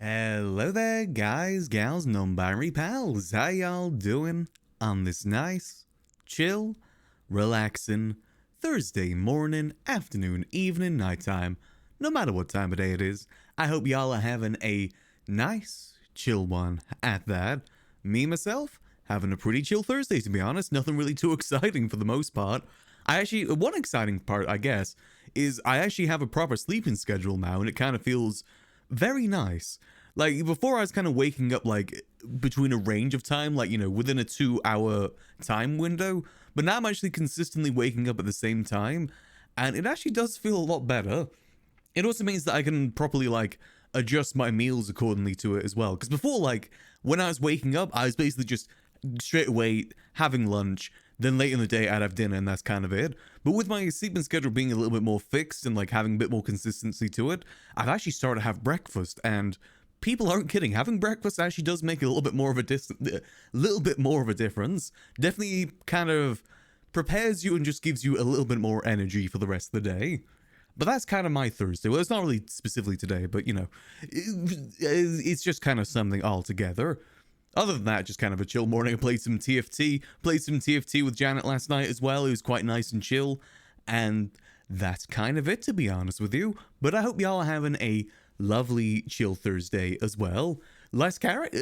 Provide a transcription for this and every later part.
Hello there, guys, gals, non-binary pals. How y'all doing on this nice, chill, relaxing Thursday morning, afternoon, evening, nighttime, no matter what time of day it is? I hope y'all are having a nice, chill one at that. Me, myself, having a pretty chill Thursday, to be honest. Nothing really too exciting for the most part. One exciting part, I guess, is I actually have a proper sleeping schedule now, and it kind of feels very nice. Like, before I was kind of waking up, like, between a range of time, like, within a 2-hour time window, but now I'm actually consistently waking up at the same time, and it actually does feel a lot better. It also means that I can properly, like, adjust my meals accordingly to it as well, because before, like, when I was waking up, I was basically just straight away having lunch, then late in the day I'd have dinner, and that's kind of it. But with my sleeping schedule being a little bit more fixed and, like, having a bit more consistency to it, I've actually started to have breakfast, and people aren't kidding. Having breakfast actually does make a little bit more of a difference. Definitely kind of prepares you and just gives you a little bit more energy for the rest of the day. But that's kind of my Thursday. Well, it's not really specifically today, but it's just kind of something altogether. Other than that, just kind of a chill morning. I played some TFT with Janet last night as well. It was quite nice and chill. And that's kind of it, to be honest with you. But I hope y'all are having a lovely chill Thursday as well. Lysachi,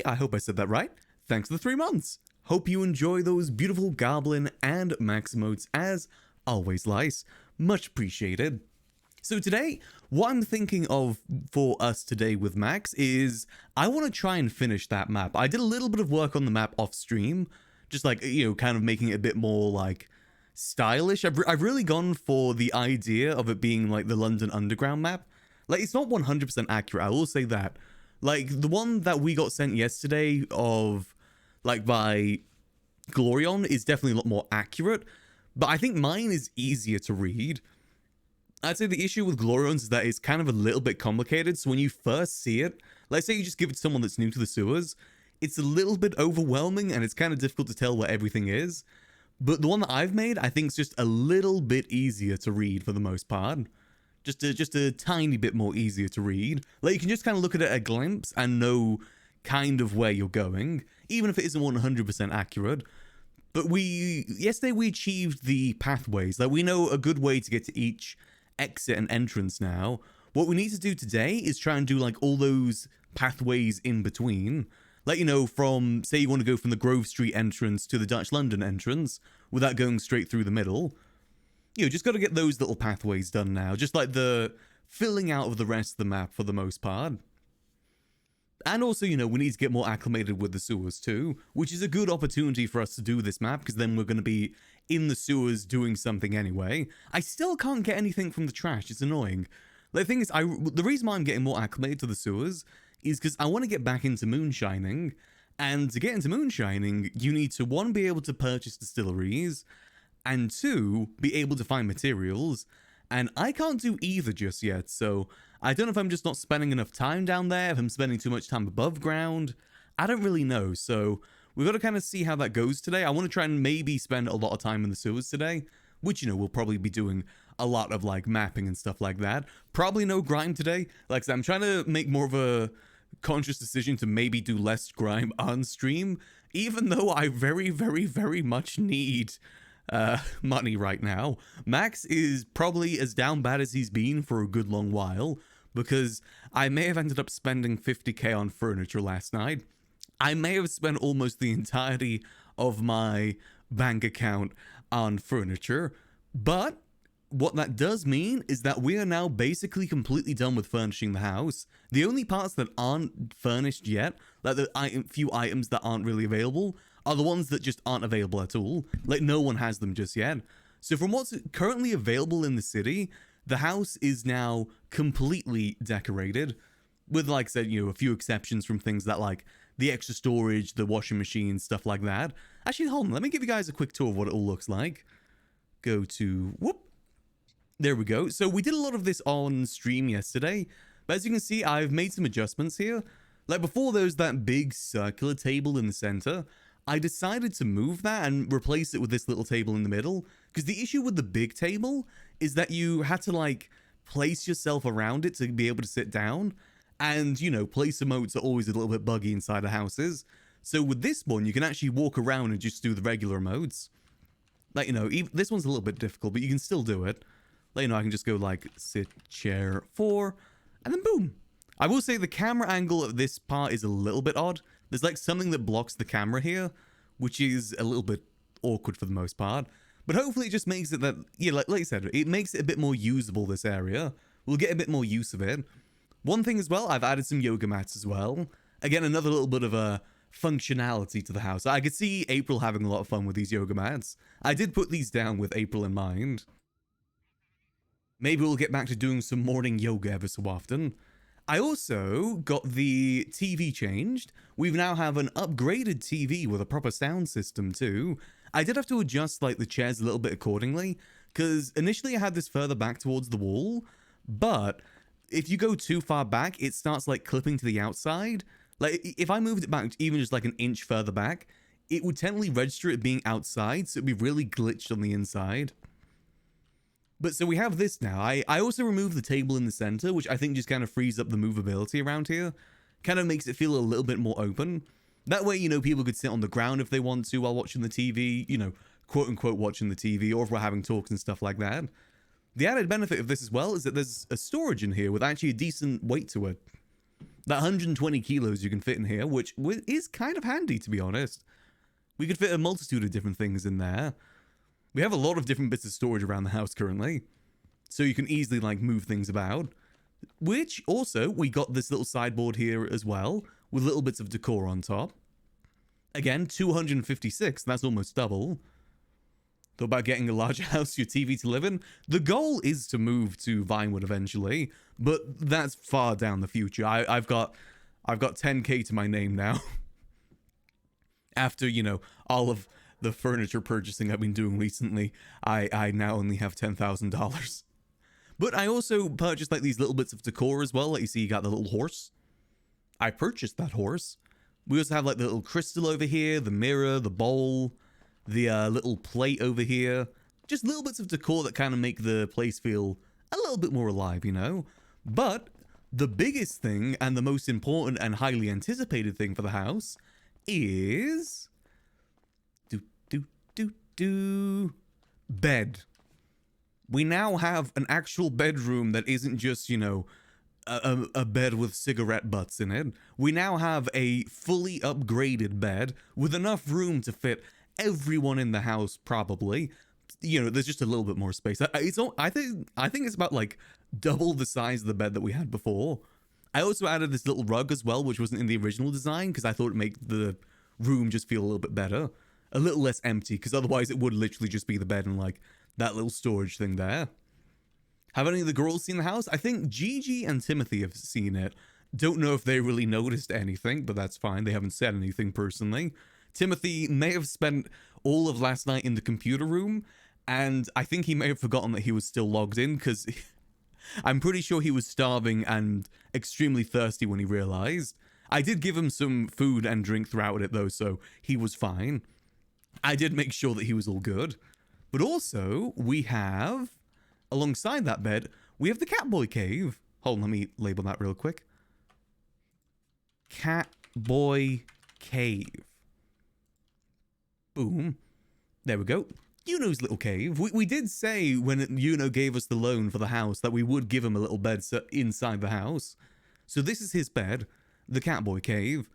I hope I said that right. Thanks for the 3 months. Hope you enjoy those beautiful Goblin and Max emotes as always, Lice. Much appreciated. So today, what I'm thinking of for us today with Max is I want to try and finish that map. I did a little bit of work on the map off stream, just like, kind of making it a bit more like stylish. I've really gone for the idea of it being like the London Underground map. Like, it's not 100% accurate, I will say that. Like, the one that we got sent yesterday of, like, by Glorion is definitely a lot more accurate, but I think mine is easier to read. I'd say the issue with Glorion's is that it's kind of a little bit complicated, so when you first see it, let's say you just give it to someone that's new to the sewers, it's a little bit overwhelming and it's kind of difficult to tell where everything is. But the one that I've made, I think, is just a little bit easier to read for the most part. Just a tiny bit more easier to read. Like, you can just kind of look at it at a glimpse and know kind of where you're going, even if it isn't 100% accurate. But yesterday we achieved the pathways. Like, we know a good way to get to each exit and entrance now. What we need to do today is try and do, like, all those pathways in between. Like, from, say you want to go from the Grove Street entrance to the Dutch London entrance without going straight through the middle. Just got to get those little pathways done now. Just like the filling out of the rest of the map for the most part. And also, we need to get more acclimated with the sewers too, which is a good opportunity for us to do this map, because then we're going to be in the sewers doing something anyway. I still can't get anything from the trash. It's annoying. The thing is, the reason why I'm getting more acclimated to the sewers is because I want to get back into moonshining, and to get into moonshining, you need to, 1, be able to purchase distilleries, and 2, be able to find materials, and I can't do either just yet, so I don't know if I'm just not spending enough time down there, if I'm spending too much time above ground. I don't really know, so we've got to kind of see how that goes today. I want to try and maybe spend a lot of time in the sewers today, which, we'll probably be doing a lot of, like, mapping and stuff like that. Probably no grime today. Like I said, I'm trying to make more of a conscious decision to maybe do less grime on stream, even though I very, very, very much need money right now. Max is probably as down bad as he's been for a good long while, because I may have ended up spending 50k on furniture last night. I may have spent almost the entirety of my bank account on furniture, but what that does mean is that we are now basically completely done with furnishing the house. The only parts that aren't furnished yet, like the few items that aren't really available, are the ones that just aren't available at all. Like, no one has them just yet. So from what's currently available in the city, the house is now completely decorated, with, like I said, a few exceptions from things that, like, the extra storage, the washing machine, stuff like that. Actually, hold on, let me give you guys a quick tour of what it all looks like. Go to, there we go. So we did a lot of this on stream yesterday, but as you can see, I've made some adjustments here. Like, before there was that big circular table in the center, I decided to move that and replace it with this little table in the middle, because the issue with the big table is that you had to, like, place yourself around it to be able to sit down. And, you know, place emotes are always a little bit buggy inside of houses. So with this one, you can actually walk around and just do the regular modes. Like, you know, this one's a little bit difficult, but you can still do it. Like, you know, I can just go like sit, chair, 4, and then boom. I will say the camera angle of this part is a little bit odd. There's like something that blocks the camera here, which is a little bit awkward for the most part. But hopefully it just makes it that, yeah, like I said, it makes it a bit more usable, this area. We'll get a bit more use of it. One thing as well, I've added some yoga mats as well. Again, another little bit of a functionality to the house. I could see April having a lot of fun with these yoga mats. I did put these down with April in mind. Maybe we'll get back to doing some morning yoga ever so often. I also got the TV changed. We now have an upgraded TV with a proper sound system too. I did have to adjust like the chairs a little bit accordingly, because initially I had this further back towards the wall, but if you go too far back, it starts like clipping to the outside. Like if I moved it back even just like an inch further back, it would technically register it being outside, so it'd be really glitched on the inside. But so we have this now. I also removed the table in the center, which I think just kind of frees up the movability around here. Kind of makes it feel a little bit more open. That way, you know, people could sit on the ground if they want to while watching the TV, you know, quote unquote watching the TV, or if we're having talks and stuff like that. The added benefit of this as well is that there's a storage in here with actually a decent weight to it. That 120 kilos you can fit in here, which is kind of handy, to be honest. We could fit a multitude of different things in there. We have a lot of different bits of storage around the house currently, so you can easily like move things about. Which also, we got this little sideboard here as well, with little bits of decor on top. Again, 256, that's almost double. Thought about getting a larger house for your TV to live in. The goal is to move to Vinewood eventually, but that's far down the future. I've got 10k to my name now. After, you know, all of the furniture purchasing I've been doing recently, I now only have $10,000. But I also purchased like these little bits of decor as well. Like you see, you got the little horse. I purchased that horse. We also have like the little crystal over here, the mirror, the bowl, the little plate over here. Just little bits of decor that kind of make the place feel a little bit more alive, you know? But the biggest thing and the most important and highly anticipated thing for the house is bed. We now have an actual bedroom that isn't just, you know, a bed with cigarette butts in it. We now have a fully upgraded bed with enough room to fit everyone in the house, probably. You know, there's just a little bit more space. I think it's about like double the size of the bed that we had before. I also added this little rug as well, which wasn't in the original design, because I thought it'd make the room just feel a little bit better. A little less empty, because otherwise it would literally just be the bed and like that little storage thing there. Have any of the girls seen the house? I think Gigi and Timothy have seen it. Don't know if they really noticed anything, but that's fine. They haven't said anything personally. Timothy may have spent all of last night in the computer room, and I think he may have forgotten that he was still logged in, because I'm pretty sure he was starving and extremely thirsty when he realized. I did give him some food and drink throughout it though, so he was fine. I did make sure that he was all good. But also, we have, alongside that bed, we have the Catboy Cave. Hold on, let me label that real quick. Catboy Cave. Boom. There we go. Yuno's little cave. We did say when Yuno gave us the loan for the house that we would give him a little bed inside the house. So this is his bed, the Catboy Cave.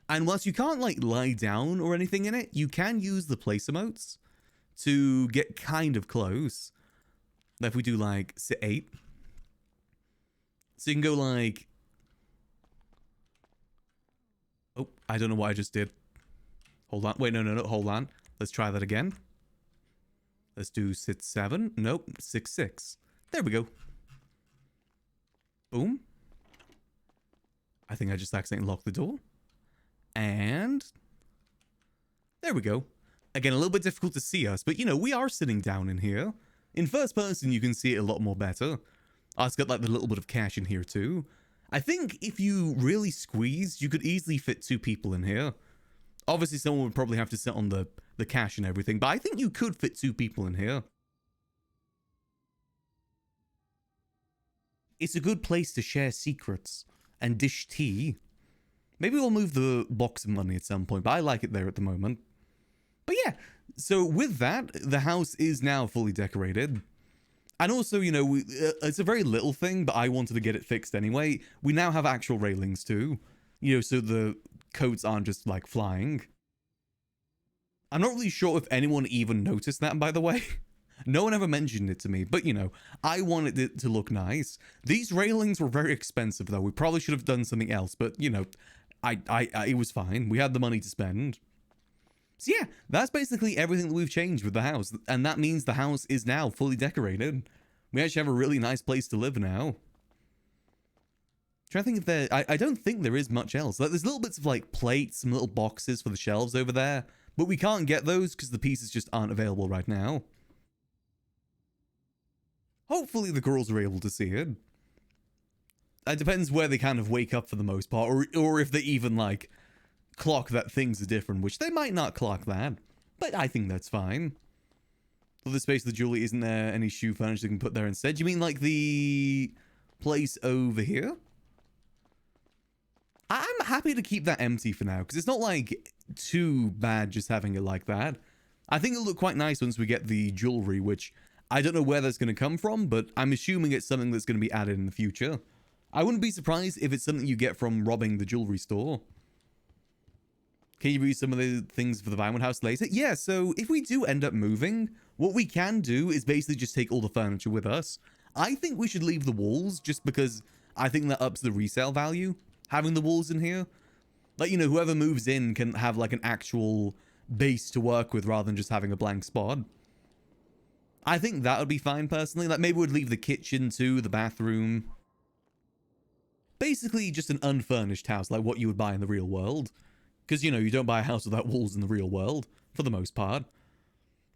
And whilst you can't like lie down or anything in it, you can use the place emotes to get kind of close. Now if we do like sit 8. So you can go like, oh, I don't know what I just did. Hold on. Wait, no, hold on. Let's try that again. Let's do sit 7. Nope, 6, 6. There we go. Boom. I think I just accidentally locked the door. And there we go. Again, a little bit difficult to see us, but you know, we are sitting down in here. In first person, you can see it a lot more better. Oh, it's got like the little bit of cash in here too. I think if you really squeezed, you could easily fit 2 people in here. Obviously, someone would probably have to sit on the cash and everything, but I think you could fit 2 people in here. It's a good place to share secrets and dish tea. Maybe we'll move the box of money at some point, but I like it there at the moment. But yeah, so with that, the house is now fully decorated. And also, you know, it's a very little thing, but I wanted to get it fixed anyway. We now have actual railings too, you know, so the coats aren't just like flying. I'm not really sure if anyone even noticed that, by the way. No one ever mentioned it to me, but you know, I wanted it to look nice. These railings were very expensive though. We probably should have done something else, but you know, it was fine. We had the money to spend. So yeah, that's basically everything that we've changed with the house. And that means the house is now fully decorated. We actually have a really nice place to live now. Trying to think if there... I don't think there is much else. Like, there's little bits of, like, plates, some little boxes for the shelves over there. But we can't get those because the pieces just aren't available right now. Hopefully the girls are able to see it. It depends where they kind of wake up for the most part. Or if they even, like... clock that things are different, which they might not clock that, but I think that's fine. For the space of the jewelry, isn't there any shoe furniture they can put there instead? You mean like the place over here? I'm happy to keep that empty for now, because it's not like too bad just having it like that. I think it'll look quite nice once we get the jewelry, which I don't know where that's going to come from, but I'm assuming it's something that's going to be added in the future. I wouldn't be surprised if it's something you get from robbing the jewelry store. Can you read some of the things for the Vinewood house later? Yeah, so if we do end up moving, what we can do is basically just take all the furniture with us. I think we should leave the walls just because I think that ups the resale value, having the walls in here. Like, you know, whoever moves in can have like an actual base to work with rather than just having a blank spot. I think that would be fine personally. Like maybe we'd leave the kitchen too, the bathroom. Basically just an unfurnished house like what you would buy in the real world. Because, you know, you don't buy a house without walls in the real world, for the most part.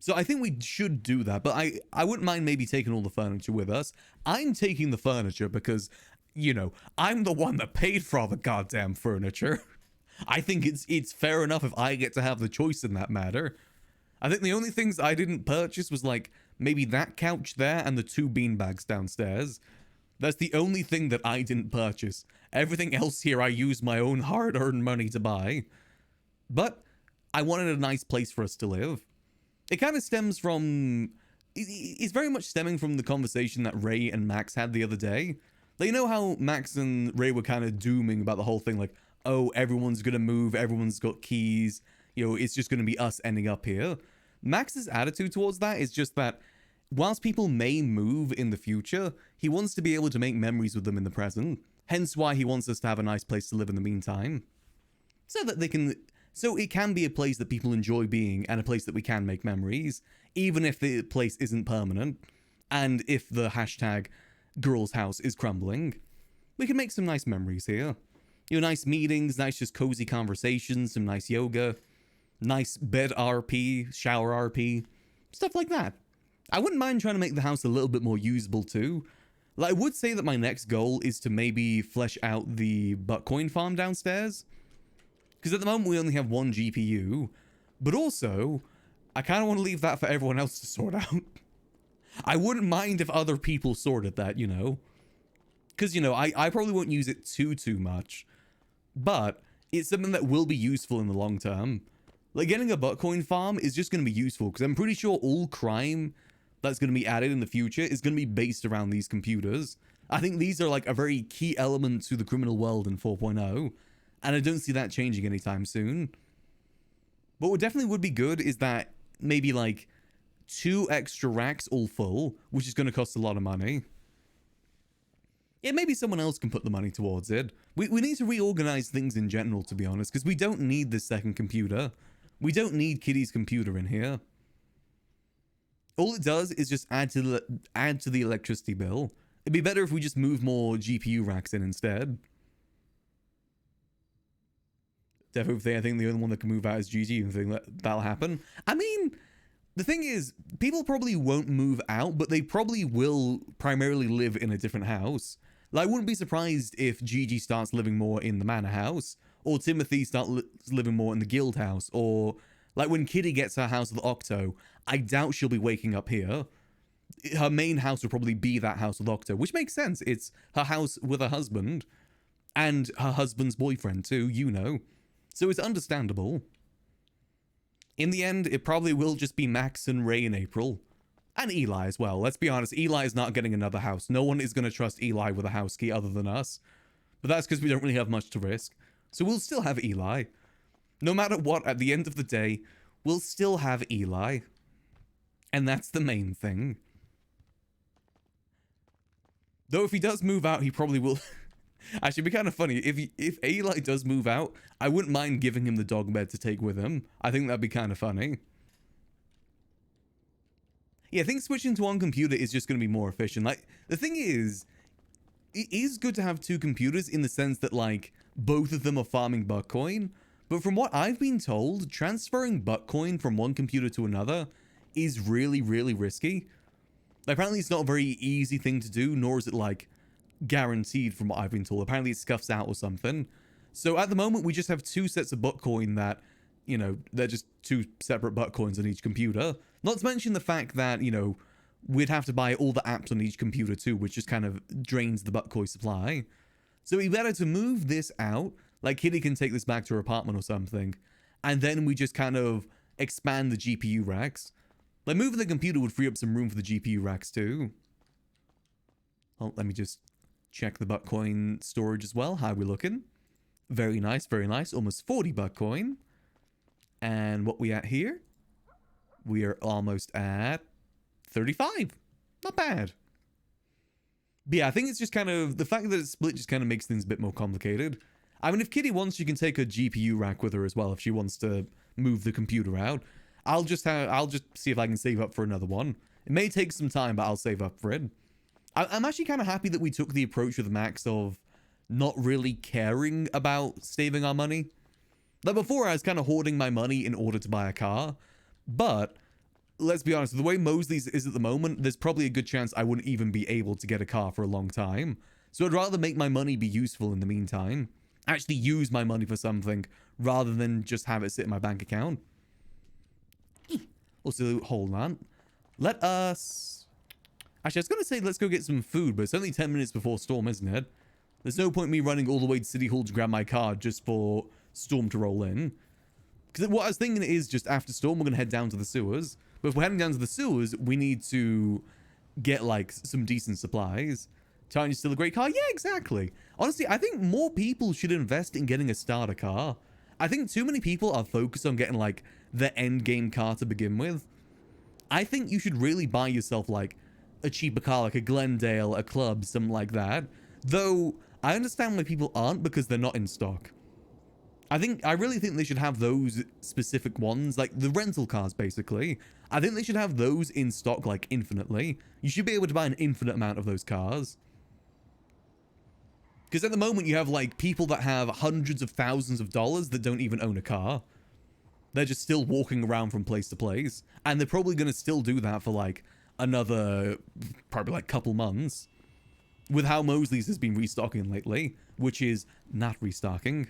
So I think we should do that, but I wouldn't mind maybe taking all the furniture with us. I'm taking the furniture because, you know, I'm the one that paid for all the goddamn furniture. I think it's fair enough if I get to have the choice in that matter. I think the only things I didn't purchase was, like, maybe that couch there and the 2 beanbags downstairs. That's the only thing that I didn't purchase. Everything else here I used my own hard-earned money to buy. But I wanted a nice place for us to live. It kind of stems from... It's very much stemming from the conversation that Ray and Max had the other day. Like, you know how Max and Ray were kind of dooming about the whole thing, like, oh, everyone's gonna move, everyone's got keys, you know, it's just gonna be us ending up here. Max's attitude towards that is just that whilst people may move in the future, he wants to be able to make memories with them in the present. Hence why he wants us to have a nice place to live in the meantime. So that they can... So it can be a place that people enjoy being and a place that we can make memories, even if the place isn't permanent, and if the hashtag girl's house is crumbling. We can make some nice memories here. You know, nice meetings, nice just cozy conversations, some nice yoga, nice bed RP, shower RP, stuff like that. I wouldn't mind trying to make the house a little bit more usable too. Like, I would say that my next goal is to maybe flesh out the Bitcoin farm downstairs. Because at the moment we only have 1 GPU. But also, I kind of want to leave that for everyone else to sort out. I wouldn't mind if other people sorted that, you know. Because, you know, I probably won't use it too much. But it's something that will be useful in the long term. Like, getting a Bitcoin farm is just going to be useful. Because I'm pretty sure all crime that's going to be added in the future is going to be based around these computers. I think these are like a very key element to the criminal world in 4.0. And I don't see that changing anytime soon. But what definitely would be good is that maybe like 2 extra racks all full, which is going to cost a lot of money. Yeah, maybe someone else can put the money towards it. We need to reorganize things in general, to be honest, because we don't need this second computer. We don't need Kitty's computer in here. All it does is just add to the electricity bill. It'd be better if we just move more GPU racks in instead. Definitely, I think the only one that can move out is GG and think that'll happen. I mean, the thing is, people probably won't move out, but they probably will primarily live in a different house. Like, I wouldn't be surprised if Gigi starts living more in the manor house, or Timothy starts living more in the guild house, or like when Kitty gets her house with Octo, I doubt she'll be waking up here. her main house would probably be that house with Octo, which makes sense. It's her house with her husband and her husband's boyfriend too, you know. So it's understandable. In the end, it probably will just be Max and Ray and April. And Eli as well. Let's be honest, Eli is not getting another house. No one is going to trust Eli with a house key other than us. But that's because we don't really have much to risk. So we'll still have Eli. No matter what, at the end of the day, we'll still have Eli. And that's the main thing. Though if he does move out, he probably will... Actually, it'd be kind of funny. If Eli does move out, I wouldn't mind giving him the dog bed to take with him. I think that'd be kind of funny. Yeah, I think switching to one computer is just going to be more efficient. Like, the thing is, it is good to have two computers in the sense that, like, both of them are farming Buckcoin. But from what I've been told, transferring Buckcoin from one computer to another is really, really risky. Apparently, it's not a very easy thing to do, nor is it, like, guaranteed from what I've been told. Apparently, it scuffs out or something. So at the moment, we just have two sets of Buckcoin that, you know, they're just two separate Buckcoins on each computer. Not to mention the fact that, you know, we'd have to buy all the apps on each computer too, which just kind of drains the Buckcoin supply. So it'd be better to move this out, like Kitty can take this back to her apartment or something, and then we just kind of expand the GPU racks. Like, moving the computer would free up some room for the GPU racks too. Oh, let me just check the Buckcoin storage as well. How are we looking? Very nice, very nice. Almost 40 Buckcoin. And what we at here? We are almost at 35. Not bad. But yeah, I think it's just kind of... The fact that it's split just kind of makes things a bit more complicated. I mean, if Kitty wants, she can take a GPU rack with her as well if she wants to move the computer out. I'll just see if I can save up for another one. It may take some time, but I'll save up for it. I'm actually kind of happy that we took the approach with Max of not really caring about saving our money. Like, before, I was kind of hoarding my money in order to buy a car. But, let's be honest, the way Mosley's is at the moment, there's probably a good chance I wouldn't even be able to get a car for a long time. So I'd rather make my money be useful in the meantime. Actually use my money for something, rather than just have it sit in my bank account. Also, hold on. Let us... Actually, I was going to say let's go get some food, but it's only 10 minutes before Storm, isn't it? There's no point in me running all the way to City Hall to grab my car just for Storm to roll in. Because what I was thinking is just after Storm, we're going to head down to the sewers. But if we're heading down to the sewers, we need to get, like, some decent supplies. Tiny's still a great car? Yeah, exactly. Honestly, I think more people should invest in getting a starter car. I think too many people are focused on getting, like, the end game car to begin with. I think you should really buy yourself, like, a cheaper car, like a Glendale, a Club, something like that. Though, I understand why people aren't, because they're not in stock. I really think they should have those specific ones, like the rental cars, basically. I think they should have those in stock, like, infinitely. You should be able to buy an infinite amount of those cars. Because at the moment, you have, like, people that have hundreds of thousands of dollars that don't even own a car. They're just still walking around from place to place. And they're probably going to still do that for, like, another, probably, like, couple months. With how Mosley's has been restocking lately, which is not restocking.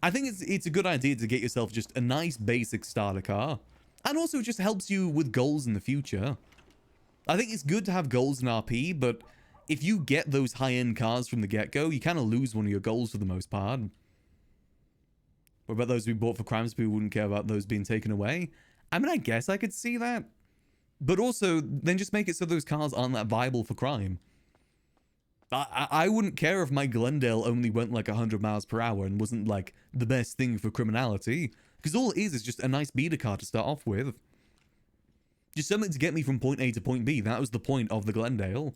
I think it's a good idea to get yourself just a nice basic starter car. And also, it just helps you with goals in the future. I think it's good to have goals in RP, but if you get those high-end cars from the get-go, you kind of lose one of your goals for the most part. What about those we bought for crimes? People wouldn't care about those being taken away. I mean, I guess I could see that. But also, then just make it so those cars aren't that viable for crime. I wouldn't care if my Glendale only went like 100 miles per hour and wasn't like the best thing for criminality. Because all it is just a nice beater car to start off with. Just something to get me from point A to point B. That was the point of the Glendale.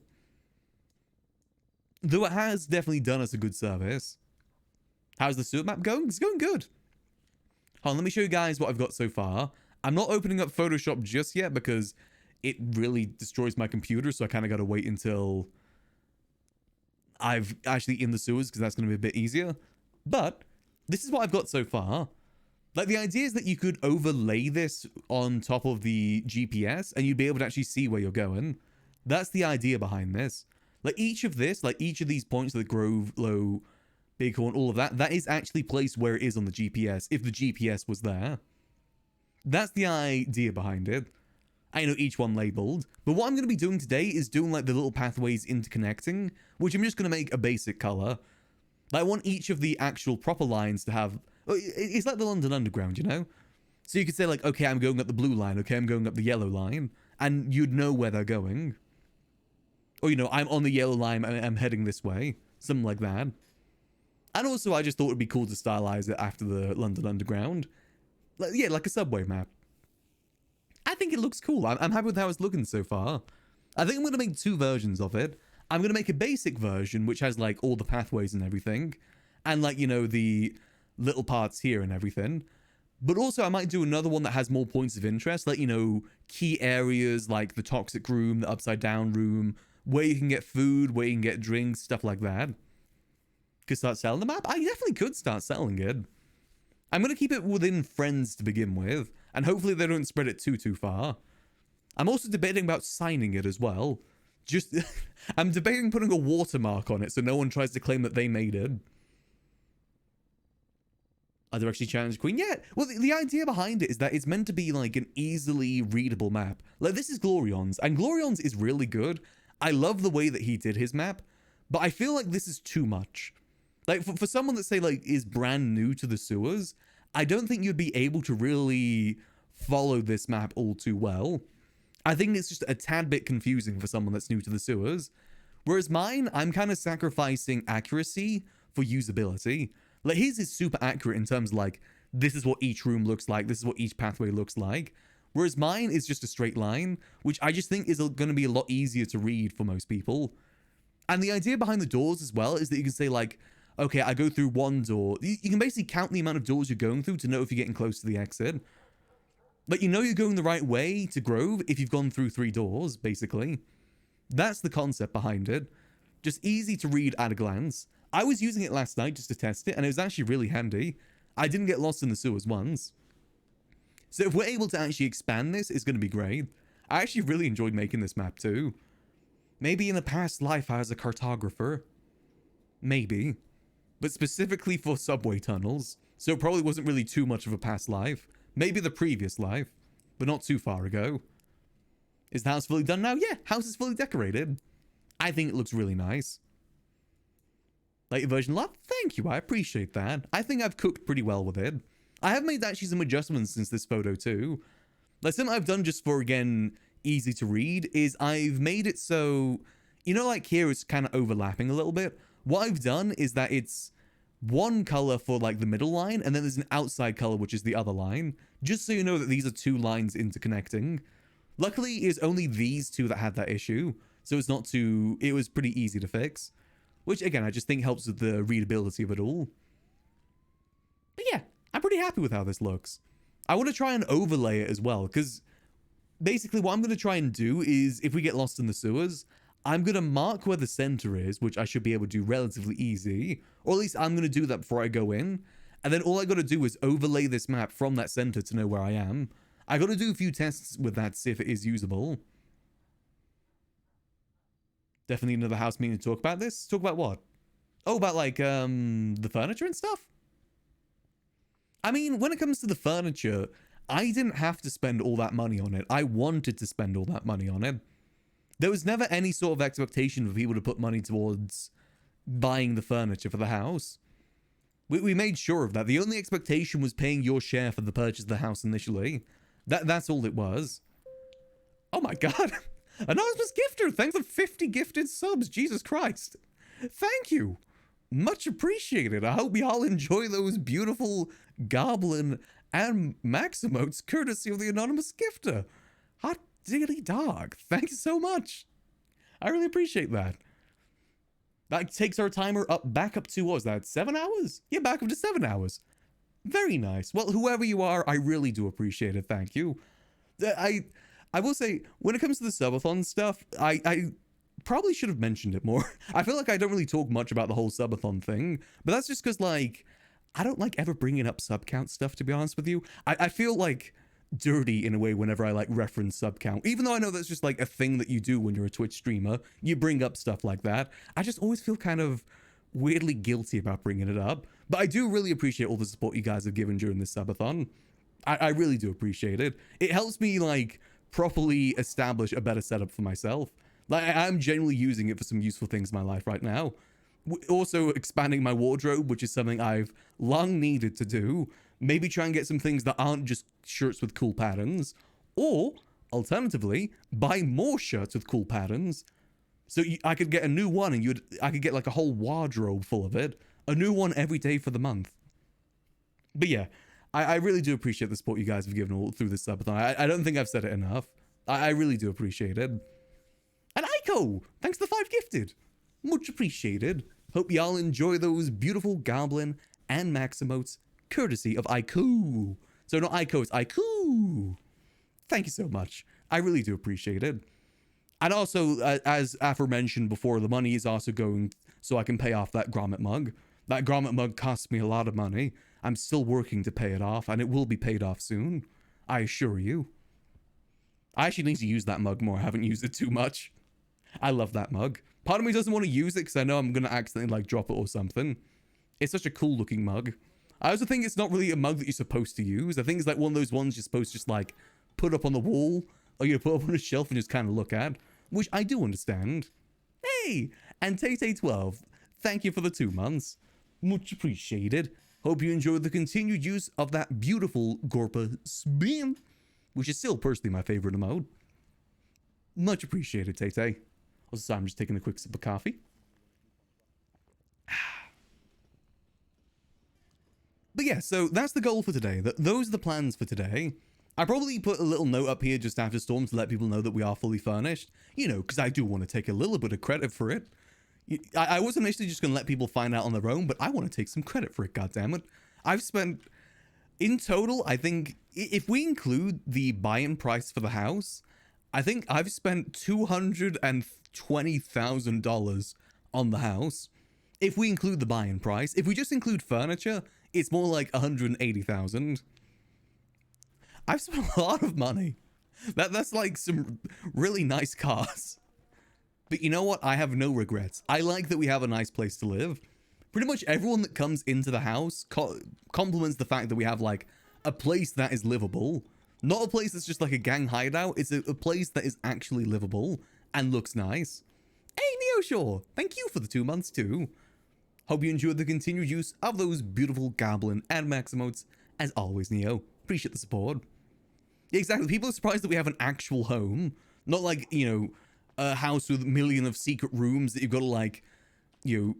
Though it has definitely done us a good service. How's the sewer map going? It's going good. Hold on, let me show you guys what I've got so far. I'm not opening up Photoshop just yet because it really destroys my computer, so I kind of got to wait until I've actually in the sewers, because that's going to be a bit easier. But this is what I've got so far. Like, the idea is that you could overlay this on top of the GPS and you'd be able to actually see where you're going. That's the idea behind this. Like, each of these points, like Grove, Low, Bighorn, all of that, that is actually placed where it is on the GPS, if the GPS was there. That's the idea behind it. I know each one labeled. But what I'm going to be doing today is doing like the little pathways interconnecting, which I'm just going to make a basic color. Like, I want each of the actual proper lines to have, it's like the London Underground, you know? So you could say like, okay, I'm going up the blue line, okay, I'm going up the yellow line, and you'd know where they're going. Or, you know, I'm on the yellow line and I'm heading this way, something like that. And also, I just thought it'd be cool to stylize it after the London Underground. Like, yeah, like a subway map. I think it looks cool. I'm happy with how it's looking so far. I think I'm going to make 2 versions of it. I'm going to make a basic version, which has, like, all the pathways and everything. And, like, you know, the little parts here and everything. But also, I might do another one that has more points of interest. Like, you know, key areas like the toxic room, the upside down room, where you can get food, where you can get drinks, stuff like that. Could start selling the map? I definitely could start selling it. I'm going to keep it within friends to begin with, and hopefully they don't spread it too far. I'm also debating about signing it as well. Just, I'm debating putting a watermark on it so no one tries to claim that they made it. Are there actually challenge queen? Yeah, well, the idea behind it is that it's meant to be like an easily readable map. Like, this is Glorion's, and Glorion's is really good. I love the way that he did his map, but I feel like this is too much. Like, for someone that, say, like, is brand new to the sewers, I don't think you'd be able to really follow this map all too well. I think it's just a tad bit confusing for someone that's new to the sewers. Whereas mine, I'm kind of sacrificing accuracy for usability. Like, his is super accurate in terms of, like, this is what each room looks like, this is what each pathway looks like. Whereas mine is just a straight line, which I just think is going to be a lot easier to read for most people. And the idea behind the doors as well is that you can say, like, okay, I go through one door. You can basically count the amount of doors you're going through to know if you're getting close to the exit. Like, you know you're going the right way to Grove if you've gone through 3 doors, basically. That's the concept behind it. Just easy to read at a glance. I was using it last night just to test it, and it was actually really handy. I didn't get lost in the sewers once. So if we're able to actually expand this, it's going to be great. I actually really enjoyed making this map too. Maybe in a past life I was a cartographer. Maybe. But specifically for subway tunnels, so it probably wasn't really too much of a past life. Maybe the previous life, but not too far ago. Is the house fully done now? Yeah, house is fully decorated. I think it looks really nice. Later version love? Thank you, I appreciate that. I think I've cooked pretty well with it. I have made actually some adjustments since this photo too. Like, something I've done just for, again, easy to read is I've made it so, you know, like here it's kind of overlapping a little bit. What I've done is that it's one color for like the middle line, and then there's an outside color, which is the other line, just so you know that these are 2 lines interconnecting. Luckily, it's only these 2 that had that issue, so it's not too, it was pretty easy to fix, which again, I just think helps with the readability of it all. But yeah, I'm pretty happy with how this looks. I want to try and overlay it as well, because basically what I'm going to try and do is, if we get lost in the sewers, I'm going to mark where the center is, which I should be able to do relatively easy. Or at least I'm going to do that before I go in. And then all I got to do is overlay this map from that center to know where I am. I got to do a few tests with that to see if it is usable. Definitely another house meeting to talk about this. Talk about what? Oh, about like the furniture and stuff? I mean, when it comes to the furniture, I didn't have to spend all that money on it. I wanted to spend all that money on it. There was never any sort of expectation for people to put money towards buying the furniture for the house. We made sure of that. The only expectation was paying your share for the purchase of the house initially. That's all it was. Oh my god. Anonymous gifter, thanks for 50 gifted subs. Jesus Christ. Thank you. Much appreciated. I hope y'all enjoy those beautiful goblin and max emotes courtesy of the anonymous gifter. Hot diggity dog. Thank you so much. I really appreciate that. That takes our timer back up to, what was that, 7 hours? Yeah, back up to 7 hours. Very nice. Well, whoever you are, I really do appreciate it. Thank you. I will say, when it comes to the subathon stuff, I probably should have mentioned it more. I feel like I don't really talk much about the whole subathon thing, but that's just because, like, I don't like ever bringing up sub count stuff, to be honest with you. I feel like dirty in a way whenever I like reference sub count, even though I know that's just like a thing that you do when you're a Twitch streamer. You bring up stuff like that. I just always feel kind of weirdly guilty about bringing it up, but I do really appreciate all the support you guys have given during this subathon. I really do appreciate it. It helps me like properly establish a better setup for myself. Like, I'm genuinely using it for some useful things in my life right now. Also expanding my wardrobe, which is something I've long needed to do. Maybe try and get some things that aren't just shirts with cool patterns. Or, alternatively, buy more shirts with cool patterns. So I could get a new one and I could get like a whole wardrobe full of it. A new one every day for the month. But yeah, I really do appreciate the support you guys have given all through this subathon. I don't think I've said it enough. I really do appreciate it. And Aiko, thanks for the 5 gifted. Much appreciated. Hope y'all enjoy those beautiful goblin and max emotes, courtesy of Aiko. So not Aiko, it's Aiko. Thank you so much. I really do appreciate it. And also, as aforementioned before, the money is also going so I can pay off that grommet mug. That grommet mug cost me a lot of money. I'm still working to pay it off, and it will be paid off soon. I assure you. I actually need to use that mug more. I haven't used it too much. I love that mug. Part of me doesn't want to use it because I know I'm going to accidentally like drop it or something. It's such a cool looking mug. I also think it's not really a mug that you're supposed to use. I think it's like one of those ones you're supposed to just like put up on the wall or you put up on a shelf and just kind of look at, which I do understand. Hey, and Tay12, thank you for the 2 months. Much appreciated. Hope you enjoyed the continued use of that beautiful Gorpa spin, which is still personally my favorite emote. Much appreciated, Tay. Also, I'm just taking a quick sip of coffee. But yeah, so that's the goal for today. Those are the plans for today. I probably put a little note up here just after Storm to let people know that we are fully furnished. You know, because I do want to take a little bit of credit for it. I wasn't initially just going to let people find out on their own, but I want to take some credit for it, goddammit. I've spent, in total, I think, if we include the buy-in price for the house, I think I've spent $220,000 on the house. If we include the buy-in price. If we just include furniture, it's more like $180,000. I've spent a lot of money. That's like some really nice cars. But you know what? I have no regrets. I like that we have a nice place to live. Pretty much everyone that comes into the house compliments the fact that we have like a place that is livable. Not a place that's just like a gang hideout. It's a place that is actually livable and looks nice. Hey, Neoshaw, thank you for the 2 months too. Hope you enjoyed the continued use of those beautiful goblin and max emotes. As always, Neo, appreciate the support. Yeah, exactly. People are surprised that we have an actual home. Not like, you know, a house with a million of secret rooms that you've got to like, you know,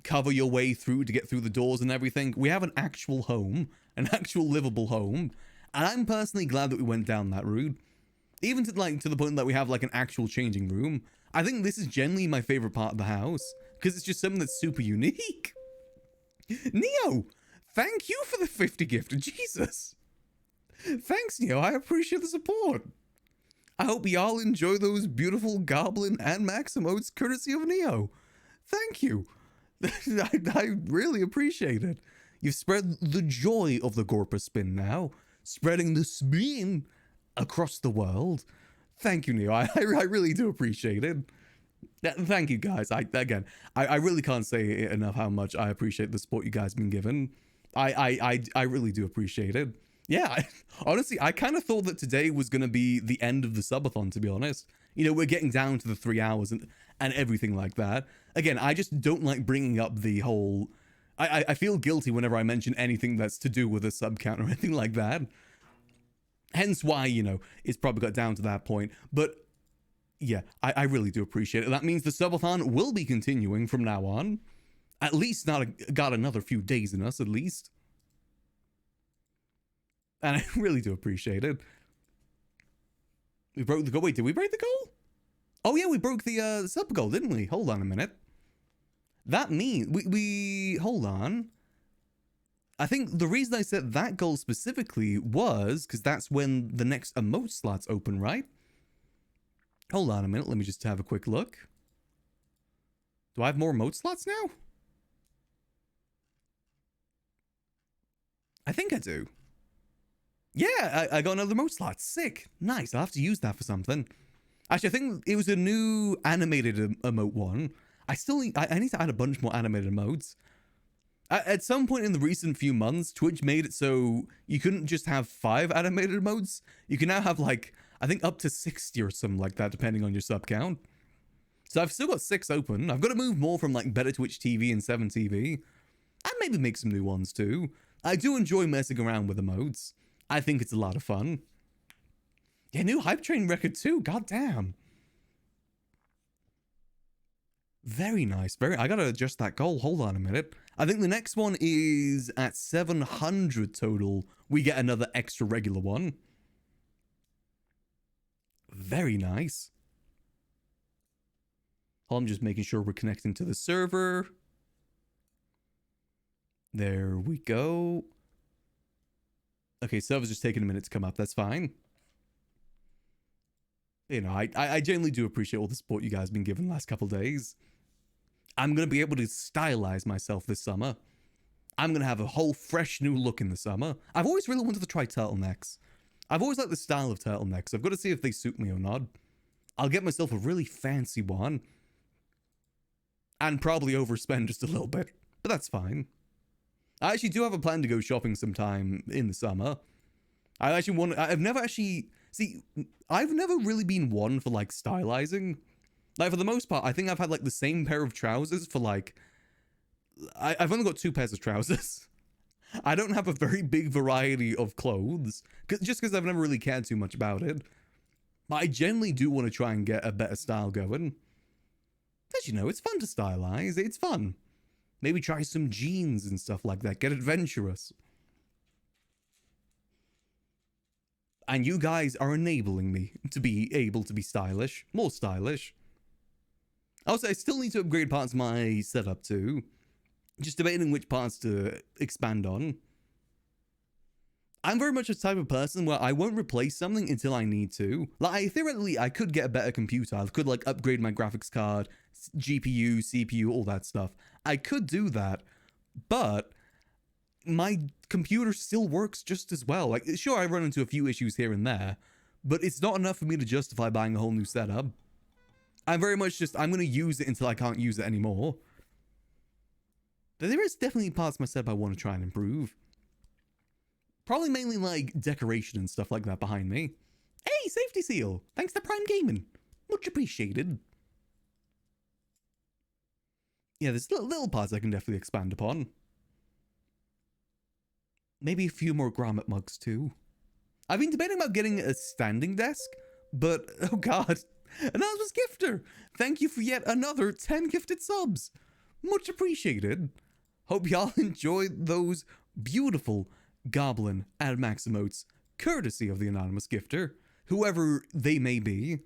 cover your way through to get through the doors and everything. We have an actual home, an actual livable home. And I'm personally glad that we went down that route. Even to the point that we have like an actual changing room. I think this is generally my favorite part of the house because it's just something that's super unique. Neo, thank you for the 50 gift. Jesus. Thanks, Neo. I appreciate the support. I hope y'all enjoy those beautiful goblin and max emotes courtesy of Neo. Thank you. I really appreciate it. You've spread the joy of the Gorpa spin now, spreading the spin across the world. Thank you, Neo. I really do appreciate it. Thank you, guys. I really can't say enough how much I appreciate the support you guys have been given. I really do appreciate it. Yeah, honestly, I kind of thought that today was going to be the end of the subathon, to be honest. You know, we're getting down to the 3 hours and everything like that. Again, I just don't like bringing up the whole... I feel guilty whenever I mention anything that's to do with a sub count or anything like that. Hence why, you know, it's probably got down to that point. But yeah, I really do appreciate it. That means the subathon will be continuing from now on. At least got another few days in us, at least. And I really do appreciate it. We broke the goal. Wait, did we break the goal? Oh yeah, we broke the sub goal, didn't we? Hold on a minute. That means we hold on. I think the reason I said that goal specifically was because that's when the next emote slots open, right? Hold on a minute. Let me just have a quick look. Do I have more emote slots now? I think I do. Yeah, I got another emote slot. Sick. Nice. I'll have to use that for something. Actually, I think it was a new animated emote one. I need to add a bunch more animated emotes. At some point in the recent few months, Twitch made it so you couldn't just have 5 animated emotes. You can now have like, I think up to 60 or something like that, depending on your sub count. So I've still got 6 open. I've got to move more from like Better Twitch TV and 7 TV. And maybe make some new ones too. I do enjoy messing around with emotes. I think it's a lot of fun. Yeah, new hype train record too. God damn. Very nice. I gotta adjust that goal. Hold on a minute. I think the next one is at 700 total. We get another extra regular one. Very nice. I'm just making sure we're connecting to the server. There we go. Okay, server's just taking a minute to come up. That's fine. You know, I genuinely do appreciate all the support you guys have been given the last couple days. I'm going to be able to stylize myself this summer. I'm going to have a whole fresh new look in the summer. I've always really wanted to try turtlenecks. I've always liked the style of turtlenecks. I've got to see if they suit me or not. I'll get myself a really fancy one. And probably overspend just a little bit. But that's fine. I actually do have a plan to go shopping sometime in the summer. I've never really been one for like stylizing. Like for the most part, I think I've had like the same pair of trousers for like, I've only got 2 pairs of trousers. I don't have a very big variety of clothes, just because I've never really cared too much about it. But I generally do want to try and get a better style going. As you know, it's fun to stylize, it's fun. Maybe try some jeans and stuff like that, get adventurous. And you guys are enabling me to be able to be stylish, more stylish. Also, I still need to upgrade parts of my setup too. Just debating which parts to expand on. I'm very much a type of person where I won't replace something until I need to. Like, theoretically, I could get a better computer. I could, like, upgrade my graphics card, GPU, CPU, all that stuff. I could do that, but my computer still works just as well. Like, sure, I run into a few issues here and there, but it's not enough for me to justify buying a whole new setup. I'm very much just, I'm going to use it until I can't use it anymore. But there is definitely parts of my setup I want to try and improve. Probably mainly like decoration and stuff like that behind me. Hey, safety seal! Thanks to Prime Gaming. Much appreciated. Yeah, there's little parts I can definitely expand upon. Maybe a few more grommet mugs too. I've been debating about getting a standing desk, but oh god. Anonymous gifter! Thank you for yet another 10 gifted subs. Much appreciated. Hope y'all enjoyed those beautiful Goblin and Max emotes, courtesy of the anonymous gifter, whoever they may be.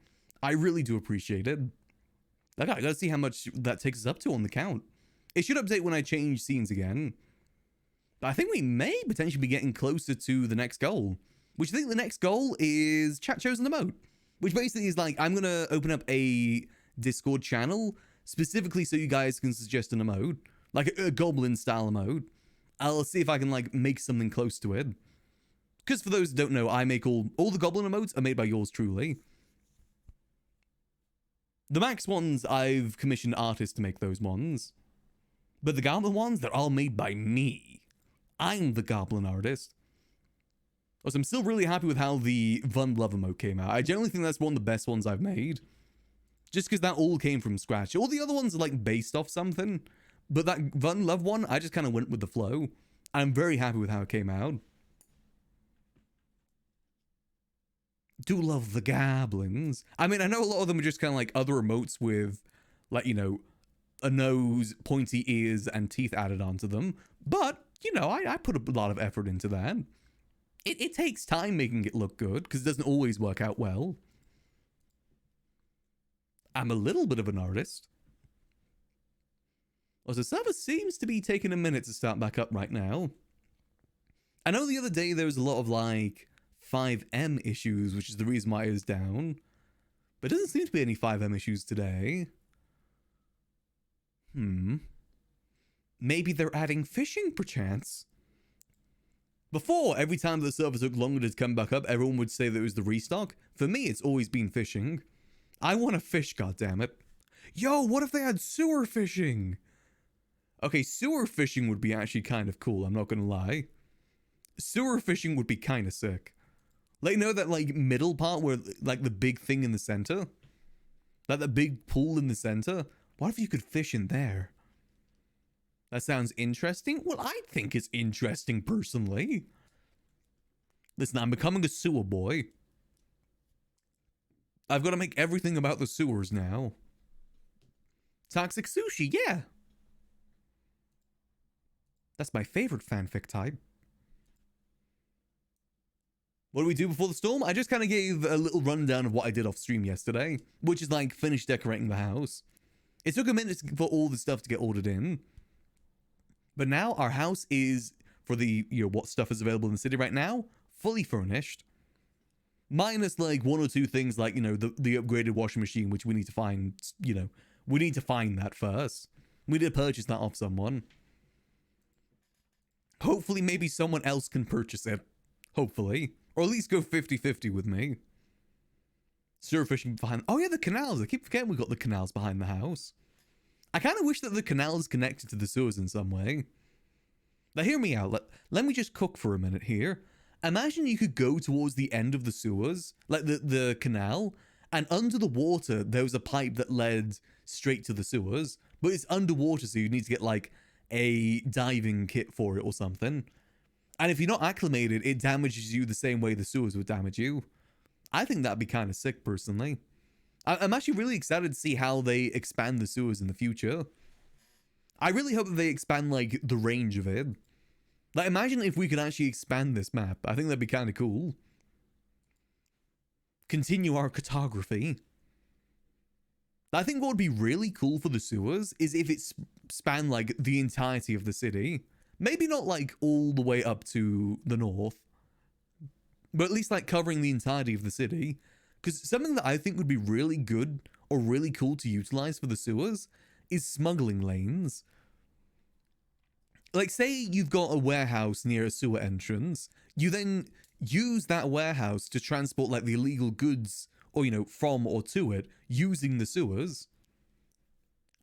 I really do appreciate it. I gotta see how much that takes us up to on the count. It should update when I change scenes again. But I think we may potentially be getting closer to the next goal, which I think the next goal is chat chosen emote, which basically is like, I'm gonna open up a Discord channel specifically so you guys can suggest an emote, like a goblin style emote. I'll see if I can like make something close to it. Because for those who don't know, I make all the goblin emotes are made by yours truly. The Max ones, I've commissioned artists to make those ones. But the goblin ones, they're all made by me. I'm the goblin artist. Also, I'm still really happy with how the Vun Love emote came out. I generally think that's one of the best ones I've made. Just because that all came from scratch. All the other ones are like based off something. But that Vun Love one, I just kind of went with the flow. I'm very happy with how it came out. Do love the goblins. I mean, I know a lot of them are just kind of like other emotes with, like, you know, a nose, pointy ears, and teeth added onto them. But, you know, I put a lot of effort into that. It takes time making it look good, because it doesn't always work out well. I'm a little bit of an artist. Well, the server seems to be taking a minute to start back up right now. I know the other day there was a lot of, like, 5M issues, which is the reason why it was down. But it doesn't seem to be any 5M issues today. Maybe they're adding fishing, perchance? Before, every time the server took longer to come back up, everyone would say that it was the restock. For me, it's always been fishing. I want to fish, goddammit. Yo, what if they had sewer fishing? Okay, sewer fishing would be actually kind of cool, I'm not gonna lie. Sewer fishing would be kind of sick. Like, you know that, like, middle part where, like, the big thing in the center? Like, the big pool in the center? What if you could fish in there? That sounds interesting? Well, I think it's interesting, personally. Listen, I'm becoming a sewer boy. I've got to make everything about the sewers now. Toxic sushi, yeah. That's my favorite fanfic type. What do we do before the storm? I just kind of gave a little rundown of what I did off stream yesterday, which is like finish decorating the house. It took a minute for all the stuff to get ordered in. But now our house is, for the, you know, what stuff is available in the city right now, fully furnished. Minus like one or two things like, you know, the upgraded washing machine, which we need to find, you know, we need to find that first. We need to purchase that off someone. Hopefully maybe someone else can purchase it. Hopefully. Or at least go 50-50 with me. Sewer fishing behind... Oh yeah, the canals. I keep forgetting we got the canals behind the house. I kind of wish that the canal is connected to the sewers in some way. Now hear me out. Let me just cook for a minute here. Imagine you could go towards the end of the sewers, like the canal, and under the water there was a pipe that led straight to the sewers, but it's underwater, so you need to get like a diving kit for it or something. And if you're not acclimated, it damages you the same way the sewers would damage you. I think that'd be kind of sick, personally. I'm actually really excited to see how they expand the sewers in the future. I really hope that they expand, like, the range of it. Like, imagine if we could actually expand this map. I think that'd be kind of cool. Continue our cartography. I think what would be really cool for the sewers is if it spanned, like, the entirety of the city. Maybe not, like, all the way up to the north. But at least, like, covering the entirety of the city. Because something that I think would be really good or really cool to utilize for the sewers is smuggling lanes. Like, say you've got a warehouse near a sewer entrance. You then use that warehouse to transport, like, the illegal goods, or, you know, from or to it, using the sewers.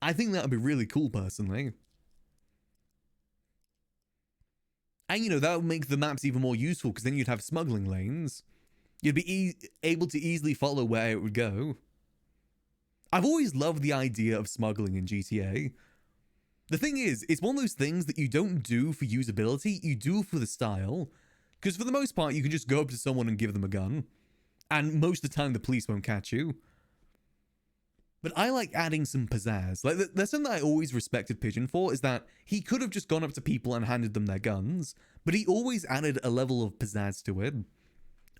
I think that would be really cool, personally. And, you know, that would make the maps even more useful, because then you'd have smuggling lanes. You'd be able to easily follow where it would go. I've always loved the idea of smuggling in GTA. The thing is, it's one of those things that you don't do for usability, you do for the style. Because for the most part, you can just go up to someone and give them a gun. And most of the time, the police won't catch you. But I like adding some pizzazz. Like, that's something that I always respected Pigeon for, is that he could have just gone up to people and handed them their guns, but he always added a level of pizzazz to it,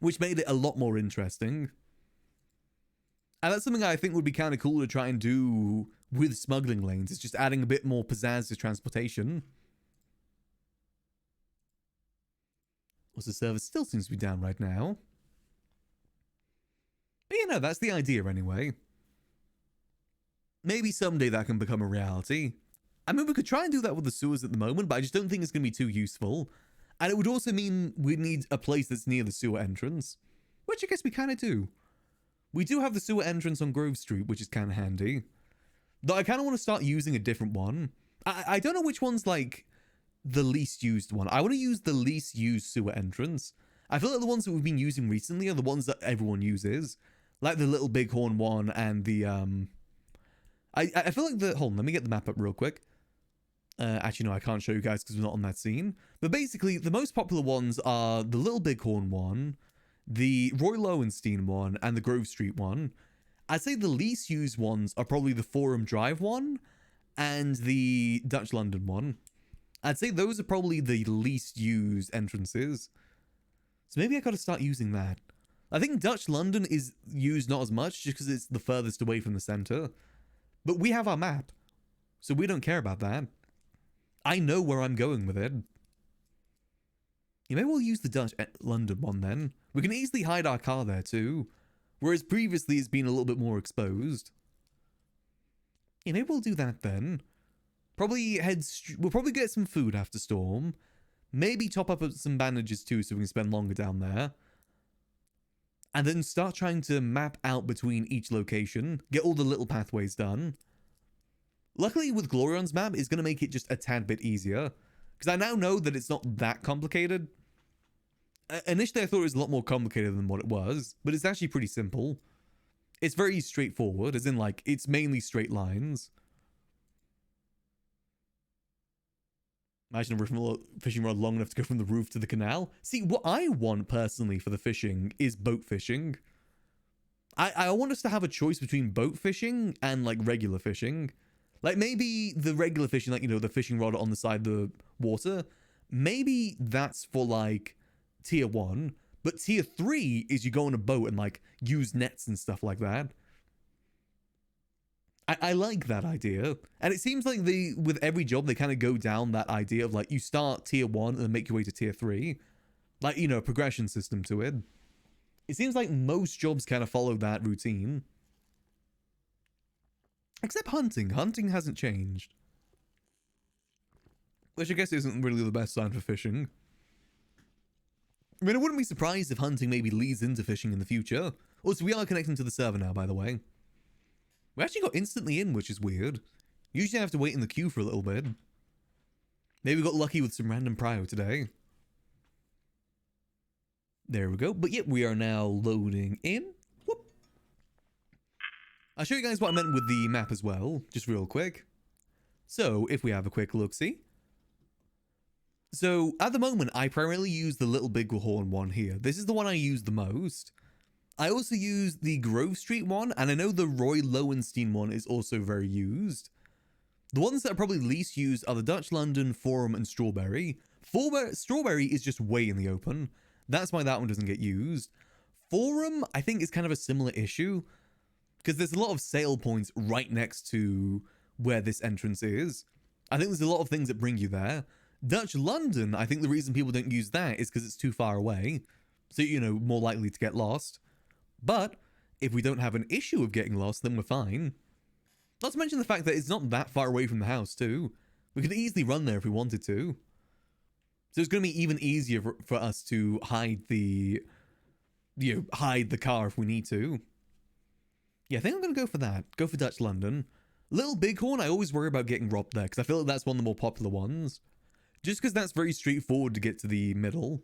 which made it a lot more interesting. And that's something I think would be kind of cool to try and do with smuggling lanes. It's just adding a bit more pizzazz to transportation. Also, the server still seems to be down right now. But you know, that's the idea anyway. Maybe someday that can become a reality. I mean, we could try and do that with the sewers at the moment, but I just don't think it's going to be too useful. And it would also mean we need a place that's near the sewer entrance, which I guess we kind of do. We do have the sewer entrance on Grove Street, which is kind of handy. Though I kind of want to start using a different one. I don't know which one's, like, the least used one. I want to use the least used sewer entrance. I feel like the ones that we've been using recently are the ones that everyone uses. Like the Little Bighorn one and the, I feel like the... Hold on, let me get the map up real quick. Actually, no, I can't show you guys because we're not on that scene. But basically, the most popular ones are the Little Bighorn one, the Roy Lowenstein one, and the Grove Street one. I'd say the least used ones are probably the Forum Drive one and the Dutch London one. I'd say those are probably the least used entrances. So maybe I gotta start using that. I think Dutch London is used not as much just because it's the furthest away from the center. But we have our map, so we don't care about that. I know where I'm going with it. Yeah, maybe we'll use the Dutch London one then. We can easily hide our car there too. Whereas previously it's been a little bit more exposed. Yeah, maybe we'll do that then. We'll probably get some food after storm. Maybe top up some bandages too so we can spend longer down there. And then start trying to map out between each location. Get all the little pathways done. Luckily, with Glorion's map, it's going to make it just a tad bit easier. Because I now know that it's not that complicated. Initially, I thought it was a lot more complicated than what it was. But it's actually pretty simple. It's very straightforward, as in, like, it's mainly straight lines. Imagine a fishing rod long enough to go from the roof to the canal. See, what I want, personally, for the fishing is boat fishing. I want us to have a choice between boat fishing and, like, regular fishing. Like, maybe the regular fishing, like, you know, the fishing rod on the side of the water, maybe that's for, like, tier 1. But tier 3 is you go on a boat and, like, use nets and stuff like that. I like that idea. And it seems like with every job, they kind of go down that idea of, like, you start tier 1 and then make your way to tier 3. Like, you know, a progression system to it. It seems like most jobs kind of follow that routine. Except hunting. Hunting hasn't changed. Which I guess isn't really the best sign for fishing. I mean, I wouldn't be surprised if hunting maybe leads into fishing in the future. Also, we are connecting to the server now, by the way. We actually got instantly in, which is weird. Usually I have to wait in the queue for a little bit. Maybe we got lucky with some random prio today. There we go. But yep, we are now loading in. Whoop. I'll show you guys what I meant with the map as well, just real quick. So, if we have a quick look-see. So, at the moment, I primarily use the Little Bighorn one here. This is the one I use the most. I also use the Grove Street one, and I know the Roy Lowenstein one is also very used. The ones that are probably least used are the Dutch London, Forum, and Strawberry. Strawberry is just way in the open. That's why that one doesn't get used. Forum, I think, is kind of a similar issue, because there's a lot of sale points right next to where this entrance is. I think there's a lot of things that bring you there. Dutch London, I think the reason people don't use that is because it's too far away. So, you know, more likely to get lost. But if we don't have an issue of getting lost, then we're fine. Not to mention the fact that it's not that far away from the house, too. We could easily run there if we wanted to. So it's going to be even easier for us to hide the car if we need to. Yeah, I think I'm going to go for that. Go for Dutch London. Little Bighorn, I always worry about getting robbed there, because I feel like that's one of the more popular ones. Just because that's very straightforward to get to the middle.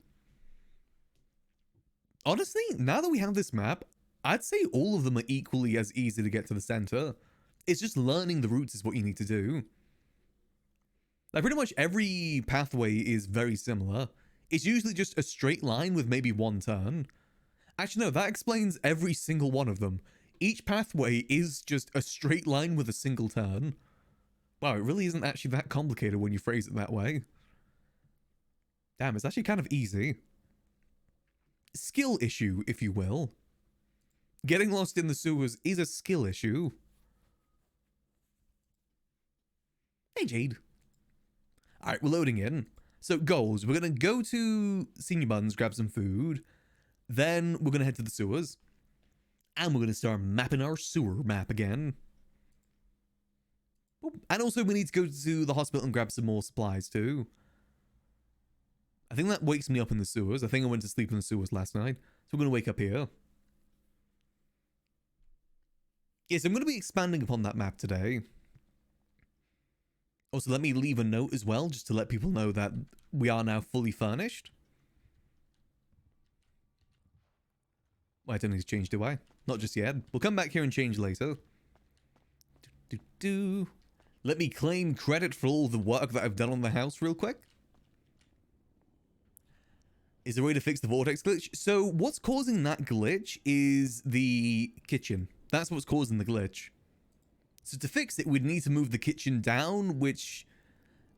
Honestly, now that we have this map, I'd say all of them are equally as easy to get to the center. It's just learning the routes is what you need to do. Like, pretty much every pathway is very similar. It's usually just a straight line with maybe one turn. Actually, no, that explains every single one of them. Each pathway is just a straight line with a single turn. Wow, it really isn't actually that complicated when you phrase it that way. Damn, it's actually kind of easy. Skill issue, if you will. Getting lost in the sewers is a skill issue. Hey, Jade. Alright, we're loading in. So, goals. We're going to go to Senior Buns, grab some food. Then we're going to head to the sewers. And we're going to start mapping our sewer map again. And also, we need to go to the hospital and grab some more supplies, too. I think that wakes me up in the sewers. I think I went to sleep in the sewers last night. So we're going to wake up here. Yes, I'm going to be expanding upon that map today. Also, let me leave a note as well, just to let people know that we are now fully furnished. Well, I don't need to change, do I? Not just yet. We'll come back here and change later. Let me claim credit for all the work that I've done on the house real quick. Is there a way to fix the vortex glitch? So what's causing that glitch is the kitchen. That's what's causing the glitch. So to fix it, we'd need to move the kitchen down, which,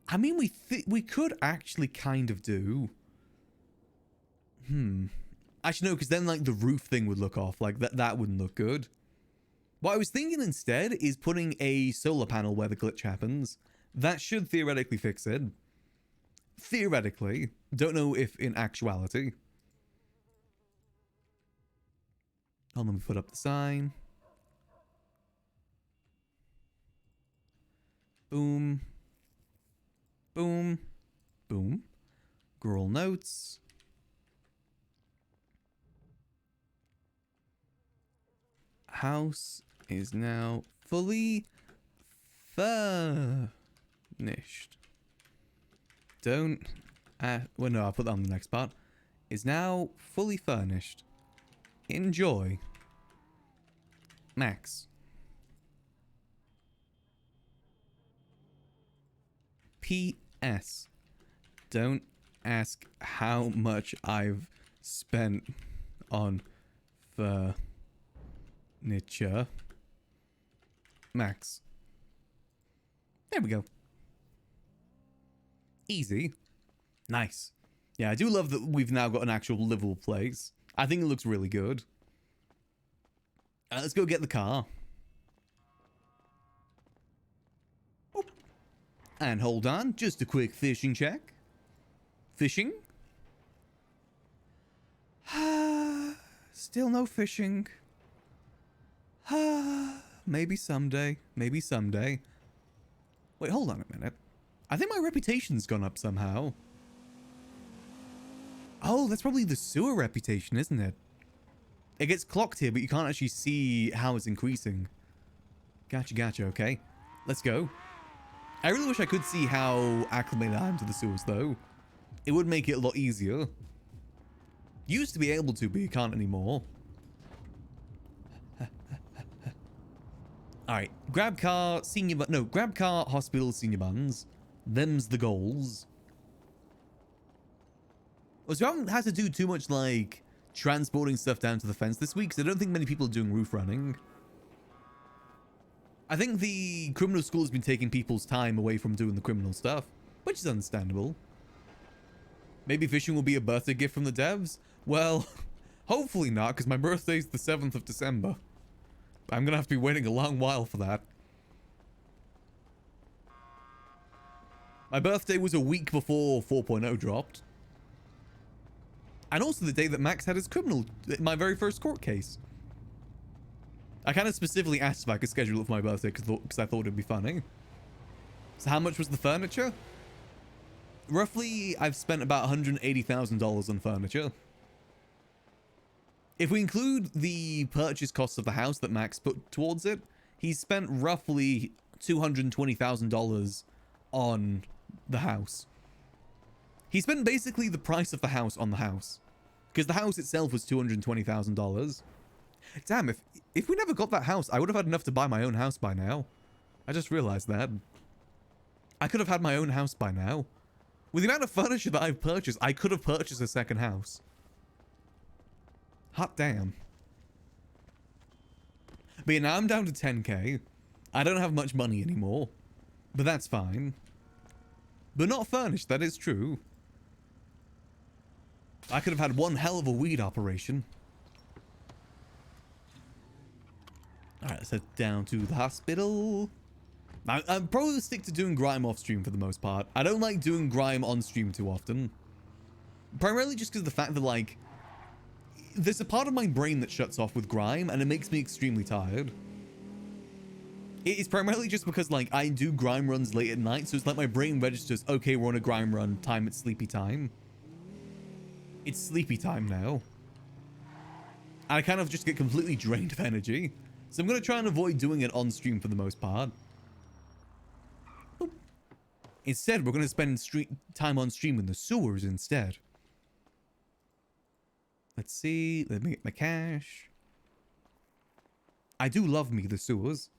I mean, we could actually kind of do. Actually, no, because then, like, the roof thing would look off. Like, that wouldn't look good. What I was thinking instead is putting a solar panel where the glitch happens. That should theoretically fix it. Theoretically. Don't know if in actuality. Oh, let me put up the sign. Boom. Boom. Boom. Girl notes. House is now fully Furnished. Don't... well, no, I'll put that on the next part. Is now fully furnished. Enjoy. Max. P.S. Don't ask how much I've spent on furniture. Max. There we go. Easy. Nice. Yeah, I do love that we've now got an actual livable place. I think it looks really good. Let's go get the car. Oh. And hold on, just a quick fishing check. Fishing? Still no fishing. Maybe someday. Maybe someday. Wait, hold on a minute. I think my reputation's gone up somehow. Oh, that's probably the sewer reputation, isn't it? It gets clocked here, but you can't actually see how it's increasing. Gotcha, okay. Let's go. I really wish I could see how acclimated I am to the sewers, though. It would make it a lot easier. Used to be able to, but you can't anymore. Alright, grab car, grab car, hospital, senior buns. Them's the goals. So I haven't had to do too much, like, transporting stuff down to the fence this week, because I don't think many people are doing roof running. I think the criminal school has been taking people's time away from doing the criminal stuff, which is understandable. Maybe fishing will be a birthday gift from the devs? Well, hopefully not, because my birthday's the 7th of December. I'm going to have to be waiting a long while for that. My birthday was a week before 4.0 dropped. And also the day that Max had his my very first court case. I kind of specifically asked if I could schedule it for my birthday because I thought it'd be funny. So how much was the furniture? Roughly, I've spent about $180,000 on furniture. If we include the purchase costs of the house that Max put towards it, he's spent roughly $220,000 on the house. He spent basically the price of the house on the house. Because the house itself was $220,000. Damn, if we never got that house, I would have had enough to buy my own house by now. I just realized that. I could have had my own house by now. With the amount of furniture that I've purchased, I could have purchased a second house. Hot damn. But yeah, now I'm down to 10k. I don't have much money anymore. But that's fine. But not furnished, that is true. I could have had one hell of a weed operation. Alright, let's head down to the hospital. I'll probably stick to doing grime off stream for the most part. I don't like doing grime on stream too often. Primarily just because of the fact that, like, there's a part of my brain that shuts off with grime and it makes me extremely tired. It's primarily just because, like, I do grime runs late at night, so it's like my brain registers, okay, we're on a grime run, it's sleepy time. It's sleepy time now. And I kind of just get completely drained of energy. So I'm going to try and avoid doing it on stream for the most part. Instead, we're going to spend time on stream in the sewers instead. Let's see. Let me get my cash. I do love me the sewers.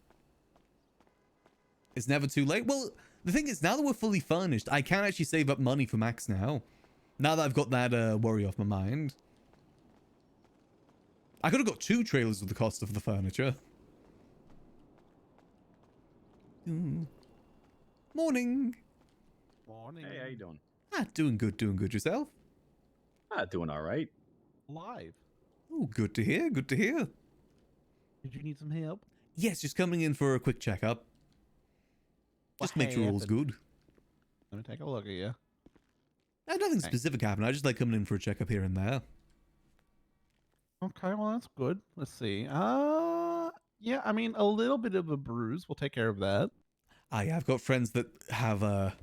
It's never too late. Well, the thing is, now that we're fully furnished, I can actually save up money for Max now. Now that I've got that worry off my mind. I could have got 2 trailers with the cost of the furniture. Morning. Morning. Hey, how you doing? Doing good yourself? Doing all right. Live. Oh, good to hear, good to hear. Did you need some help? Yes, just coming in for a quick checkup. Just make sure all's good. Let me take a look at you. Nothing specific happened. I just like coming in for a checkup here and there. Okay, well that's good. Let's see. Yeah, I mean a little bit of a bruise. We'll take care of that. Yeah, I've got friends that have a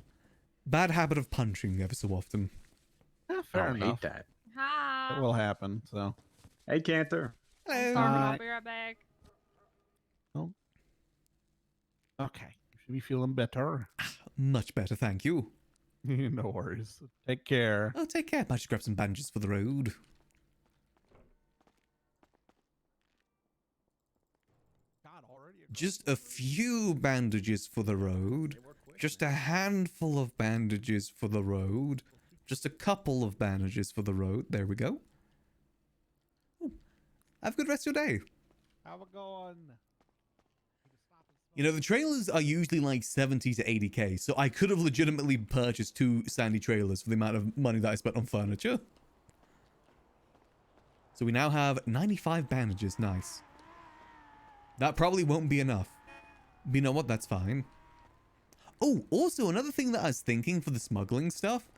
bad habit of punching ever so often. Yeah, fair enough. I hate that. Hi. It will happen. So. Hey, Cantor. Hello. I'll be right back. Oh. Okay. You should be feeling better. Much better, thank you. No worries. Take care. Oh, take care. Might just grab some bandages for the road. God, already Just a few bandages for the road. Just a handful of bandages for the road. Just a couple of bandages for the road. There we go. Ooh. Have a good rest of your day. Have a going. You know, the trailers are usually like 70 to 80k, so I could have legitimately purchased 2 Sandy trailers for the amount of money that I spent on furniture. So we now have 95 bandages. Nice. That probably won't be enough. But you know what? That's fine. Oh, also another thing that I was thinking for the smuggling stuff.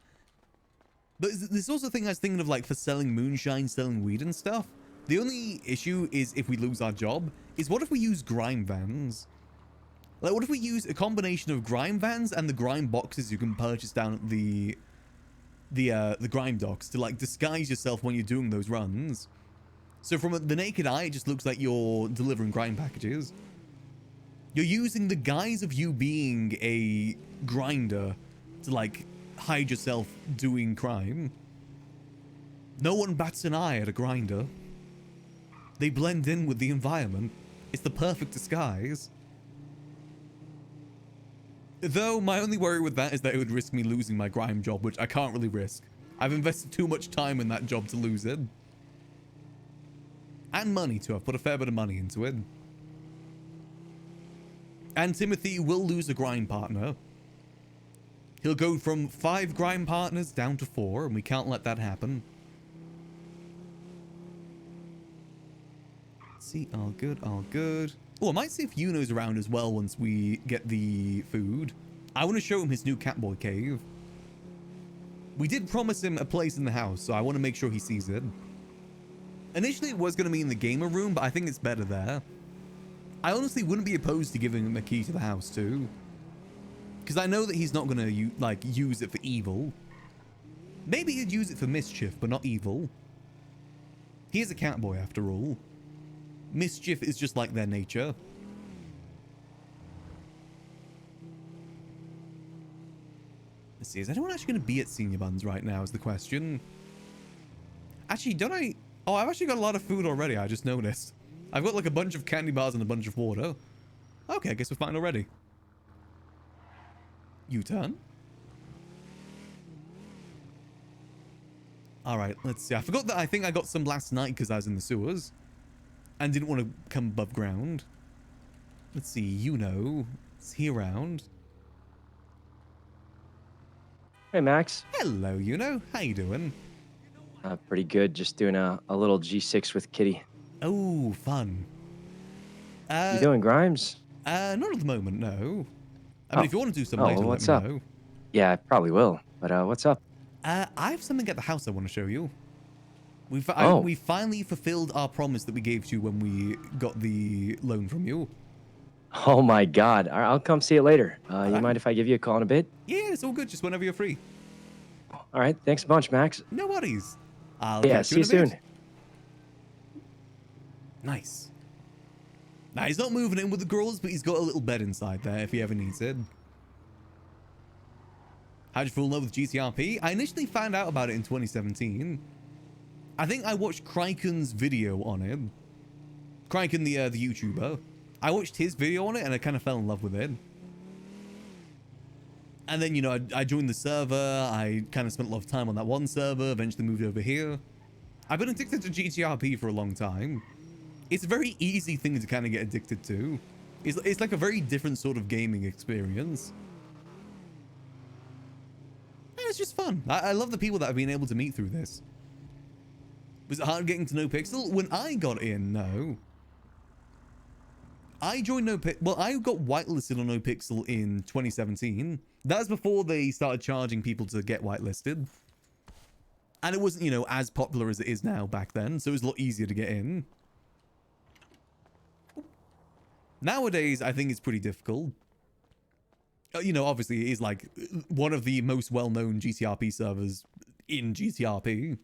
But there's also a thing I was thinking of, like, for selling moonshine, selling weed and stuff. The only issue is if we lose our job, is what if we use grime vans? Like, what if we use a combination of grime vans and the grime boxes you can purchase down at the grime docks to, like, disguise yourself when you're doing those runs? So from the naked eye, it just looks like you're delivering grime packages. You're using the guise of you being a grinder to, like, hide yourself doing crime. No one bats an eye at a grinder. They blend in with the environment. It's the perfect disguise. Though my only worry with that is that it would risk me losing my grime job, which I can't really risk. I've invested too much time in that job to lose it. And money too. I've put a fair bit of money into it. And Timothy will lose a grime partner. He'll go from 5 grime partners down to 4, and we can't let that happen. Let's see, all good, all good. Oh, I might see if Yuno's around as well once we get the food. I want to show him his new Catboy cave. We did promise him a place in the house, so I want to make sure he sees it. Initially, it was going to be in the gamer room, but I think it's better there. I honestly wouldn't be opposed to giving him a key to the house, too. Because I know that he's not going to, like, use it for evil. Maybe he'd use it for mischief, but not evil. He is a Catboy, after all. Mischief is just like their nature. Let's see, is anyone actually going to be at Senior Buns right now is the question. Actually, don't I... Oh, I've actually got a lot of food already, I just noticed. I've got like a bunch of candy bars and a bunch of water. Okay, I guess we're fine already. U-turn. Alright, let's see. I forgot that I think I got some last night because I was in the sewers. And didn't want to come above ground. Let's see, Yuno. Is he around? Hey, Max. Hello, Yuno. How you doing? Pretty good. Just doing a little G6 with Kitty. Oh, fun. You doing Grimes? Not at the moment, no. I mean, if you want to do some later, well, let what's me up? know. Yeah, I probably will. But what's up? I have something at the house I want to show you. We finally fulfilled our promise that we gave to you when we got the loan from you. Oh my God! I'll come see it later. You mind if I give you a call in a bit? Yeah, it's all good. Just whenever you're free. All right. Thanks a bunch, Max. No worries. I'll catch see you you in a bit. soon. Nice. Now, he's not moving in with the girls, but he's got a little bed inside there if he ever needs it. How'd you fall in love with GTRP? I initially found out about it in 2017. I think I watched Kryken's video on it. Kryken, the YouTuber. I watched his video on it and I kind of fell in love with it. And then, you know, I joined the server. I kind of spent a lot of time on that one server, eventually moved over here. I've been addicted to GTRP for a long time. It's a very easy thing to kind of get addicted to. It's like a very different sort of gaming experience. And it's just fun. I love the people that I've been able to meet through this. Was it hard getting to NoPixel? When I got in, no. I joined NoPixel. Well, I got whitelisted on NoPixel in 2017. That was before they started charging people to get whitelisted. And it wasn't, you know, as popular as it is now back then. So it was a lot easier to get in. Nowadays, I think it's pretty difficult. You know, obviously, it is like one of the most well-known GTRP servers in GTRP.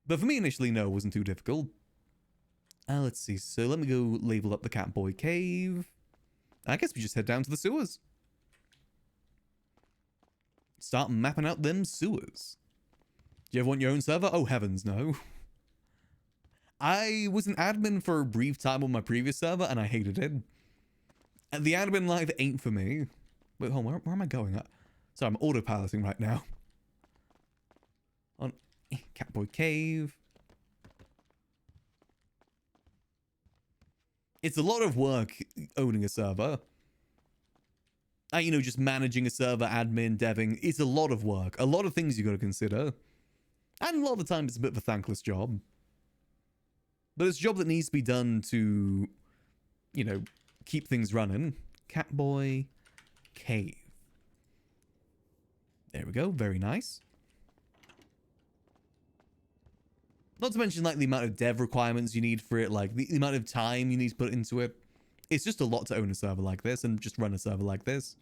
But for me, initially, no, it wasn't too difficult. Let's see. So let me go label up the Catboy Cave. I guess we just head down to the sewers. Start mapping out them sewers. Do you ever want your own server? Oh, heavens, no. I was an admin for a brief time on my previous server, and I hated it. And the admin life ain't for me. Wait, hold on, where am I going? Sorry, I'm autopiloting right now. On Catboy Cave. It's a lot of work owning a server. You know, just managing a server, admin, deving. It's a lot of work. A lot of things you got to consider. And a lot of the time, it's a bit of a thankless job. But it's a job that needs to be done to, you know, keep things running. Catboy Cave. There we go. Very nice. Not to mention, like, the amount of dev requirements you need for it, like, the amount of time you need to put into it. It's just a lot to own a server like this and just run a server like this.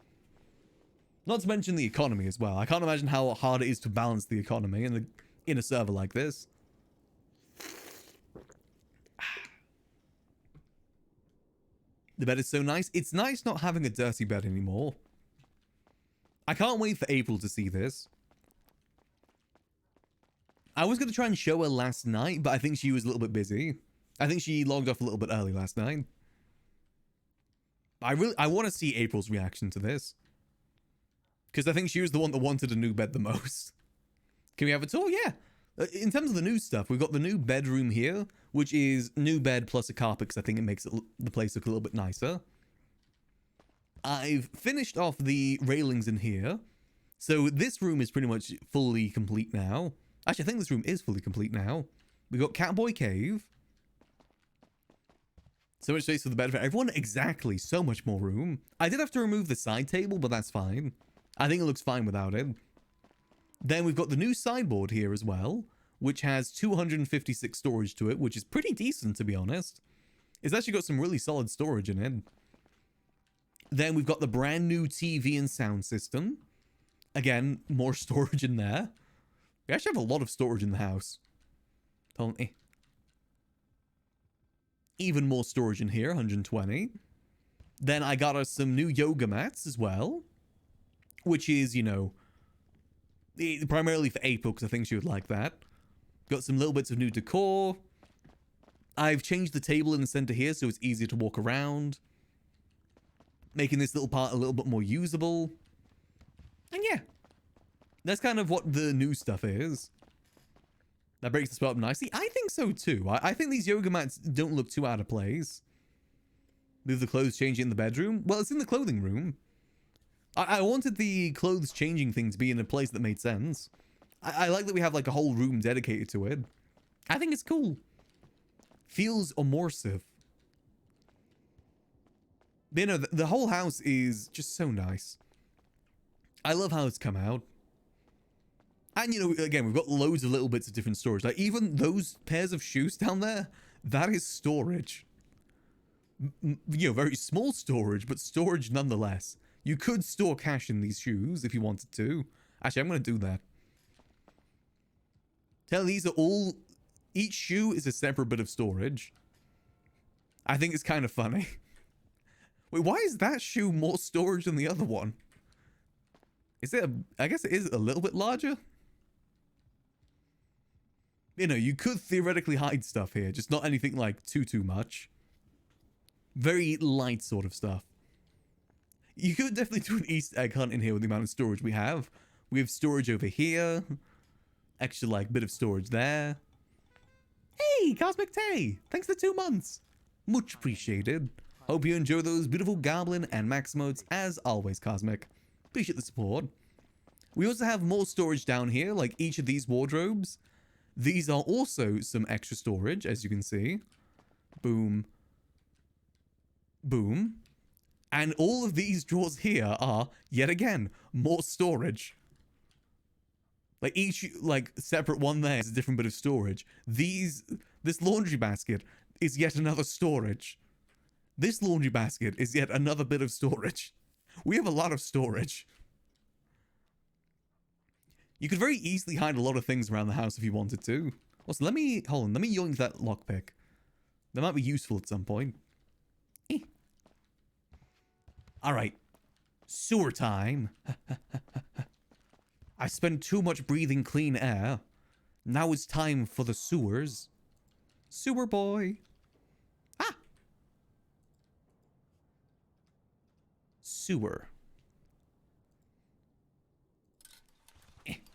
Not to mention the economy as well. I can't imagine how hard it is to balance the economy in a server like this. The bed is so nice. It's nice not having a dirty bed anymore. I can't wait for April to see this. I was going to try and show her last night, but I think she was a little bit busy. I think she logged off a little bit early last night. I want to see April's reaction to this. Because I think she was the one that wanted a new bed the most. Can we have a tour? Yeah. In terms of the new stuff, we've got the new bedroom here, which is new bed plus a carpet, because I think it makes the place look a little bit nicer. I've finished off the railings in here. So this room is pretty much fully complete now. Actually, I think this room is fully complete now. We've got Catboy Cave. So much space for the bed for everyone. Exactly. So much more room. I did have to remove the side table, but that's fine. I think it looks fine without it. Then we've got the new sideboard here as well, which has 256 storage to it, which is pretty decent, to be honest. It's actually got some really solid storage in it. Then we've got the brand new TV and sound system. Again, more storage in there. We actually have a lot of storage in the house. Even more storage in here, 120. Then I got us some new yoga mats as well, which is, you know, primarily for April, because I think she would like that. Got some little bits of new decor. I've changed the table in the center here so it's easier to walk around, making this little part a little bit more usable. And yeah, that's kind of what the new stuff is. That breaks the spot up nicely. I think so too. I think these yoga mats don't look too out of place. Move the clothes changing in the bedroom. Well, it's in the clothing room. I wanted the clothes changing thing to be in a place that made sense. I like that we have like a whole room dedicated to it. I think it's cool. Feels immersive. You know, the whole house is just so nice. I love how it's come out. And, you know, again, we've got loads of little bits of different storage. Like, even those pairs of shoes down there, that is storage. You know, very small storage, but storage nonetheless. You could store cash in these shoes if you wanted to. Actually, I'm going to do that. These are all... Each shoe is a separate bit of storage. I think it's kind of funny. Wait, why is that shoe more storage than the other one? Is it I guess it is a little bit larger? You know, you could theoretically hide stuff here, just not anything like too much. Very light sort of stuff. You could definitely do an Easter egg hunt in here with the amount of storage we have. We have storage over here. Extra, like, bit of storage there. Hey, Cosmic Tay! Thanks for 2 months. Much appreciated. Hope you enjoy those beautiful Goblin and Max modes as always, Cosmic. Appreciate the support. We also have more storage down here, like each of these wardrobes. These are also some extra storage, as you can see. Boom. Boom. And all of these drawers here are, yet again, more storage. Like each, like, separate one there is a different bit of storage. This laundry basket is yet another storage. This laundry basket is yet another bit of storage. We have a lot of storage. You could very easily hide a lot of things around the house if you wanted to. Also, let me yoink that lockpick. That might be useful at some point. All right. Sewer time. I spent too much breathing clean air. Now it's time for the sewers. Sewer boy. Ah! Sewer.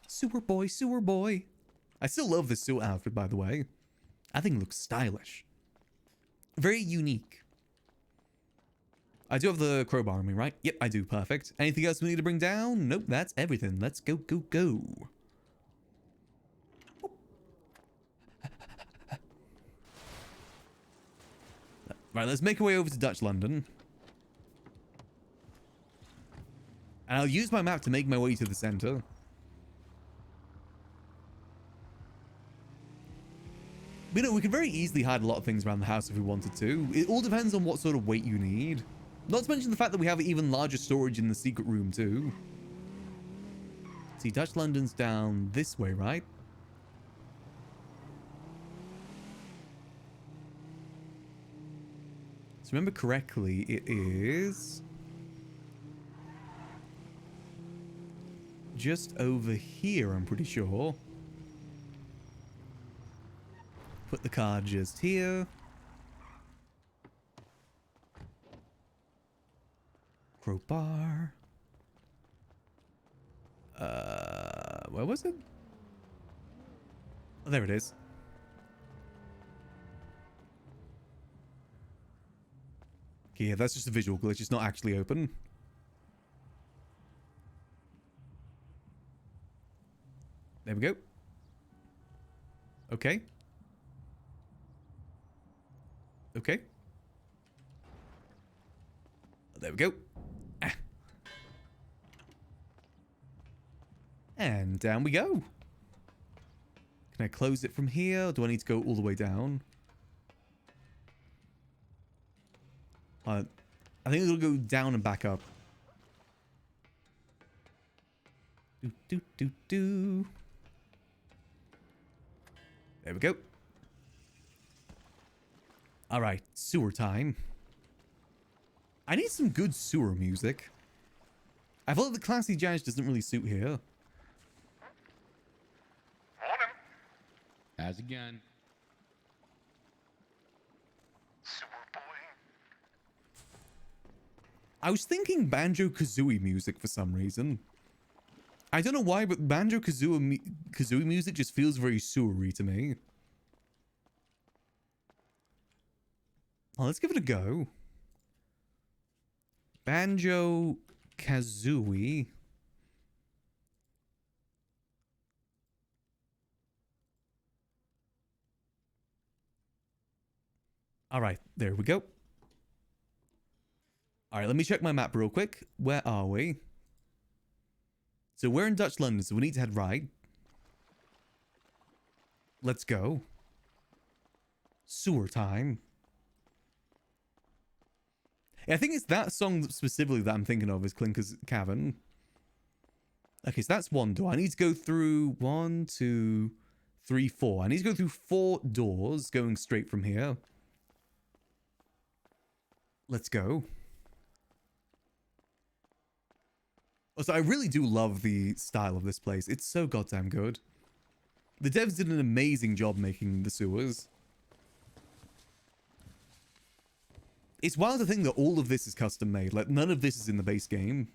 Sewer boy, sewer boy. I still love this sewer outfit, by the way. I think it looks stylish. Very unique. I do have the crowbar on me, right? Yep, I do. Perfect. Anything else we need to bring down? Nope, that's everything. Let's go, go, go. Right, let's make our way over to Dutch London. And I'll use my map to make my way to the center. But, you know, we can very easily hide a lot of things around the house if we wanted to. It all depends on what sort of weight you need. Not to mention the fact that we have even larger storage in the secret room too. See, Dutch London's down this way, right? So remember correctly, it is just over here, I'm pretty sure. Put the car just here. Crowbar. Where was it? Oh, there it is. Okay, yeah, that's just a visual glitch. It's not actually open. There we go. Okay. Okay. There we go. Ah. And down we go. Can I close it from here? Or do I need to go all the way down? I think it'll go down and back up. Do, do, do, do. There we go. All right, sewer time. I need some good sewer music. I feel like the classy jazz doesn't really suit here. As again. I was thinking Banjo-Kazooie music for some reason. I don't know why, but Banjo-Kazooie music just feels very sewery to me. Well, let's give it a go. Banjo-Kazooie. All right, there we go. All right, let me check my map real quick. Where are we? So we're in Dutch London, so we need to head right. Let's go. Sewer time. Yeah, I think it's that song specifically that I'm thinking of is Clinker's Cavern. Okay, so that's one door. I need to go through 1, 2, 3, 4. I need to go through 4 doors going straight from here. Let's go. Also, I really do love the style of this place. It's so goddamn good. The devs did an amazing job making the sewers. It's wild to think that all of this is custom made. Like, none of this is in the base game.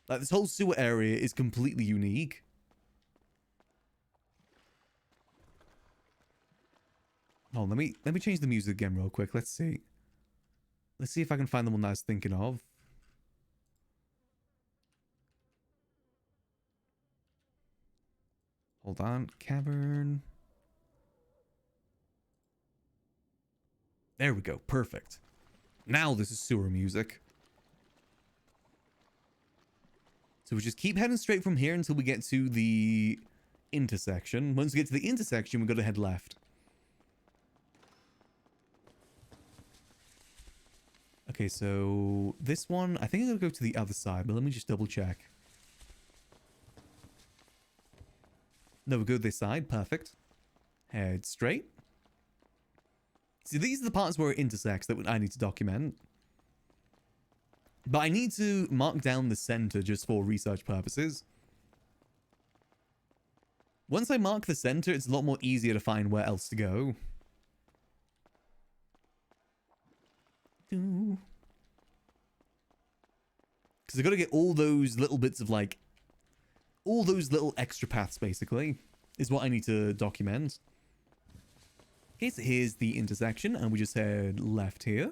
Like, this whole sewer area is completely unique. Oh, let me change the music again real quick. Let's see. Let's see if I can find the one that I was thinking of. Hold on. Cavern. There we go. Perfect. Now this is sewer music. So we just keep heading straight from here until we get to the intersection. Once we get to the intersection, we've got to head left. Okay, so this one, I think I'm going to go to the other side, but let me just double check. No, we go this side. Perfect. Head straight. See, these are the parts where it intersects that I need to document. But I need to mark down the center just for research purposes. Once I mark the center, it's a lot more easier to find where else to go. Because I've got to get all those little bits of like, all those little extra paths basically, is what I need to document. Okay, so here's the intersection, and we just head left here.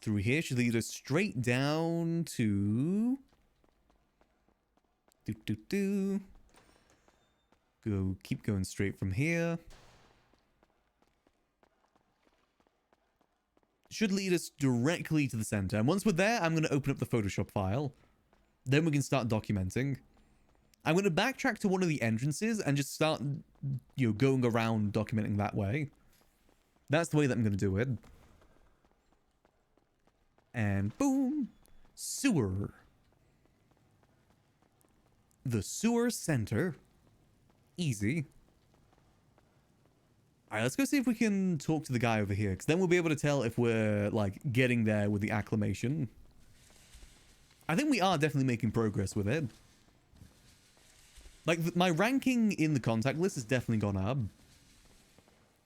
Through here should lead us straight down to... Keep going straight from here. Should lead us directly to the center. And once we're there, I'm going to open up the Photoshop file. Then we can start documenting. I'm going to backtrack to one of the entrances and just start, you know, going around documenting that way. That's the way that I'm going to do it. And boom. Sewer. The sewer center. Easy. Alright, let's go see if we can talk to the guy over here. Because then we'll be able to tell if we're, like, getting there with the acclamation. I think we are definitely making progress with it. Like, my ranking in the contact list has definitely gone up.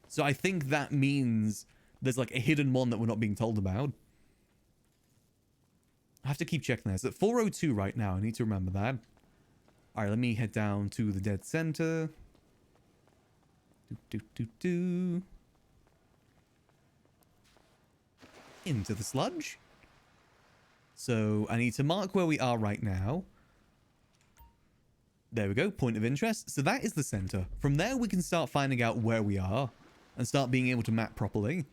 So I think that means there's, like, a hidden one that we're not being told about. I have to keep checking this. At 402 right now. I need to remember that. Alright, let me head down to the dead center. Into the sludge. So I need to mark where we are right now. There we go, point of interest. So that is the center. From there we can start finding out where we are and start being able to map properly.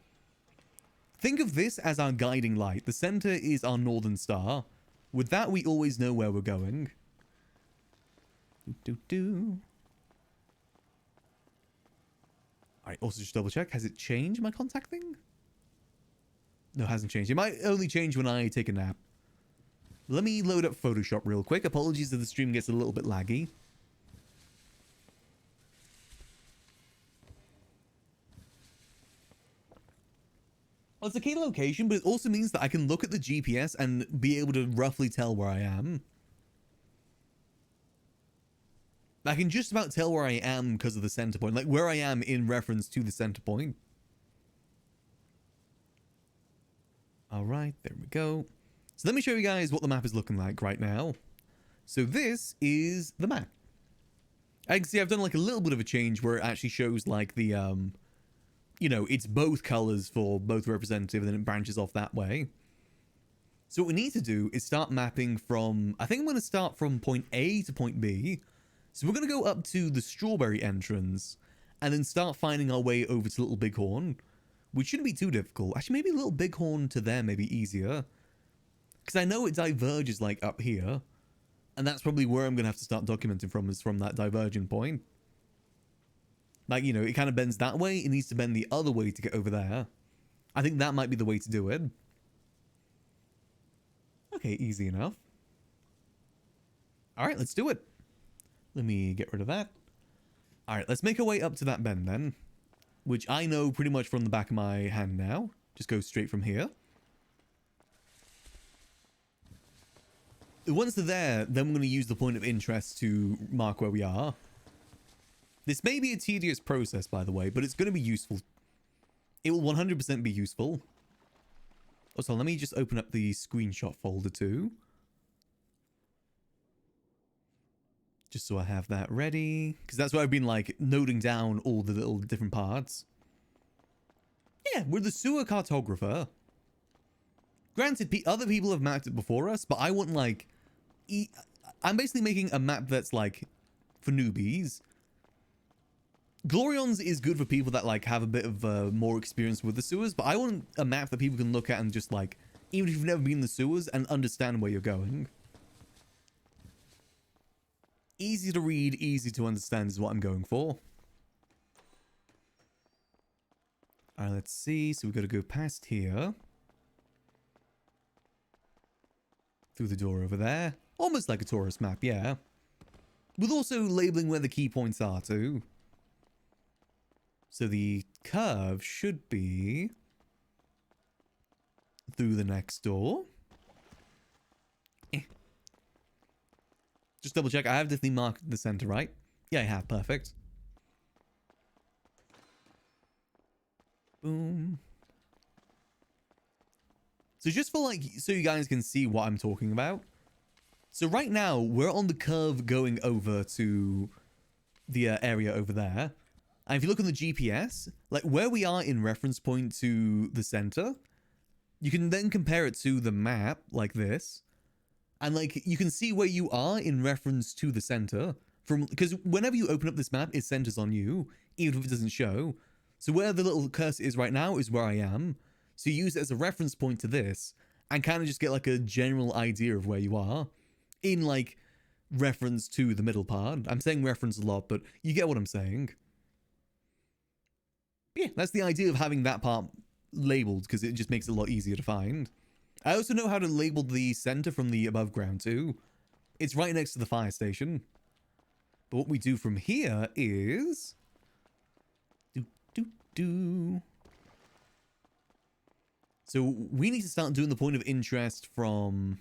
Think of this as our guiding light. The center is our northern star. With that we always know where we're going. Alright, also just double check. Has it changed my contact thing? No, it hasn't changed. It might only change when I take a nap. Let me load up Photoshop real quick. Apologies if the stream gets a little bit laggy. Well, it's a key location, but it also means that I can look at the GPS and be able to roughly tell where I am. I can just about tell where I am because of the center point. Like, where I am in reference to the center point. Alright, there we go. So let me show you guys what the map is looking like right now. So this is the map. I can see I've done like a little bit of a change where it actually shows like the, you know, it's both colors for both representative and then it branches off that way. So what we need to do is start mapping from, I think I'm going to start from point A to point B. So we're going to go up to the strawberry entrance and then start finding our way over to Little Bighorn, which shouldn't be too difficult. Actually, maybe Little Bighorn to there may be easier. Because I know it diverges like up here. And that's probably where I'm going to have to start documenting from, is from that diverging point. Like, you know, it kind of bends that way. It needs to bend the other way to get over there. I think that might be the way to do it. Okay, easy enough. Alright, let's do it. Let me get rid of that. Alright, let's make our way up to that bend then. Which I know pretty much from the back of my hand now. Just go straight from here. Once they're there, then we're going to use the point of interest to mark where we are. This may be a tedious process, by the way, but it's going to be useful. It will 100% be useful. Also, let me just open up the screenshot folder too. Just so I have that ready. Because that's where I've been, like, noting down all the little different parts. Yeah, we're the sewer cartographer. Granted, other people have mapped it before us, but I want, like... I'm basically making a map that's, like, for newbies. Glorion's is good for people that, like, have a bit of more experience with the sewers, but I want a map that people can look at and just, like, even if you've never been in the sewers, and understand where you're going. Easy to read, easy to understand is what I'm going for. Alright, let's see. So we've got to go past here. Through the door over there. Almost like a tourist map, yeah. With also labeling where the key points are too. So the curve should be through the next door. Just double check. I have definitely marked the center, right? Yeah, I have. Perfect. Boom. So just for like, so you guys can see what I'm talking about. So right now, we're on the curve going over to the area over there. And if you look on the GPS, like where we are in reference point to the center, you can then compare it to the map like this. And like, you can see where you are in reference to the center from, because whenever you open up this map, it centers on you, even if it doesn't show. So where the little cursor is right now is where I am. So you use it as a reference point to this and kind of just get like a general idea of where you are in like reference to the middle part. I'm saying reference a lot, but you get what I'm saying. Yeah, that's the idea of having that part labeled because it just makes it a lot easier to find. I also know how to label the center from the above ground too. It's right next to the fire station. But what we do from here is... So we need to start doing the point of interest from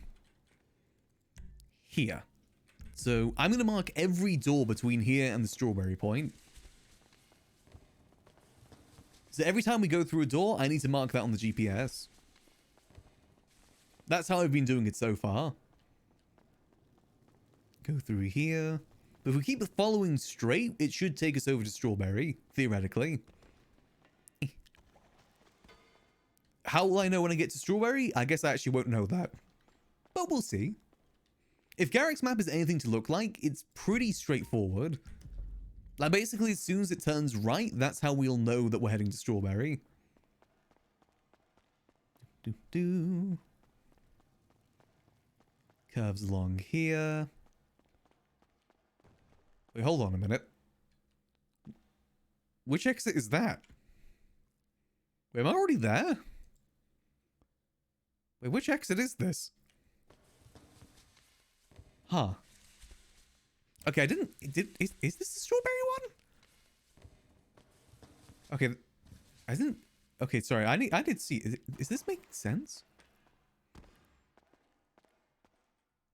here. So I'm going to mark every door between here and the strawberry point. So every time we go through a door, I need to mark that on the GPS. That's how I've been doing it so far. Go through here. But if we keep following straight, it should take us over to strawberry, theoretically. How will I know when I get to strawberry? I guess I actually won't know that. But we'll see. If Garrick's map is anything to look like, it's pretty straightforward. Like basically as soon as it turns right, that's how we'll know that we're heading to strawberry. Curves along here. Wait, hold on a minute. Which exit is that? Wait, am I already there? Wait, which exit is this? Huh. Okay, I didn't... Is this the strawberry one? Okay, I didn't... Okay, sorry, I did see... Is this making sense?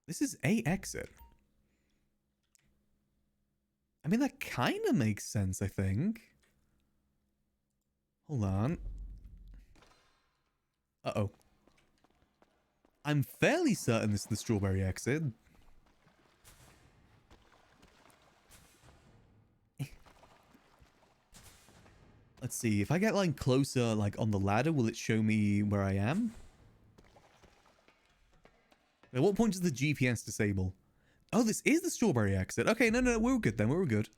This is a exit. I mean, that kind of makes sense, I think. Hold on. Uh-oh. I'm fairly certain this is the strawberry exit. Let's see. If I get, like, closer, like, on the ladder, will it show me where I am? At what point does the GPS disable? Oh, this is the strawberry exit. Okay, no, we're good then. We're good.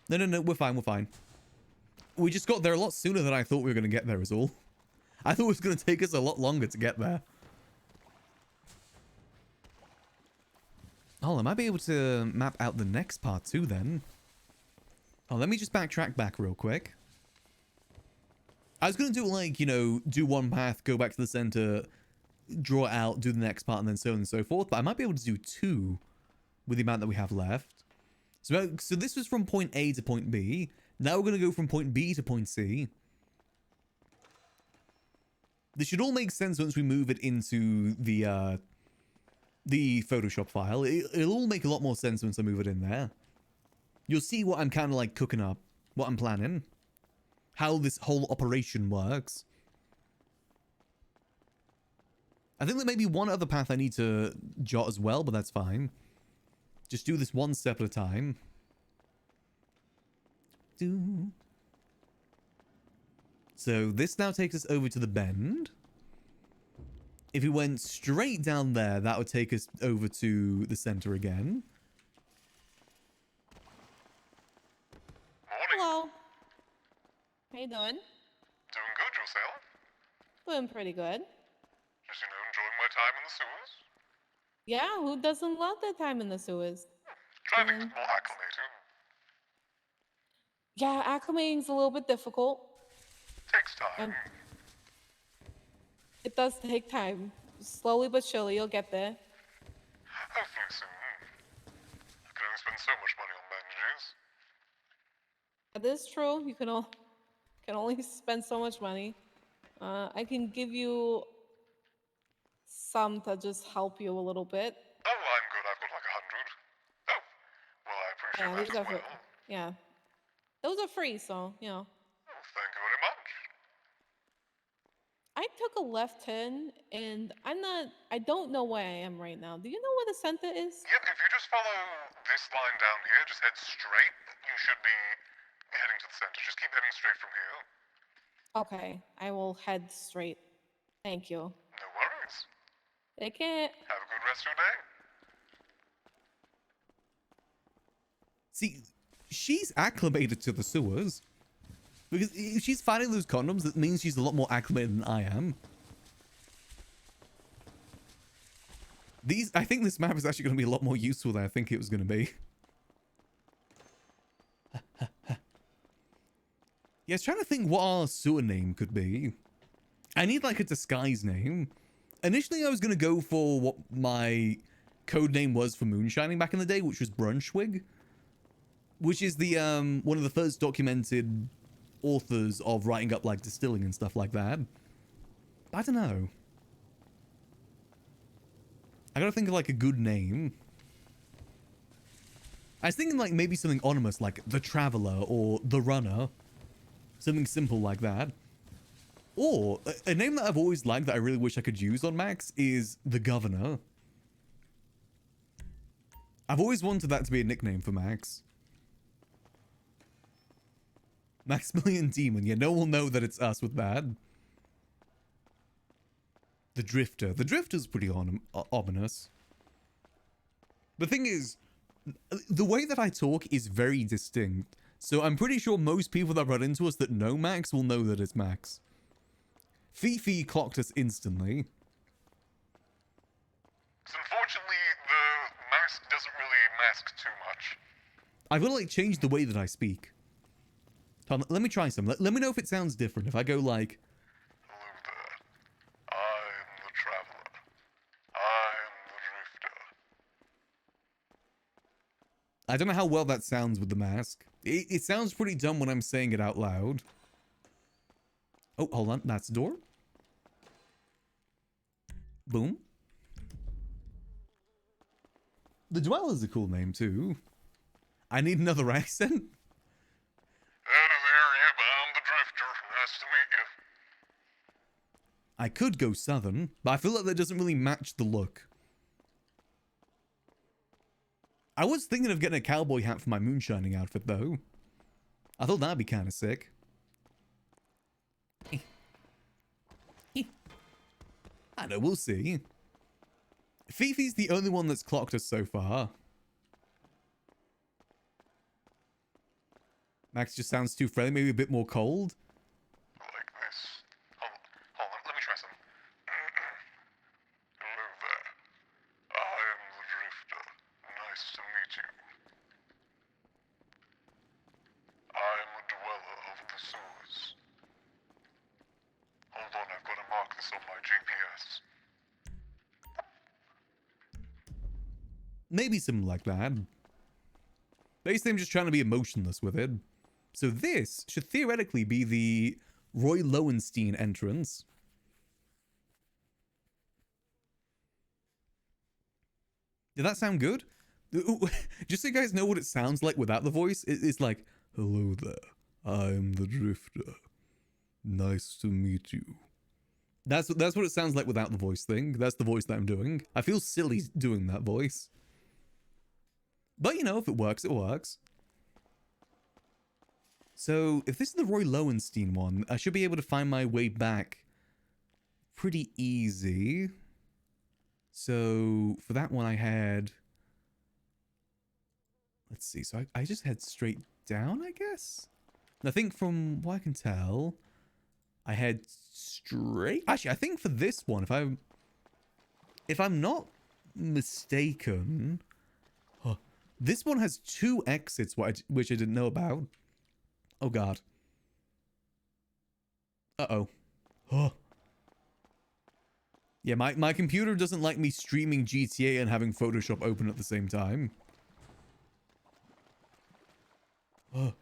No, we're fine, we're fine. We just got there a lot sooner than I thought we were going to get there is all. I thought it was going to take us a lot longer to get there. Oh, I might be able to map out the next part too then. Oh, let me just backtrack back real quick. I was going to do like, you know, do one path, go back to the center, draw it out, do the next part, and then so on and so forth. But I might be able to do two with the amount that we have left. So this was from point A to point B. Now we're going to go from point B to point C. This should all make sense once we move it into the Photoshop file. It'll all make a lot more sense once I move it in there. You'll see what I'm kind of like cooking up, what I'm planning, how this whole operation works. I think there may be one other path I need to jot as well, but that's fine. Just do this one step at a time. So this now takes us over to the bend. If we went straight down there, that would take us over to the center again. Hello. How you doing? Doing good, yourself? Doing pretty good. Just, enjoying my time in the sewers? Yeah, who doesn't love their time in the sewers? Trying to get more acclimated. Yeah, acclimating's a little bit difficult. Takes time. It does take time. Slowly but surely, you'll get there. Hopefully soon. I can only spend so much money on bandages. That is true. You can only spend so much money. I can give you some to just help you a little bit. Oh, I'm good. I've got like 100. Oh, well, I appreciate Yeah, that these as are well. free. Yeah, those are free, so you know. Oh, thank you very much. I took a left turn, and I don't know where I am right now. Do you know where the center is? Yep, if you just follow this line down here, just head straight, you should be heading to the center. Just keep heading straight from here. Okay, I will head straight. Thank you. No worries. Take care. Have a good rest of your day. See, she's acclimated to the sewers. Because if she's finding those condoms, that means she's a lot more acclimated than I am. I think this map is actually going to be a lot more useful than I think it was going to be. Yeah, I was trying to think what our sewer name could be. I need like a disguise name. Initially, I was going to go for what my code name was for moonshining back in the day, which was Brunchwig. Which is the one of the first documented authors of writing up like distilling and stuff like that. I don't know. I gotta think of like a good name. I was thinking like maybe something ominous like The Traveler or The Runner. Something simple like that. Or a name that I've always liked that I really wish I could use on Max is The Governor. I've always wanted that to be a nickname for Max. Maximillian Demon. Yeah, no one will know that it's us with that. The Drifter. The Drifter's pretty ominous. The thing is, the way that I talk is very distinct. So I'm pretty sure most people that run into us that know Max will know that it's Max. Fifi clocked us instantly. So unfortunately, the mask doesn't really mask too much. I've got to like change the way that I speak. Hold on, let me try some. Let me know if it sounds different. If I go like... Hello there. I'm the Traveler. I'm the Drifter. I don't know how well that sounds with the mask. It sounds pretty dumb when I'm saying it out loud. Oh, hold on. That's the door. Boom. The Dweller's a cool name, too. I need another accent. Out of there, yep, I'm the Drifter. Nice to meet you. I could go southern, but I feel like that doesn't really match the look. I was thinking of getting a cowboy hat for my moonshining outfit, though. I thought that'd be kind of sick. I know, we'll see. Fifi's the only one that's clocked us so far. Max just sounds too friendly, maybe a bit more cold. Like this. Hold on, let me try some. Hello there. I am the Drifter. Nice to meet you. I am a dweller of the sewers. Hold on, I've got to mark this on my GPS. Maybe something like that. Basically, I'm just trying to be emotionless with it. So this should theoretically be the Roy Lowenstein entrance. Did that sound good? Just so you guys know what it sounds like without the voice, it's like, hello there, I'm the Drifter. Nice to meet you. That's what it sounds like without the voice thing. That's the voice that I'm doing. I feel silly doing that voice. But you know, if it works, it works. So, if this is the Roy Lowenstein one, I should be able to find my way back pretty easy. So, for that one I had... Let's see, so I just head straight down, I guess? And I think from what I can tell, I head straight... Actually, I think for this one, if I'm not mistaken... Huh, this one has 2 exits, which I didn't know about. Oh, God. Uh-oh. Oh. Yeah, my computer doesn't like me streaming GTA and having Photoshop open at the same time. Oh.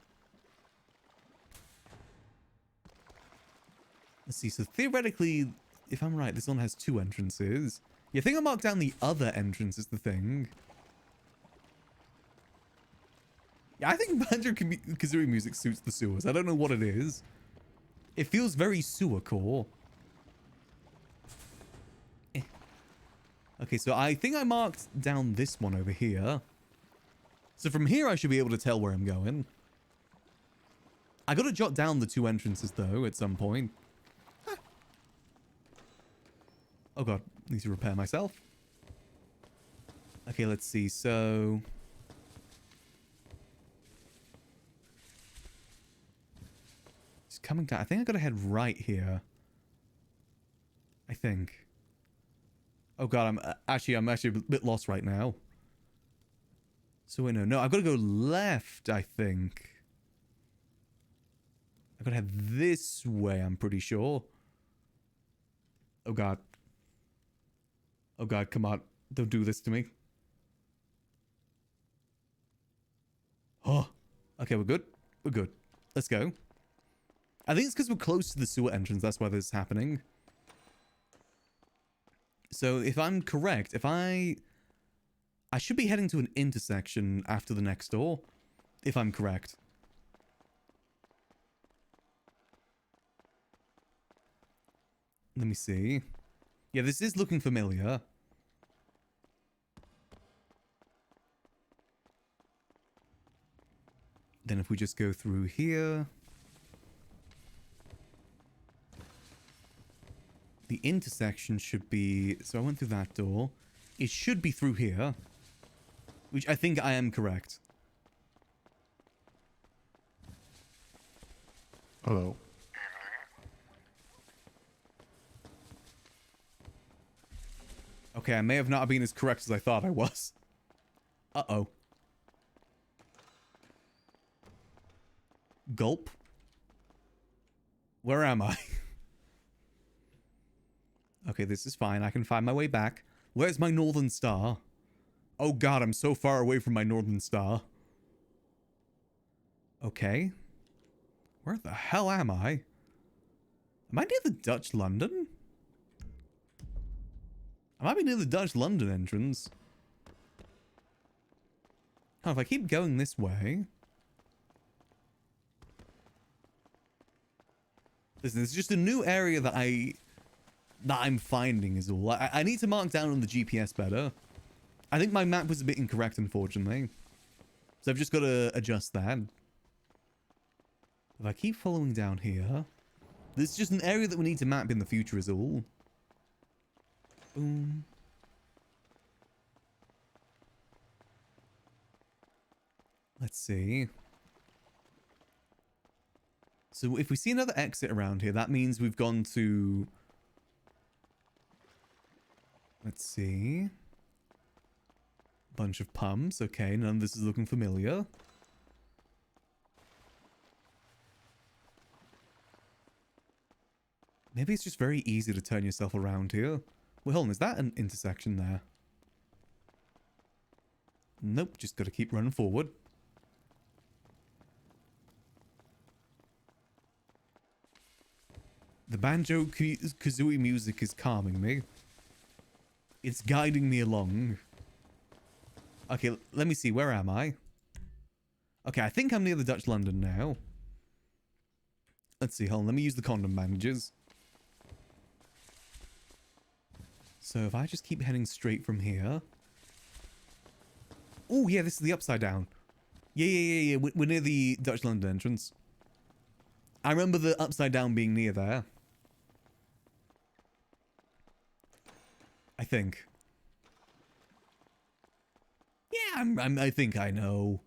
Let's see. So theoretically, if I'm right, this one has 2 entrances. Yeah, I think I marked down the other entrance is the thing. Yeah, I think Banjo-Kazooie music suits the sewers. I don't know what it is. It feels very sewer core. Okay, so I think I marked down this one over here. So from here, I should be able to tell where I'm going. I gotta jot down the 2 entrances, though, at some point. Ah. Oh god, need to repair myself. Okay, let's see, so... Just coming down. I think I gotta head right here. I think. Oh god, I'm actually a bit lost right now. So wait, no, I've got to go left, I think. I've got to head this way, I'm pretty sure. Oh god. Oh god, come on. Don't do this to me. Oh. Okay, we're good. We're good. Let's go. I think it's because we're close to the sewer entrance. That's why this is happening. So if I'm correct, if I should be heading to an intersection after the next door, if I'm correct. Let me see. Yeah, this is looking familiar. Then if we just go through here. The intersection should be... So I went through that door. It should be through here. Which I think I am correct. Hello. Okay, I may have not been as correct as I thought I was. Uh-oh. Gulp. Where am I? Okay, this is fine. I can find my way back. Where's my northern star? Oh god, I'm so far away from my northern star. Okay. Where the hell am I? Am I near the Dutch London? I might be near the Dutch London entrance. Oh, if I keep going this way... Listen, it's just a new area that I'm finding is all. I need to mark down on the GPS better. I think my map was a bit incorrect, unfortunately. So I've just got to adjust that. If I keep following down here... This is just an area that we need to map in the future is all. Boom. Let's see. So if we see another exit around here, that means we've gone to... Let's see. Bunch of pumps. Okay, none of this is looking familiar. Maybe it's just very easy to turn yourself around here. Well, hold on, is that an intersection there? Nope, just gotta keep running forward. The Banjo-Kazooie music is calming me. It's guiding me along. Okay, let me see. Where am I? Okay, I think I'm near the Dutch London now. Let's see. Hold on. Let me use the condom bandages. So if I just keep heading straight from here. Oh, yeah, this is the upside down. Yeah. We're near the Dutch London entrance. I remember the upside down being near there. I think. Yeah, I think I know.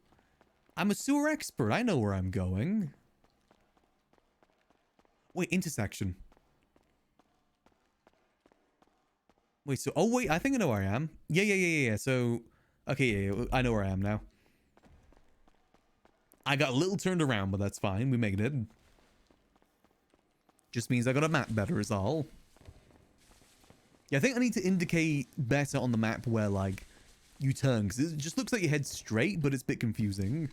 I'm a sewer expert. I know where I'm going. Wait, intersection. Wait, so... Oh, wait, I think I know where I am. Yeah. So... Okay, yeah, I know where I am now. I got a little turned around, but that's fine. We made it. Just means I got a map better is all. Yeah, I think I need to indicate better on the map where, like, you turn. Because it just looks like you head straight, but it's a bit confusing.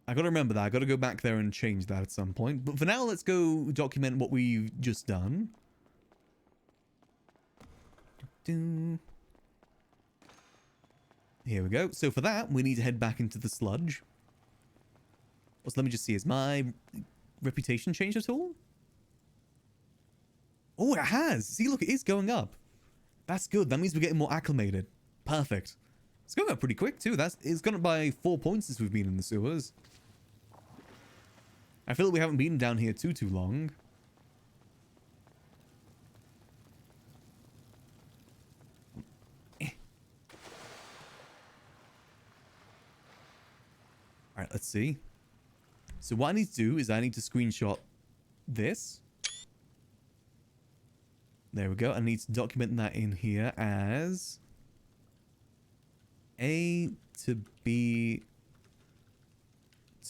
I gotta remember that. I gotta go back there and change that at some point. But for now, let's go document what we've just done. Here we go. So for that, we need to head back into the sludge. So let me just see. Has my reputation changed at all? Oh, it has. See, look, it is going up. That's good. That means we're getting more acclimated. Perfect. It's going up pretty quick, too. It's gone up by 4 points since we've been in the sewers. I feel like we haven't been down here too long. Alright, let's see. So what I need to do is I need to screenshot this. There we go. I need to document that in here as A to B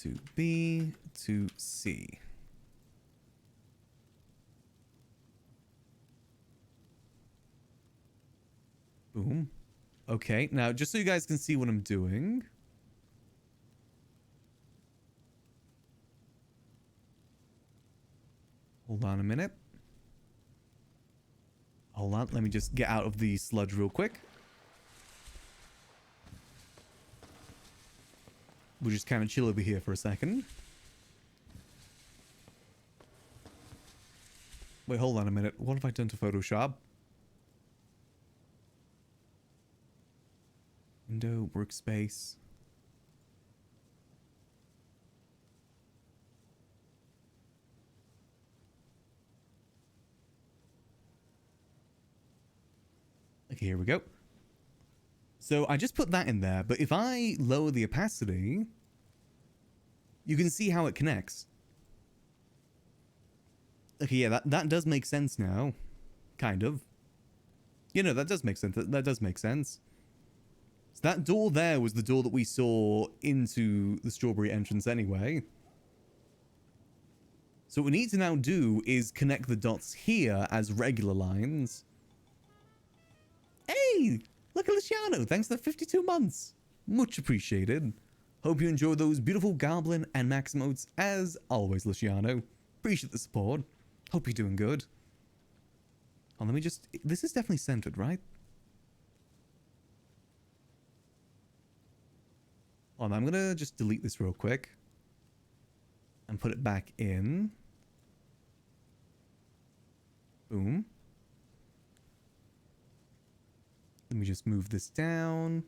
to B to C. Boom. Okay, now just so you guys can see what I'm doing. Hold on a minute. Hold on, let me just get out of the sludge real quick. We'll just kind of chill over here for a second. Wait, hold on a minute. What have I done to Photoshop? Window, workspace. Okay, here we go. So I just put that in there, but if I lower the opacity, you can see how it connects. Okay, yeah, that does make sense now. Kind of. You know, that does make sense. That does make sense. So that door there was the door that we saw into the strawberry entrance anyway. So what we need to now do is connect the dots here as regular lines. Hey! Look at Luciano, thanks for the 52 months. Much appreciated. Hope you enjoy those beautiful Goblin and Max emotes as always, Luciano. Appreciate the support. Hope you're doing good. Oh, let me just... This is definitely centered, right? Oh, I'm gonna just delete this real quick. And put it back in. Boom. Let me just move this down.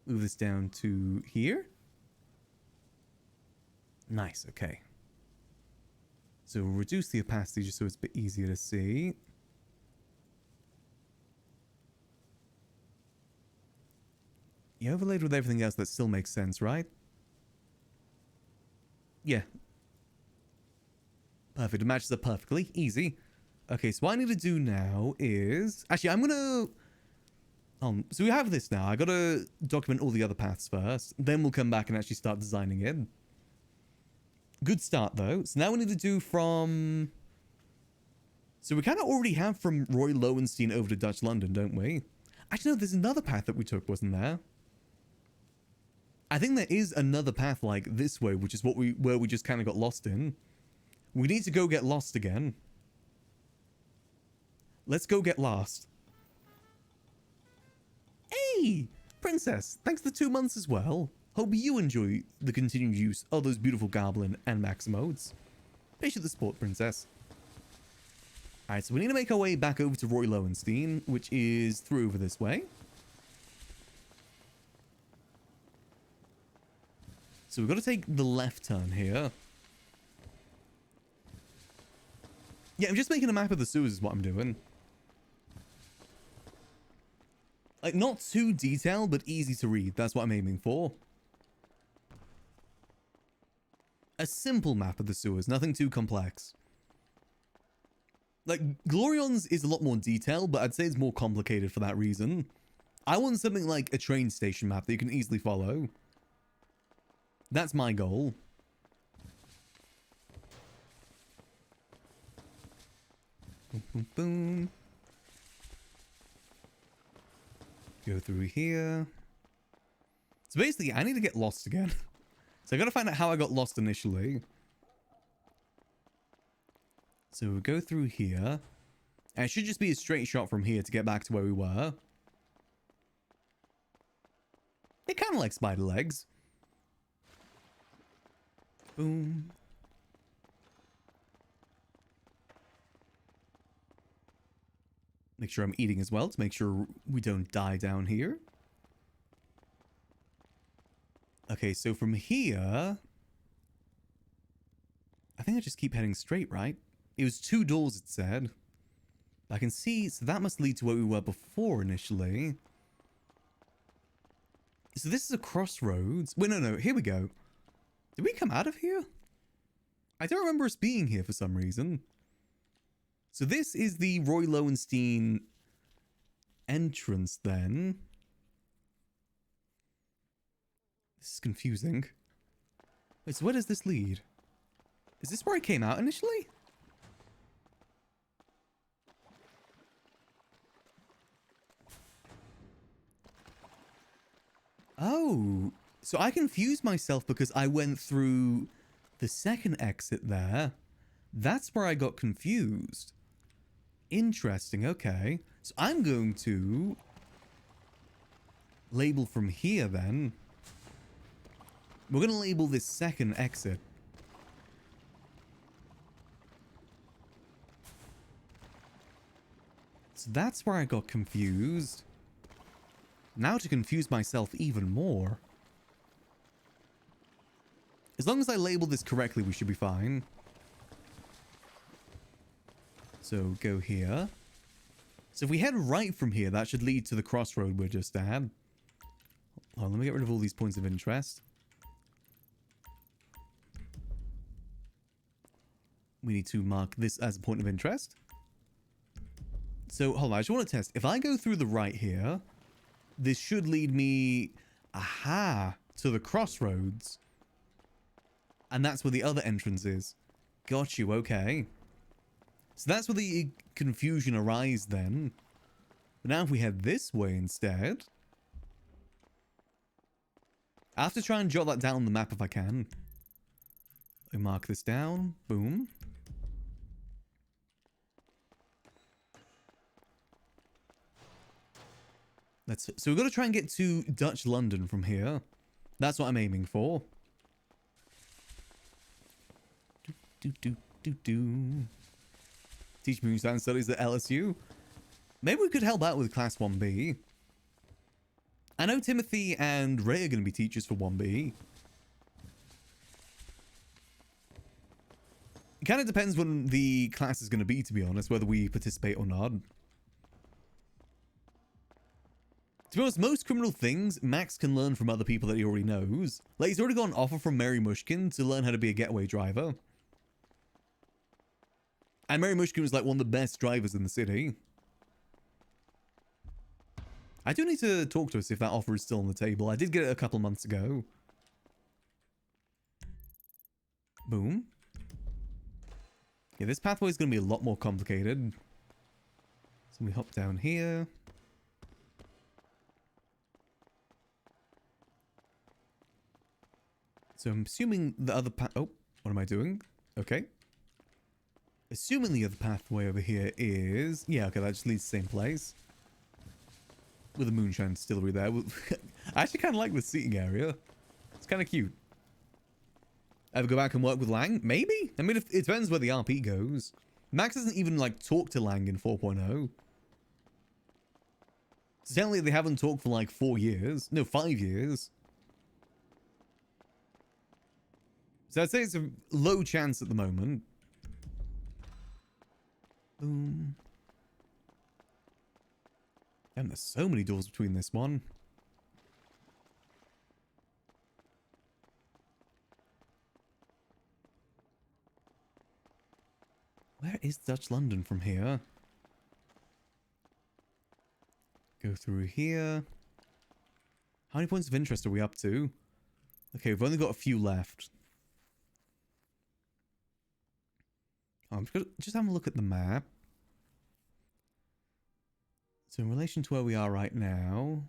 Move this down to here. Nice, okay. So we'll reduce the opacity just so it's a bit easier to see. You overlaid with everything else that still makes sense, right? Yeah. Perfect, it matches up perfectly. Easy. Okay, so what I need to do now is... Actually, I'm gonna... so we have this now. I gotta document all the other paths first. Then we'll come back and actually start designing it. Good start, though. So now we need to do from... So we kind of already have from Roy Lowenstein over to Dutch London, don't we? Actually, no, there's another path that we took, wasn't there? I think there is another path like this way, which is where we just kind of got lost in. We need to go get lost again. Let's go get lost. Hey! Princess, thanks for the 2 months as well. Hope you enjoy the continued use of those beautiful Goblin and Max modes. Appreciate the support, Princess. Alright, so we need to make our way back over to Roy Lowenstein, which is through over this way. So we've got to take the left turn here. Yeah, I'm just making a map of the sewers is what I'm doing. Like, not too detailed, but easy to read. That's what I'm aiming for. A simple map of the sewers, nothing too complex. Like, Glorion's is a lot more detailed, but I'd say it's more complicated for that reason. I want something like a train station map that you can easily follow. That's my goal. Boom, boom, boom. Go through here. So basically, I need to get lost again. So I gotta find out how I got lost initially. So we'll go through here. And it should just be a straight shot from here to get back to where we were. They're kind of like spider legs. Boom. Make sure I'm eating as well to make sure we don't die down here. Okay, so from here... I think I just keep heading straight, right? It was 2 doors, it said. I can see, so that must lead to where we were before initially. So this is a crossroads. Wait, no, here we go. Did we come out of here? I don't remember us being here for some reason. So this is the Roy Lowenstein entrance then. This is confusing. Wait, so where does this lead? Is this where I came out initially? Oh, so I confused myself because I went through the second exit there. That's where I got confused. Interesting, okay. So I'm going to label from here then. We're going to label this second exit. So that's where I got confused. Now to confuse myself even more. As long as I label this correctly, we should be fine. So go here. So if we head right from here, that should lead to the crossroad we're just at. Hold on, let me get rid of all these points of interest. We need to mark this as a point of interest. So hold on, I just want to test. If I go through the right here, this should lead me, aha, to the crossroads. And that's where the other entrance is. Got you, okay. So that's where the confusion arises then. But now if we head this way instead... I have to try and jot that down on the map if I can. I mark this down. Boom. So we've got to try and get to Dutch London from here. That's what I'm aiming for. Teach moonshine studies at LSU. Maybe we could help out with Class 1B. I know Timothy and Ray are going to be teachers for 1B. It kind of depends when the class is going to be, to be honest, whether we participate or not. To be honest, most criminal things, Max can learn from other people that he already knows. Like, he's already got an offer from Mary Mushkin to learn how to be a getaway driver. And Mary Mushkin was like one of the best drivers in the city. I do need to talk to us if that offer is still on the table. I did get it a couple months ago. Boom. Yeah, this pathway is going to be a lot more complicated. So we hop down here. So I'm assuming the other path... Oh, what am I doing? Okay. Assuming the other pathway over here is... Yeah, okay, that just leads to the same place. With a moonshine distillery there. I actually kind of like the seating area. It's kind of cute. Ever go back and work with Lang? Maybe? I mean, it depends where the RP goes. Max doesn't even, like, talk to Lang in 4.0. So technically they haven't talked for, like, 4 years. No, 5 years. So I'd say it's a low chance at the moment. Boom. And there's so many doors between this one. Where is Dutch London from here? Go through here. How many points of interest are we up to? Okay, we've only got a few left. I'm just having a look at the map. So in relation to where we are right now,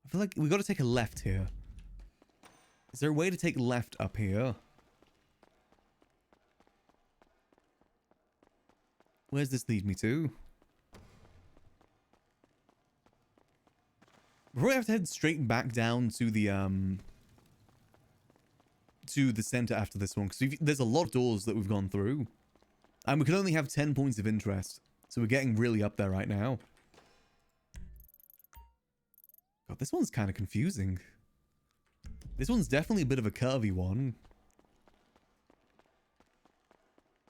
I feel like we got to take a left here. Is there a way to take left up here? Where's this lead me to? We probably have to head straight back down to the center after this one, because there's a lot of doors that we've gone through. And we can only have 10 points of interest. So we're getting really up there right now. God, this one's kind of confusing. This one's definitely a bit of a curvy one.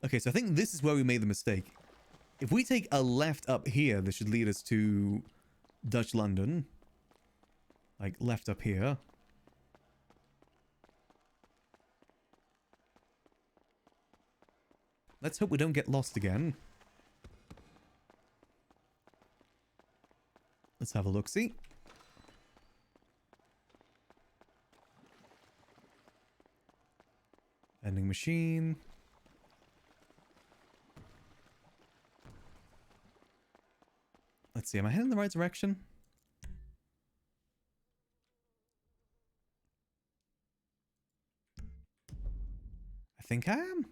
Okay, so I think this is where we made the mistake. If we take a left up here, this should lead us to Dutch London. Like, left up here. Let's hope we don't get lost again. Let's have a look-see. Vending machine. Let's see, am I heading in the right direction? I think I am.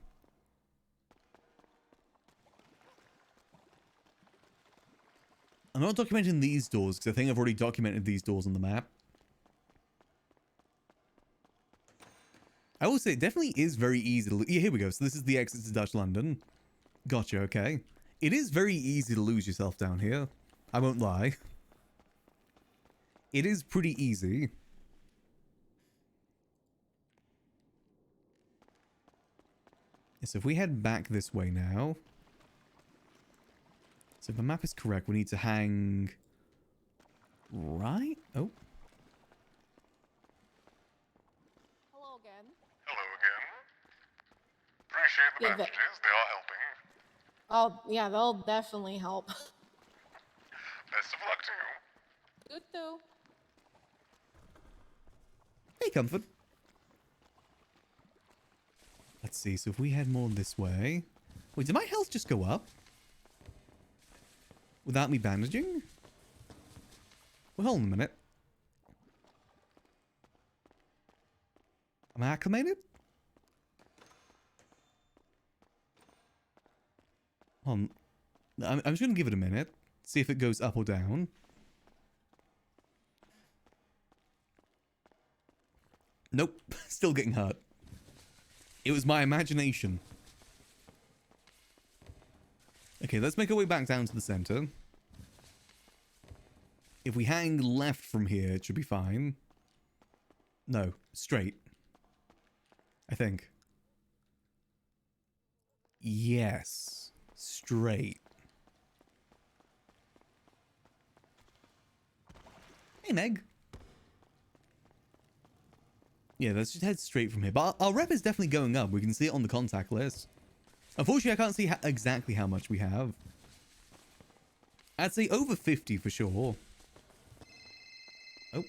I'm not documenting these doors because I think I've already documented these doors on the map. I will say it definitely is very easy to... Yeah, here we go. So this is the exit to Dutch London. Gotcha, okay. It is very easy to lose yourself down here. I won't lie. It is pretty easy. So if we head back this way now... So if the map is correct, we need to hang... Right? Oh. Hello again. Hello again. Appreciate the Yeah, but- messages. They are helping. Oh, yeah, they'll definitely help. Best of luck to you. You too. Hey, Comfort. Let's see. So if we head more this way... Wait, did my health just go up? Without me bandaging? Well, hold on a minute. Am I acclimated? I'm just going to give it a minute. See if it goes up or down. Nope. Still getting hurt. It was my imagination. Okay, let's make our way back down to the center. If we hang left from here, it should be fine. No, straight. I think. Yes. Straight. Hey, Meg. Yeah, let's just head straight from here. But our rep is definitely going up. We can see it on the contact list. Unfortunately, I can't see exactly how much we have. I'd say over 50 for sure. Oh.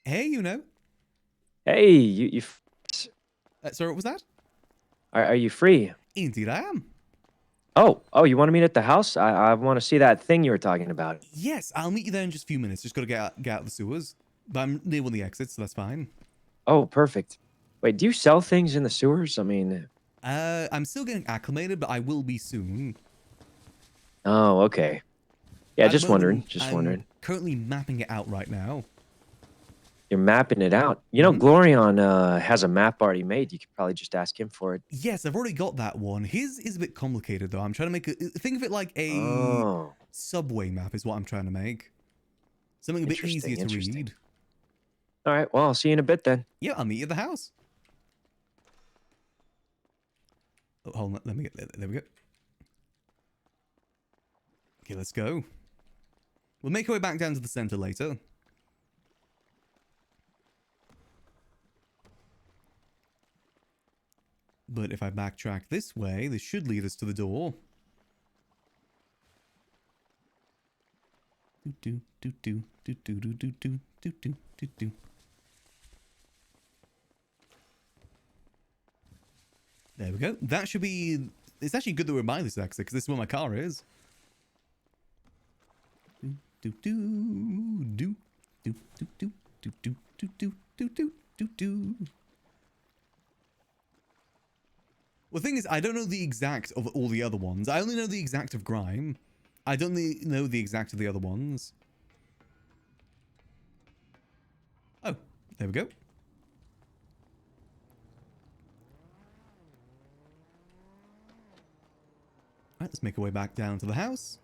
Hey, you know. Hey, you Sorry, what was that? are you free? Indeed, I am. Oh, you want to meet at the house? I want to see that thing you were talking about. Yes, I'll meet you there in just a few minutes. Just got to get out the sewers. But I'm near one of the exits, so that's fine. Oh, perfect. Wait, do you sell things in the sewers? I mean... I'm still getting acclimated, but I will be soon. Oh, okay. Yeah, At the just wondering. moment, Just I'm wondering. currently mapping it out right now. You're mapping it out. You know, Glorion has a map already made. You could probably just ask him for it. Yes, I've already got that one. His is a bit complicated, though. I'm trying to make think of it like a Oh, subway map is what I'm trying to make. Something a bit easier to read. all right. Well, I'll see you in a bit then. Yeah, I'll meet you at the house. Oh, hold on. Let me get there we go. Okay, let's go. We'll make our way back down to the center later. But if I backtrack this way, this should lead us to the door. Do do do do do do do do do do do do. There we go. That should be... It's actually good that we're by this exit, because this is where my car is. Do do do do do do do do do do do do do do do. Well, the thing is, I don't know the exact of all the other ones. I only know the exact of Grime. I don't know the exact of the other ones. Oh, there we go. Right, let's make our way back down to the house.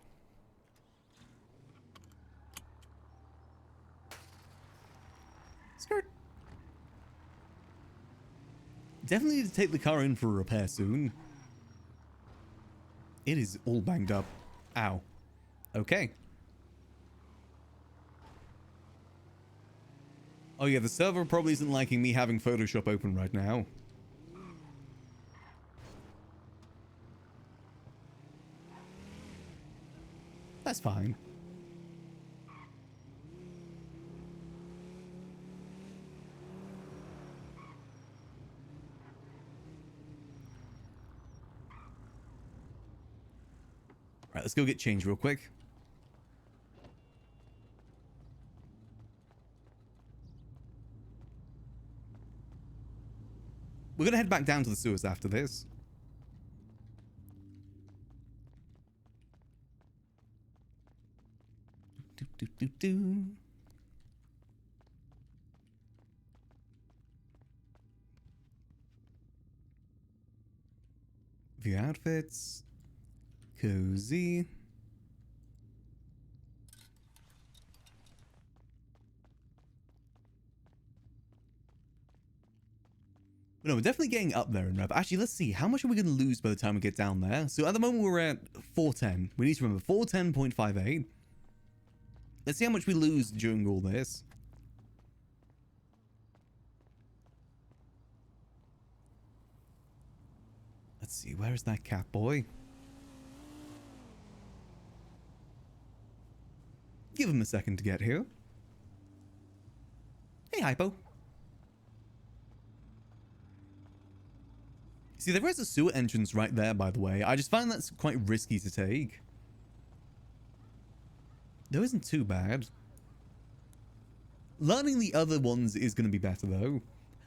Skirt. Definitely need to take the car in for a repair soon. It is all banged up. Ow. Okay. Oh yeah, the server probably isn't liking me having Photoshop open right now. That's fine. Right, let's go get changed real quick. We're gonna head back down to the sewers after this. Do, do, do, do. View outfits. Cozy. No, we're definitely getting up there in rep. Actually, let's see. How much are we going to lose by the time we get down there? So at the moment, we're at 410. We need to remember 410.58. Let's see how much we lose during all this. Let's see. Where is that cat boy? Give him a second to get here. Hey, Hypo. See, there is a sewer entrance right there, by the way. I just find that's quite risky to take. Though isn't too bad. Learning the other ones is going to be better, though.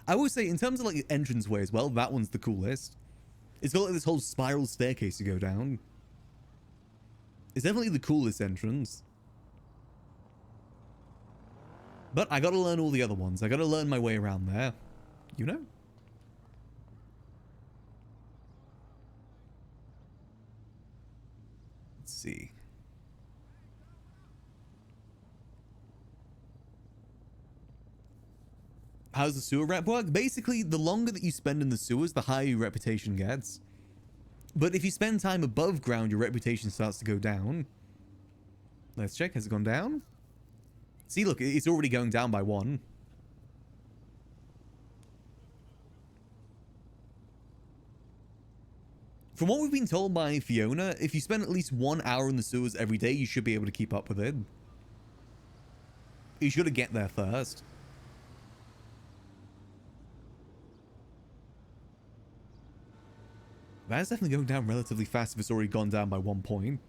I will say, in terms of like the entranceway as well, that one's the coolest. It's got like this whole spiral staircase to go down. It's definitely the coolest entrance. But I gotta learn all the other ones. I gotta learn my way around there. You know? Let's see. How's the sewer rep work? Basically, the longer that you spend in the sewers, the higher your reputation gets. But if you spend time above ground, your reputation starts to go down. Let's check. Has it gone down? See, look, it's already going down by 1. From what we've been told by Fiona, if you spend at least 1 hour in the sewers every day, you should be able to keep up with it. You should get there first. That's definitely going down relatively fast if it's already gone down by 1 point.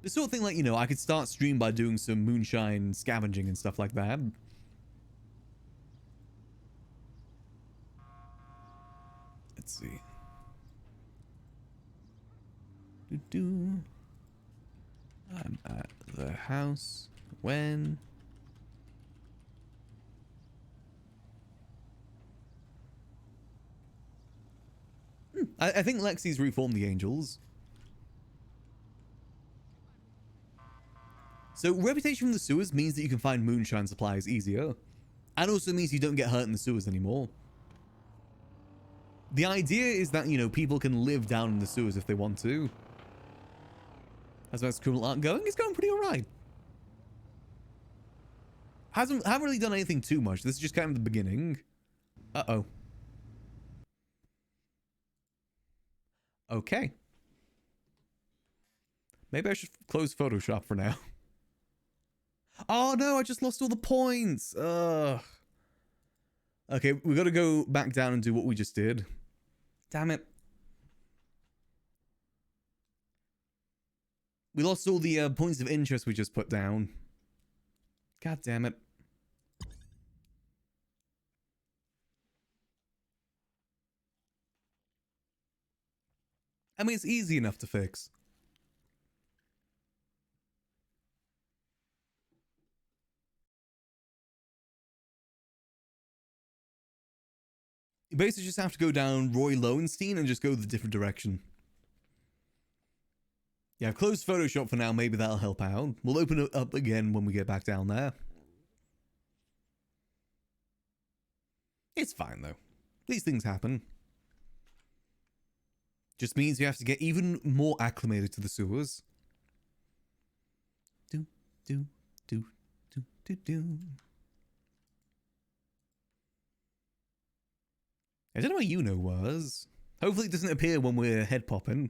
The sort of thing like, you know, I could start stream by doing some moonshine scavenging and stuff like that. Let's see. I'm at the house when... I think Lexi's reformed the Angels. So reputation from the sewers means that you can find moonshine supplies easier. And also means you don't get hurt in the sewers anymore. The idea is that, you know, people can live down in the sewers if they want to. As far as criminal art going, it's going pretty alright. Haven't really done anything too much. This is just kind of the beginning. Uh-oh. Okay. Maybe I should close Photoshop for now. Oh no, I just lost all the points. Ugh. Okay, we gotta go back down and do what we just did. Damn it. We lost all the points of interest we just put down. God damn it. I mean, it's easy enough to fix. You basically just have to go down Roy Lowenstein and just go the different direction. Yeah, I've closed Photoshop for now. Maybe that'll help out. We'll open it up again when we get back down there. It's fine, though. These things happen. Just means you have to get even more acclimated to the sewers. Do, do, do, do, do, do. I don't know what Uno was. Hopefully it doesn't appear when we're head popping.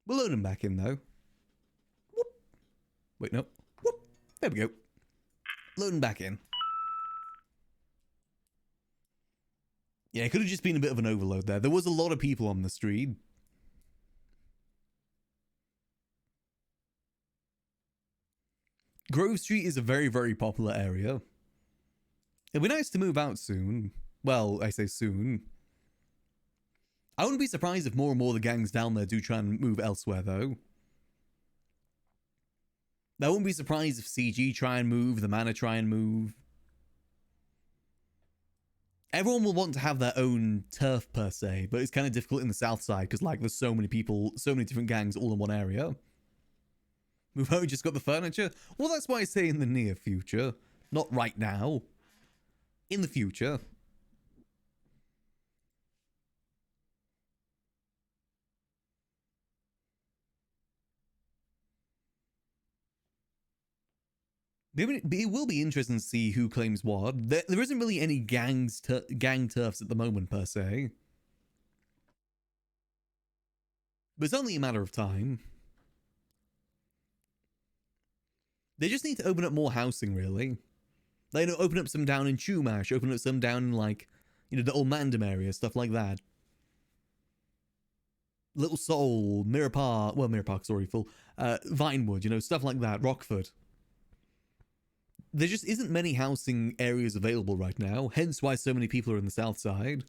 We'll load him back in, though. Whoop. Wait, no. Whoop. There we go. Load him back in. Yeah, it could have just been a bit of an overload there. There was a lot of people on the street. Grove Street is a very, very popular area. It'd be nice to move out soon. Well, I say soon. I wouldn't be surprised if more and more of the gangs down there do try and move elsewhere, though. I wouldn't be surprised if CG try and move, the Manor try and move. Everyone will want to have their own turf, per se, but it's kind of difficult in the south side, because, like, there's so many people, so many different gangs all in one area. We've only just got the furniture? Well, that's why I say in the near future. Not right now. In the future. It will be interesting to see who claims what. There isn't really any gang turfs at the moment, per se. But it's only a matter of time. They just need to open up more housing, really. They open up some down in Chumash, open up some down in, like, you know, the old Mandem area, stuff like that. Little Seoul, Mirror Park, well, Mirror Park's already full. Vinewood, you know, stuff like that, Rockford. There just isn't many housing areas available right now, hence why so many people are in the south side.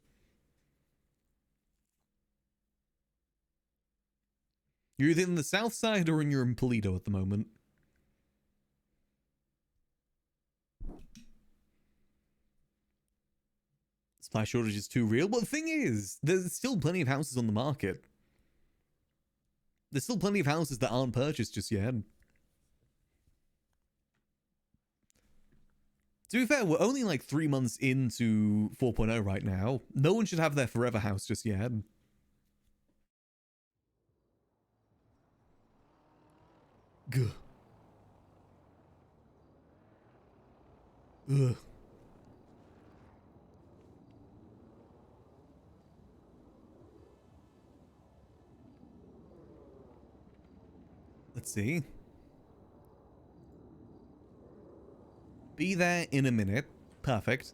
You're either in the south side or you're in Toledo at the moment. Supply shortage is too real. But the thing is, there's still plenty of houses on the market. There's still plenty of houses that aren't purchased just yet. To be fair, we're only like 3 months into 4.0 right now. No one should have their forever house just yet. Gah. Ugh. Let's see. Be there in a minute. Perfect.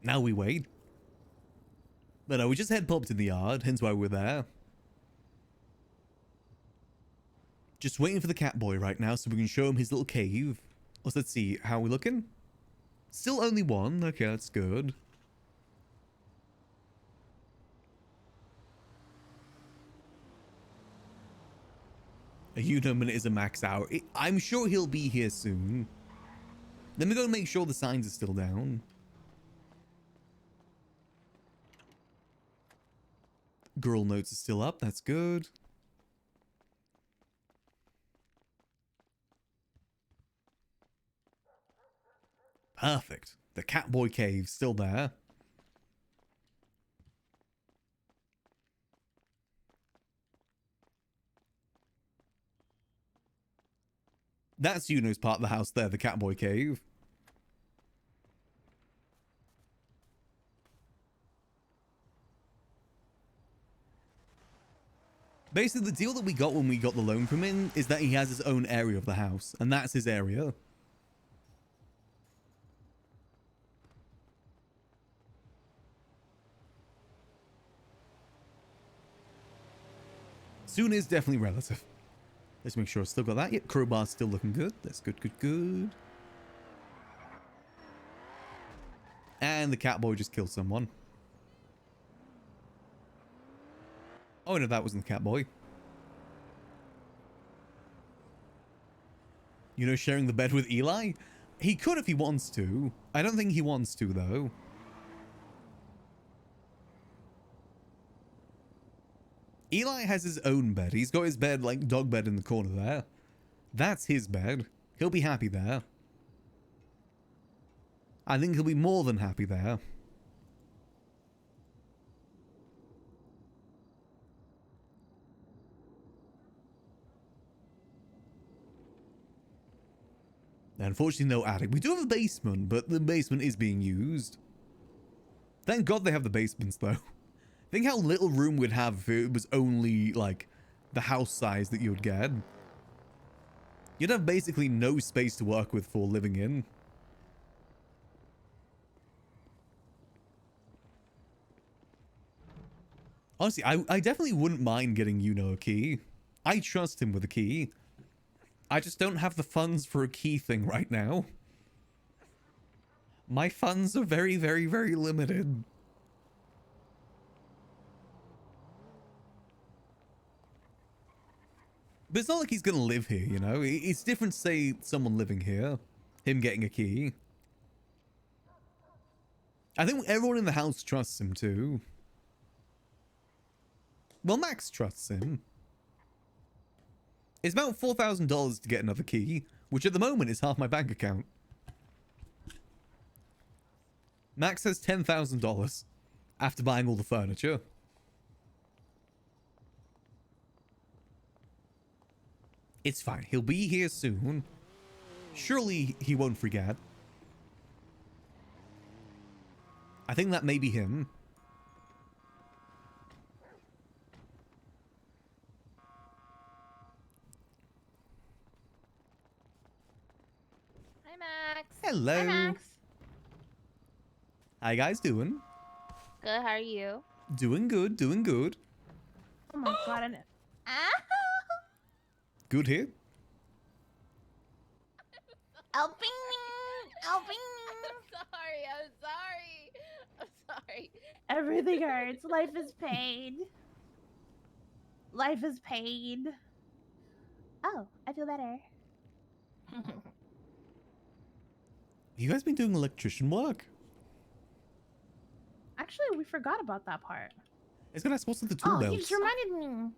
Now we wait. But no, we just head popped in the yard, hence why we're there. Just waiting for the cat boy right now so we can show him his little cave. Let's see, how are we looking? Still only one. Okay, that's good. A Uno minute is a max hour. I'm sure he'll be here soon. Then we're going to make sure the signs are still down. Girl notes are still up. That's good. Perfect. The Catboy Cave's still there. That's Uno's part of the house there, the Catboy Cave. Basically, the deal that we got when we got the loan from him is that he has his own area of the house, and that's his area. Soon is definitely relative. Let's make sure I still got that. Yep, crowbar's still looking good. That's good, good, good. And the cat boy just killed someone. Oh no, that wasn't the cat boy. You know, sharing the bed with Eli? He could if he wants to. I don't think he wants to, though. Eli has his own bed. He's got his bed, like, dog bed in the corner there. That's his bed. He'll be happy there. I think he'll be more than happy there. Unfortunately, no attic. We do have a basement, but the basement is being used. Thank God they have the basements, though. Think how little room we'd have if it was only, like, the house size that you would get. You'd have basically no space to work with for living in. Honestly, I definitely wouldn't mind getting Yuno a key. I trust him with a key. I just don't have the funds for a key thing right now. My funds are very, very, very limited. But it's not like he's gonna live here, you know? It's different, say, someone living here. Him getting a key. I think everyone in the house trusts him too. Well, Max trusts him. It's about $4,000 to get another key, which at the moment is half my bank account. Max has $10,000 after buying all the furniture. It's fine. He'll be here soon. Surely he won't forget. I think that may be him. Hi, Max. Hello. Hi, Max. How you guys doing? Good. How are you? Doing good, doing good. Oh my god! Good here. Helping me! Helping me! I'm sorry. Everything hurts. Life is pain. Life is pain. Oh, I feel better. You guys been doing electrician work? Actually, we forgot about that part. It's gonna what's with the tool Oh, belts? you just reminded me.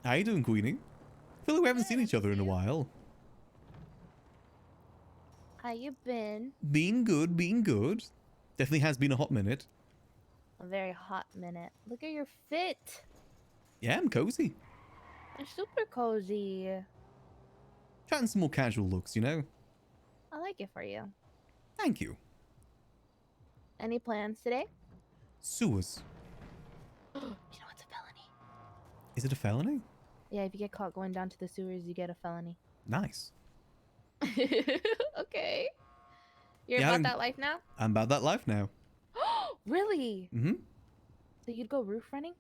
How you doing, Queenie? I feel like we haven't seen each other in a while. How you been? Being good, being good. Definitely has been a hot minute. A very hot minute. Look at your fit. Yeah, I'm cozy. You're super cozy. Trying some more casual looks, you know? I like it for you. Thank you. Any plans today? Sewers. You know it's a felony. Is it a felony? Yeah, if you get caught going down to the sewers, you get a felony. Nice. Okay. You're Yeah, about that life now? I'm about that life now. Really? Mm-hmm. So you'd go roof running?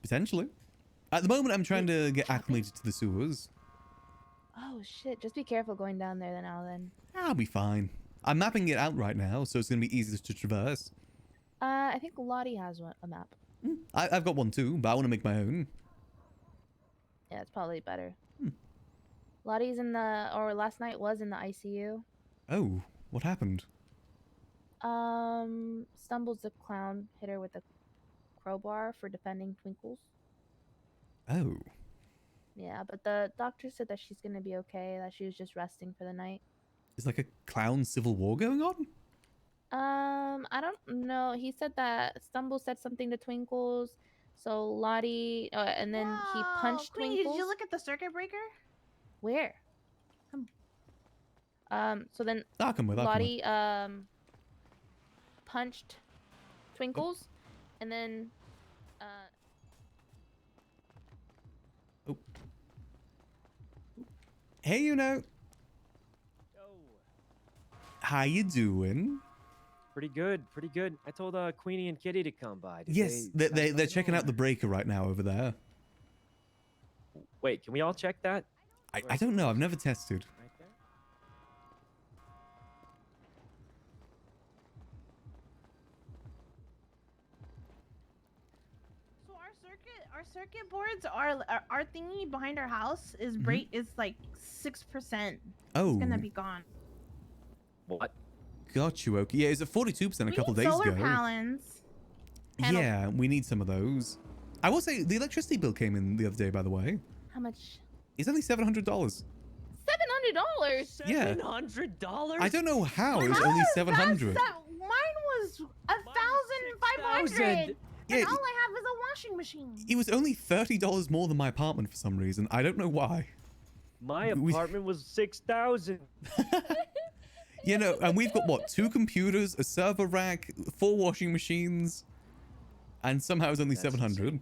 Potentially. At the moment, I'm trying to get acclimated to the sewers. Oh shit! Just be careful going down there then. I'll be fine. I'm mapping it out right now, so it's going to be easier to traverse. I think Lottie has a map. I've got one too, but I want to make my own. Yeah, it's probably better. Lottie's last night was in the ICU. Oh, what happened? Stumbles the clown hit her with a crowbar for defending Twinkles. Oh. Yeah, but the doctor said that she's gonna be okay, that she was just resting for the night. Is like a clown civil war going on? I don't know. He said that Stumble said something to Twinkles, so Lottie, and then he punched Queenie, Twinkles. did you look at the circuit breaker? Where? So then I'll come with, I'll come with. Lottie, punched Twinkles, and then, Oh. Hey, you know. How you doing? Pretty good, pretty good. I told Queenie and Kitty to come by. Did Yes, they they're checking out the breaker right now over there. Wait, can we all check that? I don't know. I've never tested. Right there. So our circuit boards our thingy behind our house is is like 6%. Oh. It's gonna be gone. What? Got you. Okay. Yeah, it's at 42% a couple need days solar ago. panels. Yeah, we need some of those. I will say the electricity bill came in the other day, by the way. How much? It's only $700. $700. Yeah. $700? I don't know how it was only 700. Mine was 1,500. And Yeah, all I have is a washing machine. it was only $30 more than my apartment for some reason. I don't know why. My apartment was 6,000. You know, and we've got what, 2 computers, a server rack, 4 washing machines, and somehow it's only That's 700.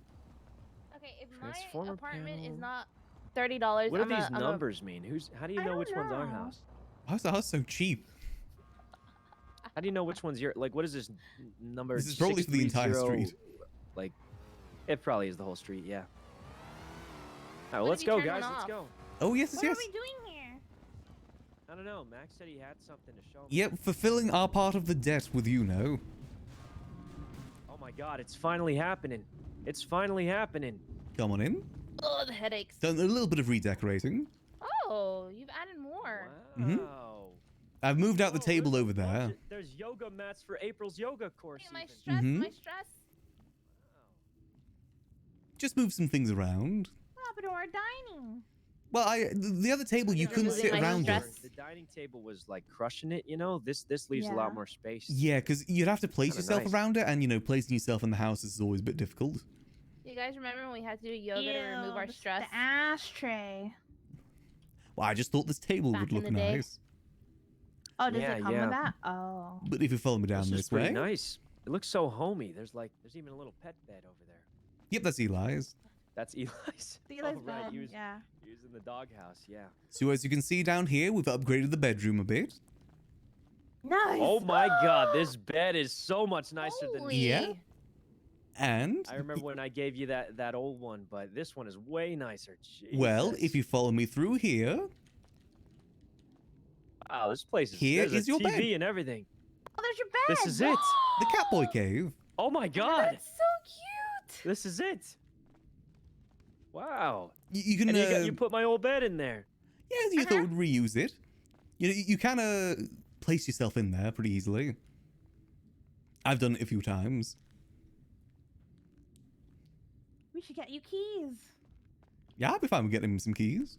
Okay, if my Transformer apartment is panel. not $30, What do I'm these numbers mean? How do you I know don't which one's our know. house? How's the house so cheap? How do you know which one's your, like, what is this number? This is probably for the entire 630? street. Like, it probably is the whole street, yeah. All right, well, What let's if you go, turn guys. one Let's off? go. Oh, yes, What yes. are we doing here? I don't know. Max said he had something to show me. Yep, fulfilling our part of the debt with you, know. Oh my god, it's finally happening. It's finally happening. Come on in. Oh, the headaches. Done a little bit of redecorating. Oh, you've added more. Wow. I've moved out the Oh, table there's a over bunch there. of- There's yoga mats for April's yoga course. Hey, my even. stress, Mhm. my stress. Just move some things around. What happened to our dining? Well, the other table, you Yeah, couldn't moving sit my around it. stress. The dining table was like crushing it, you know? This leaves a Yeah. lot more space. Yeah, because you'd have to place Kinda yourself nice. around it, and, you know, placing yourself in the house is always a bit difficult. You guys remember when we had to do yoga to remove our stress? The ashtray. Well, I just thought this table Back would in look the day. nice. Oh, does Yeah, it come yeah. with that? Oh. But if you follow me down This is this pretty way. nice. It looks so homey. There's even a little pet bed over there. Yep, that's Eli's. That's Eli's. Eli's Oh, right, bed, used yeah. in the doghouse, yeah. So as you can see down here, we've upgraded the bedroom a bit. Nice. Oh my god, this bed is so much nicer than Holy. Yeah. And, I remember when I gave you that old one, but this one is way nicer. well, Jesus. if you follow me through here, Wow, this place is Here there's is a your TV bed. and everything. Oh, there's your bed. This is it. the Catboy Cave. Oh my god. That's so cute. This is it. Wow. You can, And you put my old bed in there. yeah, you thought we'd reuse it. You kind of place yourself in there pretty easily. I've done it a few times. We should get you keys. Yeah, I'd be fine with getting him some keys.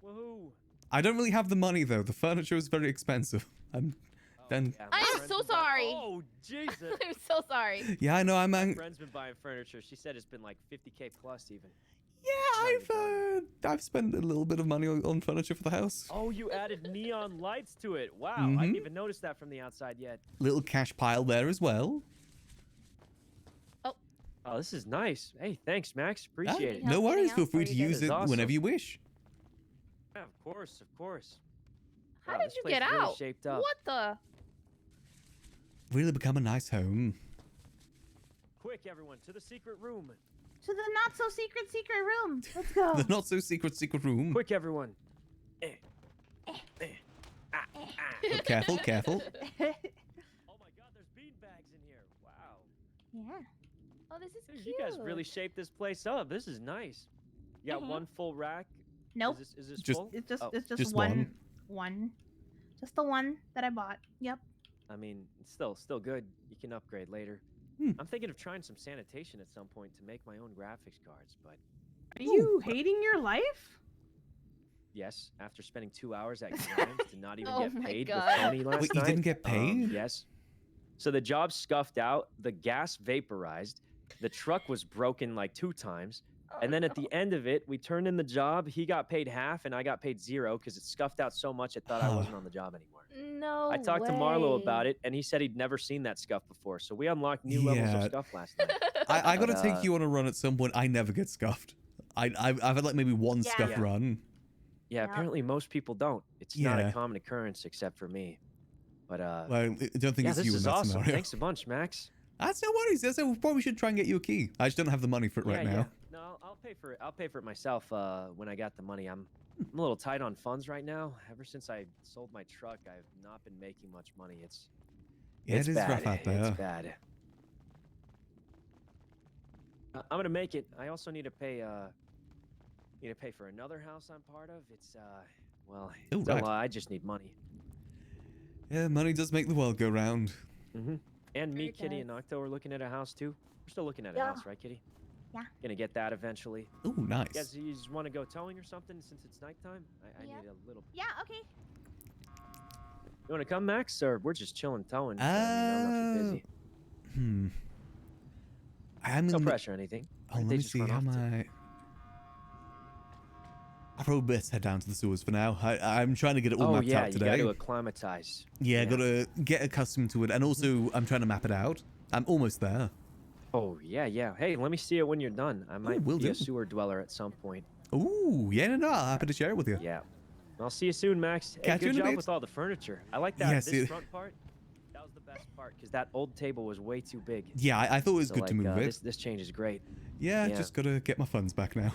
Woohoo. I don't really have the money though. The furniture is very expensive. Then, Yeah, I my am friend's so been buying- sorry. Oh, Jesus. I'm so sorry. yeah, I know. I'm. My friend's been buying furniture. She said it's been like 50K plus even. Yeah, I've spent a little bit of money on furniture for the house. Oh, you added neon lights to it. Wow, I Mhm. didn't even notice that from the outside yet. Little cash pile there as well. Oh, this is nice. Hey, thanks, Max. Appreciate it. Help No worries. anything Feel else free for to you use guys? it Awesome. whenever you wish. Yeah, of course, of course. How Wow, did this you place get really out? shaped up. What the? Really become a nice home. Quick, everyone, to the secret room. To the not so secret room. Let's go. The not so secret room. Quick, everyone. Oh, careful, careful. Oh my God, there's bean bags in here. Wow. Yeah. Oh, this is Dude, cute. you guys really shaped this place up. This is nice. You got Mhm. one full rack. Nope. Is this Just- full? It's just Oh, it's just, just one. Just the one that I bought. Yep. I mean, it's still good. You can upgrade later. Hmm. I'm thinking of trying some sanitation at some point to make my own graphics cards, but Are you hating your life? yes, after spending 2 hours at Grimes to not even Oh get my paid God. with Tony last Wait, night. you didn't get paid? Yes. So the job scuffed out, the gas vaporized, the truck was broken like 2 times, Oh, and then at no. the end of it, we turned in the job. He got paid half, and I got paid 0 because it scuffed out so much I thought I wasn't on the job anymore. No I talked to Marlo about way. it, and he said he'd never seen that scuff before. So we unlocked new levels Yeah. of scuff last night. I gotta But, take you on a run at some point. I never get scuffed. I've had like maybe one Yeah. scuff Yeah. run. Yeah, Yeah. apparently most people don't. It's not Yeah. a common occurrence except for me. But Well, I don't think yeah, it's this you in is that awesome. scenario. Thanks a bunch, Max. That's no worries. That's we probably should try and get you a key. I just don't have the money for it right now. No, I'll pay for it. I'll pay for it myself when I got the money. I'm a little tight on funds right now. Ever since I sold my truck, I've not been making much money. Yeah, It's it is bad. rough out there. It's bad. I'm gonna make it. I also need to pay for another house I'm part of. It's well, Oh, it's a right. lot. I just need money. Yeah, money does make the world go round. And me, Sure Kitty, and does. Octo are looking at a house too. We're still looking at a Yeah. house, right, Kitty? Yeah. Gonna get that eventually. Oh, nice. You guys, you just want to go towing or something since it's nighttime? I Yeah. need a little. Yeah, okay. You want to come, Max, or we're just chilling towing? I'm not too busy. I'm No in the... pressure or anything. Oh, Where'd let they me just see. run How off am to? I probably best head down to the sewers for now. I'm trying to get it all Oh mapped yeah, out you today. got to acclimatize. Yeah, gotta get accustomed to it, and also I'm trying to map it out. I'm almost there. Oh yeah. Hey, let me see it when you're done. I might will be do. a sewer dweller at some point. Ooh, yeah, no, I'm happy to share it with you. Yeah. I'll see you soon, Max. Hey, Catch you good in a job bit. with all the furniture. I like that. Yes, This front part, that was the best part because that old table was way too big. Yeah, I thought it was So, good to like, move it. This change is great. Yeah, yeah. just gotta get my funds back now.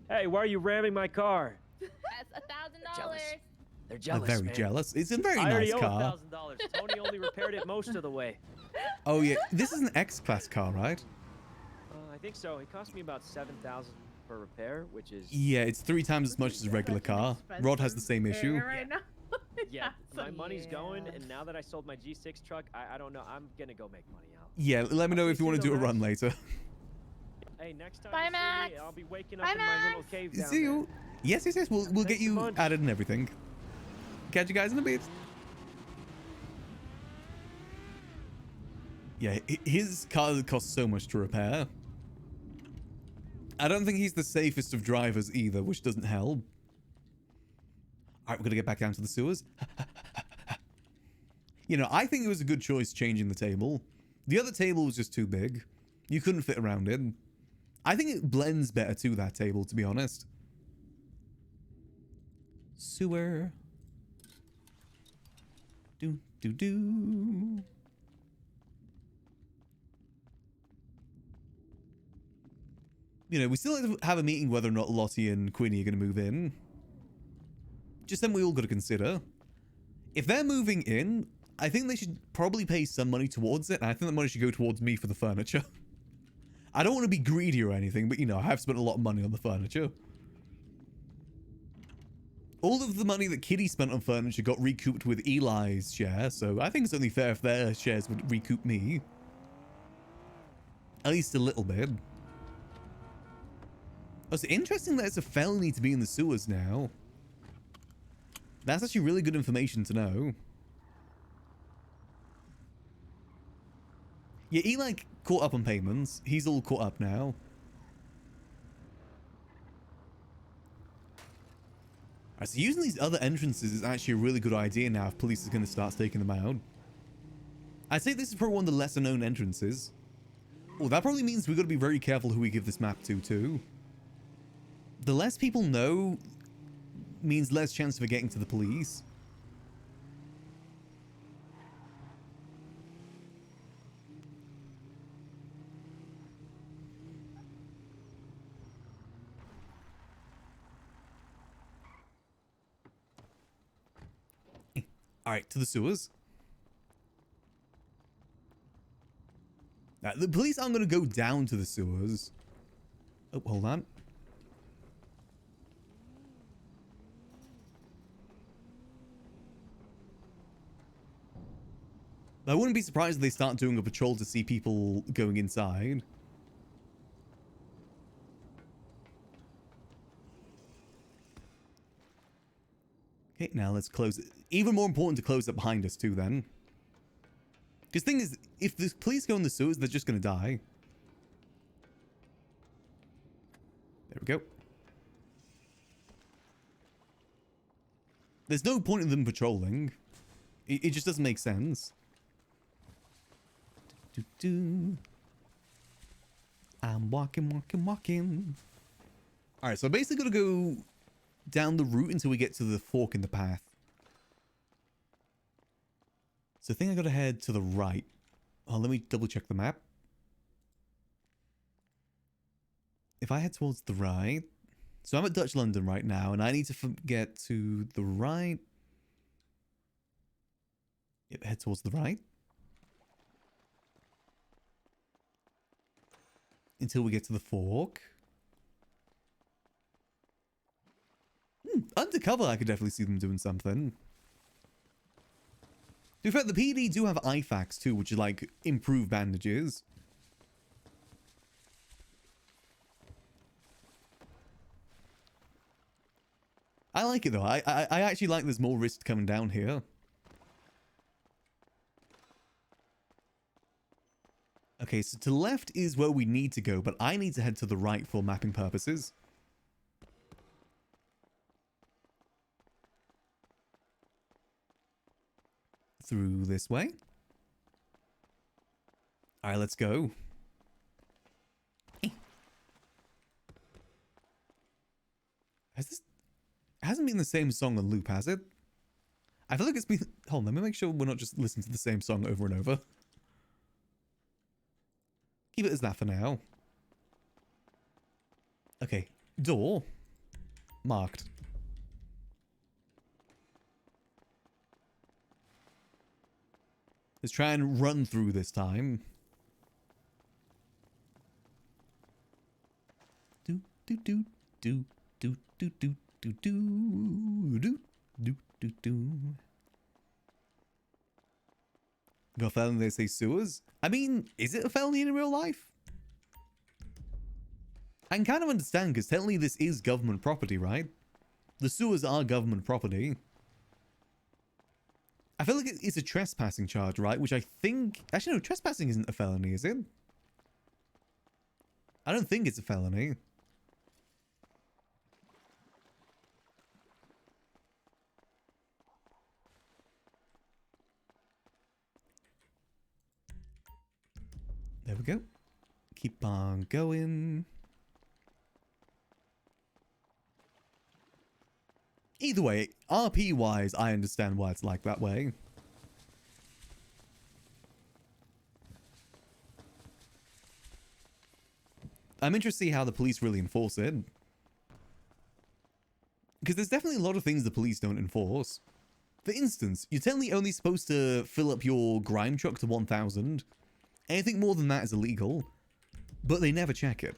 Hey, why are you ramming my car? That's $1,000. They're I'm jealous, very man. jealous. It's a very I already nice owe car. $1,000. Tony only repaired it most of the way. Oh yeah, this is an X-Class car, right? I think so. It cost me about $7,000 per repair, which is Yeah, it's 3 times as much as a regular Such an car. Rod has the same expensive issue. area right now. yeah. so My money's going, yeah. and now that I sold my G6 truck, I don't know. I'm gonna go make money out. Yeah, let me know I'll if see you you want to do a soon, run Max. later. Hey, next time Bye, you see Max. me, I'll be waking up Bye, in my little Max. cave down See there. you. Yes, we'll get Thanks a you bunch. added and everything. Catch you guys in a bit. Yeah, his car costs so much to repair. I don't think he's the safest of drivers either, which doesn't help. Alright, we're gonna get back down to the sewers. You know, I think it was a good choice changing the table. The other table was just too big. You couldn't fit around it. I think it blends better to that table, to be honest. Sewer. Do. You know, we still have a meeting whether or not Lottie and Queenie are going to move in. Just then we all got to consider. If they're moving in, I think they should probably pay some money towards it, and I think the money should go towards me for the furniture. I don't want to be greedy or anything, but you know, I have spent a lot of money on the furniture. All of the money that Kitty spent on furniture got recouped with Eli's share, so I think it's only fair if their shares would recoup me. At least a little bit. Oh, it's interesting that it's a felony to be in the sewers now. That's actually really good information to know. Yeah, Eli caught up on payments. He's all caught up now. Alright, so using these other entrances is actually a really good idea now if police is going to start staking them out. I'd say this is probably one of the lesser known entrances. Oh, that probably means we've got to be very careful who we give this map to, too. The less people know means less chance of getting to the police. Alright, to the sewers. Now, the police aren't going to go down to the sewers. Oh, hold on. I wouldn't be surprised if they start doing a patrol to see people going inside. Okay, now let's close it. Even more important to close it behind us too then. Because the thing is, if the police go in the sewers, they're just going to die. There we go. There's no point in Patrolling. It just doesn't make sense. I'm walking. Alright, so I'm basically going to go down the route until we get to the fork in the path. So I think I gotta head to the right. Oh, let me double check the map. If I head towards the right... So I'm at Dutch London right now, and I need to get to the right. Yep, head towards the right. Until we get to the fork. Undercover, I could definitely see them doing something. To be fair, the PD do have IFAKs too, which is like improved bandages. I like it though. I actually like there's more risk coming down here. Okay, so to the left is where we need to go, but I need to head to the right for mapping purposes. Through this way. Alright, let's go. Has this... It hasn't been the same song on loop, has it? I feel like it's been... Hold on, let me make sure we're not just listening to the same song over and over. Keep it as that for now. Okay, door. Marked. Let's try and run through this time. Do, do, do, do, do, do, do. Do do do do do do. Got a felony, they say sewers. I mean, is it a felony in real life? I can kind of understand because technically this is government property, right? The sewers are government property. I feel like it's a trespassing charge, right? Which I think... Actually, no, trespassing isn't a felony, is it? I don't think it's a felony. There we go. Keep on going. Either way, RP-wise, I understand why it's like that way. I'm interested to see how the police really enforce it. Because there's definitely a lot of things the police don't enforce. For instance, you're technically only supposed to fill up your grime truck to 1,000. Anything more than that is illegal, but they never check it.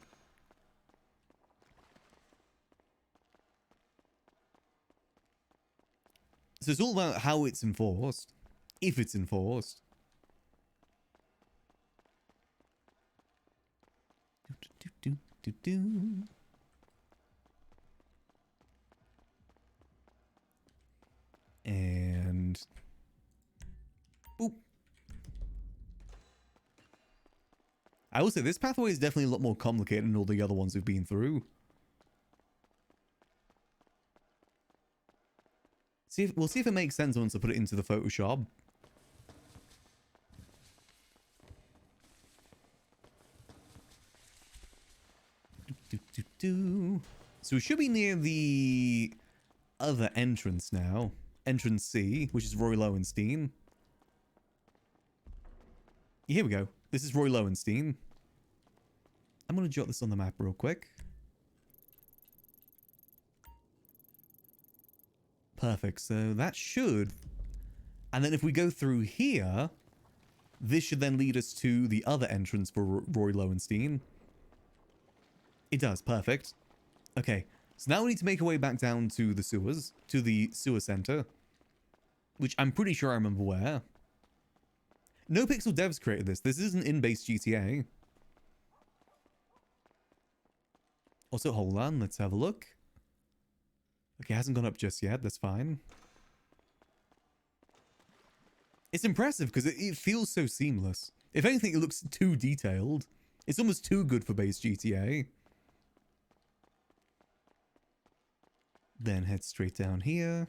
So it's all about how it's enforced, if it's enforced. Do, do, do, do, do. And boop. I will say this pathway is definitely a lot more complicated than all the other ones we've been through. We'll see if it makes sense once I put it into the Photoshop. So we should be near the other entrance now. Entrance C, which is Roy Lowenstein. Here we go. This is Roy Lowenstein. I'm going to jot this on the map real quick. Perfect. So that should... And then if we go through here, this should then lead us to the other entrance for Roy Lowenstein. It does. Perfect. Okay. So now we need to make our way back down to the sewers, to the sewer center, which I'm pretty sure I remember where. NoPixel devs created this. This isn't in-base GTA. Also, hold on. Let's have a look. Okay, it hasn't gone up just yet. That's fine. It's impressive because it feels so seamless. If anything, it looks too detailed. It's almost too good for base GTA. Then head straight down here.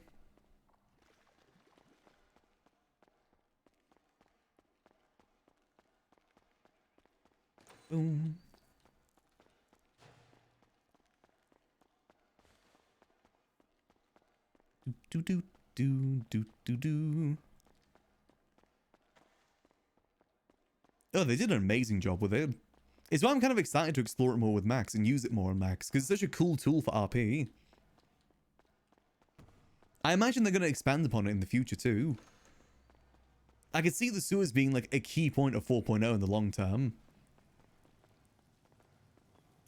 Boom. Do do do do do do. Oh, they did an amazing job with it. It's why I'm kind of excited to explore it more with Max and use it more on Max, because it's such a cool tool for RP. I imagine they're going to expand upon it in the future too. I could see the sewers being like a key point of 4.0 in the long term.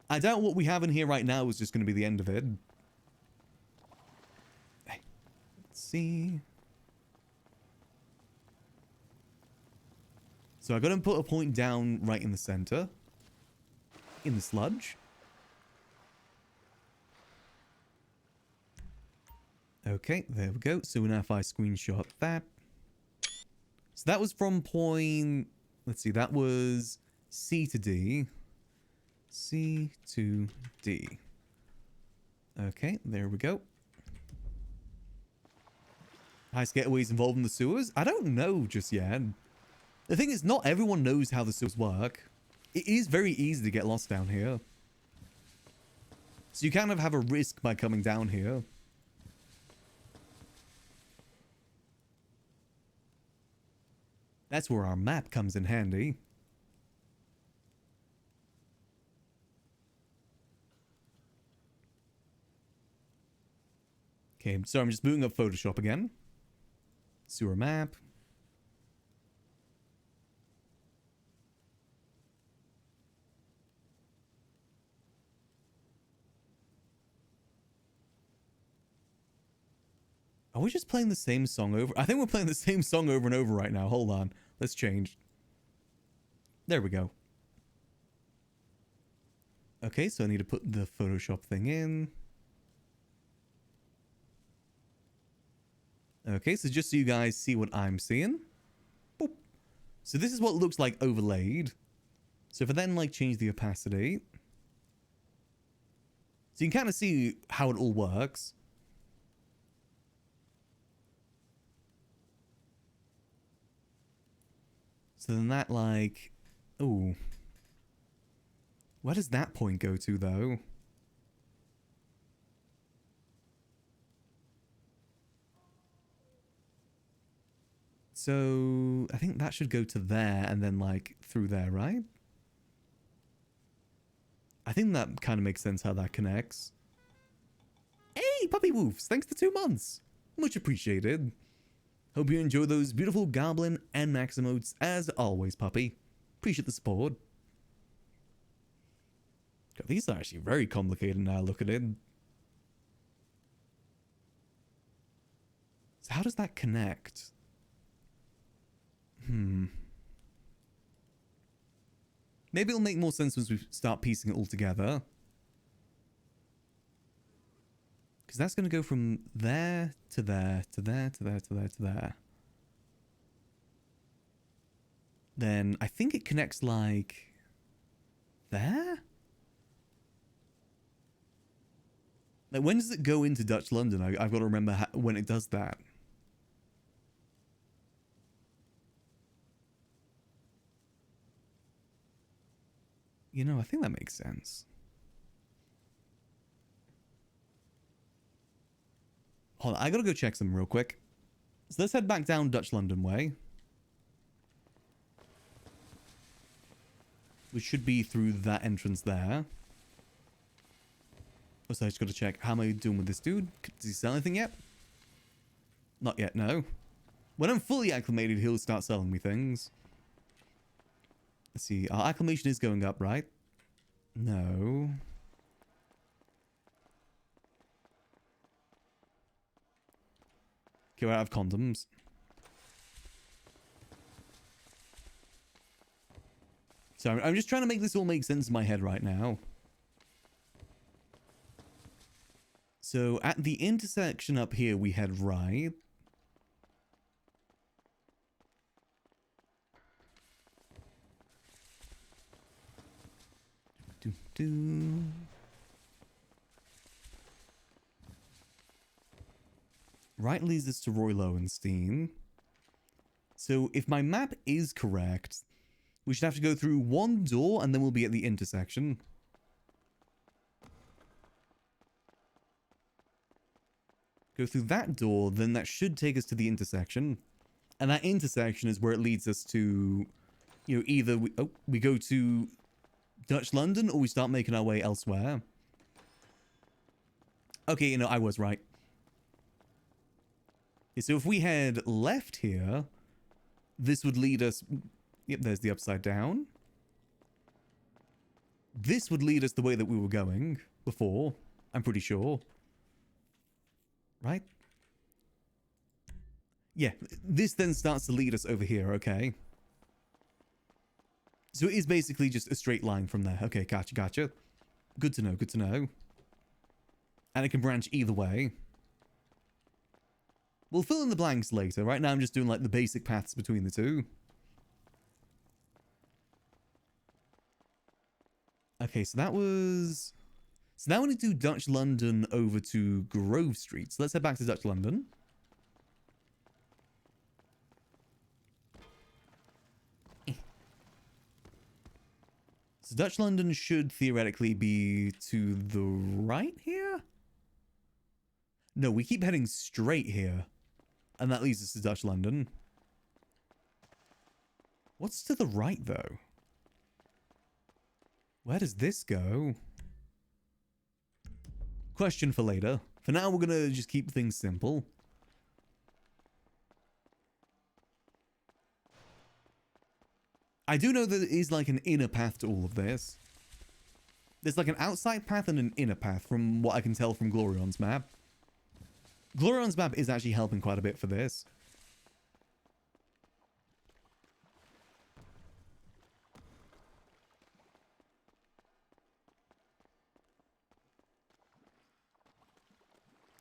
I doubt what we have in here right now is just going to be the end of it. Hey, let's see. So I'm going to put a point down right in the center. In the sludge. Okay, there we go. So now if I screenshot that. So that was from point... Let's see, that was C to D. C to D. Okay, there we go. Highest getaways involved in the sewers? I don't know just yet. The thing is, not everyone knows how the sewers work. It is very easy to get lost down here. So you kind of have a risk by coming down here. That's where our map comes in handy. Okay, so I'm just booting up Photoshop again. Sewer map. Are we just playing the same song over? I think we're playing the same song over and over right now. Hold on. Let's change. There we go. Okay, so I need to put the Photoshop thing in. Okay, so just so you guys see what I'm seeing. Boop. So this is what it looks like overlaid. So if I then like change the opacity. So you can kind of see how it all works. So then that like, oh, where does that point go to though? So I think that should go to there and then like through there, right? I think that kind of makes sense how that connects. Hey, Puppy Woofs, thanks for 2 months. Much appreciated. Hope you enjoy those beautiful Goblin and Max emotes as always, Puppy. Appreciate the support. God, these are actually very complicated now, look at it. So how does that connect? Maybe it'll make more sense once we start piecing it all together. Because that's going to go from there to there, to there, to there, to there, to there. Then I think it connects like there? Like when does it go into Dutch London? I've got to remember when it does that. You know, I think that makes sense. Hold on, I gotta go check some real quick. So let's head back down Dutch London way. Which should be through that entrance there. Also, I just gotta check. How am I doing with this dude? Does he sell anything yet? Not yet, no. When I'm fully acclimated, he'll start selling me things. Let's see. Our acclimation is going up, right? No. Okay, we're out of condoms. So I'm just trying to make this all make sense in my head right now. So at the intersection up here, we head right. Right leads us to Roy Lowenstein. So if my map is correct, we should have to go through one door and then we'll be at the intersection. Go through that door, then that should take us to the intersection. And that intersection is where it leads us to, you know, either we go to Dutch London or we start making our way elsewhere. Okay, you know, I was right. Yeah, so if we head left here, this would lead us... Yep, there's the upside down. This would lead us the way that we were going before, I'm pretty sure. Right? Yeah, this then starts to lead us over here, okay. So it is basically just a straight line from there. Okay, gotcha, gotcha. Good to know, good to know. And it can branch either way. We'll fill in the blanks later. Right now I'm just doing like the basic paths between the two. Okay, so that was... So now we need to do Dutch London over to Grove Street. So let's head back to Dutch London. So Dutch London should theoretically be to the right here? No, we keep heading straight here. And that leads us to Dutch London. What's to the right, though? Where does this go? Question for later. For now, we're gonna just keep things simple. I do know that there is like an inner path to all of this. There's like an outside path and an inner path from what I can tell from Glorion's map. Glorion's map is actually helping quite a bit for this.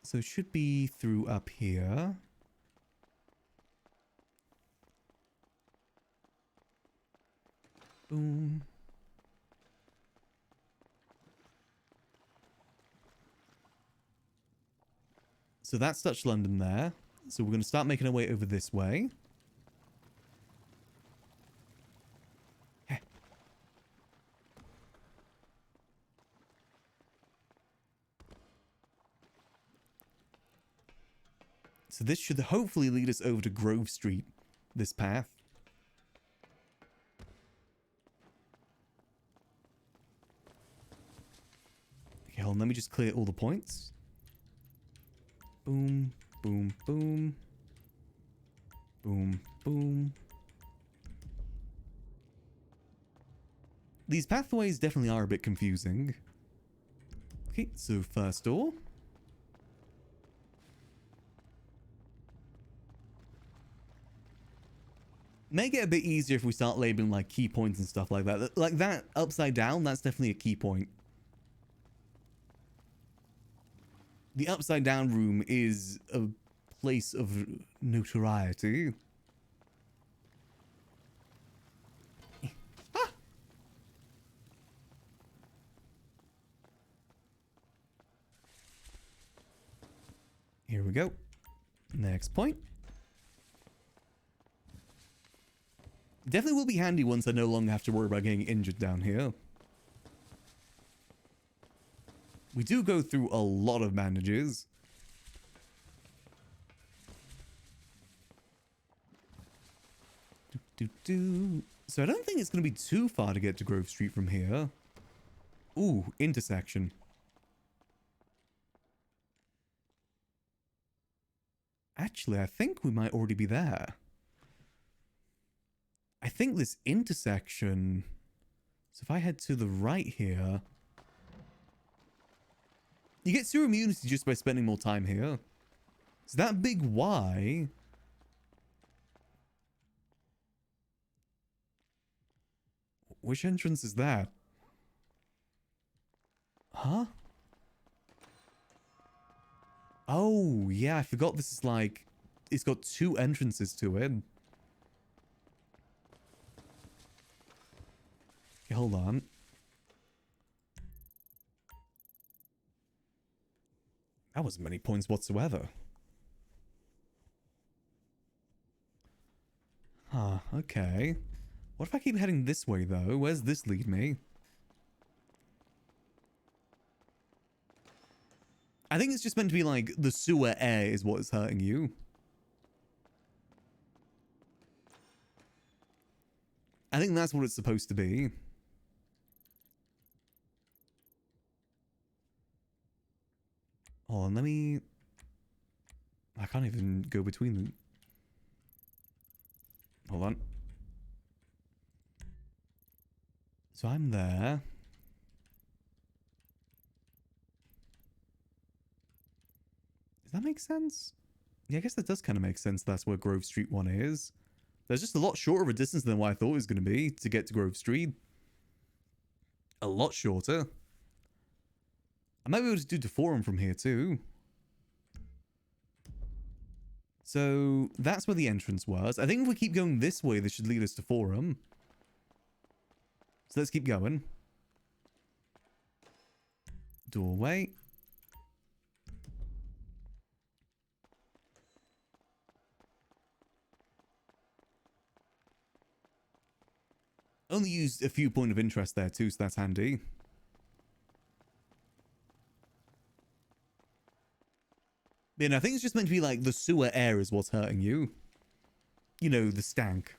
So it should be through up here. Boom. So that's Dutch London there. So we're going to start making our way over this way. Heh. So this should hopefully lead us over to Grove Street, this path. Okay, hold on, let me just clear all the points. Boom, boom, boom. Boom, boom. These pathways definitely are a bit confusing. Okay, so first door. Make it a bit easier if we start labeling like key points and stuff like that. Like that upside down, that's definitely a key point. The upside down room is a place of notoriety. Ah! Here we go. Next point. Definitely will be handy once I no longer have to worry about getting injured down here. We do go through a lot of bandages. So I don't think it's going to be too far to get to Grove Street from here. Ooh, intersection. Actually, I think we might already be there. I think this intersection... So if I head to the right here... You get sewer immunity just by spending more time here. So that big Y... Which entrance is that? Huh? Oh, yeah, I forgot this is like... It's got two entrances to it. Okay, hold on. That wasn't many points whatsoever. Huh, okay. What if I keep heading this way, though? Where's this lead me? I think it's just meant to be like the sewer air is what is hurting you. I I think that's what it's supposed to be. Hold on, let me... I can't even go between them. Hold on. So I'm there. Does that make sense? Yeah, I guess that does kind of make sense. That's where Grove Street 1 is. There's just a lot shorter of a distance than what I thought it was going to be to get to Grove Street. A lot shorter. I might be able to do the Forum from here too. So that's where the entrance was. I think if we keep going this way, this should lead us to Forum. So let's keep going. Doorway. Only used a few point of interest there too, so that's handy. And I think it's just meant to be like the sewer air is what's hurting you. You know, the stank.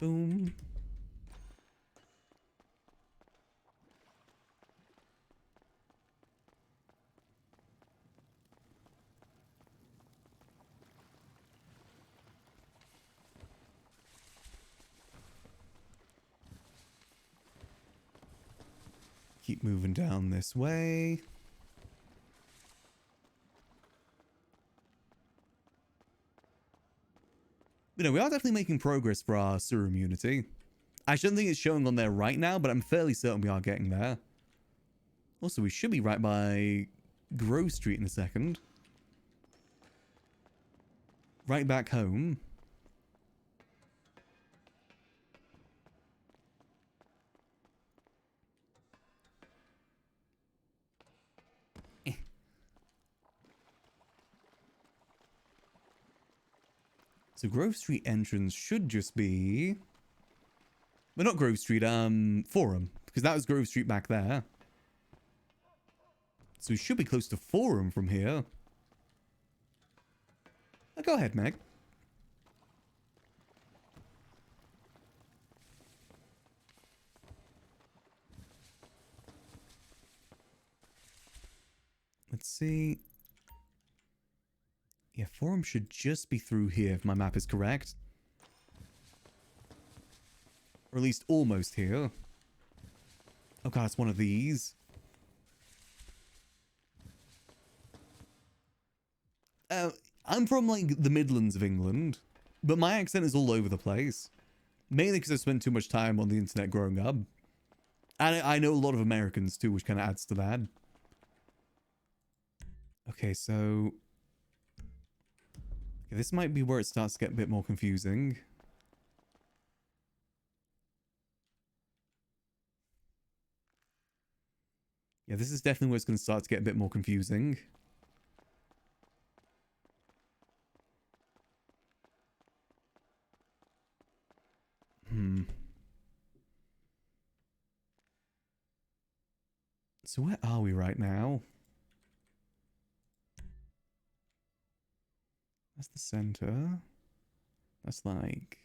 Boom. Keep moving down this way. You know, we are definitely making progress for our sewer immunity. I shouldn't think it's showing on there right now, but I'm fairly certain we are getting there. Also, we should be right by Grove Street in a second. Right back home. So Grove Street entrance should just be... Well, not Grove Street, Forum. Because that was Grove Street back there. So we should be close to Forum from here. Go ahead, Meg. Let's see. Yeah, Forum should just be through here if my map is correct. Or at least almost here. Oh god, it's one of these. I'm from, like, the Midlands of England. But my accent is all over the place. Mainly because I spent too much time on the internet growing up. And I know a lot of Americans too, which kind of adds to that. Okay, so... Okay, this might be where it starts to get a bit more confusing. Yeah, this is definitely where it's going to start to get a bit more confusing. So where are we right now? That's the center. That's like...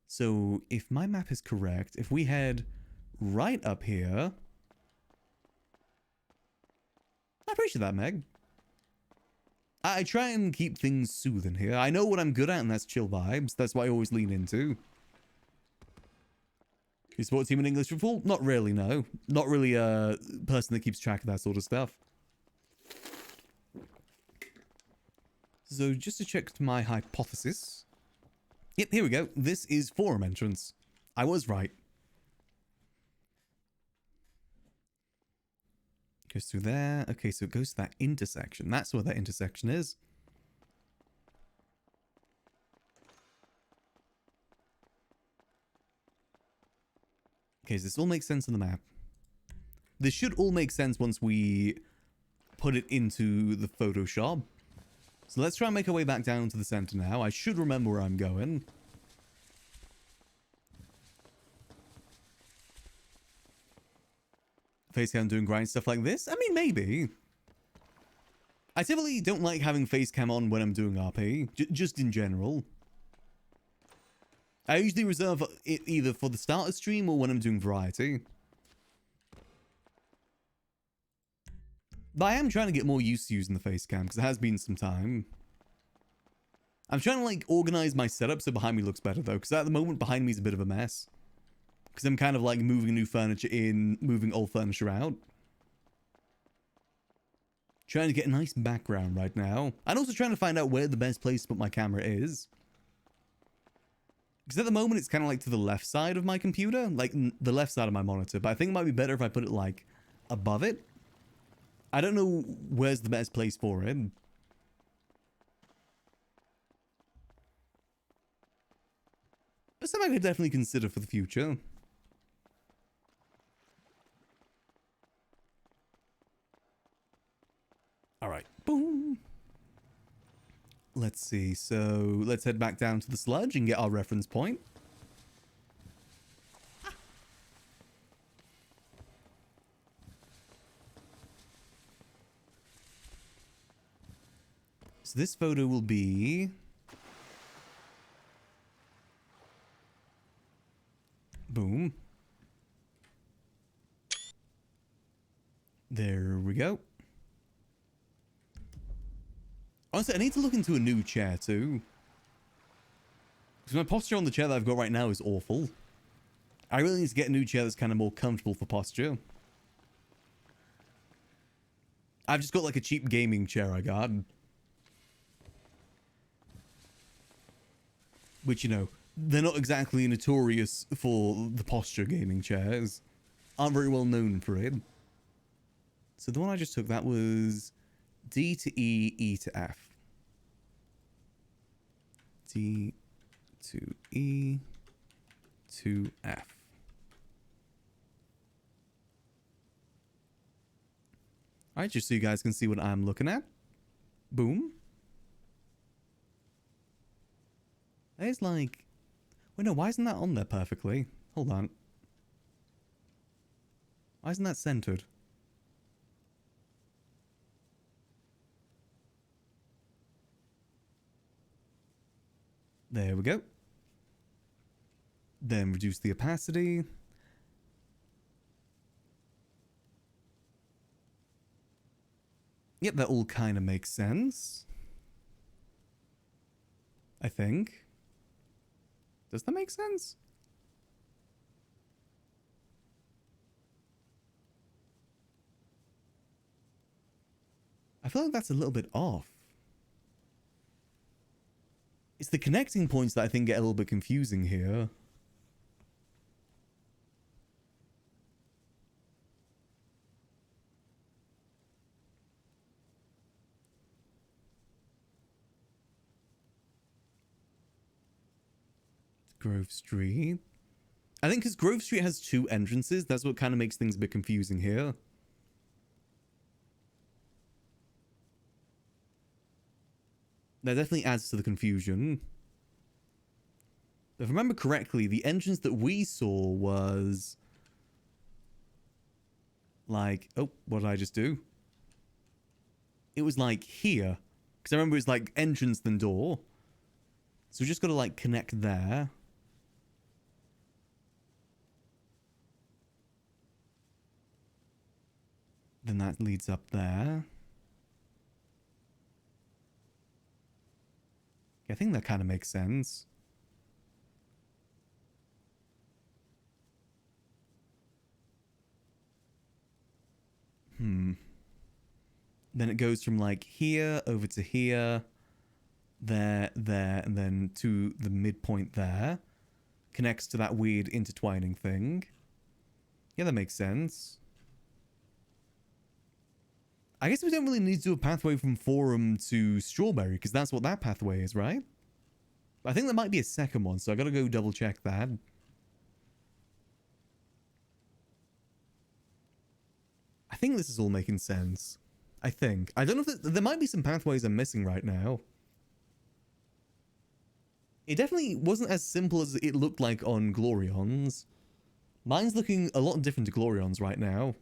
So if my map is correct, if we head right up here... I appreciate that, Meg. I try and keep things soothing here. I know what I'm good at, and that's chill vibes. That's what I always lean into. You support a team in English football? Not really, no. Not really a person that keeps track of that sort of stuff. So just to check my hypothesis. Yep, here we go. This is Forum entrance. I was right. Goes through there. Okay, so it goes to that intersection. That's where that intersection is. Okay, so this all makes sense on the map. This should all make sense once we put it into the Photoshop. So let's try and make our way back down to the center now. I should remember where I'm going. face cam doing grind stuff like this? I mean, maybe. I typically don't like having face cam on when I'm doing RP, just in general. I usually reserve it either for the start of stream or when I'm doing variety. But I am trying to get more used to using the face cam because it has been some time. I'm trying to like organize my setup so behind me looks better though, because at the moment behind me is a bit of a mess. Because I'm kind of like moving new furniture in, moving old furniture out. Trying to get a nice background right now. And also trying to find out where the best place to put my camera is. Because at the moment it's kind of like to the left side of my computer. Like the left side of my monitor. But I think it might be better if I put it like above it. I don't know where's the best place for it. But something I could definitely consider for the future. Alright, boom. Let's see, so let's head back down to the sludge and get our reference point. So this photo will be... Boom. There we go. Honestly, I need to look into a new chair too. Because my posture on the chair that I've got right now is awful. I really need to get a new chair that's kind of more comfortable for posture. I've just got like a cheap gaming chair I got. Which, you know, they're not exactly notorious for the posture gaming chairs. Aren't very well known for it. So the one I just took, that was D to E, E to F. D to E to F. Alright, just so you guys can see what I'm looking at. Boom. There's like... Wait, no, why isn't that on there perfectly? Hold on. Why isn't that centered? There we go. Then reduce the opacity. Yep, that all kind of makes sense. I think. Does that make sense? I feel like that's a little bit off. It's the connecting points that I think get a little bit confusing here. Grove Street. I think because Grove Street has two entrances, that's what kind of makes things a bit confusing here. That definitely adds to the confusion. If I remember correctly, the entrance that we saw was... like... Oh, what did I just do? It was like here. Because I remember it was like entrance then door. So we just got to like connect there. Then that leads up there. I think that kind of makes sense. Then it goes from like here over to here, there, and then to the midpoint there. Connects to that weird intertwining thing. Yeah, that makes sense. I guess we don't really need to do a pathway from Forum to Strawberry, because that's what that pathway is, right? I think there might be a second one, so I gotta go double check that. I think this is all making sense. I think. I don't know if there might be some pathways I'm missing right now. It definitely wasn't as simple as it looked like on Glorion's. Mine's looking a lot different to Glorion's right now.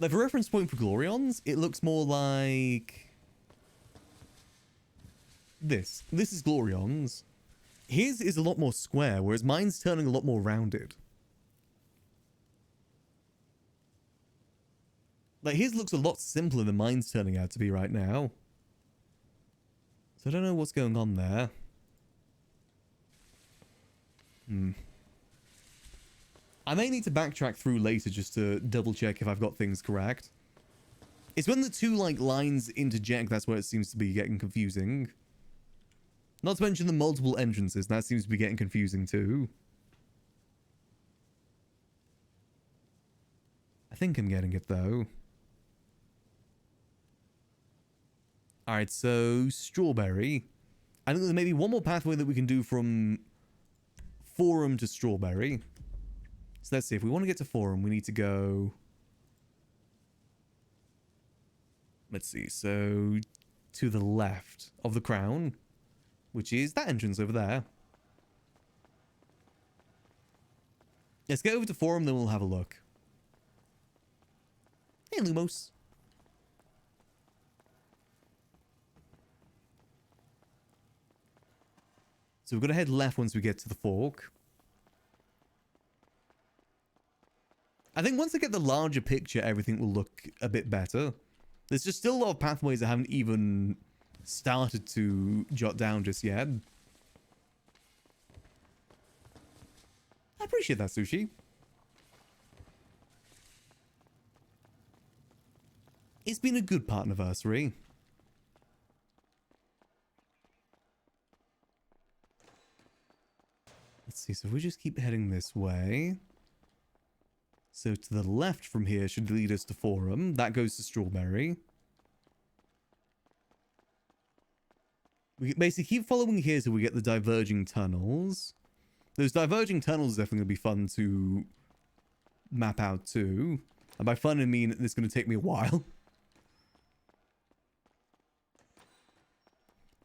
Like, for reference point for Glorions, it looks more like this. This is Glorions. His is a lot more square, whereas mine's turning a lot more rounded. Like, his looks a lot simpler than mine's turning out to be right now. So I don't know what's going on there. I may need to backtrack through later just to double check if I've got things correct. It's when the two, like, lines interject that's where it seems to be getting confusing. Not to mention the multiple entrances, that seems to be getting confusing too. I think I'm getting it though. Alright, so Strawberry. I think there may be one more pathway that we can do from Forum to Strawberry. So let's see, if we want to get to Forum, we need to go... Let's see, so to the left of the Crown, which is that entrance over there. Let's get over to Forum, then we'll have a look. Hey, Lumos. So we're going to head left once we get to the fork. I think once I get the larger picture, everything will look a bit better. There's just still a lot of pathways I haven't even started to jot down just yet. I appreciate that, Sushi. It's been a good partnerversary. Let's see, so if we just keep heading this way. So to the left from here should lead us to Forum. That goes to Strawberry. We basically keep following here till we get the diverging tunnels. Those diverging tunnels are definitely going to be fun to map out too. And by fun I mean it's going to take me a while.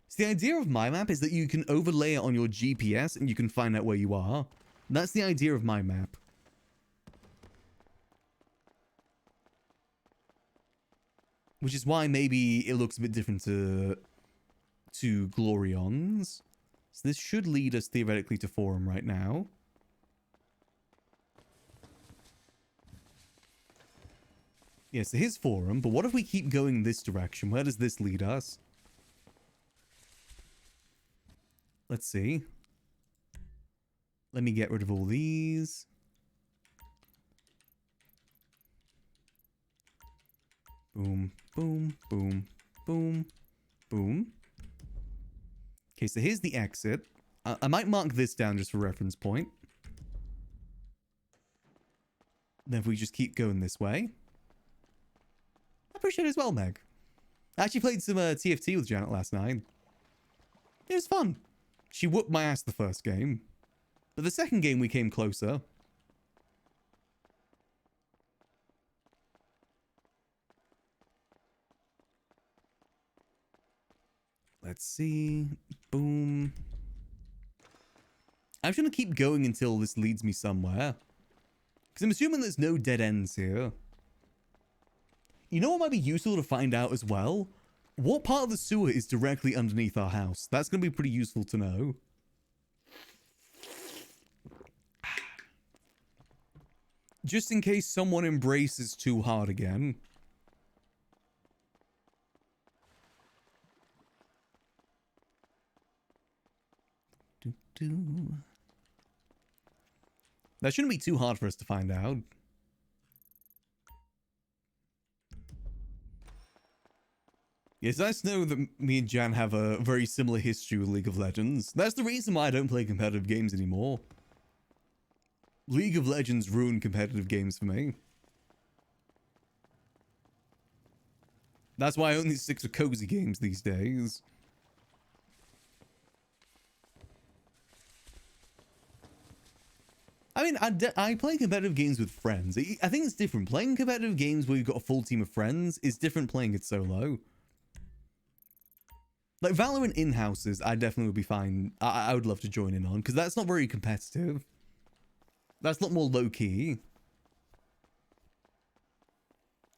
So the idea of my map is that you can overlay it on your GPS and you can find out where you are. That's the idea of my map. Which is why maybe it looks a bit different to Glorion's. So this should lead us theoretically to Forum right now. Yeah, so here's Forum, but what if we keep going this direction? Where does this lead us? Let's see. Let me get rid of all these. Boom, boom, boom, boom, boom. Okay, so here's the exit. I might mark this down just for reference point. Then if we just keep going this way. I appreciate it as well, Meg. I actually played some TFT with Janet last night. It was fun. She whooped my ass the first game. But the second game we came closer. Let's see. Boom. I'm just going to keep going until this leads me somewhere. Because I'm assuming there's no dead ends here. You know what might be useful to find out as well? What part of the sewer is directly underneath our house? That's going to be pretty useful to know. Just in case someone embraces too hard again. That shouldn't be too hard for us to find out. It's nice to know that me and Jan have a very similar history with League of Legends. That's the reason why I don't play competitive games anymore. League of Legends ruined competitive games for me. That's why I only stick to cozy games these days. I mean, I play competitive games with friends. I think it's different. Playing competitive games where you've got a full team of friends is different playing it solo. Like, Valorant in-houses, I definitely would be fine. I would love to join in on, because that's not very competitive. That's a lot more low-key.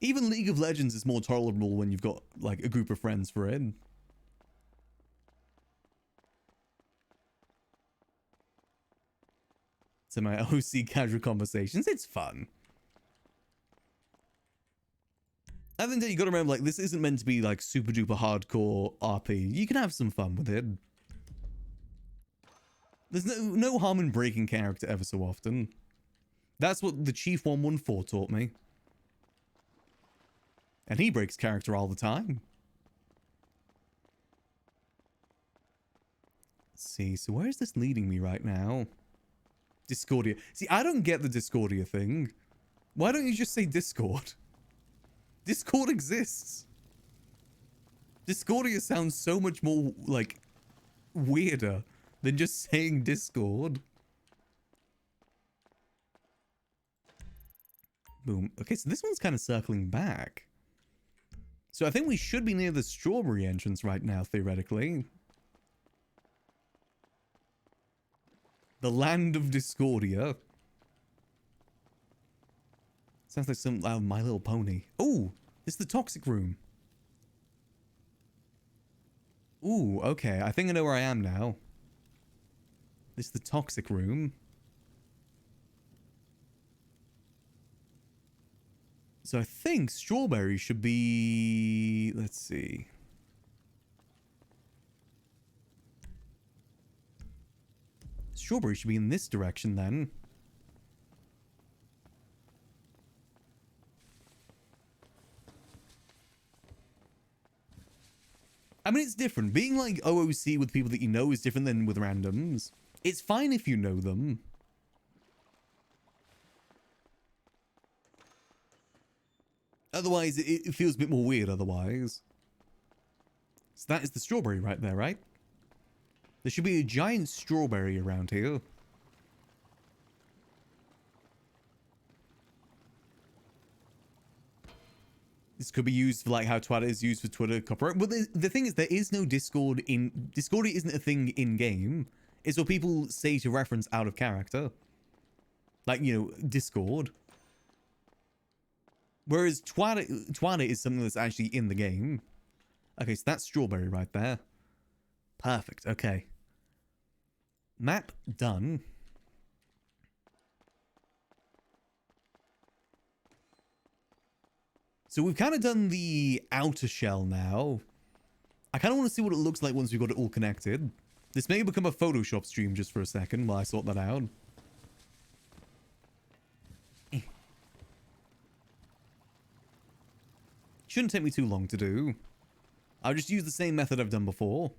Even League of Legends is more tolerable when you've got like a group of friends for it. So my OC casual conversations, it's fun. I think that you gotta remember, like, this isn't meant to be like super duper hardcore RP. You can have some fun with it. There's no harm in breaking character ever so often. That's what the Chief 114 taught me. And he breaks character all the time. Let's see, so where is this leading me right now? Discordia. See, I don't get the Discordia thing. Why don't you just say Discord? Discord exists. Discordia sounds so much more, like, weirder than just saying Discord. Boom. Okay, so this one's kind of circling back. So I think we should be near the strawberry entrance right now, theoretically. The land of Discordia. Sounds like some My Little Pony. Oh, this is the toxic room. Ooh, okay. I think I know where I am now. This is the toxic room. So I think strawberry should be... Let's see. Strawberry should be in this direction then. I mean, it's different. Being like OOC with people that you know is different than with randoms. It's fine if you know them. Otherwise, it feels a bit more weird otherwise. So that is the strawberry right there, right? There should be a giant strawberry around here. This could be used for like how Twitter is used for Twitter copyright. But the thing is, there is no Discord in... Discord isn't a thing in-game. It's what people say to reference out of character. Like, you know, Discord. Whereas Twitter is something that's actually in the game. Okay, so that's strawberry right there. Perfect, okay. Map done. So we've kind of done the outer shell now. I kind of want to see what it looks like once we've got it all connected. This may become a Photoshop stream just for a second while I sort that out. Shouldn't take me too long to do. I'll just use the same method I've done before.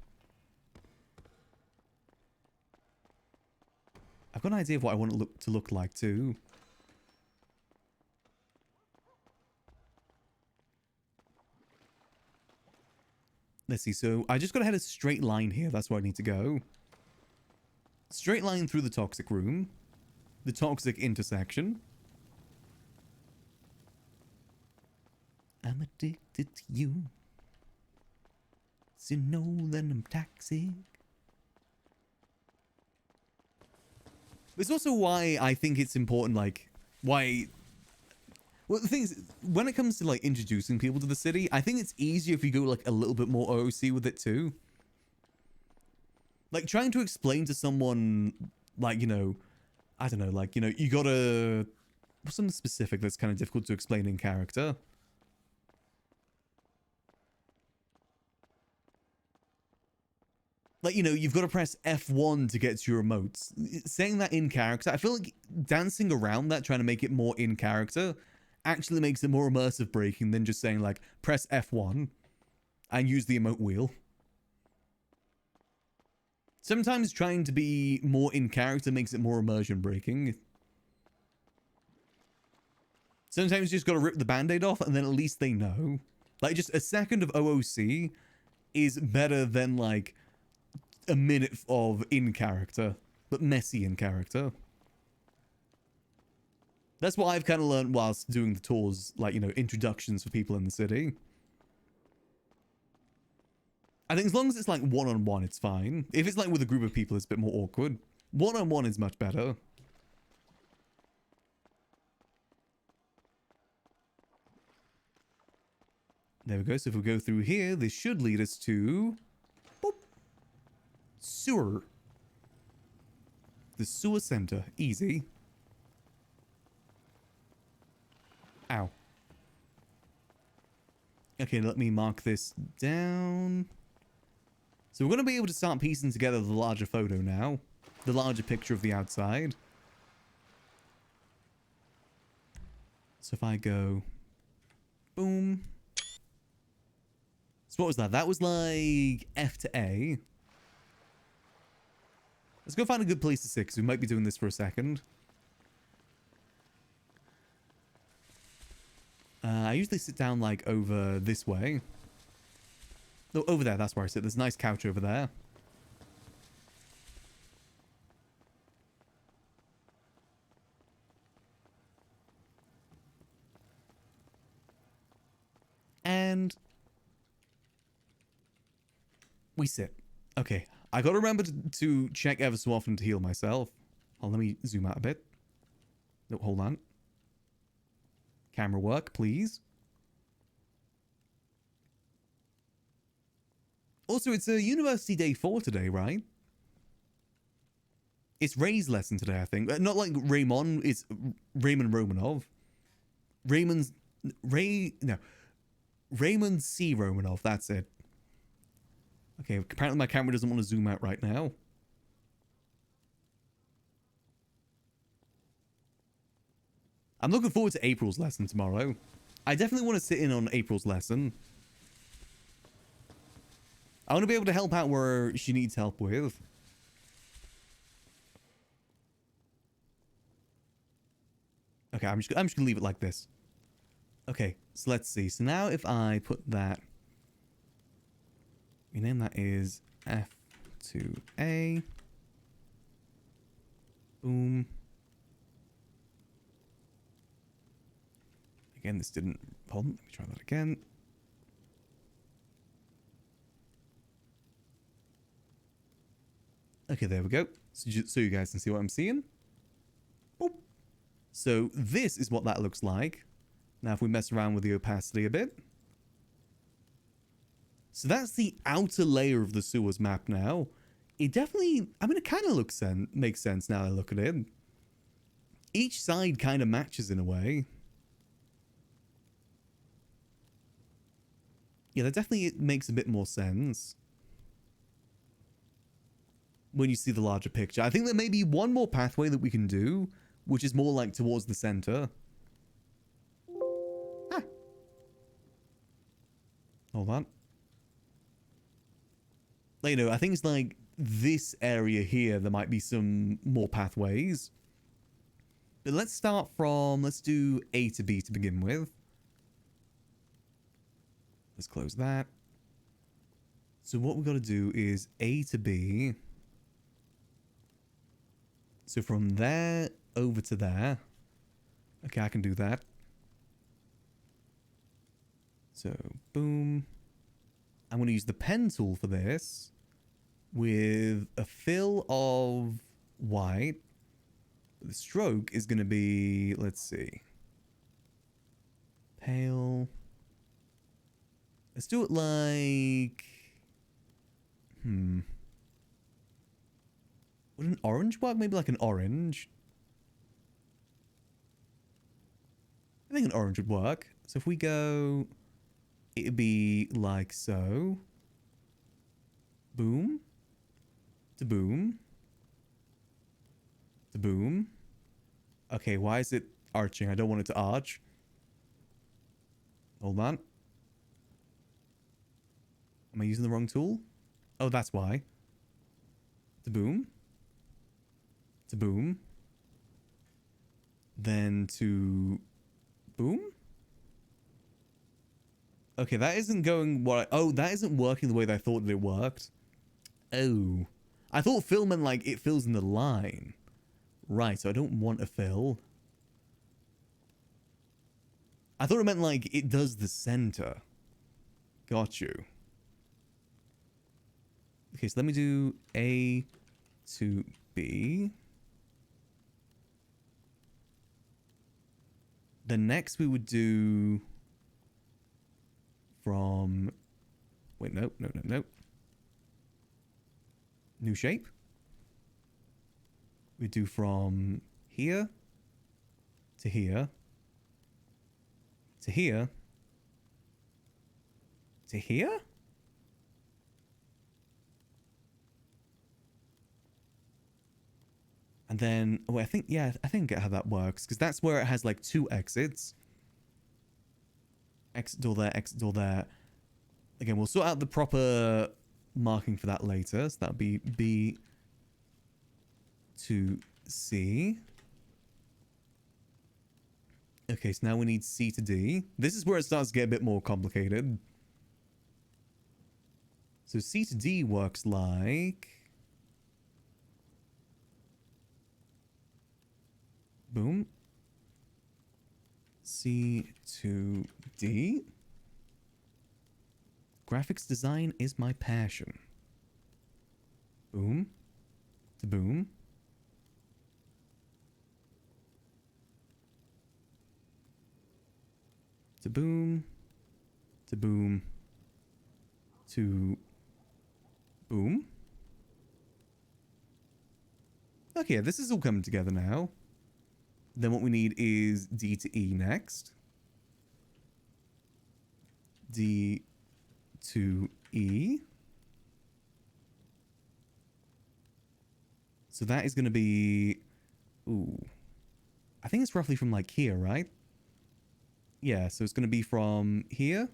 I've got an idea of what I want it to look like too. Let's see, so I just got to head a straight line here. That's where I need to go. Straight line through the toxic room. The toxic intersection. I'm addicted to you. So you know that I'm toxic. It's also why I think it's important, like, why... Well, the thing is, when it comes to, like, introducing people to the city, I think it's easier if you go, like, a little bit more OOC with it, too. Like, trying to explain to someone, like, you know, I don't know, like, you know, you gotta... What's something specific that's kind of difficult to explain in character? Like, you know, you've got to press F1 to get to your emotes. Saying that in character, I feel like dancing around that, trying to make it more in character, actually makes it more immersive breaking than just saying, like, press F1 and use the emote wheel. Sometimes trying to be more in character makes it more immersion breaking. Sometimes you just got to rip the band-aid off and then at least they know. Like, just a second of OOC is better than, like... a minute of in character, but messy in character. That's what I've kind of learned whilst doing the tours, like, you know, introductions for people in the city. I think as long as it's like one-on-one, it's fine. If it's like with a group of people, it's a bit more awkward. One-on-one is much better. There we go. So if we go through here, this should lead us to... Boop. Sewer. The sewer center. Easy. Ow. Okay, let me mark this down. So we're going to be able to start piecing together the larger photo now. The larger picture of the outside. So if I go... Boom. So what was that? That was like F to A. Let's go find a good place to sit, because we might be doing this for a second. I usually sit down like over this way. No, over there, that's where I sit. There's a nice couch over there. And we sit. Okay, I gotta remember to check ever so often to heal myself. Oh, let me zoom out a bit. No, hold on. Camera work, please. Also, it's a University Day 4 today, right? It's Ray's lesson today, I think. Not like Raymond, it's Raymond Romanov. Raymond C. Romanov, that's it. Okay, apparently my camera doesn't want to zoom out right now. I'm looking forward to April's lesson tomorrow. I definitely want to sit in on April's lesson. I want to be able to help out where she needs help with. Okay, I'm just gonna leave it like this. Okay, so let's see. So now if I put that, we name that is F2A. Boom. Again, this didn't... Hold on, let me try that again. Okay, there we go. So you guys can see what I'm seeing. Boop. So this is what that looks like. Now if we mess around with the opacity a bit. So that's the outer layer of the sewers map now. It definitely... I mean, it kind of makes sense now I look at it. Each side kind of matches in a way. Yeah, that definitely makes a bit more sense when you see the larger picture. I think there may be one more pathway that we can do, which is more like towards the center. Ah. Hold on. Like, you know, I think it's like this area here, there might be some more pathways. But let's start from, let's do A to B to begin with. Let's close that. So what we've got to do is A to B. So from there over to there. Okay, I can do that. So, boom. I'm going to use the pen tool for this with a fill of white. The stroke is going to be, let's see, pale. Let's do it like, would an orange work? Maybe like an orange. I think an orange would work. So if we go, it'd be like so. Boom. To boom. To boom. Okay, why is it arching? I don't want it to arch. Hold on. Am I using the wrong tool? Oh, that's why. To boom. To boom. Then to boom. Okay, that isn't going what oh, that isn't working the way that I thought that it worked. Oh. I thought fill meant like it fills in the line. Right, so I don't want a fill. I thought it meant like it does the center. Got you. Okay, so let me do A to B. Then next we would do from... Wait, no. New shape. We do from here to here to here to here. And then, oh, I think I get how that works, because that's where it has like 2 exits. Exit door there, exit door there. Again, we'll sort out the proper marking for that later. So that'll be B to C. Okay, so now we need C to D. This is where it starts to get a bit more complicated. So C to D works like... Boom. C to D. Graphics design is my passion. Boom. To boom. To boom. To boom. To boom. Okay, this is all coming together now. Then what we need is D to E next. D to E. So that is going to be... Ooh. I think it's roughly from like here, right? Yeah, so it's going to be from here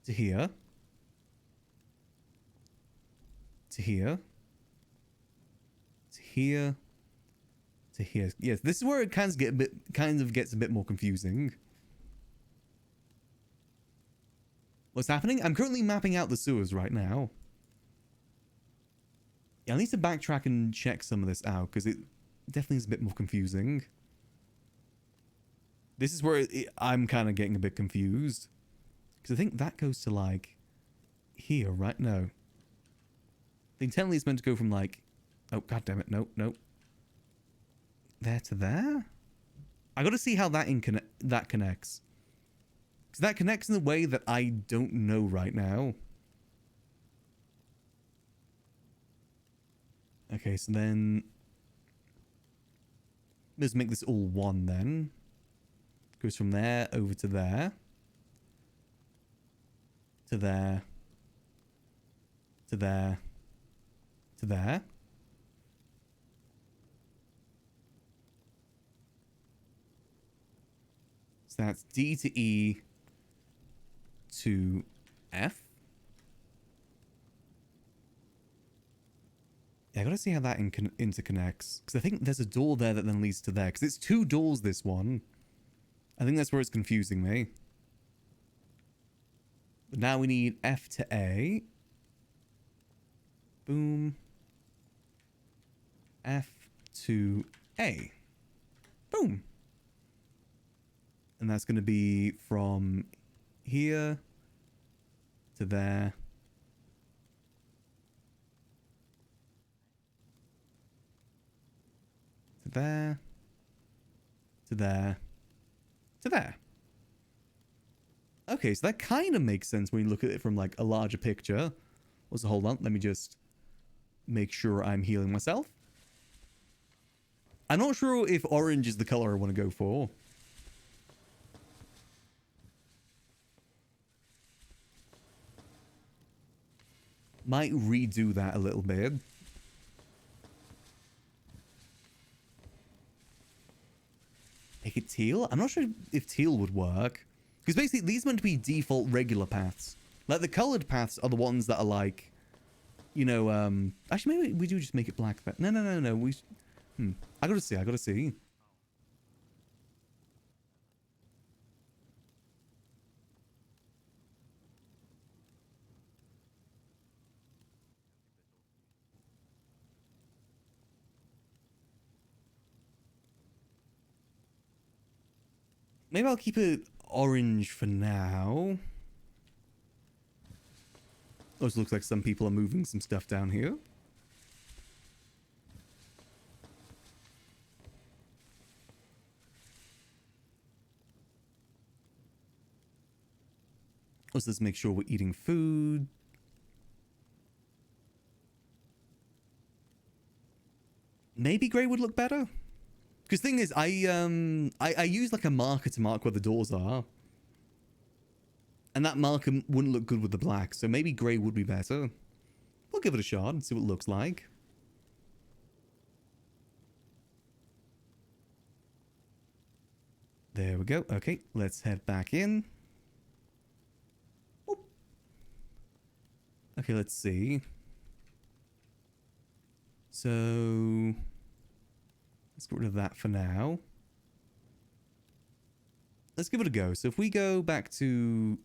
to here to here to here to here. Yes, this is where it kind of gets a bit more confusing. What's happening? I'm currently mapping out the sewers right now. Yeah, I need to backtrack and check some of this out, because it definitely is a bit more confusing. This is where I'm kind of getting a bit confused. Because I think that goes to, like, here, right? No. I think technically it's meant to go from, like... Oh, god damn it. No. There to there? I gotta see how that connects. Because that connects in a way that I don't know right now. Okay, so then... Let's make this all one then. Goes from there over to there. To there. To there. To there. So that's D to E to F. Yeah, I gotta see how that interconnects. Because I think there's a door there that then leads to there. Because it's 2 doors, this one. I think that's where it's confusing me. But now we need F to A. Boom. F to A. Boom. And that's going to be from here to there. To there. To there. To there. Okay, so that kind of makes sense when you look at it from like a larger picture. Also, hold on, let me just make sure I'm healing myself. I'm not sure if orange is the color I want to go for. Might redo that a little bit. Make it teal? I'm not sure if teal would work. Because basically, these are meant to be default regular paths. Like, the colored paths are the ones that are like... You know, Actually, maybe we do just make it black. No. We... I gotta see. Maybe I'll keep it orange for now. Also looks like some people are moving some stuff down here. Also, let's make sure we're eating food. Maybe grey would look better. Because thing is, I use like a marker to mark where the doors are. And that marker wouldn't look good with the black, so maybe grey would be better. We'll give it a shot and see what it looks like. There we go. Okay, let's head back in. Oop. Okay, let's see. So let's get rid of that for now. Let's give it a go. So if we go back to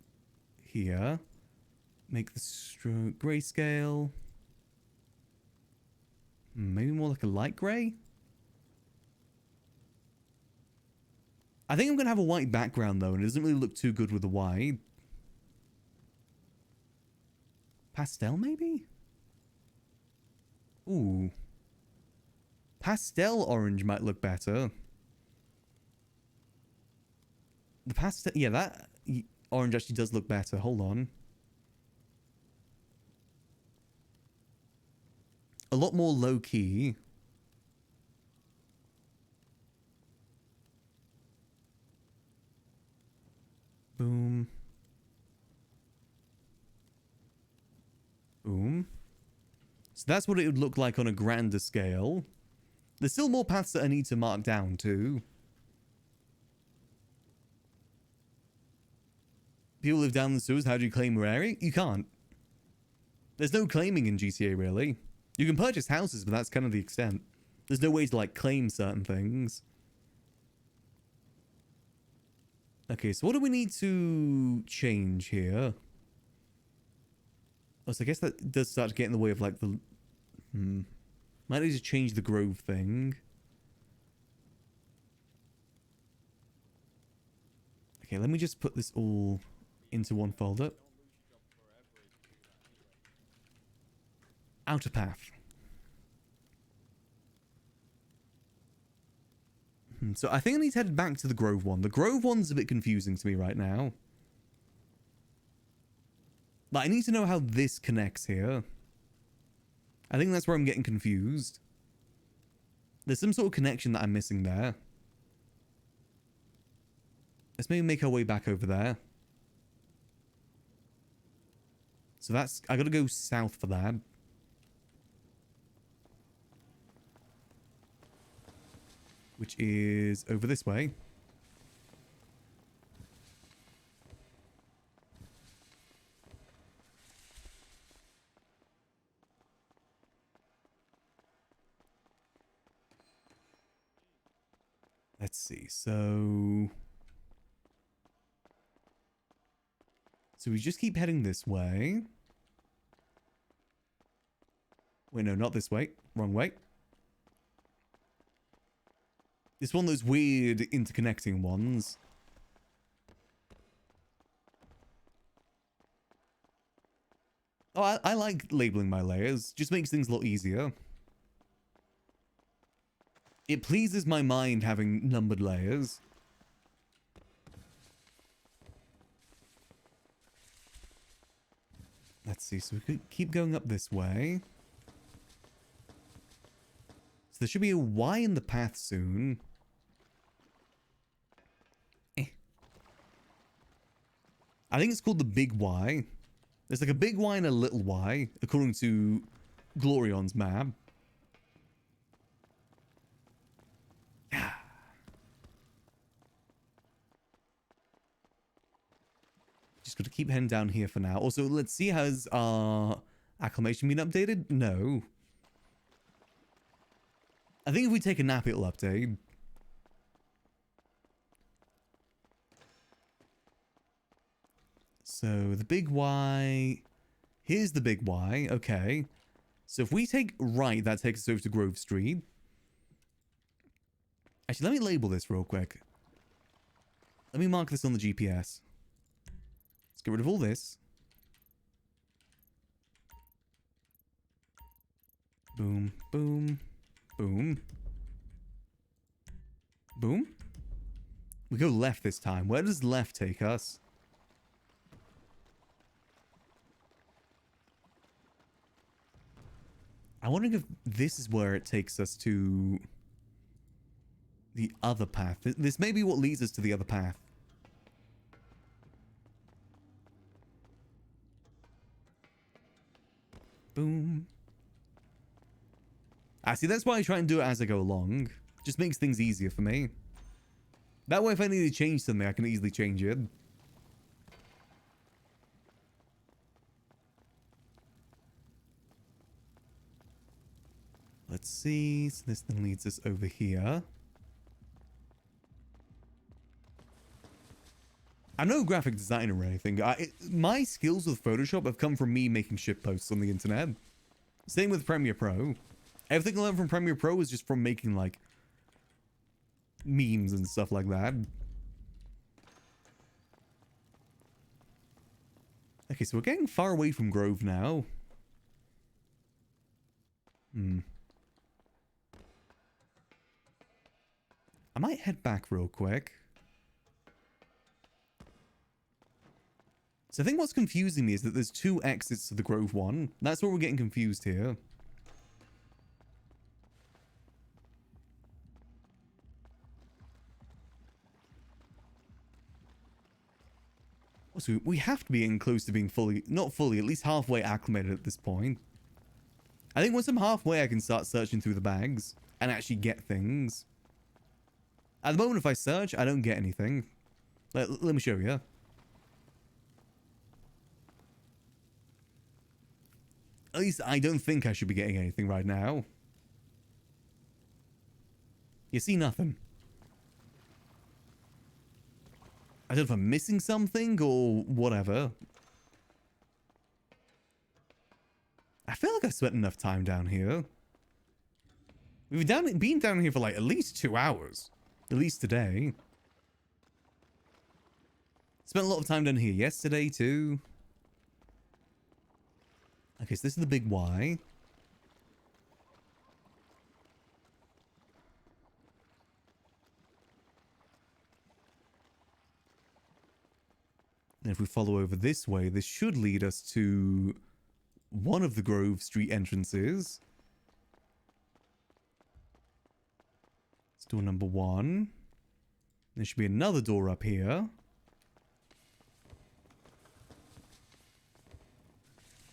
here, make the stroke grayscale. Maybe more like a light gray. I think I'm going to have a white background though, and it doesn't really look too good with the white. Pastel maybe? Ooh. Pastel orange might look better. The pastel, yeah, that orange actually does look better. Hold on. A lot more low key. Boom. Boom. So that's what it would look like on a grander scale. There's still more paths that I need to mark down too. People live down the sewers, how do you claim your area? You can't. There's no claiming in GTA really. You can purchase houses, but that's kind of the extent. There's no way to like claim certain things. Okay, so what do we need to change here? Oh, so I guess that does start to get in the way of like the... Might need to change the grove thing. Okay, let me just put this all into one folder. Outer path. So I think I need to head back to the grove one. The grove one's a bit confusing to me right now. But I need to know how this connects here. I think that's where I'm getting confused. There's some sort of connection that I'm missing there. Let's maybe make our way back over there. So that's... I gotta go south for that. Which is over this way. Let's see, so we just keep heading this way. Wait, no, not this way. Wrong way. It's one of those weird interconnecting ones. Oh, I like labeling my layers. Just makes things a lot easier. It pleases my mind having numbered layers. Let's see, so we could keep going up this way. So there should be a Y in the path soon. I think it's called the Big Y. There's like a big Y and a little Y, according to Glorion's map. Just got to keep heading down here for now. Also, let's see, has our acclamation been updated? No. I think if we take a nap, it'll update. So the big Y, here's the big Y, okay. So if we take right, that takes us over to Grove Street. Actually, let me label this real quick. Let me mark this on the GPS. Let's get rid of all this. Boom, boom, boom. Boom. We go left this time. Where does left take us? I wonder if this is where it takes us to the other path. This may be what leads us to the other path. Boom. See, that's why I try and do it as I go along. Just makes things easier for me. That way, if I need to change something, I can easily change it. Let's see. So this thing leads us over here. I'm no graphic designer or anything. My skills with Photoshop have come from me making shitposts on the internet. Same with Premiere Pro. Everything I learned from Premiere Pro is just from making, like, memes and stuff like that. Okay, so we're getting far away from Grove now. I might head back real quick. So I think what's confusing me is that there's 2 exits to the Grove one. That's where we're getting confused here. So we have to be in close to being fully, not fully, at least halfway acclimated at this point. I think once I'm halfway, I can start searching through the bags and actually get things. At the moment, if I search, I don't get anything. Let me show you. At least I don't think I should be getting anything right now. You see nothing. I don't know if I'm missing something or whatever. I feel like I spent enough time down here. We've been down here for like at least 2 hours. At least today. Spent a lot of time down here yesterday too. Okay, so this is the big Y. And if we follow over this way, this should lead us to one of the Grove Street entrances. It's door number 1. There should be another door up here.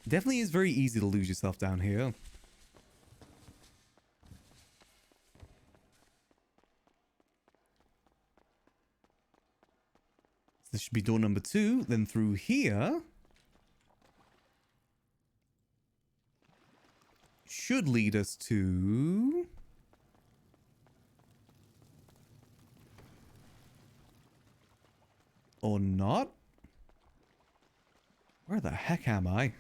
Definitely is very easy to lose yourself down here. So this should be door number 2. Then through here should lead us to or not. Where the heck am I?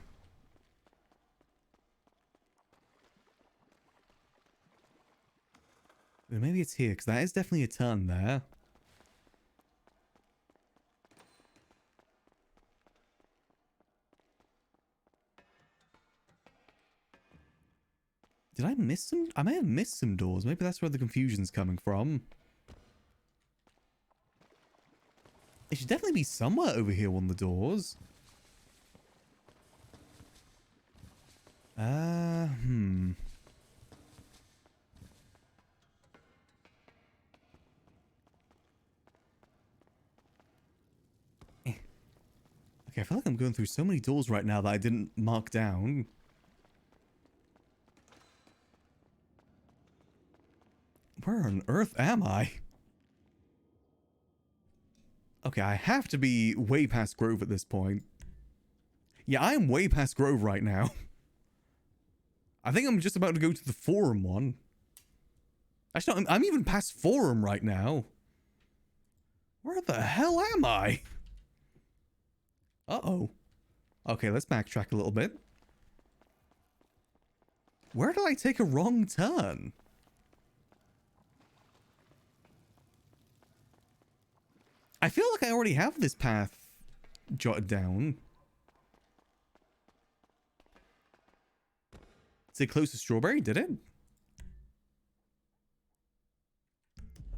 Maybe it's here, because that is definitely a turn there. Did I miss some? I may have missed some doors. Maybe that's where the confusion's coming from. It should definitely be somewhere over here, one of the doors. Okay, I feel like I'm going through so many doors right now that I didn't mark down. Where on earth am I? Okay, I have to be way past Grove at this point. Yeah, I am way past Grove right now. I think I'm just about to go to the Forum one. Actually, no, I'm even past Forum right now. Where the hell am I? Uh-oh. Okay, let's backtrack a little bit. Where did I take a wrong turn? I feel like I already have this path jotted down. Say close to Strawberry, did it?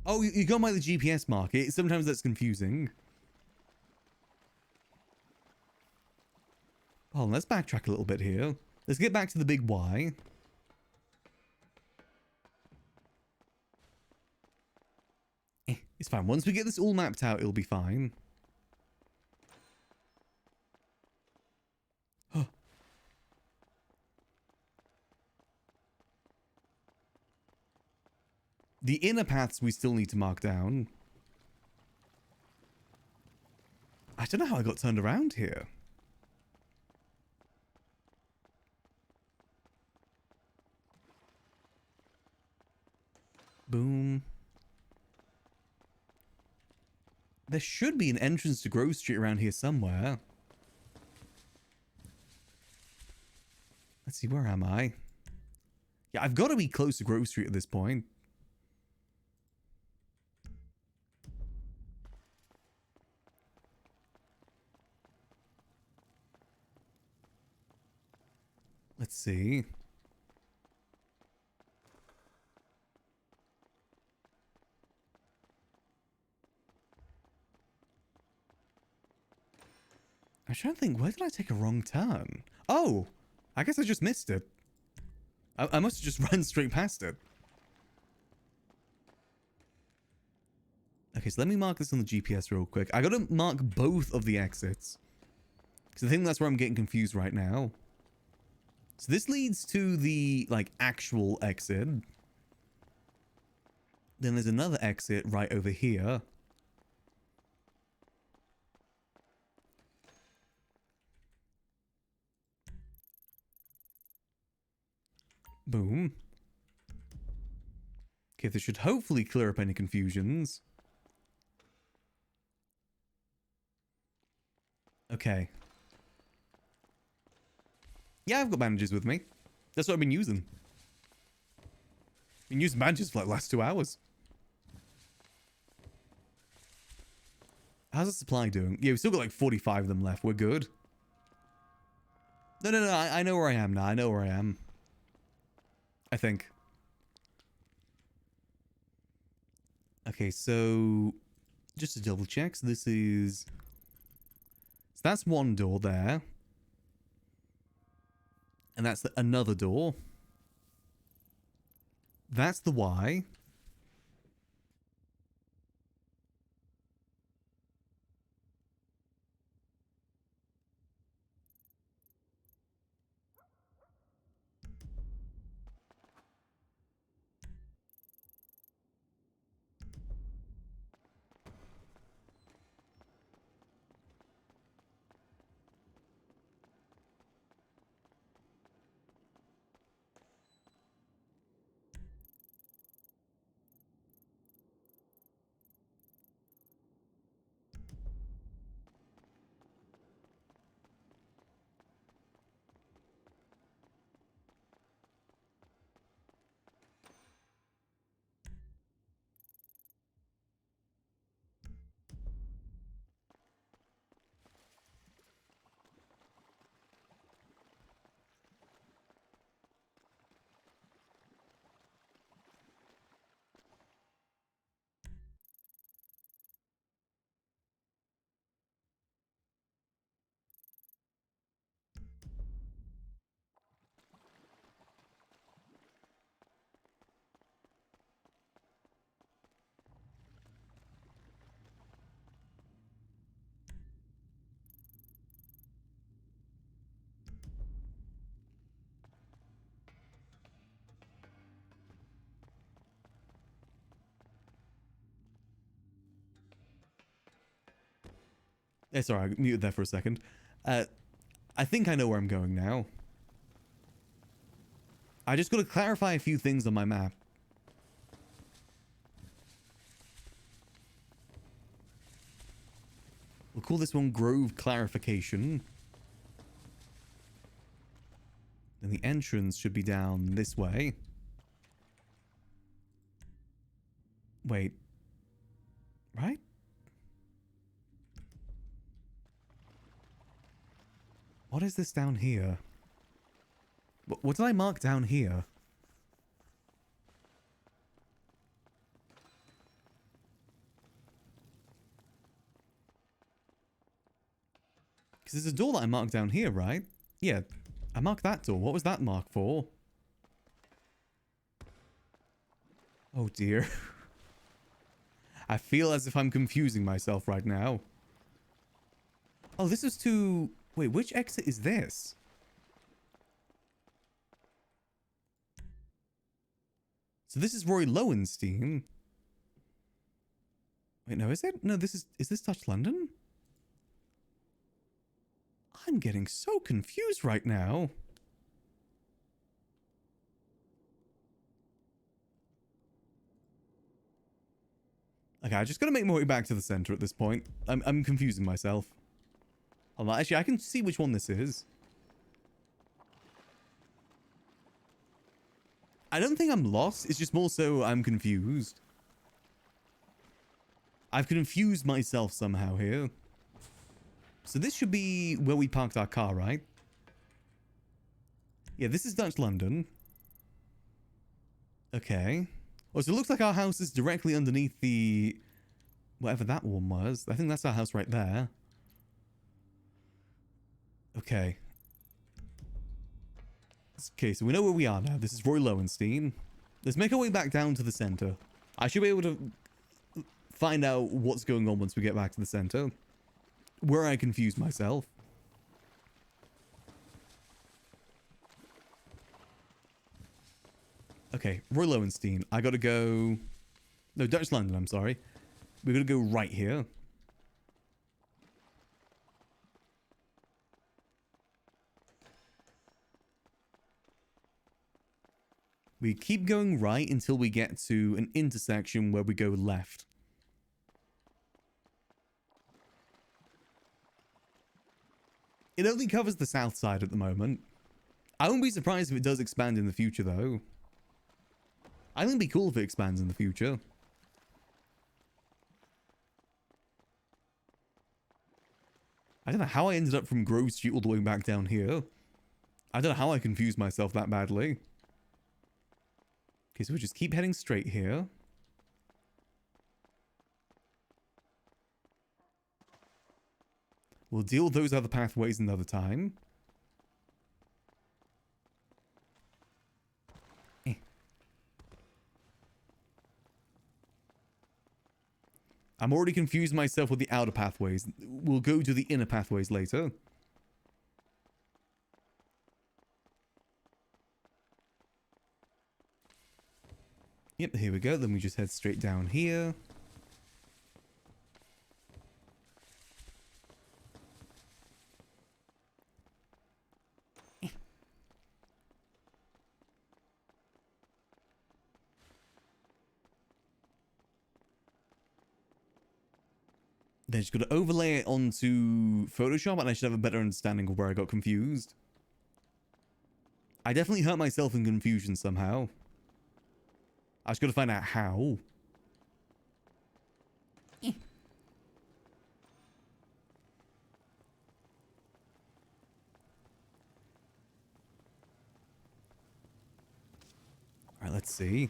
Oh, you go by the GPS marker. Sometimes that's confusing. Oh, let's backtrack a little bit here. Let's get back to the big Y. It's fine. Once we get this all mapped out, it'll be fine. The inner paths we still need to mark down. I don't know how I got turned around here. Boom. There should be an entrance to Grove Street around here somewhere. Let's see, where am I? Yeah, I've got to be close to Grove Street at this point. Let's see. I'm trying to think, where did I take a wrong turn? Oh, I guess I just missed it. I must have just run straight past it. Okay, so let me mark this on the GPS real quick. I gotta mark both of the exits, because I think that's where I'm getting confused right now. So this leads to the, like, actual exit. Then there's another exit right over here. Boom. Okay, this should hopefully clear up any confusions. Okay. Yeah, I've got bandages with me. That's what I've been using. Been using bandages for like the last 2 hours. How's the supply doing? Yeah, we've still got like 45 of them left. We're good. No, I know where I am now. I know where I am. I think. Okay, so just to double check, so this is... So that's one door there. And that's another door. That's the Y. Sorry, I muted there for a second. I think I know where I'm going now. I just got to clarify a few things on my map. We'll call this one Grove Clarification. And the entrance should be down this way. Wait. Right? What is this down here? What did I mark down here? Because there's a door that I marked down here, right? Yeah, I marked that door. What was that mark for? Oh dear. I feel as if I'm confusing myself right now. Oh, this is to... Wait, which exit is this? So this is Roy Lowenstein. Wait, no, is it? No, this is this Dutch London? I'm getting so confused right now. Okay, I just gotta make my way back to the center at this point. I'm confusing myself. Hold on, actually, I can see which one this is. I don't think I'm lost. It's just more so I'm confused. I've confused myself somehow here. So this should be where we parked our car, right? Yeah, this is Dutch London. Okay. Oh, so it looks like our house is directly underneath the... whatever that one was. I think that's our house right there. Okay. Okay, so we know where we are now. This is Roy Lowenstein. Let's make our way back down to the center. I should be able to find out what's going on once we get back to the center. Where I confused myself. Okay, Roy Lowenstein. I gotta go... No, Dutch London, I'm sorry. We're gonna go right here. We keep going right until we get to an intersection where we go left. It only covers the south side at the moment. I won't be surprised if it does expand in the future, though. I think it'd be cool if it expands in the future. I don't know how I ended up from Grove Street all the way back down here. I don't know how I confused myself that badly. Okay, so we just keep heading straight here. We'll deal with those other pathways another time. I'm already confused myself with the outer pathways. We'll go to the inner pathways later. Yep, here we go. Then we just head straight down here. Then just got to overlay it onto Photoshop and I should have a better understanding of where I got confused. I definitely hurt myself in confusion somehow. I just got to find out how. Alright, let's see.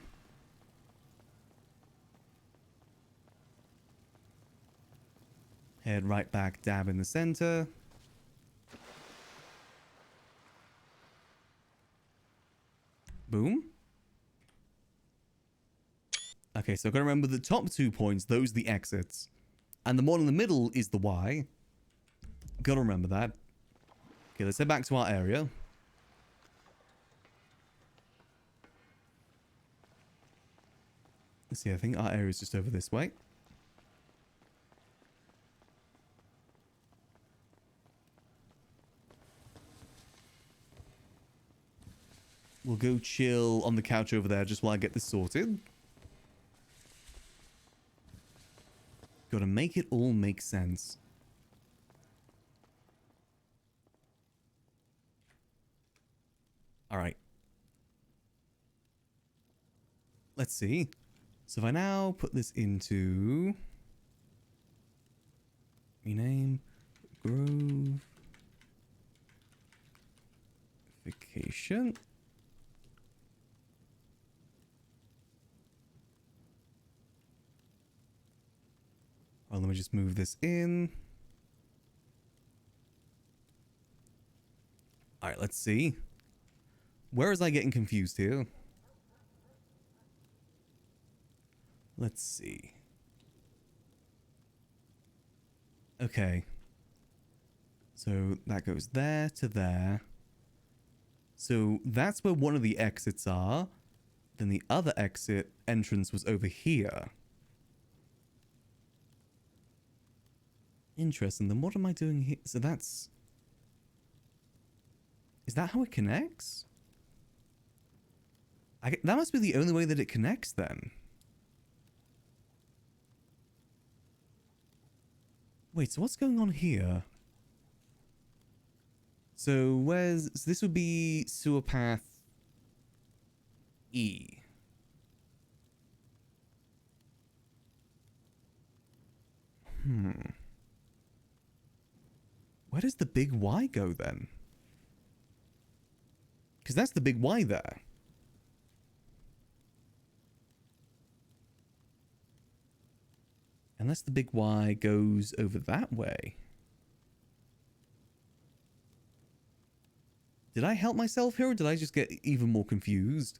Head right back, dab in the center. Boom. Okay, so I've got to remember the top 2 points, those are the exits. And the one in the middle is the Y. Gotta remember that. Okay, let's head back to our area. Let's see, I think our area is just over this way. We'll go chill on the couch over there just while I get this sorted. Gotta make it all make sense. Alright. Let's see. So if I now put this into... rename Grove Vacation. Well, let me just move this in. Alright, let's see. Where is I getting confused here? Let's see. Okay. So that goes there to there. So that's where one of the exits are. Then the other exit entrance was over here. Interesting. Then what am I doing here? So that's... Is that how it connects? That must be the only way that it connects then. Wait, so what's going on here? So where's... So this would be sewer path E. Where does the big Y go then? Because that's the big Y there. Unless the big Y goes over that way. Did I help myself here or did I just get even more confused?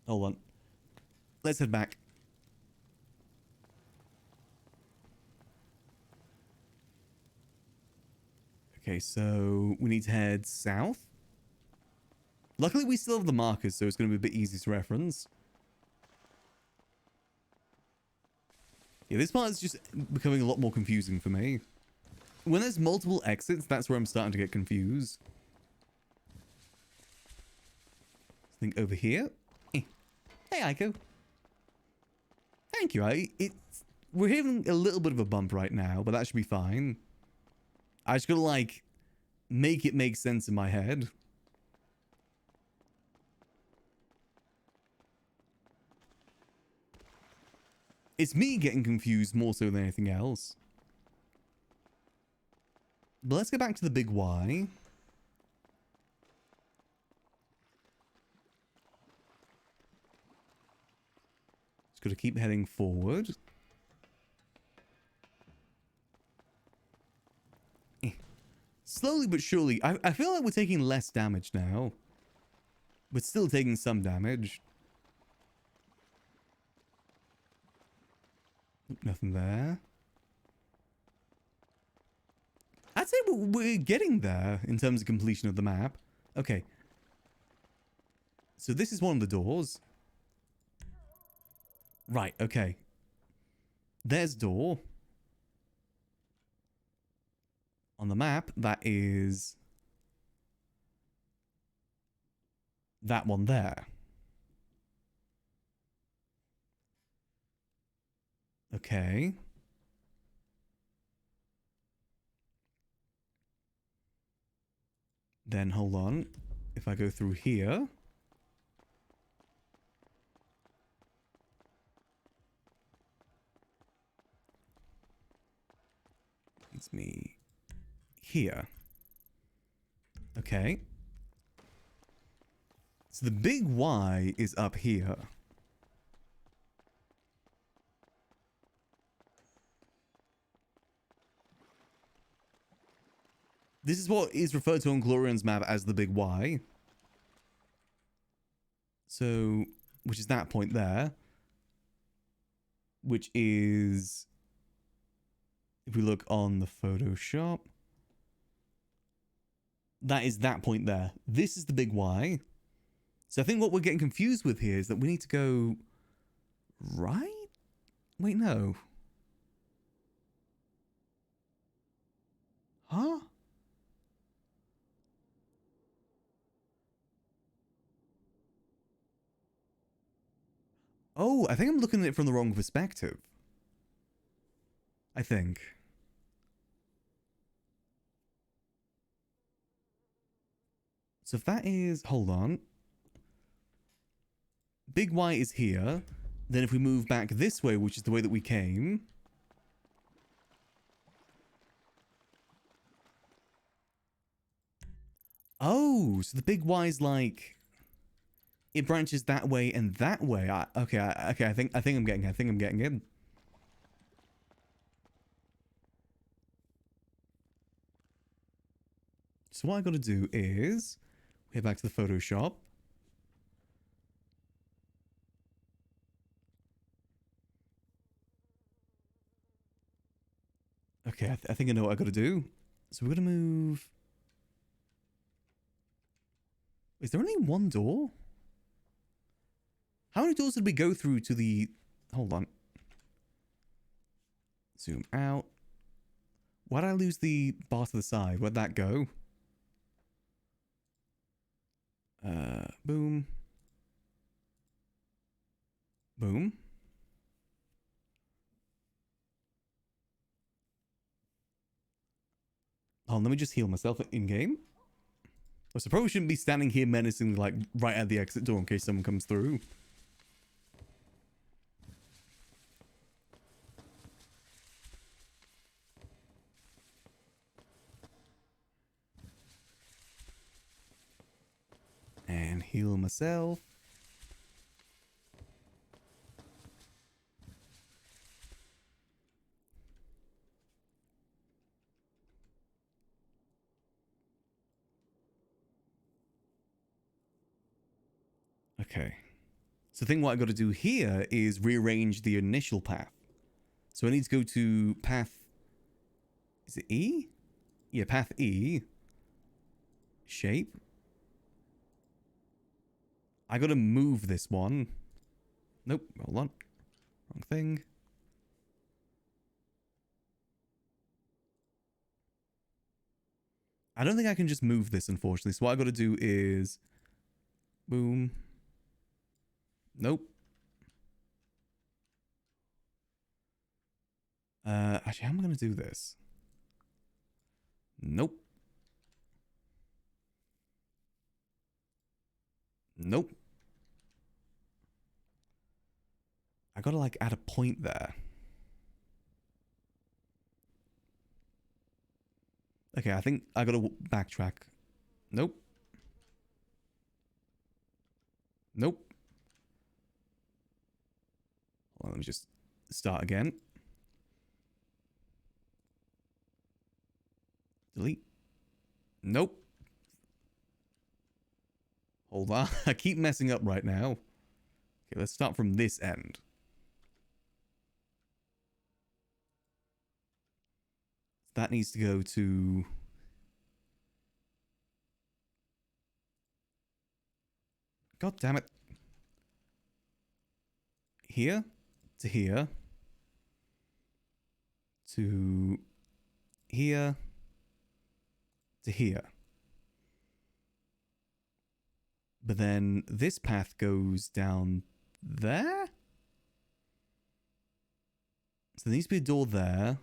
Hold on. Let's head back. Okay, so we need to head south. Luckily, we still have the markers, so it's going to be a bit easy to reference. Yeah, this part is just becoming a lot more confusing for me. When there's multiple exits, that's where I'm starting to get confused. I think over here. Hey, Aiko. Thank you. We're having a little bit of a bump right now, but that should be fine. I just gotta, like, make it make sense in my head. It's me getting confused more so than anything else. But let's go back to the big Y. Just gotta keep heading forward. Slowly but surely, I feel like we're taking less damage now. But still taking some damage. Nothing there. I'd say we're getting there in terms of completion of the map. Okay. So this is one of the doors. Right, okay. There's door. On the map, that is that one there. Okay. Then hold on. If I go through here. It's me here. Okay. So the big Y is up here. This is what is referred to on Glorion's map as the big Y. So, which is that point there. Which is... If we look on the Photoshop, that is that point there. This is the big Y. So I think what we're getting confused with here is that we need to go right? Wait, no. Huh? Oh, I think I'm looking at it from the wrong perspective. I think. So if that is... Hold on. Big Y is here. Then if we move back this way, which is the way that we came... Oh, so the big Y is like... It branches that way and that way. Okay, I think I'm getting it. So what I got to do is head back to the Photoshop. Okay, I think I know what I gotta do. So we're gonna move... Is there only one door? How many doors did we go through to the... Hold on. Zoom out. Why'd I lose the bar to the side? Where'd that go? Boom. Boom. Oh, let me just heal myself in-game. I probably shouldn't be standing here menacingly, like, right at the exit door in case someone comes through. And heal myself. Okay. So the thing what I got to do here is rearrange the initial path. So I need to go to path... Is it E? Yeah, path E. Shape. I got to move this one. Nope, hold on. Wrong thing. I don't think I can just move this, unfortunately. So what I got to do is... Boom. Nope. Actually, how am I going to do this? Nope. Nope. I gotta, like, add a point there. Okay, I think I gotta backtrack. Nope. Nope. Well, let me just start again. Delete. Nope. Hold on. I keep messing up right now. Okay, let's start from this end. That needs to go to... God damn it. Here to here. To here. To here. But then this path goes down there? So there needs to be a door there.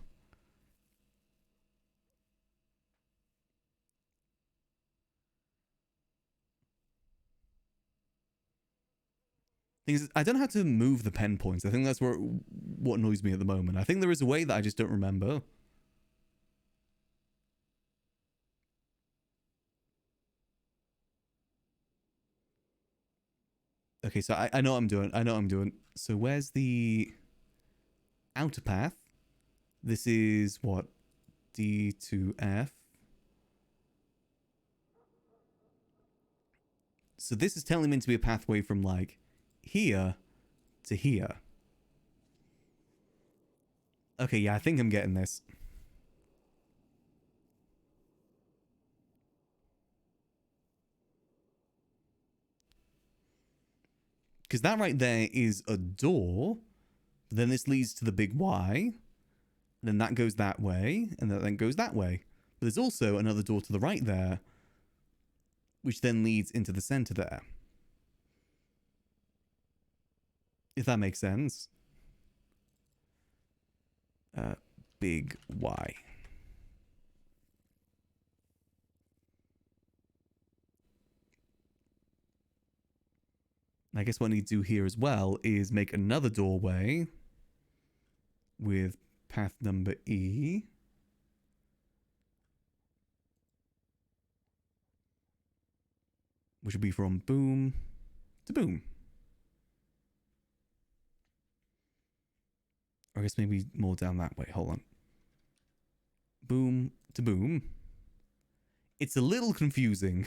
Thing is, I don't know how to move the pen points. I think that's what annoys me at the moment. I think there is a way that I just don't remember. Okay, so I know what I'm doing. I know what I'm doing. So where's the outer path? This is what? D to F. So this is telling me to be a pathway from like here to here. Okay, yeah, I think I'm getting this. Because that right there is a door. Then this leads to the big Y. And then that goes that way. And that then goes that way. But there's also another door to the right there. Which then leads into the center there. If that makes sense. Big Y. I guess what I need to do here as well is make another doorway with path number E. Which will be from boom to boom. Or I guess maybe more down that way. Hold on. Boom to boom. It's a little confusing.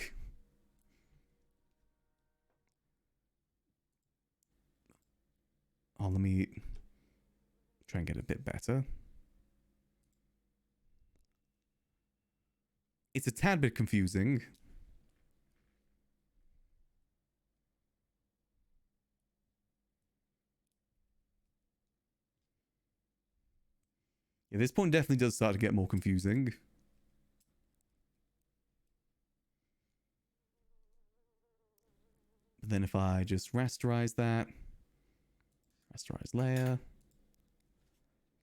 Oh, let me try and get a bit better. It's a tad bit confusing. Yeah, this point definitely does start to get more confusing. But then if I just rasterize that, rasterize layer,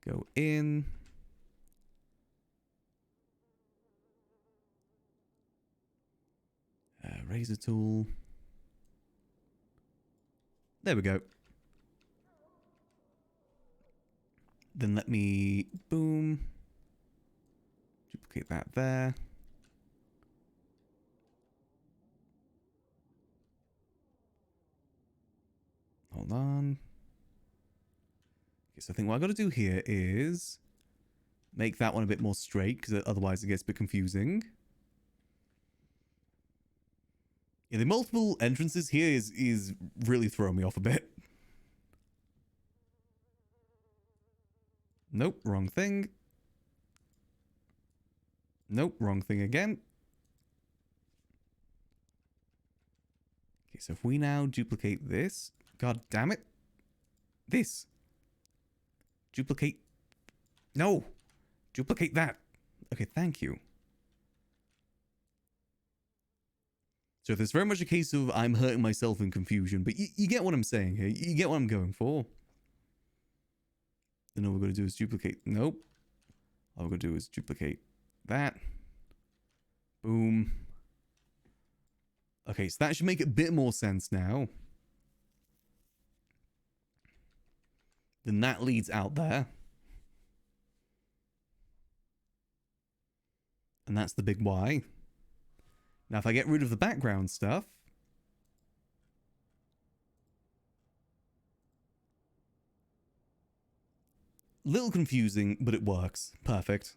go in, razor tool. There we go. Then let me, boom, duplicate that there. Hold on. Okay, so I think what I got to do here is make that one a bit more straight, because otherwise it gets a bit confusing. Yeah, the multiple entrances here is really throwing me off a bit. Nope, wrong thing. Nope, wrong thing again. Okay, so if we now duplicate this. God damn it. This. Duplicate. No. Duplicate that. Okay, thank you. So there's very much a case of I'm hurting myself in confusion, but you get what I'm saying here. You get what I'm going for. Then all we're going to do is duplicate. Nope. All we're going to do is duplicate that. Boom. Okay, so that should make a bit more sense now. Then that leads out there. And that's the big Y. Now, if I get rid of the background stuff, little confusing, but it works. Perfect.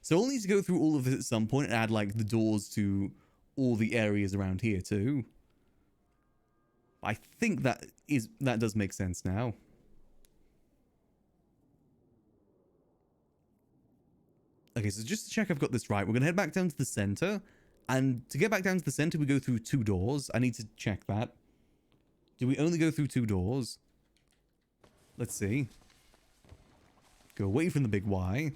So I'll need to go through all of this at some point and add like the doors to all the areas around here too. I think that does make sense now. Okay, so just to check I've got this right, we're going to head back down to the center. And to get back down to the center, we go through 2 doors. I need to check that. Do we only go through 2 doors? Let's see. Go away from the big Y.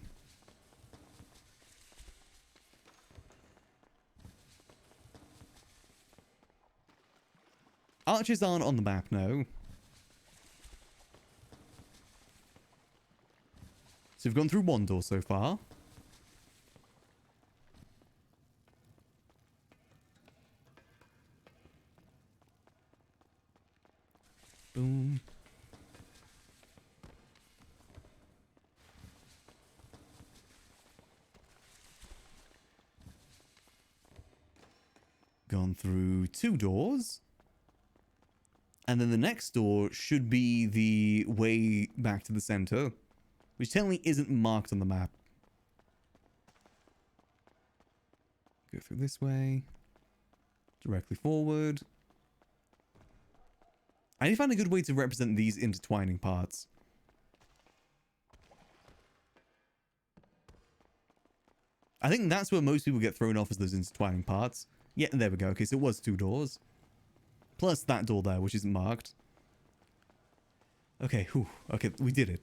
Arches aren't on the map, no. So we've gone through 1 door so far. Boom. Gone through 2 doors. And then the next door should be the way back to the center, which technically isn't marked on the map. Go through this way. Directly forward. I need to find a good way to represent these intertwining parts. I think that's where most people get thrown off, as those intertwining parts. Yeah, there we go. Okay, so it was 2 doors. Plus that door there, which isn't marked. Okay, whew. Okay, we did it.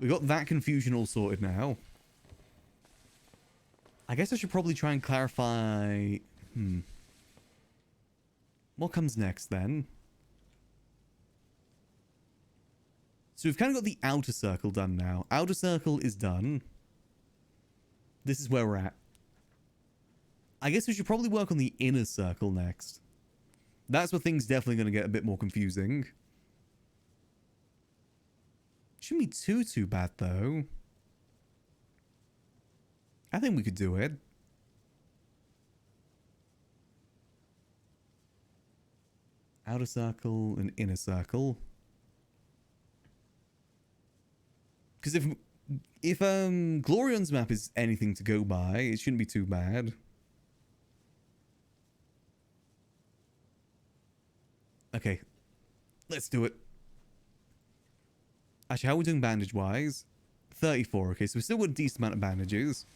We got that confusion all sorted now. I guess I should probably try and clarify... What comes next, then? So we've kind of got the outer circle done now. Outer circle is done. This is where we're at. I guess we should probably work on the inner circle next. That's where things definitely going to get a bit more confusing. Shouldn't be too bad, though. I think we could do it. Outer circle and inner circle. Because if Glorion's map is anything to go by, it shouldn't be too bad. Okay, let's do it. Actually, how are we doing bandage-wise? 34. Okay, so we still got a decent amount of bandages.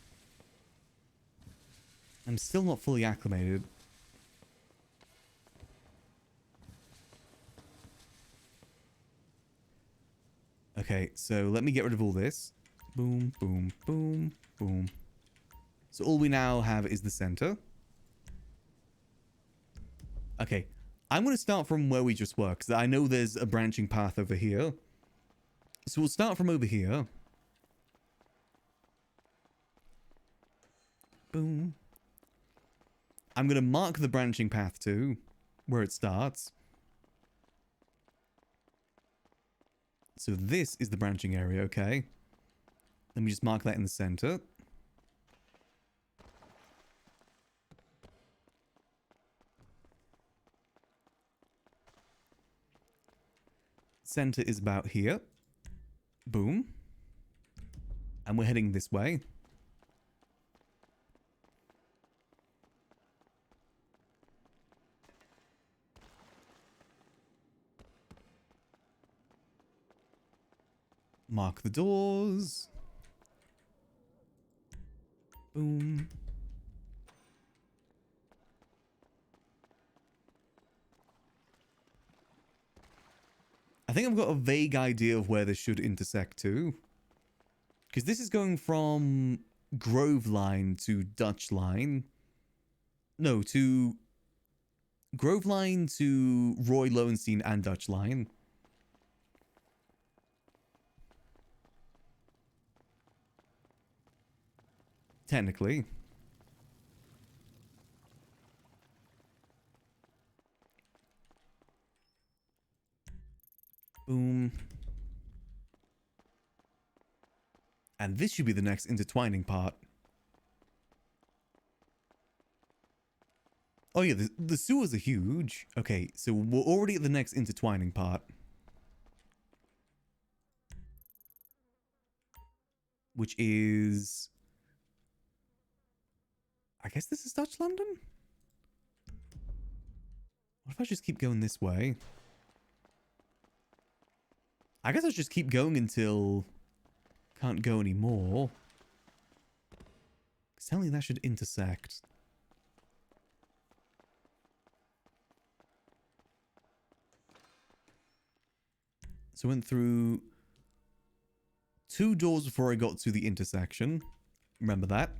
I'm still not fully acclimated. Okay, so let me get rid of all this. Boom, boom, boom, boom. So all we now have is the center. Okay, I'm going to start from where we just were, because I know there's a branching path over here. So we'll start from over here. Boom. I'm going to mark the branching path too, where it starts. So this is the branching area, okay. Let me just mark that in the center. Center is about here. Boom. And we're heading this way. Mark the doors. Boom. I think I've got a vague idea of where this should intersect to. Because this is going from Grove Line to Dutch Line. No, to Grove Line to Roy Lowenstein and Dutch Line. Technically. Boom. And this should be the next intertwining part. Oh yeah, the sewers are huge. Okay, so we're already at the next intertwining part. Which is... I guess this is Dutch London? What if I just keep going this way? I guess I'll just keep going until... Can't go anymore. Because telling me that should intersect. So I went through 2 doors before I got to the intersection. Remember that.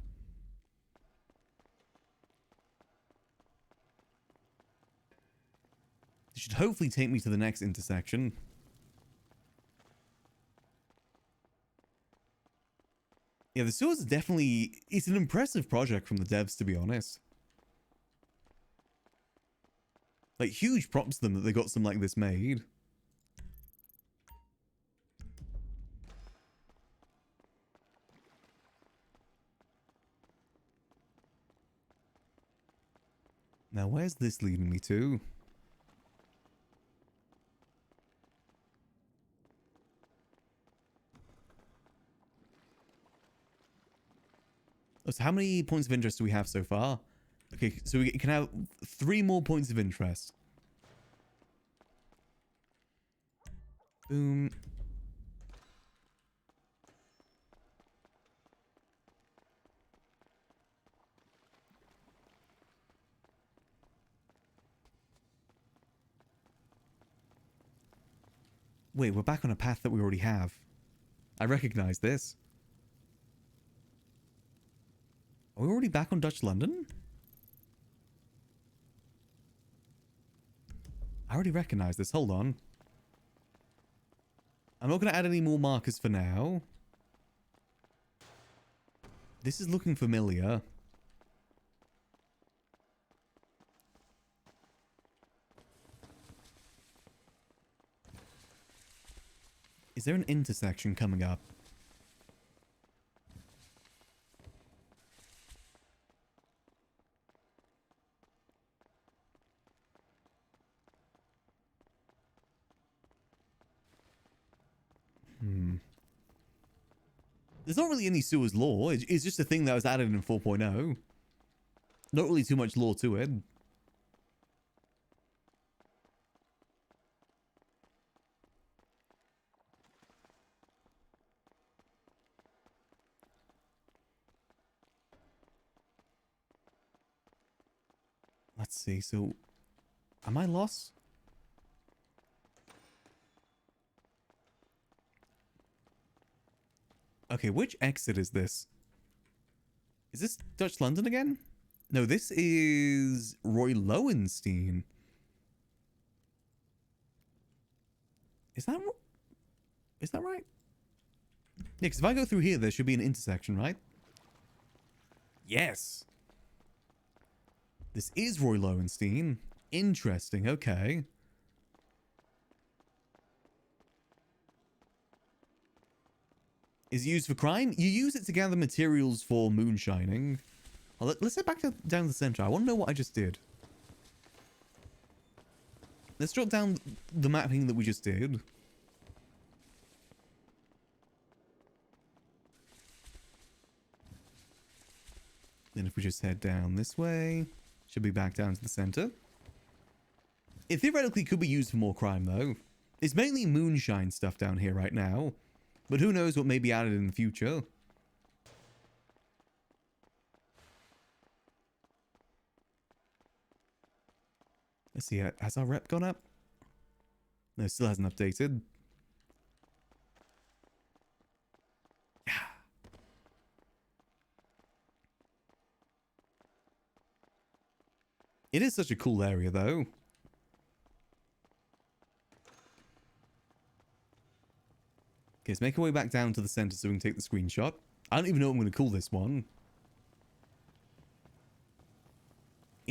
It should hopefully take me to the next intersection. Yeah, the sewers definitely... It's an impressive project from the devs, to be honest. Like, huge props to them that they got something like this made. Now, where's this leading me to? Oh, so how many points of interest do we have so far? Okay, so we can have 3 more points of interest. Boom. Wait, we're back on a path that we already have. I recognize this. Are we already back on Dutch London? I already recognize this. Hold on. I'm not going to add any more markers for now. This is looking familiar. Is there an intersection coming up? There's not really any sewers lore. It's just a thing that was added in 4.0. Not really too much lore to it. Let's see. So, am I lost? Okay, which exit is this? Is this Dutch London again? No, this is Roy Lowenstein. Is that right? Yeah, because if I go through here, there should be an intersection, right? Yes. This is Roy Lowenstein. Interesting, okay. Is it used for crime? You use it to gather materials for moonshining. Oh, let's head back down to the center. I want to know what I just did. Let's jot down the mapping that we just did. Then if we just head down this way, should be back down to the center. It theoretically could be used for more crime, though. It's mainly moonshine stuff down here right now. But who knows what may be added in the future. Let's see, has our rep gone up? No, it still hasn't updated. It is such a cool area, though. Okay, let's make our way back down to the center so we can take the screenshot. I don't even know what I'm going to call this one.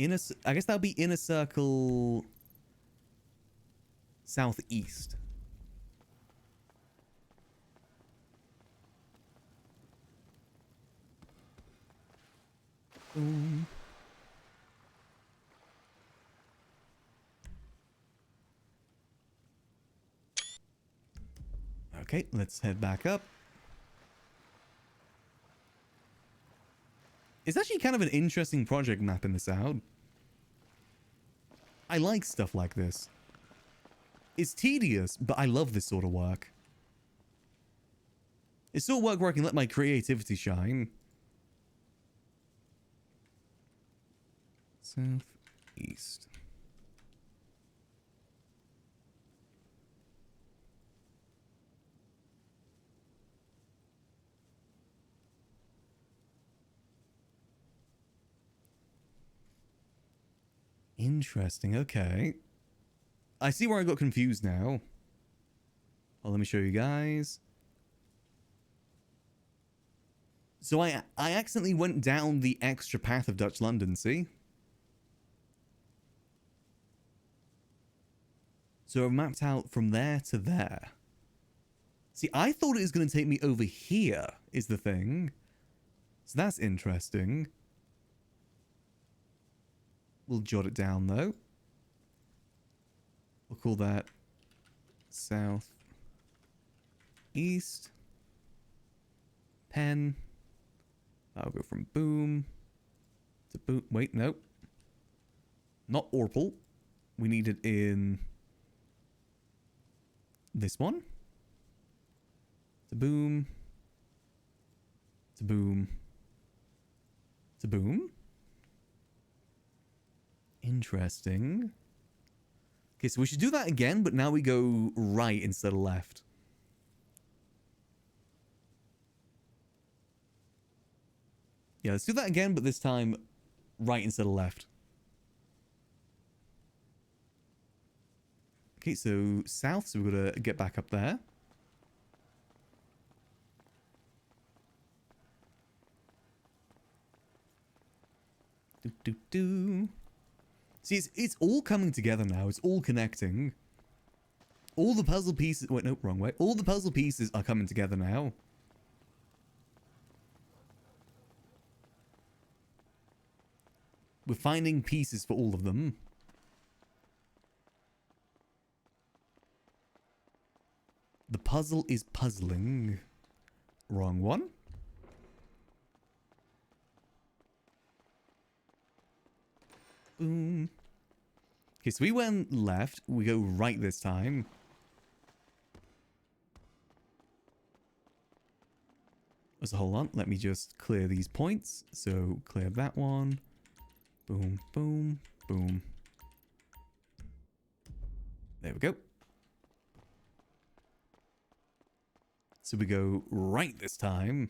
I guess that'll be inner circle southeast. Boom. Okay, let's head back up. It's actually kind of an interesting project mapping this out. I like stuff like this. It's tedious, but I love this sort of work. It's sort of work where I can let my creativity shine. Southeast. Interesting, okay. I see where I got confused now. Well, let me show you guys. So I accidentally went down the extra path of Dutch London, see? So I mapped out from there to there. See, I thought it was going to take me over here, is the thing. So that's interesting. We'll jot it down, though. We'll call that south east. Pen. I'll go from boom to boom. Wait, no. Not Orpal. We need it in this one. To boom. To boom. To boom. Interesting. Okay, so we should do that again, but now we go right instead of left. Yeah, let's do that again, but this time right instead of left. Okay, so south, so we've got to get back up there. See, it's all coming together now. It's all connecting. All the puzzle pieces... Wait, no, wrong way. All the puzzle pieces are coming together now. We're finding pieces for all of them. The puzzle is puzzling. Wrong one. Boom. Okay, so we went left. We go right this time. So hold on. Let me just clear these points. So clear that one. Boom, boom, Boom. There we go. So we go right this time.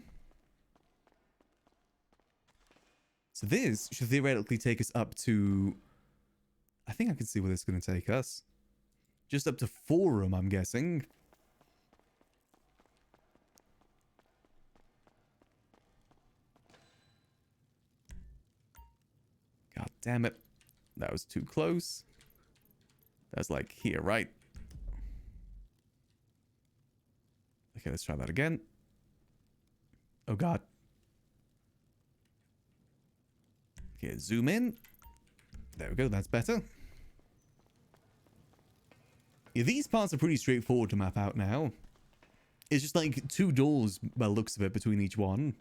So this should theoretically take us up to... I think I can see where this is going to take us. Just up to Forum, I'm guessing. God damn it. That was too close. That's like here, right? Okay, let's try that again. Oh god. Okay, zoom in. There we go, that's better. Yeah, these parts are pretty straightforward to map out now. It's just like 2 doors by the looks of it between each one.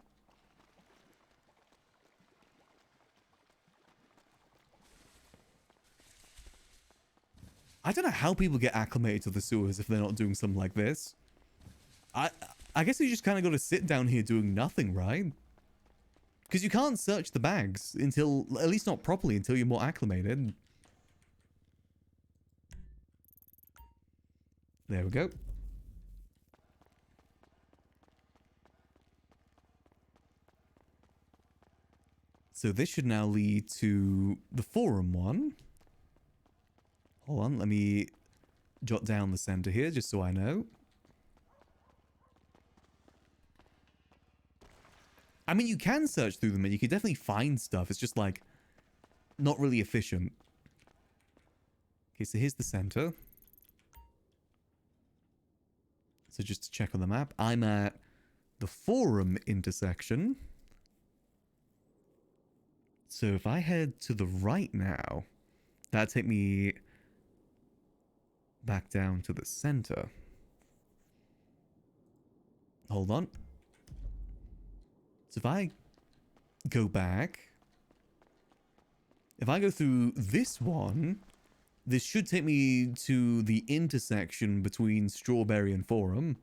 I don't know how people get acclimated to the sewers if they're not doing something like this. I guess you just kind of got to sit down here doing nothing, right? Because you can't search the bags until, at least not properly, until you're more acclimated. There we go. So this should now lead to the Forum one. Hold on, let me jot down the center here just so I know. I mean, you can search through them and you can definitely find stuff. It's just like not really efficient. Okay, so here's the center. So just to check on the map, I'm at the Forum intersection. So if I head to the right now, that'd take me back down to the center. Hold on. So if I go back, if I go through this one, this should take me to the intersection between Strawberry and Forum.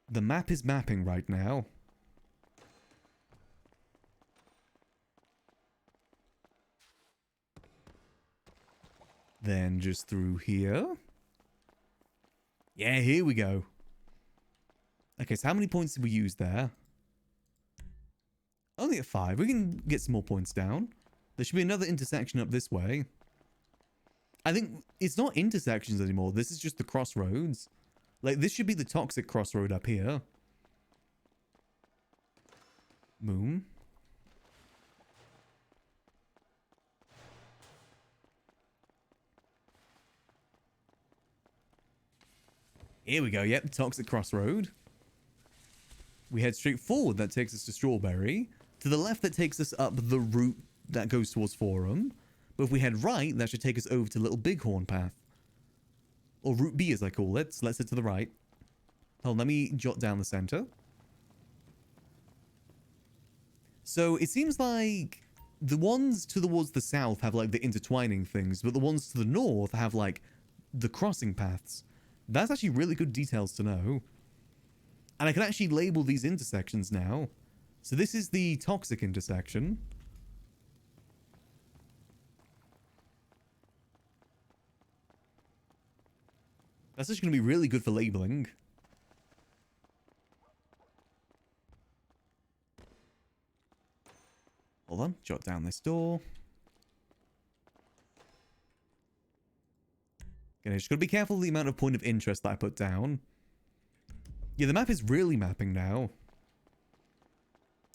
The map is mapping right now. Then just through here. Yeah, here we go. Okay, so how many points did we use there? Only at 5. We can get some more points down. There should be another intersection up this way. I think it's not intersections anymore. This is just the crossroads. Like, this should be the toxic crossroad up here. Boom. Here we go. Yep, toxic crossroad. We head straight forward. That takes us to Strawberry. To the left, that takes us up the route that goes towards Forum. But if we head right, that should take us over to Little Bighorn Path. Or Route B, as I call it. So let's head to the right. Hold on, let me jot down the center. So it seems like the ones towards the south have like the intertwining things, but the ones to the north have like the crossing paths. That's actually really good details to know. And I can actually label these intersections now. So this is the toxic intersection. That's actually going to be really good for labeling. Hold on, jot down this door. Okay, just got to be careful of the amount of point of interest that I put down. Yeah, the map is really mapping now.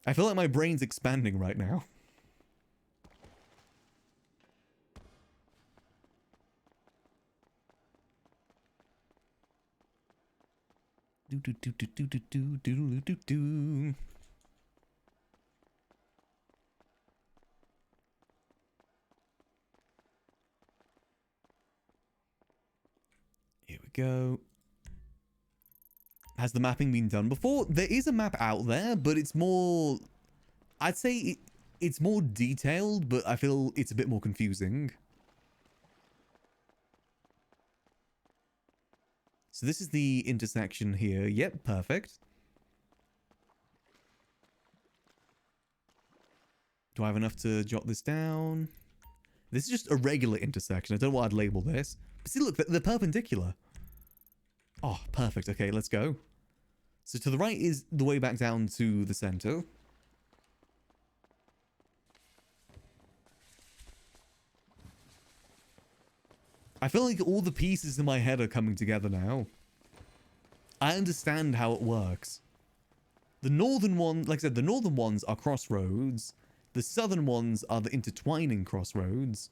I feel like my brain's expanding right now. Do do do do do do do do do do. Here we go. Has the mapping been done before? There is a map out there, but it's more... I'd say it's more detailed, but I feel it's a bit more confusing. So this is the intersection here. Yep, perfect. Do I have enough to jot this down? This is just a regular intersection. I don't know what I'd label this. But see, look, they're perpendicular. Oh, perfect. Okay, let's go. So to the right is the way back down to the center. I feel like all the pieces in my head are coming together now. I understand how it works. The northern one, like I said, the northern ones are crossroads. The southern ones are the intertwining crossroads.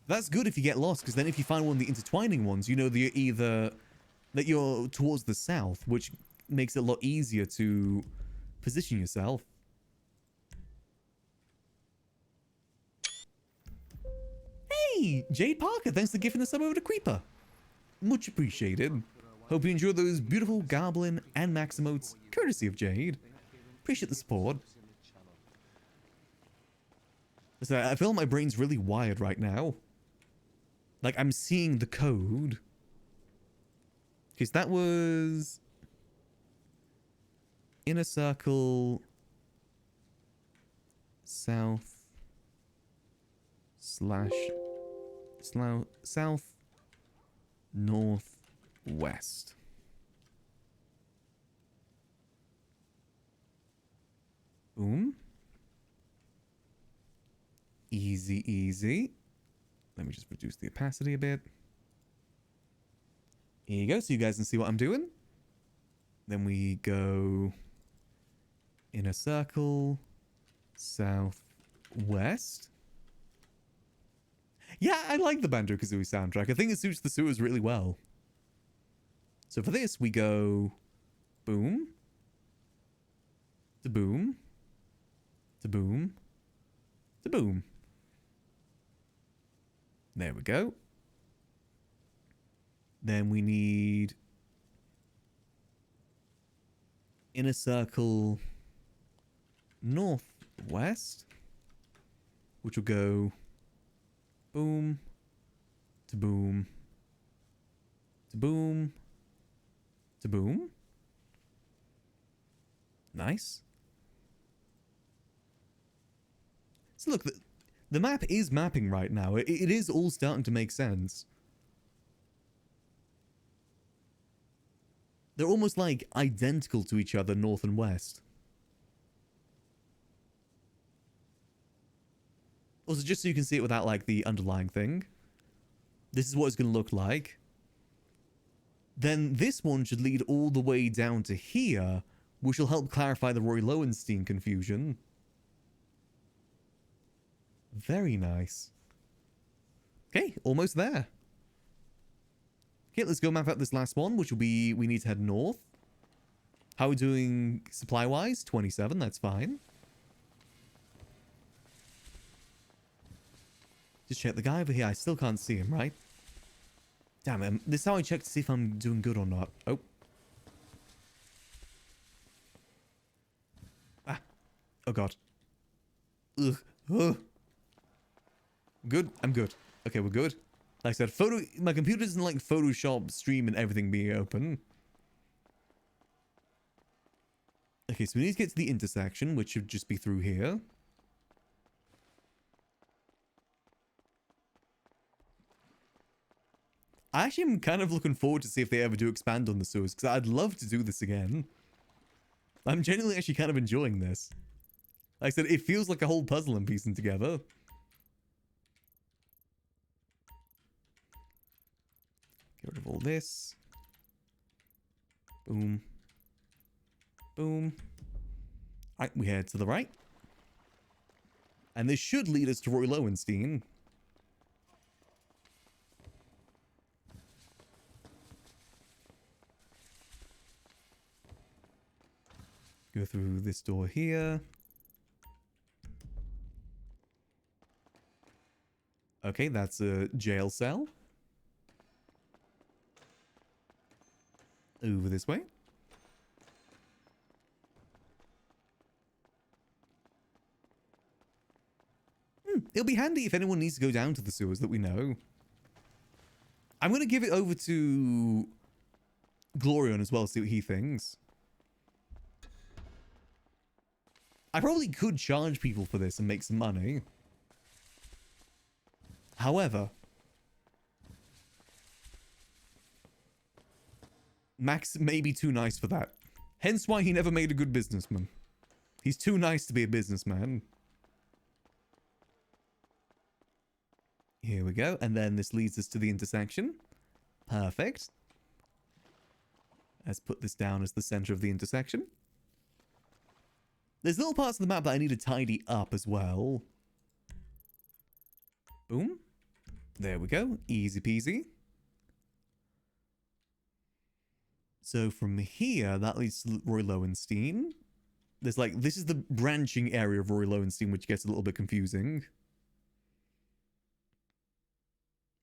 That's good if you get lost, because then if you find one of the intertwining ones, you know that you're towards the south, which makes it a lot easier to position yourself. Hey, Jade Parker, thanks for giving the sub over to Creeper. Much appreciated. Hope you enjoy those beautiful Goblin and Max emotes, courtesy of Jade. Appreciate the support. So I feel like my brain's really wired right now. Like, I'm seeing the code. Because that was... Inner circle... South... South... North... West. Boom. Easy, easy. Let me just reduce the opacity a bit. Here you go, so you guys can see what I'm doing. Then we go inner circle, southwest. Yeah, I like the Banjo-Kazooie soundtrack. I think it suits the sewers really well. So for this, we go boom, to boom, to boom, to boom. There we go. Then we need inner circle northwest, which will go boom, to boom, to boom, to boom. Nice. So look, the map is mapping right now. It is all starting to make sense. They're almost like identical to each other, north and west. Also, just so you can see it without like the underlying thing. This is what it's going to look like. Then this one should lead all the way down to here, which will help clarify the Roy Lowenstein confusion. Very nice. Okay, almost there. Okay, let's go map out this last one, which will be, we need to head north. How are we doing supply-wise? 27, that's fine. Just check the guy over here. I still can't see him, right? Damn it. This is how I check to see if I'm doing good or not. Oh. Ah. Oh, God. Ugh. Ugh. Good? I'm good. Okay, we're good. Like I said, my computer doesn't like Photoshop, stream, and everything being open. Okay, so we need to get to the intersection, which should just be through here. I actually am kind of looking forward to see if they ever do expand on the sewers, because I'd love to do this again. I'm genuinely actually kind of enjoying this. Like I said, it feels like a whole puzzle I'm piecing together. Get rid of all this. Boom. Boom. Alright, we head to the right. And this should lead us to Roy Lowenstein. Go through this door here. Okay, that's a jail cell. Over this way. It'll be handy if anyone needs to go down to the sewers that we know. I'm going to give it over to Glorion as well, see what he thinks. I probably could charge people for this and make some money. However, Max may be too nice for that. Hence why he never made a good businessman. He's too nice to be a businessman. Here we go. And then this leads us to the intersection. Perfect. Let's put this down as the center of the intersection. There's little parts of the map that I need to tidy up as well. Boom. There we go. Easy peasy. So from here, that leads to Roy Lowenstein. There's like, this is the branching area of Roy Lowenstein, which gets a little bit confusing.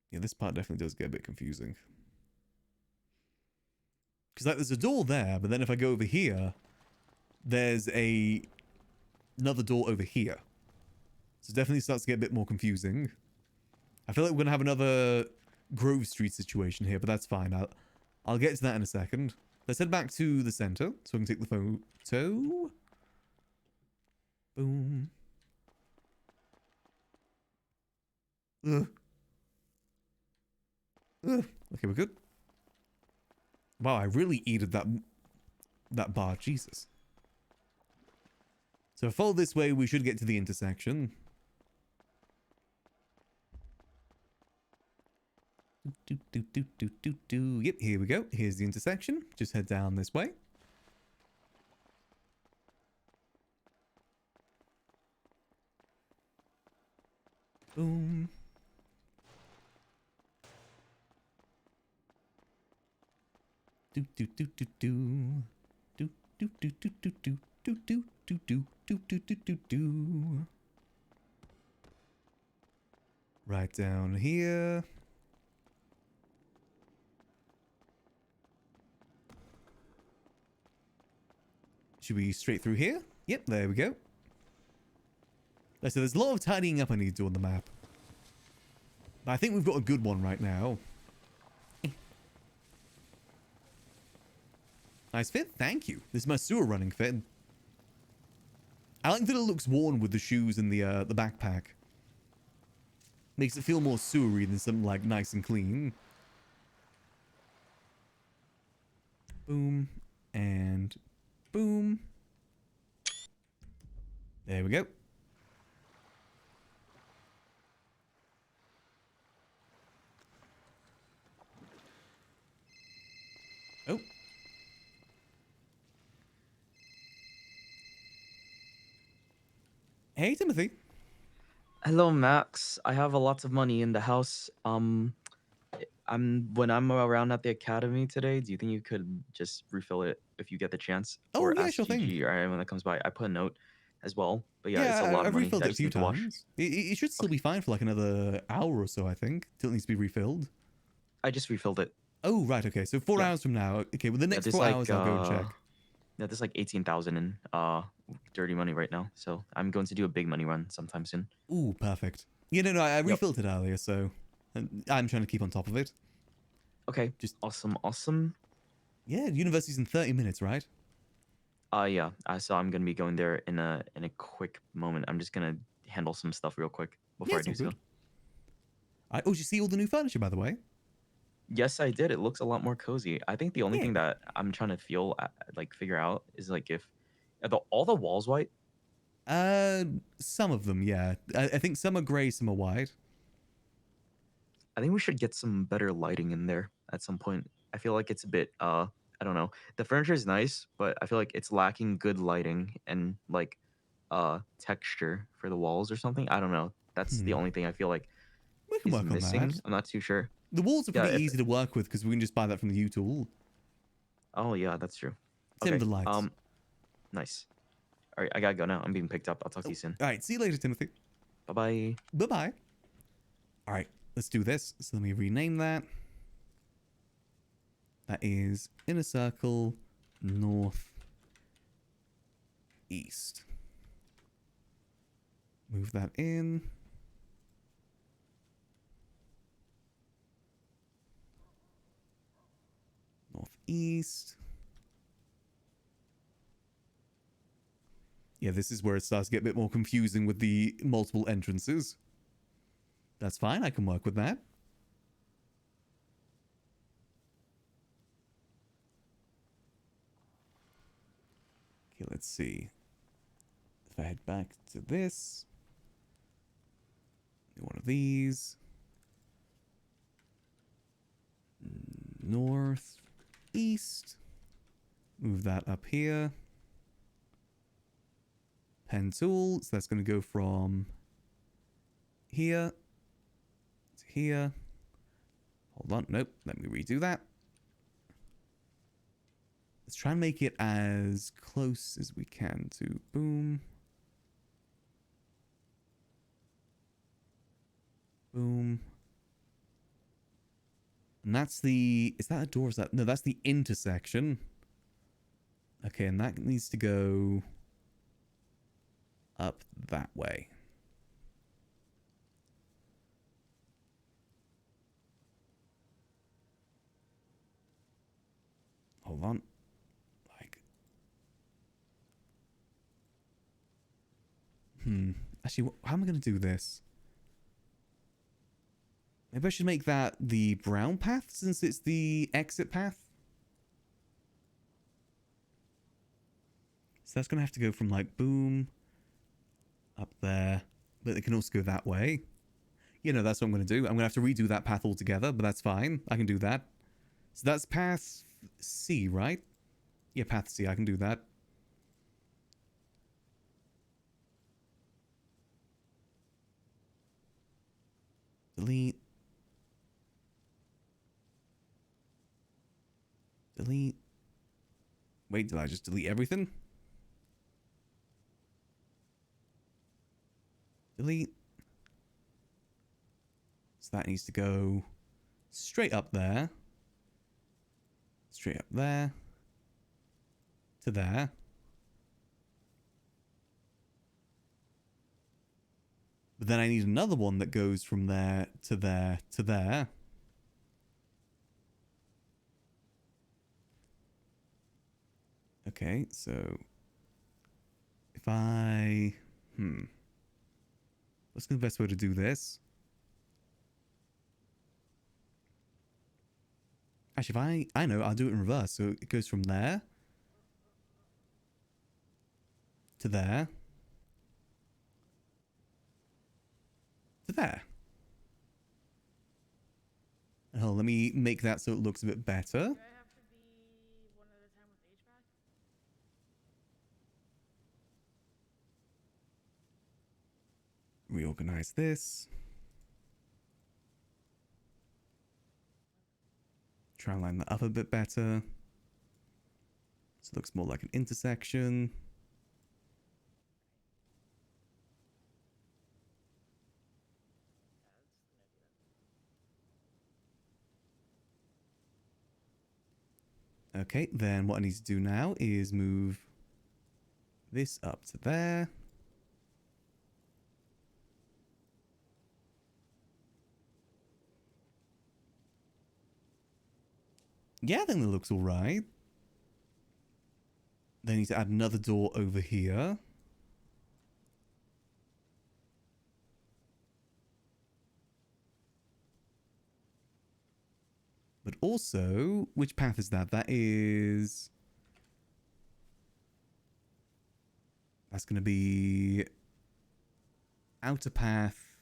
Yeah, this part definitely does get a bit confusing. Because like, there's a door there, but then if I go over here, there's another door over here. So it definitely starts to get a bit more confusing. I feel like we're going to have another Grove Street situation here, but that's fine. I'll get to that in a second. Let's head back to the center so we can take the photo. Boom. Ugh. Ugh. Okay, we're good. Wow, I really eated that bar. Jesus. So follow this way, we should get to the intersection. Yep, here we go. Here's the intersection. Just head down this way. Boom. Right down here. Should we straight through here? Yep, there we go. So there's a lot of tidying up I need to do on the map. But I think we've got a good one right now. Nice fit, thank you. This is my sewer running fit. I like that it looks worn with the shoes and the backpack. Makes it feel more sewery than something like nice and clean. Boom. And boom. There we go. Oh. Hey, Timothy. Hello, Max. I have a lot of money in the house. When I'm around at the academy today, do you think you could just refill it if you get the chance? Oh, or yeah, ask sure thing. GG or anyone that comes by. I put a note as well. But yeah, it's a lot I've of money. refilled I it a just few need to wash. times. It should still be fine for like another hour or so, I think, till it needs to be refilled. I just refilled it. Oh, right, okay. So 4 hours from now. Okay, well, the next 4 hours I'll go and check. Yeah, there's like 18,000 in dirty money right now. So I'm going to do a big money run sometime soon. Ooh, perfect. Yeah, no, I refilled it earlier, so I'm trying to keep on top of it. Okay, just awesome. Yeah, university's in 30 minutes, right? Yeah. So I'm gonna be going there in a quick moment. I'm just gonna handle some stuff real quick before I do so. Oh, did you see all the new furniture, by the way? Yes, I did. It looks a lot more cozy. I think the only thing that I'm trying to figure out is like if all the walls white. Some of them, yeah. I think some are gray, some are white. I think we should get some better lighting in there at some point. I feel like it's a bit I don't know. The furniture is nice, but I feel like it's lacking good lighting and like texture for the walls or something. I don't know. That's the only thing I feel like is missing. On that. I'm not too sure. The walls are pretty easy to work with because we can just buy that from the U tool. Oh yeah, that's true. Same with the lights. Nice. All right, I gotta go now. I'm being picked up. I'll talk to you soon. All right, see you later, Timothy. Bye-bye. Bye-bye. All right, let's do this. So let me rename that. That is Inner Circle North East. Move that in. east. Yeah, this is where it starts to get a bit more confusing with the multiple entrances. That's fine, I can work with that. Okay, let's see. If I head back to this, do one of these. North, east. Move that up here. Pen tool, so that's going to go from here to here. Hold on, nope, let me redo that. Let's try and make it as close as we can to boom. Boom. And that's the, is that a door? Is that, no, that's the intersection. Okay, and that needs to go up that way. Hold on. Like, actually, how am I going to do this? Maybe I should make that the brown path since it's the exit path. So that's going to have to go from like boom up there, but it can also go that way. You know, that's what I'm going to do. I'm going to have to redo that path altogether, but that's fine. I can do that. So that's path C, right? Yeah, path C. I can do that. Delete. Delete. Wait, did I just delete everything? Delete. So that needs to go straight up there. Straight up there. To there. But then I need another one that goes from there to there to there. Okay, so if I... What's the best way to do this? Actually, if I know, I'll do it in reverse. So it goes from there to there to there. Oh, let me make that so it looks a bit better. Do I have to be one at a time with HVAC? Reorganize this. Try and line that up a bit better. So it looks more like an intersection. Okay, then what I need to do now is move this up to there. Yeah, then it looks all right. Then I need to add another door over here. But also, which path is that? That is... That's going to be... Outer path...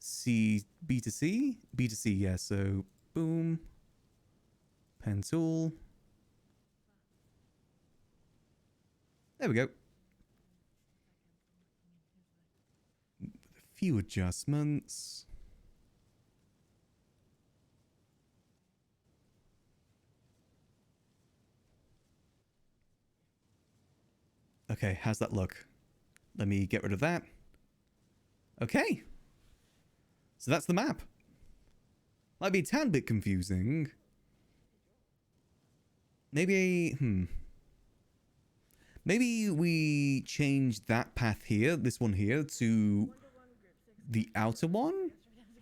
C... B to C? B to C, yeah. So, boom. Pen tool. There we go. With a few adjustments. Okay, how's that look? Let me get rid of that. Okay. So that's the map. Might be a tad bit confusing. Maybe, Maybe we change that path here, this one here, to the outer one?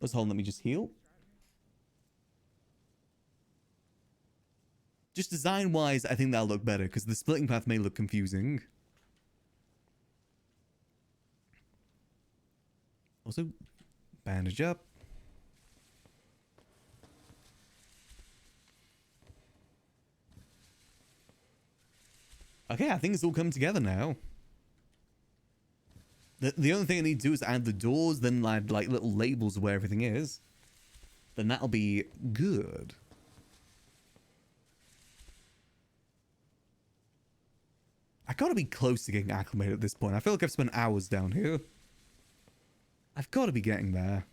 Let's hold on, let me just heal. Just design-wise, I think that'll look better, because the splitting path may look confusing. Also, bandage up. Okay, I think it's all come together now. The only thing I need to do is add the doors, then add like little labels where everything is. Then that'll be good. I gotta be close to getting acclimated at this point. I feel like I've spent hours down here. I've got to be getting there.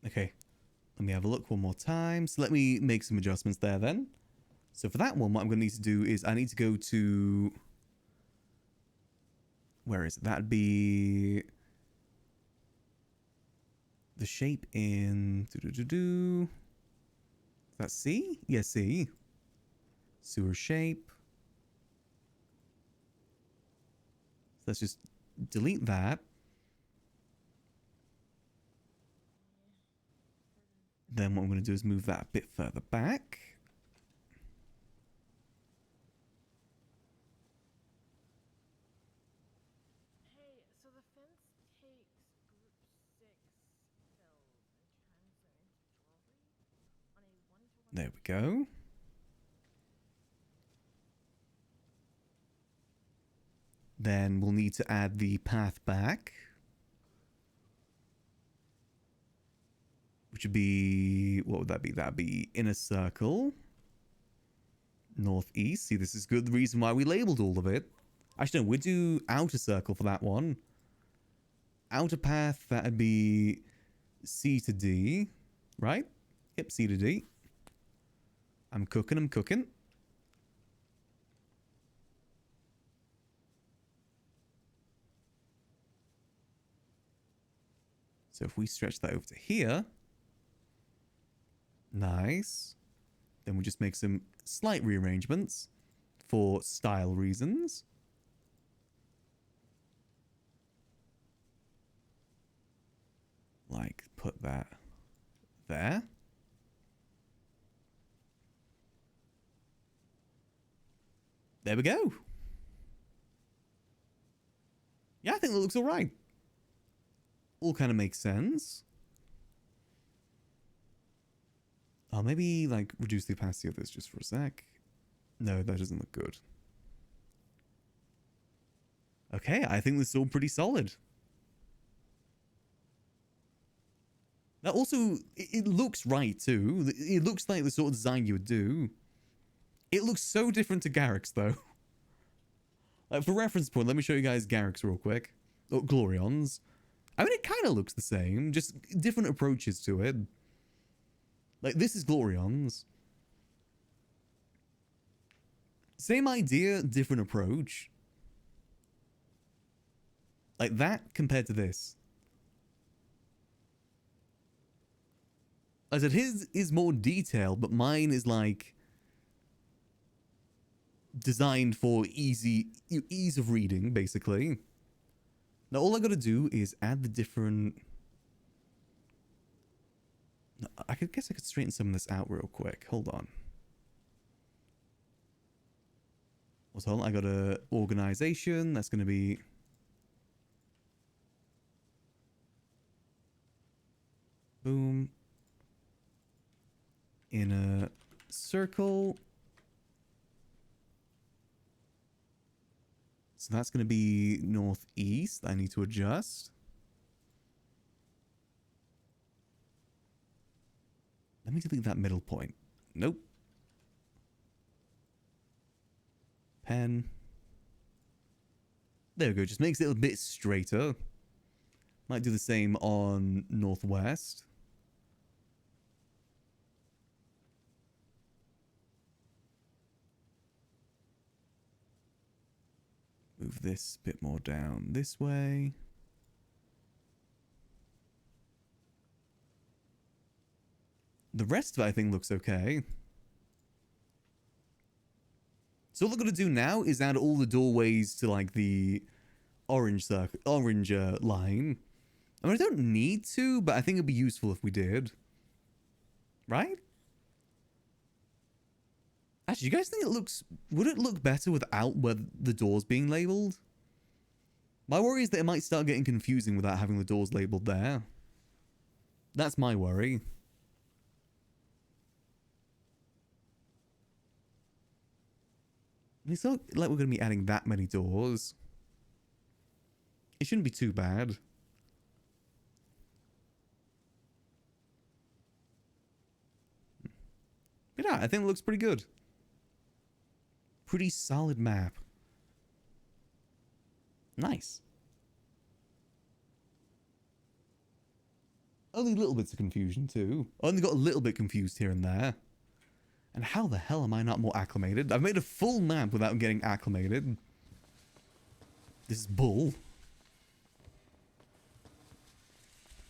Okay, let me have a look one more time. So let me make some adjustments there then. So for that one, what I'm going to need to do is I need to go to... Where is it? That'd be... The shape in... Is that C? Yeah, C. Sewer shape. Let's just delete that. Then what I'm going to do is move that a bit further back. Hey, so the fence takes group 6 cells and turns them into jewelry on a 1-to-1. There we go. Then we'll need to add the path back. Which would be, what would that be? That'd be inner circle. Northeast. See, this is good. The reason why we labeled all of it. Actually, no, we'll do outer circle for that one. Outer path, that'd be C to D. Right? Yep, C to D. I'm cooking. So if we stretch that over to here. Nice. Then we'll just make some slight rearrangements for style reasons. Like, put that there. There we go. Yeah, I think that looks all right. All kind of makes sense. Oh, maybe, like, reduce the opacity of this just for a sec. No, that doesn't look good. Okay, I think this is all pretty solid. Now, also, it looks right, too. It looks like the sort of design you would do. It looks so different to Garrick's, though. Like, for reference point, let me show you guys Garrick's real quick. Oh, Glorion's. I mean, it kind of looks the same, just different approaches to it. Like, this is Glorion's. Same idea, different approach. Like that compared to this. I said his is more detailed, but mine is like designed for ease of reading, basically. Now all I gotta do is add the different... I guess I could straighten some of this out real quick. Hold on. Hold on, I got a organization. That's gonna be... Boom. In a circle. So that's going to be northeast. I need to adjust. Let me delete that middle point. Nope. Pen. There we go. Just makes it a bit straighter. Might do the same on northwest. Move this a bit more down this way. The rest of it, I think, looks okay. So what we're going to do now is add all the doorways to like the orange line. I mean, I don't need to, but I think it'd be useful if we did. Right? Actually, you guys think would it look better without the doors being labeled? My worry is that it might start getting confusing without having the doors labeled there. That's my worry. It's not like we're going to be adding that many doors. It shouldn't be too bad. But yeah, I think it looks pretty good. Pretty solid map. Nice. Only little bits of confusion too. Only got a little bit confused here and there. And how the hell am I not more acclimated? I've made a full map without getting acclimated. This is bull.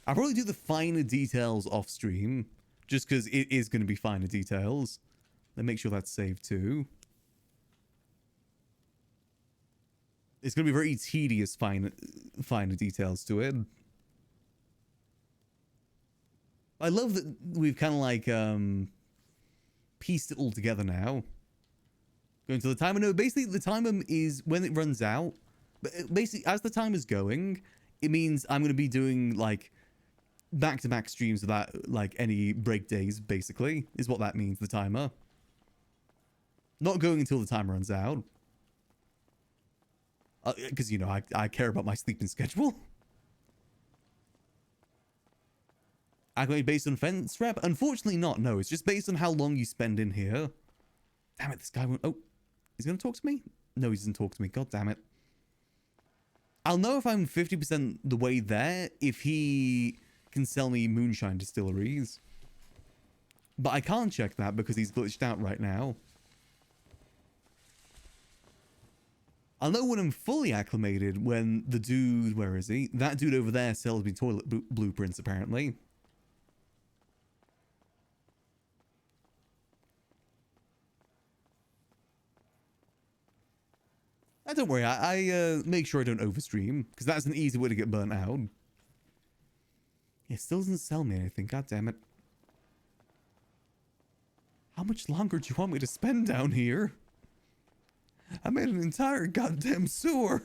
I'll probably do the finer details off stream. Just because it is going to be finer details. Then make sure that's saved too. It's going to be very tedious finer details to it. I love that we've kind of like pieced it all together now. Going to the timer. No, basically the timer is when it runs out. But basically, as the timer's going, it means I'm going to be doing like back-to-back streams without like any break days, basically, is what that means, the timer. Not going until the timer runs out. Because, you know, I care about my sleeping schedule. Acclimate based on fence rep? Unfortunately not, no. It's just based on how long you spend in here. Damn it, this guy won't... Oh, he's going to talk to me? No, he doesn't talk to me. God damn it. I'll know if I'm 50% the way there if he can sell me moonshine distilleries. But I can't check that because he's glitched out right now. I'll know when I'm fully acclimated when the dude... Where is he? That dude over there sells me toilet blueprints, apparently. Don't worry, I make sure I don't overstream, because that's an easy way to get burnt out. It still doesn't sell me anything, god damn it. How much longer do you want me to spend down here? I made an entire goddamn sewer.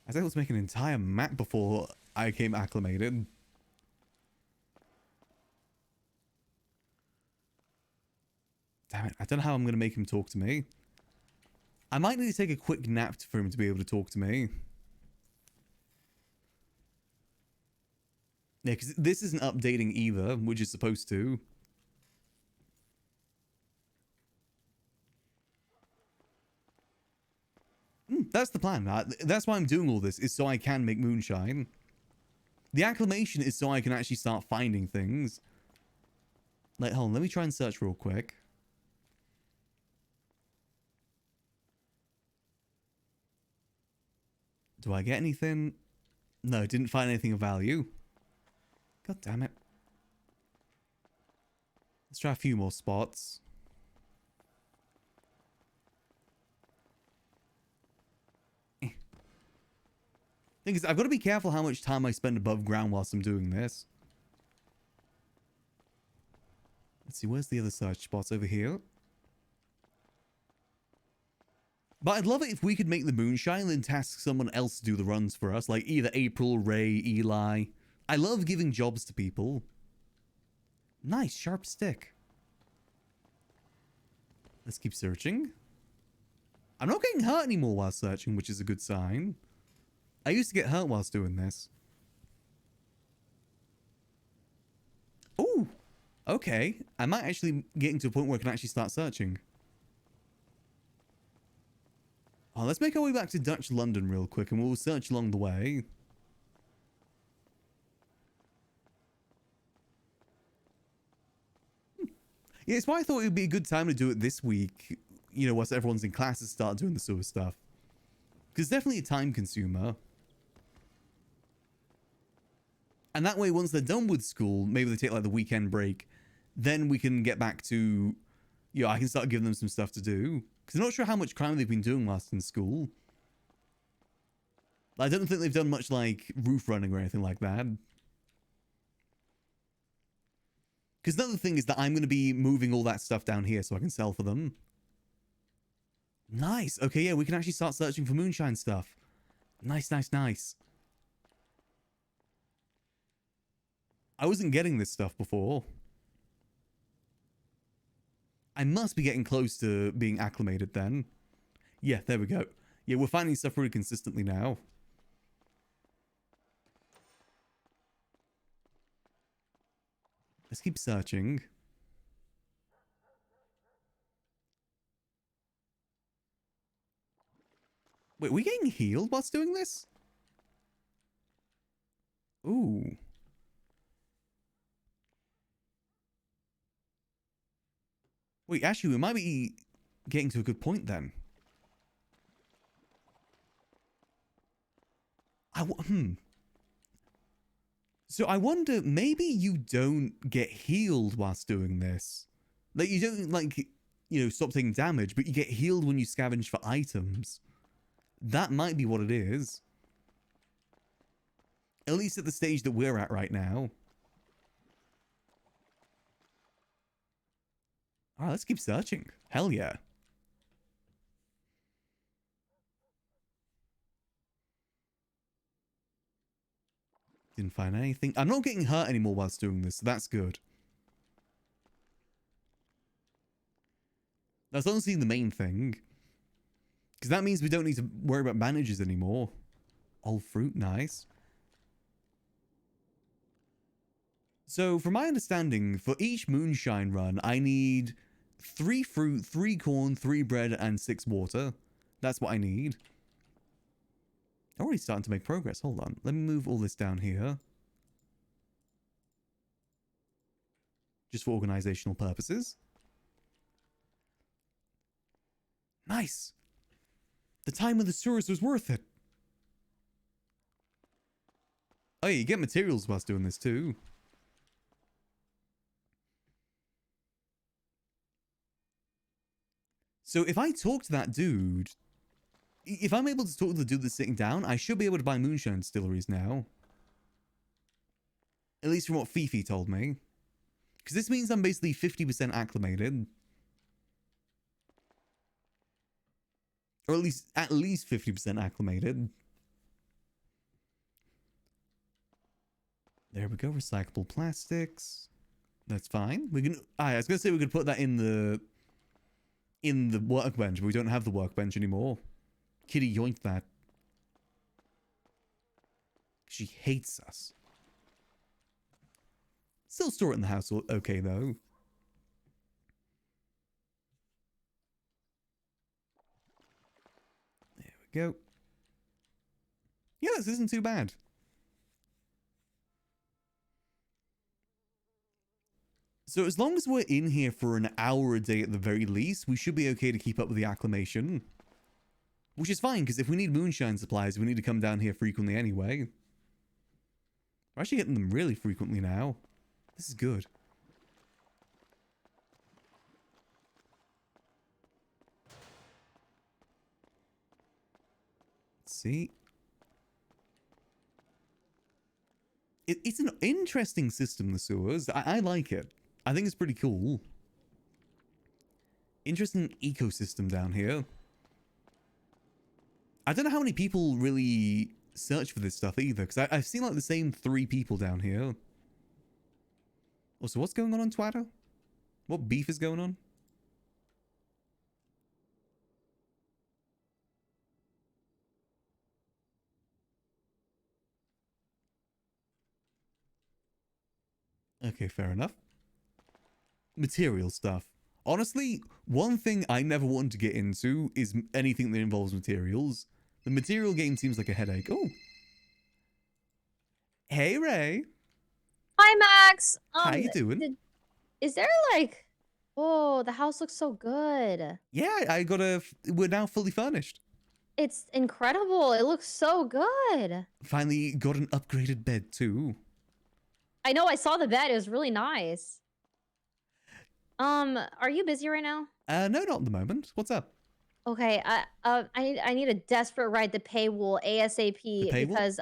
I said I was making an entire map before I came acclimated. Damn it, I don't know how I'm going to make him talk to me. I might need to take a quick nap for him to be able to talk to me. Yeah, because this isn't updating either, which is supposed to. That's the plan. That's why I'm doing all this, is so I can make moonshine. The acclimation is so I can actually start finding things. Like, hold on, let me try and search real quick. Do I get anything? No, didn't find anything of value. God damn it. Let's try a few more spots. Thing is, I've got to be careful how much time I spend above ground whilst I'm doing this. Let's see, where's the other search spots? Over here. But I'd love it if we could make the moonshine and task someone else to do the runs for us. Like either April, Ray, Eli. I love giving jobs to people. Nice, sharp stick. Let's keep searching. I'm not getting hurt anymore while searching, which is a good sign. I used to get hurt whilst doing this. Ooh, okay. I might actually get into a point where I can actually start searching. Oh, let's make our way back to Dutch London real quick and we'll search along the way. Yeah, it's why I thought it would be a good time to do it this week. You know, once everyone's in class and start doing the sewer stuff. Because it's definitely a time consumer. And that way, once they're done with school, maybe they take like the weekend break, then we can get back to, you know, I can start giving them some stuff to do. Because I'm not sure how much crime they've been doing whilst in school. I don't think they've done much, like, roof running or anything like that. Because another thing is that I'm going to be moving all that stuff down here so I can sell for them. Nice. Okay, yeah, we can actually start searching for moonshine stuff. Nice, nice, nice. I wasn't getting this stuff before. I must be getting close to being acclimated then. Yeah, there we go. Yeah, we're finding stuff pretty consistently now. Let's keep searching. Wait, are we getting healed whilst doing this? Ooh. Wait, actually, we might be getting to a good point then. So I wonder, maybe you don't get healed whilst doing this. Like, you don't, like, you know, stop taking damage, but you get healed when you scavenge for items. That might be what it is. At least at the stage that we're at right now. Alright, let's keep searching. Hell yeah. Didn't find anything. I'm not getting hurt anymore whilst doing this, so that's good. That's honestly the main thing. Because that means we don't need to worry about bandages anymore. Old fruit, nice. So, from my understanding, for each moonshine run, I need 3 fruit, 3 corn, 3 bread, and 6 water. That's what I need. Already starting to make progress. Hold on. Let me move all this down here. Just for organizational purposes. Nice. The time of the sewers was worth it. Oh yeah, you get materials whilst doing this too. So if I talk to that dude, if I'm able to talk to the dude that's sitting down, I should be able to buy moonshine distilleries now. At least from what Fifi told me. Because this means I'm basically 50% acclimated. Or at least 50% acclimated. There we go, recyclable plastics. That's fine. We can. I was gonna say we could put that in the workbench, but we don't have the workbench anymore. Kitty yoinked that. She hates us. Still store it in the house, okay though. There we go. Yeah, this isn't too bad. So as long as we're in here for an hour a day at the very least, we should be okay to keep up with the acclimation. Which is fine, because if we need moonshine supplies, we need to come down here frequently anyway. We're actually getting them really frequently now. This is good. Let's see. It's an interesting system, the sewers. I like it. I think it's pretty cool. Interesting ecosystem down here. I don't know how many people really search for this stuff either, because I've seen like the same 3 people down here. Also, what's going on Twitter? What beef is going on? Okay, fair enough. Material stuff. Honestly, one thing I never wanted to get into is anything that involves materials. The material game seems like a headache. Oh. Hey, Ray. Hi, Max. How you doing? Is there like... Oh, the house looks so good. Yeah, we're now fully furnished. It's incredible. It looks so good. Finally got an upgraded bed too. I know, I saw the bed. It was really nice. Are you busy right now? No, not at the moment. What's up? Okay, I need a desperate ride to Paywall ASAP Paywall? because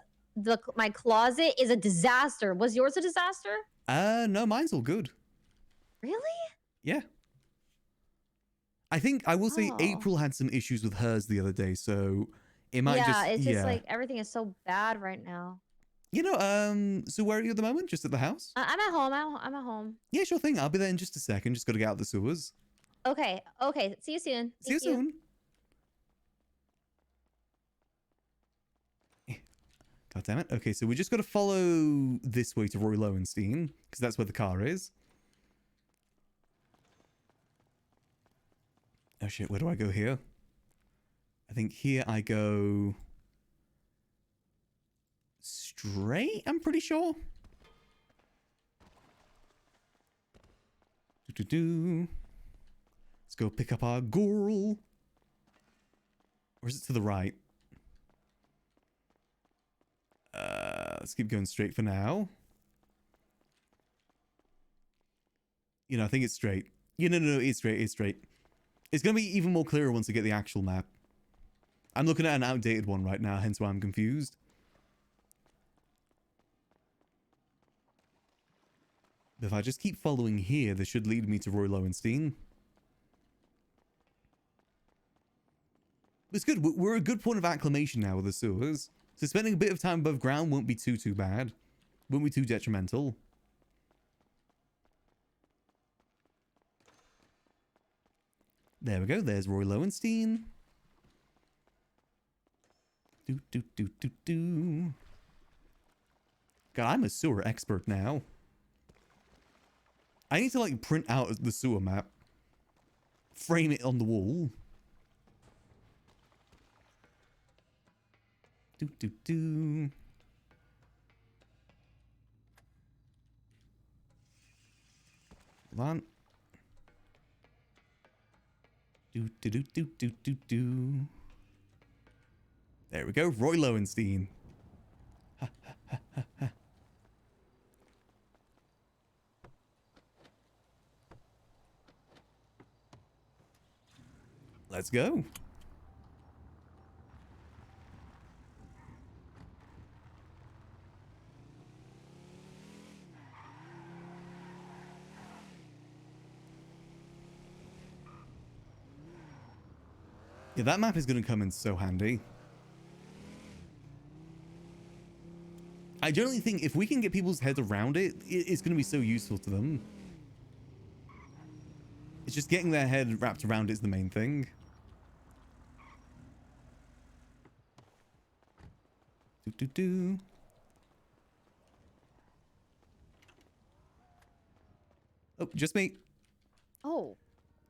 my closet is a disaster. Was yours a disaster? No, mine's all good. Really? Yeah. I think I will say Oh. April had some issues with hers the other day, so it might Yeah, just it's just like everything is so bad right now. You know, so where are you at the moment? Just at the house? I'm at home. I'm at home. Yeah, sure thing. I'll be there in just a second. Just got to get out the sewers. Okay. Okay. See you soon. See you Thank soon. God damn it. Okay, so we just got to follow this way to Roy Lowenstein, because that's where the car is. Oh shit, where do I go here? I think here I go straight, I'm pretty sure. Let's go pick up our girl. Or is it to the right? Let's keep going straight for now. You know, I think it's straight. No, it's straight, it's straight. It's going to be even more clearer once I get the actual map. I'm looking at an outdated one right now, hence why I'm confused. But if I just keep following here, this should lead me to Roy Lowenstein. It's good. We're a good point of acclimation now with the sewers. So spending a bit of time above ground won't be too bad. Won't be too detrimental. There we go. There's Roy Lowenstein. God, I'm a sewer expert now. I need to like print out the sewer map. Frame it on the wall. Hold on. There we go, Roy Lowenstein. Let's go. Yeah, that map is going to come in so handy. I generally think if we can get people's heads around it, it's going to be so useful to them. It's just getting their head wrapped around is the main thing. Oh, just me. Oh,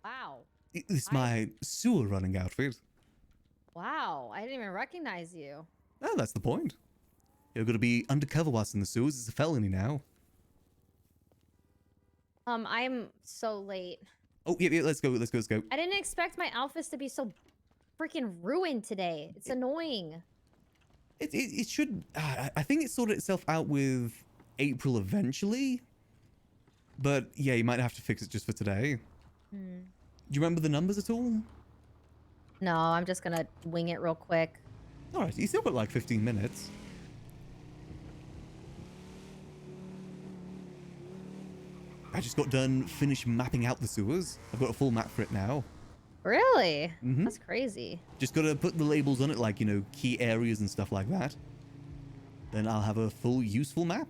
wow. It's my sewer running outfit. Wow. I didn't even recognize you. Oh, that's the point. You're going to be undercover whilst in the sewers. It's a felony now. I'm so late. Oh, yeah, let's go. I didn't expect my outfits to be so freaking ruined today. It's annoying. It should... I think it sorted itself out with April eventually. But yeah, you might have to fix it just for today. Do you remember the numbers at all? No, I'm just gonna wing it real quick. Alright, you still got like 15 minutes. I just got done finished mapping out the sewers. I've got a full map for it now. Really? That's crazy. Just gotta put the labels on it, like, you know, key areas and stuff like that. Then I'll have a full useful map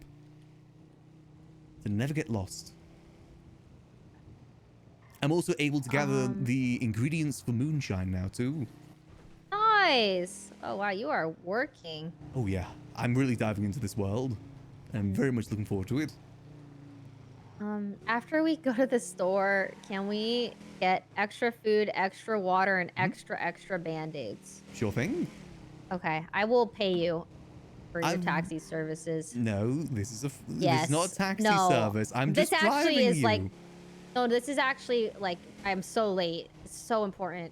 to never get lost. I'm also able to gather the ingredients for moonshine now too. Nice. Oh wow, you are working. Oh yeah, I'm really diving into this world. I'm very much looking forward to it. After we go to the store, can we get extra food, extra water, and extra band-aids? Sure thing. Okay, I will pay you for your taxi services. No, this is Yes. This is not a taxi No. service. I'm This just actually driving is you. like, no, this is actually like, I'm so late. It's so important.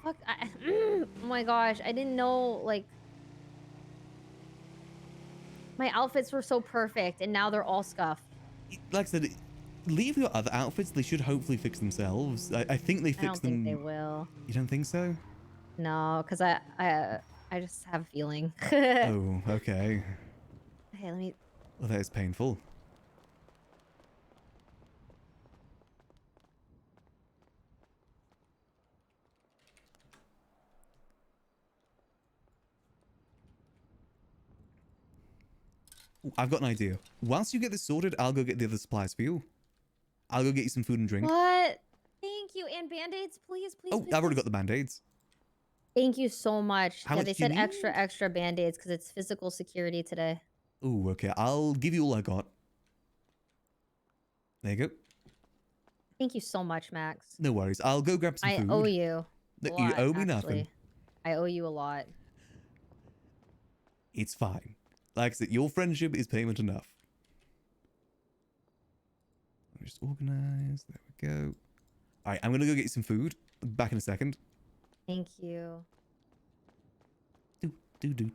Oh my gosh, I didn't know, like, my outfits were so perfect and now they're all scuffed. Like I said, leave your other outfits. They should hopefully fix themselves. I think they I fix don't them. think they will. You don't think so? No, because I just have a feeling. Oh, okay. Okay, let me. Well, that is painful. Ooh, I've got an idea. Whilst you get this sorted, I'll go get the other supplies for you. I'll go get you some food and drink. What? Thank you. And band-aids, please, please. Oh, please, I've already please. got the band-aids. Thank you so much. How Yeah, much they do you said extra, need? extra band-aids because it's physical security today. Oh, okay. I'll give you all I got. There you go. Thank you so much, Max. No worries. I'll go grab some I food. owe you. No, A you lot, owe me actually. nothing. I owe you a lot. It's fine. Like I said, your friendship is payment enough. Let me just organize. There we go. All right, I'm gonna go get you some food. Back in a second. Thank you. Do.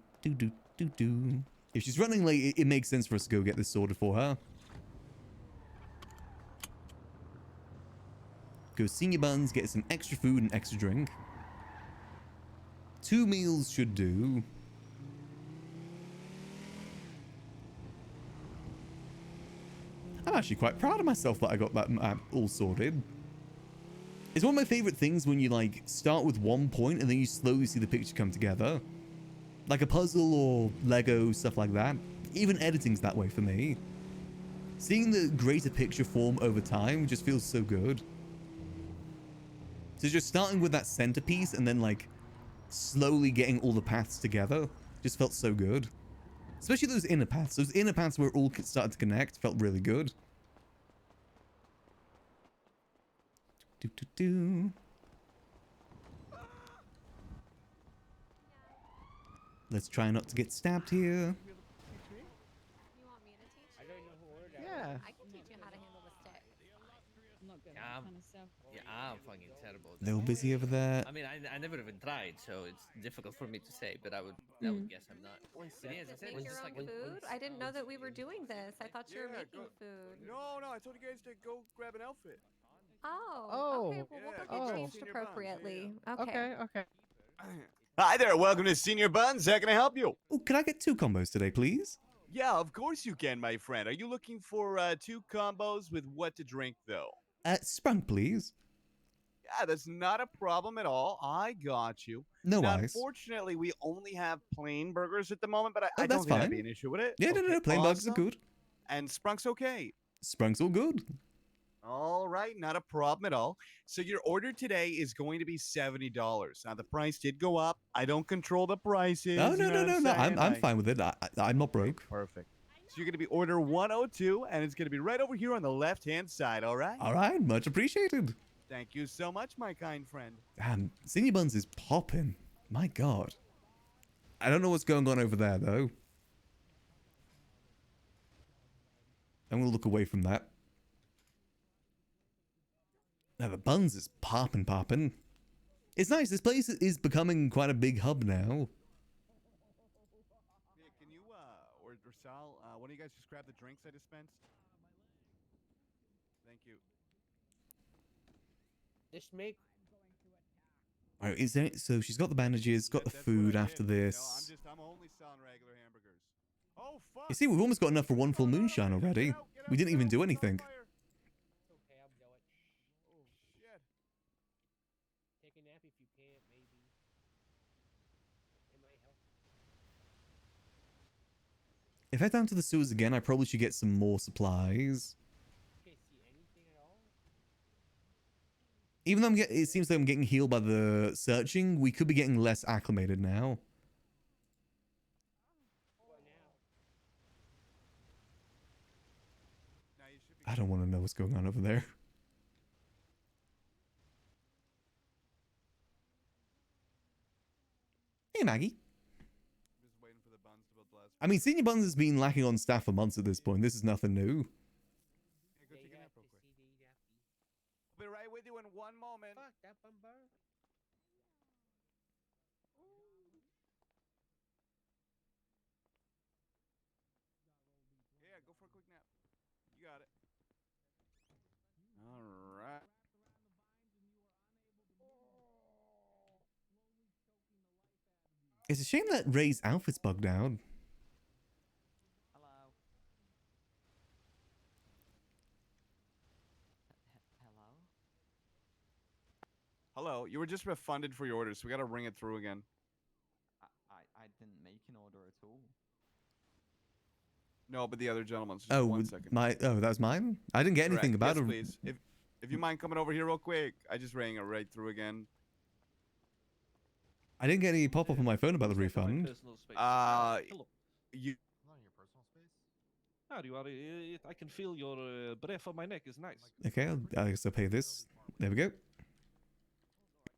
If she's running late, it makes sense for us to go get this sorted for her. Go Senior Buns, get some extra food and extra drink. 2 meals should do. I'm actually quite proud of myself that I got that map all sorted. It's one of my favorite things when you like start with one point and then you slowly see the picture come together. Like a puzzle or Lego, stuff like that. Even editing's that way for me. Seeing the greater picture form over time just feels so good. So just starting with that centerpiece and then like slowly getting all the paths together just felt so good. Especially those inner paths. Those inner paths where it all started to connect felt really good. Let's try not to get stabbed here. You want me to teach you? Yeah. I can teach you how to handle the stick. I'm not good Yeah, at that I'm- kind of stuff. Yeah, I'm fucking terrible. at A little that. busy over there. I mean, I never even tried, so it's difficult for me to say. But I would guess I'm not. But yeah, as I Does said, it it's make your just own like food? I didn't know that we were doing this. I thought you were making food. No, I told you guys to go grab an outfit. Oh, okay. Well, we'll Oh. go get changed appropriately. Okay. Okay. Hi there, welcome to Senior Buns. How can I help you? Oh, can I get 2 combos today, please? Yeah, of course you can, my friend. Are you looking for 2 combos with what to drink, though? Sprunk, please. Yeah, that's not a problem at all. I got you. No Now, ice. unfortunately, we only have plain burgers at the moment, but I Oh, don't that's think that'd fine. be an issue with it. Yeah, no, plain burgers are awesome. good. And Sprunk's okay. Sprunk's all good. All right, not a problem at all. So your order today is going to be $70. Now the price did go up. I don't control the prices. Oh, you no, know no, what no, no. saying? I'm fine with it. I'm not broke. Perfect. So you're going to be order 102, and it's going to be right over here on the left-hand side, all right? All right, much appreciated. Thank you so much, my kind friend. Damn, Senior Buns is popping. My God. I don't know what's going on over there, though. I'm going to look away from that. Now, the Buns is popping. It's nice. This place is becoming quite a big hub now. Yeah, can you, or Sal, one of you guys just grab the drinks I dispensed? Thank you. just make. All right, is there, so she's got the bandages, got the food after this. I'm only selling regular hamburgers. Oh, fuck. You see, we've almost got enough for one full moonshine already. We didn't even do anything. Okay, I'll do it. Oh, shit. Take a nap if you can't, maybe. It might help. If I head down to the sewers again, I probably should get some more supplies. Can't see anything at all. Even though it seems like I'm getting healed by the searching, we could be getting less acclimated now. What now? Now you should be I don't want to know what's going on over there. Hey, Maggie. just waiting for the buns to build last. I mean, Senior Buns has been lacking on staff for months at this point. This is nothing new. Yeah, go take a nap real quick. I'll be right with you in one moment. Fuck that bumper. Yeah, go for a quick nap. You got it. It's a shame that Ray's outfit's bugged out. Hello. Hello? Hello, you were just refunded for your order, so we gotta ring it through again. I didn't make an order at all. No, but the other gentleman. So just Oh, 1 second. that was mine? I didn't get anything Correct. about Yes, it. please. If you mind coming over here real quick, I just rang it right through again. I didn't get any pop-up on my phone about the refund. You. Not in your personal space. Ah, you are. I can feel your breath on my neck. Is nice. Okay, I guess I'll pay this. There we go.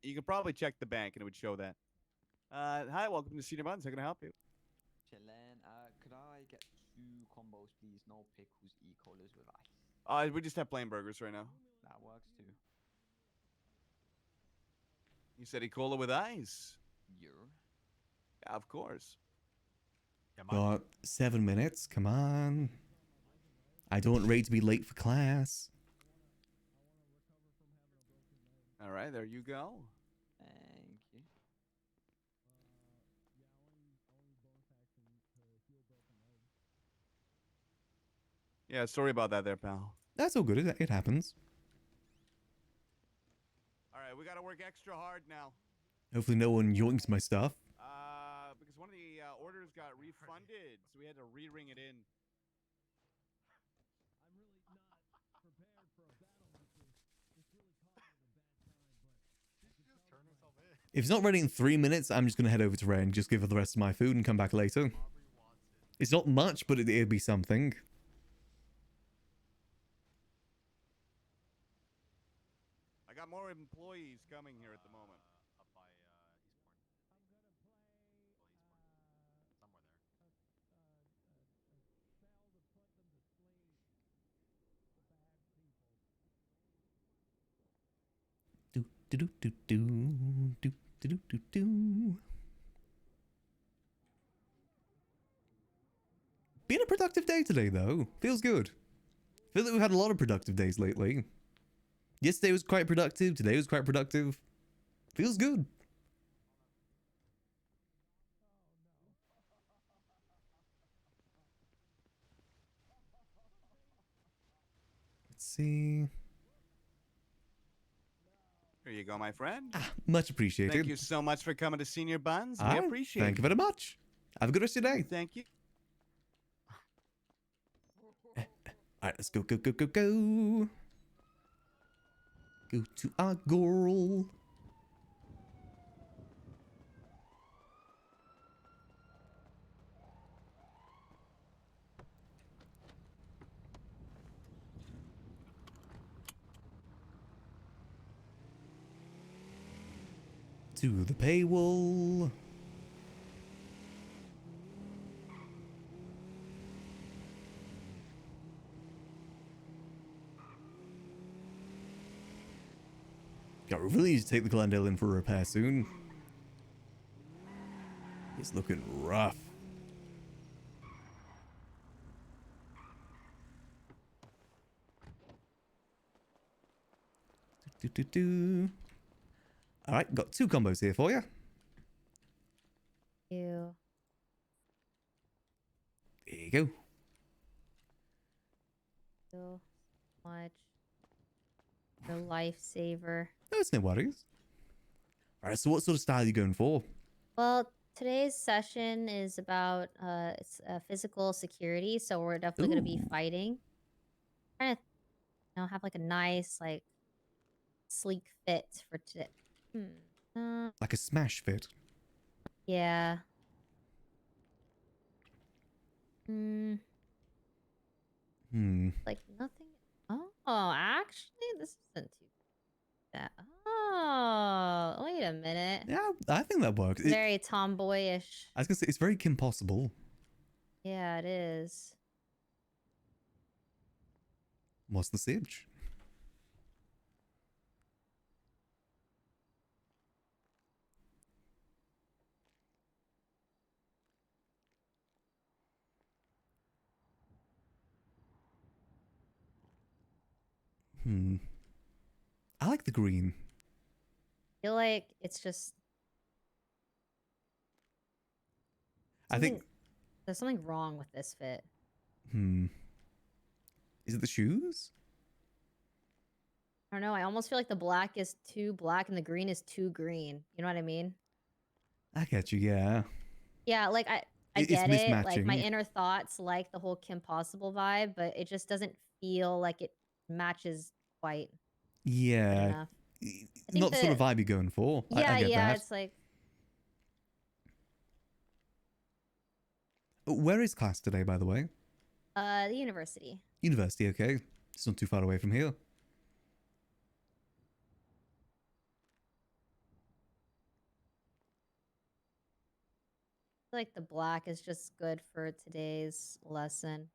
You could probably check the bank and it would show that. Hi, welcome to Senior Buns. How can I help you? Chillin'. Could I get 2 combos, please? No pickles, E-colas with ice. We just have plain burgers right now. That works too. You said E. cola with ice. You. Yeah, of course. Got 7 minutes. Come on. I don't want Ray to be late for class. All right, there you go. Thank you. Yeah, sorry about that there, pal. That's all good. It happens. All right, we got to work extra hard now. Hopefully no one yoinks my stuff. Because one of the orders got refunded, so we had to re-ring it in. If it's not ready in 3 minutes, I'm just going to head over to Ray and just give her the rest of my food and come back later. It's not much, but it'd be something. I got more employees coming here at the moment. Up by Eastbourne. Somewhere Do do do do do do do do do. Been a productive day today, though. Feels good. Feel like we've had a lot of productive days lately. Yesterday was quite productive. Today was quite productive. Feels good. Let's see. Here you go, my friend. Much appreciated. Thank you so much for coming to Senior Buns. We Ah, appreciate it. Thank you very much. Have a good rest of your day. Thank you. Alright, let's go, go, go, go, go. Go to our girl. To the paywall. Yeah, we really need to take the Glendale in for a repair soon. It's looking rough. Do, do, do. All right, got 2 combos here for you. You. There you go. So much. Your lifesaver. No, it's no worries. All right, so what sort of style are you going for? Well, today's session is about it's physical security, so we're definitely going to be Ooh. fighting. Trying to, have like a nice, like, sleek fit for today. Like a smash fit. Yeah. Like nothing. Oh, actually, this isn't too bad. Oh, wait a minute. Yeah, I think that works. Very tomboyish. I was gonna say, it's very Kim Possible. Yeah, it is. What's the sitch? I like the green. I feel like it's just I think. There's something wrong with this fit. Is it the shoes? I don't know. I almost feel like the black is too black and the green is too green. You know what I mean? I get you. Yeah. Yeah, like I It's get it. Like my mismatching. inner thoughts like the whole Kim Possible vibe, but it just doesn't feel like it matches quite good Yeah. enough. Not the sort of vibe you're going for. Yeah, I get yeah, that. it's like Where is class today, by the way? the university. University, okay. It's not too far away from here. I feel like the black is just good for today's lesson.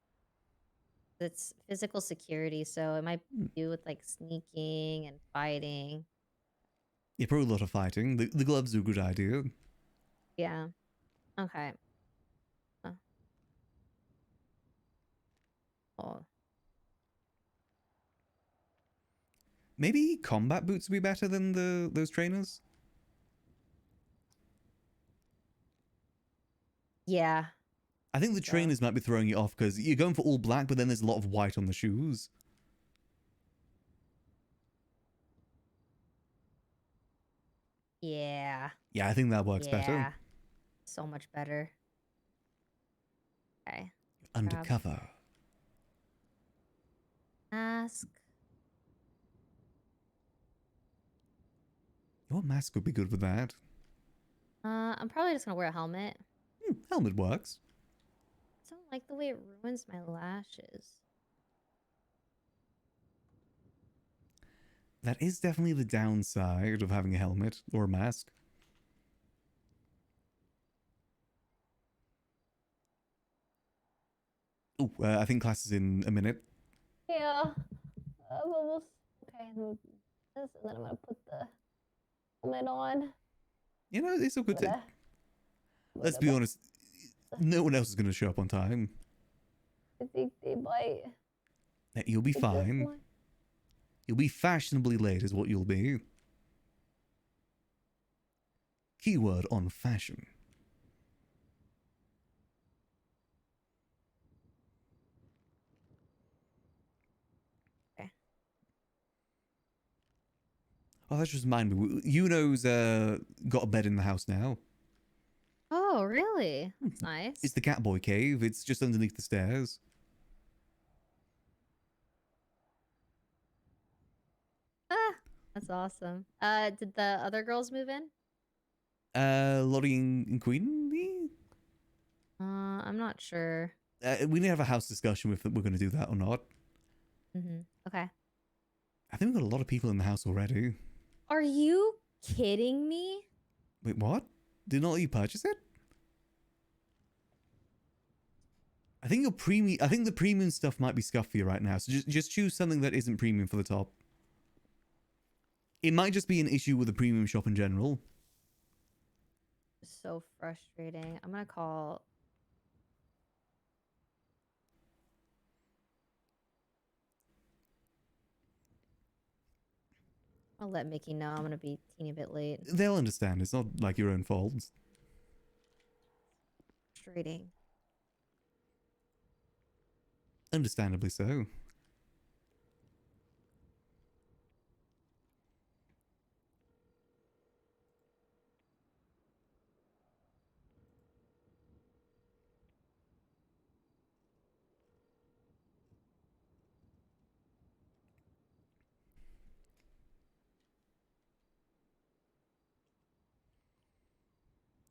It's physical security, so it might do with like sneaking and fighting. Yeah, probably a lot of fighting. The gloves are a good idea. Yeah. Okay. Oh. Maybe combat boots would be better than those trainers? Yeah. I think the trainers might be throwing you off because you're going for all black, but then there's a lot of white on the shoes. Yeah. Yeah, I think that works Yeah. better. So much better. Okay. Undercover. Mask. Your mask would be good with that. I'm probably just gonna wear a helmet. Helmet works. I don't like the way it ruins my lashes. That is definitely the downside of having a helmet or a mask. Oh, I think class is in a minute. Yeah. I'm almost okay. This, and then I'm gonna put the helmet on. You know, it's a good thing. Let's be honest. No one else is going to show up on time. I think they might. You'll be fine. You'll be fashionably late is what you'll be. Keyword on fashion. Okay. Oh, that just reminded me. Yuno's got a bed in the house now. Oh, really? That's nice. It's the Catboy cave. It's just underneath the stairs. Ah, that's awesome. Did the other girls move in? Lottie and Queenie? I'm not sure. We need to have a house discussion if we're going to do that or not. Okay. I think we've got a lot of people in the house already. Are you kidding me? Wait, what? Did not let you purchase it? I think the premium stuff might be scuffed for you right now. So just choose something that isn't premium for the top. It might just be an issue with the premium shop in general. So frustrating. I'm gonna call. I'll let Mickey know I'm gonna be a teeny bit late. They'll understand. It's not like your own fault. Frustrating. Understandably so.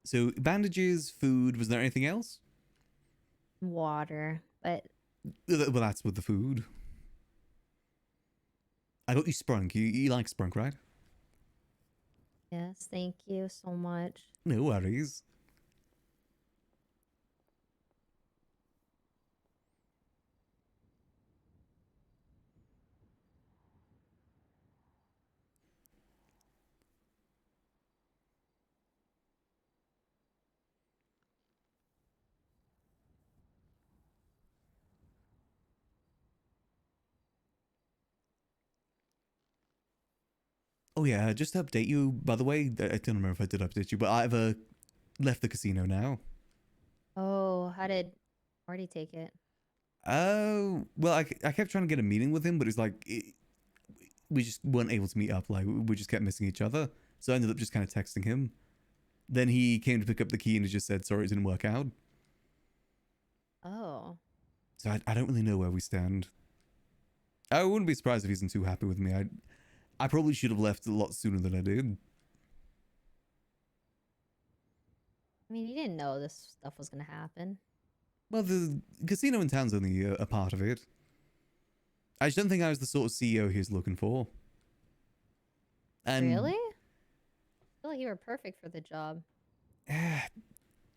So, bandages, food, was there anything else? Water, but Well, that's with the food. I got you Sprunk. You like Sprunk, right? yes, thank you so much. No worries. Oh yeah, just to update you, by the way, I don't remember if I did update you, but I've left the casino now. Oh, how did Marty take it? Oh, well, I kept trying to get a meeting with him, but it's like we just weren't able to meet up. Like we just kept missing each other. So I ended up just kind of texting him. Then he came to pick up the key and he just said, sorry, it didn't work out. Oh. So I don't really know where we stand. I wouldn't be surprised if he isn't too happy with me. I probably should have left a lot sooner than I did. I mean, you didn't know this stuff was gonna happen. Well, the casino in town's only a part of it. I just don't think I was the sort of CEO he was looking for. And Really? I feel like you were perfect for the job.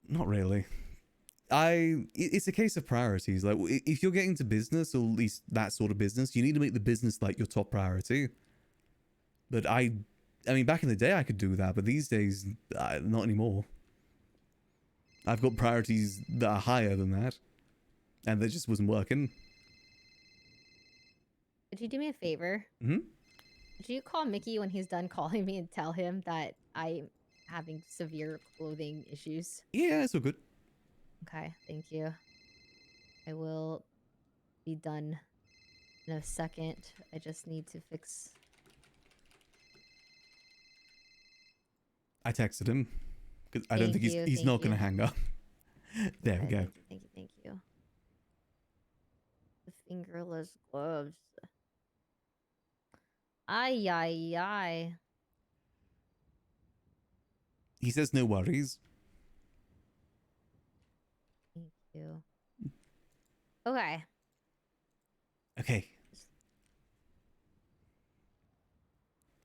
Not really. It's a case of priorities. Like, if you're getting to business, or at least that sort of business, you need to make the business like your top priority. But I mean, back in the day, I could do that, but these days, not anymore. I've got priorities that are higher than that, and that just wasn't working. Could you do me a favor? Hmm? Could you call Mickey when he's done calling me and tell him that I'm having severe clothing issues? Yeah, it's all good. Okay, thank you. I will be done in a second. I just need to fix... I texted him, because I don't think he's not going to hang up. There we go. Thank you. The fingerless gloves. Ay, ay, ay. He says no worries. Thank you. Okay. Okay.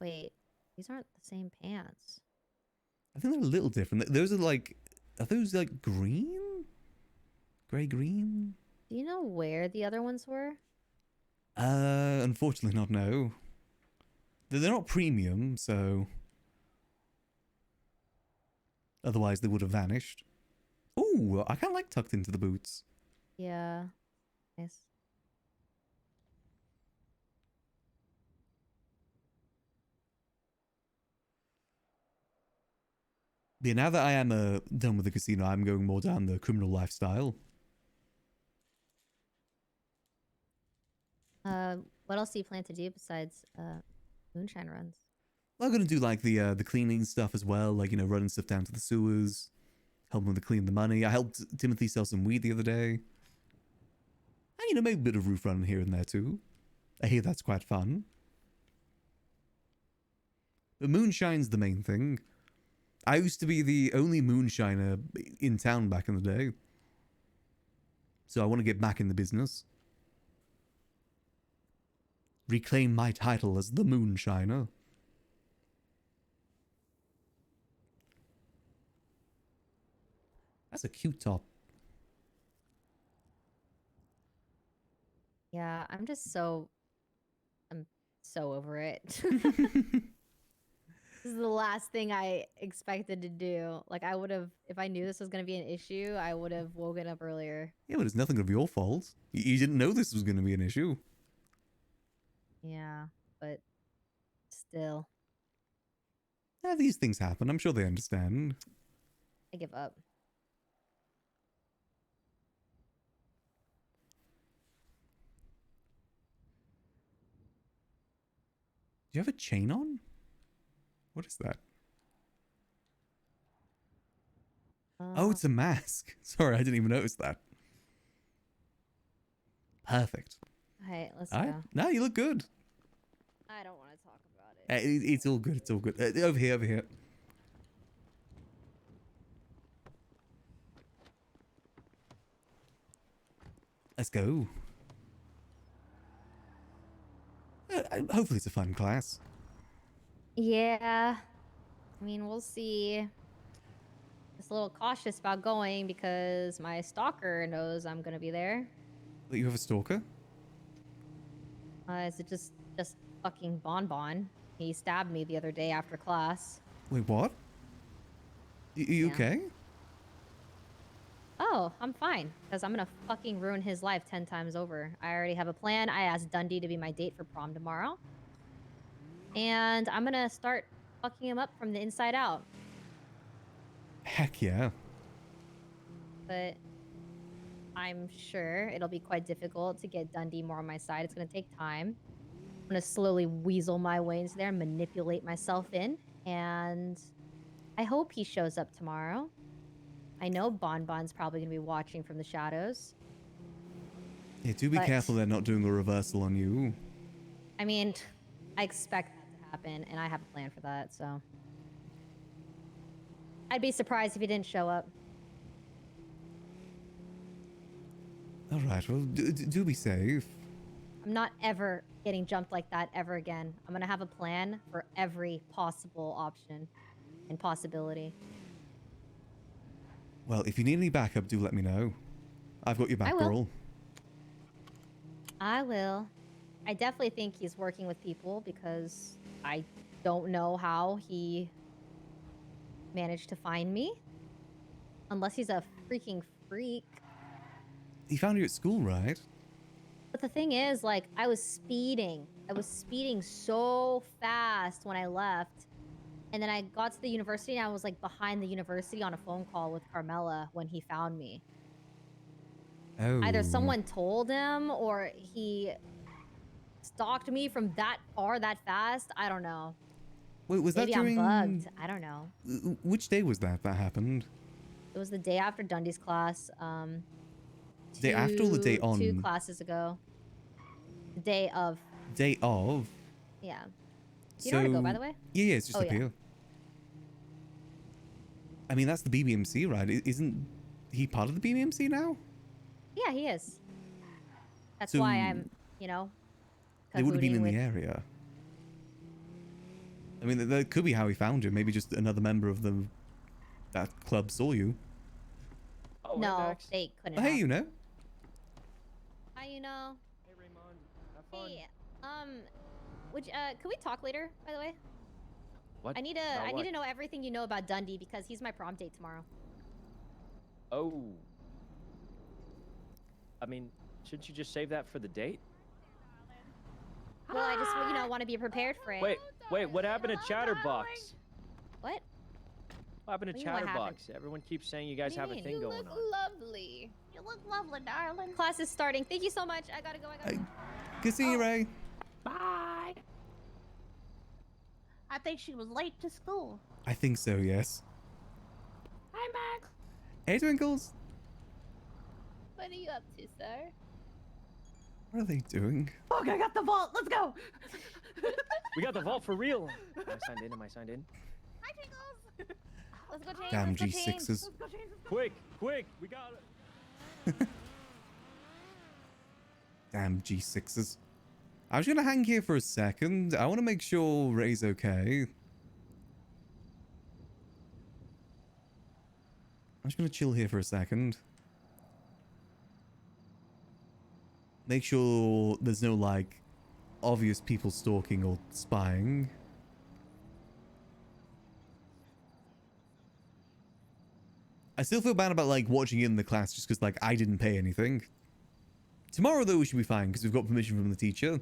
Wait, these aren't the same pants. I think they're a little different. Those are like, are those like green? Gray green? Do you know where the other ones were? Unfortunately not, no. They're not premium, so... Otherwise they would have vanished. Ooh, I kind of like tucked into the boots. Yeah. Nice. But yeah, now that I am done with the casino, I'm going more down the criminal lifestyle. What else do you plan to do besides moonshine runs? I'm going to do like the cleaning stuff as well, like, you know, running stuff down to the sewers, helping with the clean the money. I helped Timothy sell some weed the other day. And, you know, maybe a bit of roof running here and there too. I hear that's quite fun. But moonshine's the main thing. I used to be the only moonshiner in town back in the day. So I want to get back in the business. Reclaim my title as the moonshiner. That's a cute top. Yeah, I'm so over it. This is the last thing I expected to do. Like, I would have, if I knew this was going to be an issue, I would have woken up earlier. Yeah, but it's nothing of your fault. You didn't know this was going to be an issue. Yeah, but still. Yeah, these things happen. I'm sure they understand. I give up. Do you have a chain on? What is that? Oh, it's a mask. Sorry, I didn't even notice that. Perfect. Alright, let's All right. go. No, you look good. I don't want to talk about it. It's all good. It's all good. Over here, over here. Let's go. Hopefully it's a fun class. Yeah. I mean, we'll see. Just a little cautious about going because my stalker knows I'm going to be there. That you have a stalker? Is it just fucking Bonbon? He stabbed me the other day after class. Wait, what? You Yeah. okay? Oh, I'm fine. Because I'm going to fucking ruin his life 10 times over. I already have a plan. I asked Dundee to be my date for prom tomorrow. And I'm going to start fucking him up from the inside out. Heck yeah. but I'm sure it'll be quite difficult to get Dundee more on my side. It's going to take time. I'm going to slowly weasel my way into there and manipulate myself in. And I hope he shows up tomorrow. I know Bonbon's probably going to be watching from the shadows. Yeah, do be careful they're not doing a reversal on you. I mean, I expect that to happen, and I have a plan for that, so. I'd be surprised if he didn't show up. All right, well, do be safe. I'm not ever getting jumped like that ever again. I'm gonna have a plan for every possible option and possibility. Well, if you need any backup, do let me know. I've got your back, I will. girl. I will. I definitely think he's working with people because I don't know how he managed to find me. Unless he's a freaking freak. He found you at school, right? But the thing is, like, I was speeding. I was speeding so fast when I left. And then I got to the university and I was, like, behind the university on a phone call with Carmela when he found me. Oh. Either someone told him or he stalked me from that far, that fast. I don't know. Wait, was Maybe that during... I'm bugged. I don't know. Which day was that happened? It was the day after Dundee's class. Day after or the day on? 2 classes ago. The day of. Day of? Yeah. Do you know where to go, by the way? Yeah, it's just Oh, up yeah. here. I mean, that's the BBMC, right? Isn't he part of the BBMC now? Yeah, he is. That's So why I'm, you know, They would have been in cahooting the with- area. I mean, that could be how he found you. Maybe just another member of that club saw you. Oh, No, they couldn't. Oh, hey, have. you know. Hi, you know. Hey, Raymond. Have fun. Hey, could we talk later, by the way? What? I need to know everything you know about Dundee because he's my prom date tomorrow. Oh. I mean, shouldn't you just save that for the date? Well, I just, you know, want to be prepared for it. Wait, what happened to Chatterbox? What? What happened to What do you mean, what Chatterbox? Everyone keeps saying you guys do you have a mean? thing You going look on. Lovely. You look lovely, darling. Class is starting. Thank you so much. I gotta go. Good seeing you, Ray. Bye. I think she was late to school. I think so, yes. Hi, Max. Hey, Twinkles. What are you up to, sir? What are they doing? Look, I got the vault. Let's go. We got the vault for real. Am I signed in? Hi, Tingles. Let's go change. Damn let's go change. G6s. Quick, we got it. Damn G6s. I was gonna hang here for a second. I want to make sure Ray's okay. I'm just gonna chill here for a second. Make sure there's no, like, obvious people stalking or spying. I still feel bad about, like, watching it in the class just because, like, I didn't pay anything. Tomorrow, though, we should be fine because we've got permission from the teacher.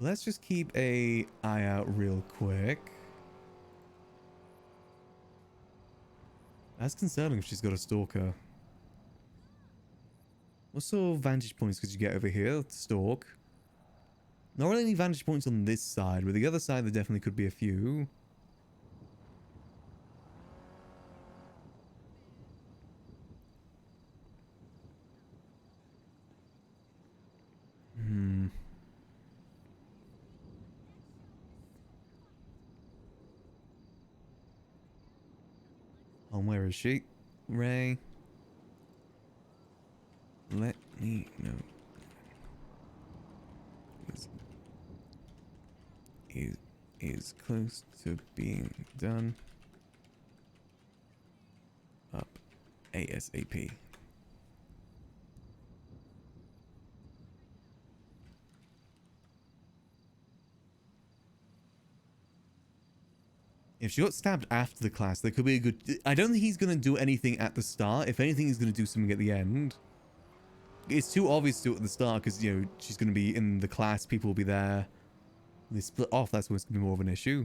Let's just keep an eye out real quick. That's concerning if she's got a stalker. What sort of vantage points could you get over here to stalk? Not really any vantage points on this side, but the other side there definitely could be a few. Where is she? Ray. Let me know. Is close to being done. Up ASAP. If she got stabbed after the class, there could be a good... I don't think he's going to do anything at the start. If anything, he's going to do something at the end. It's too obvious to do it at the start because, you know, she's going to be in the class. People will be there. They split off. That's when it's going to be more of an issue.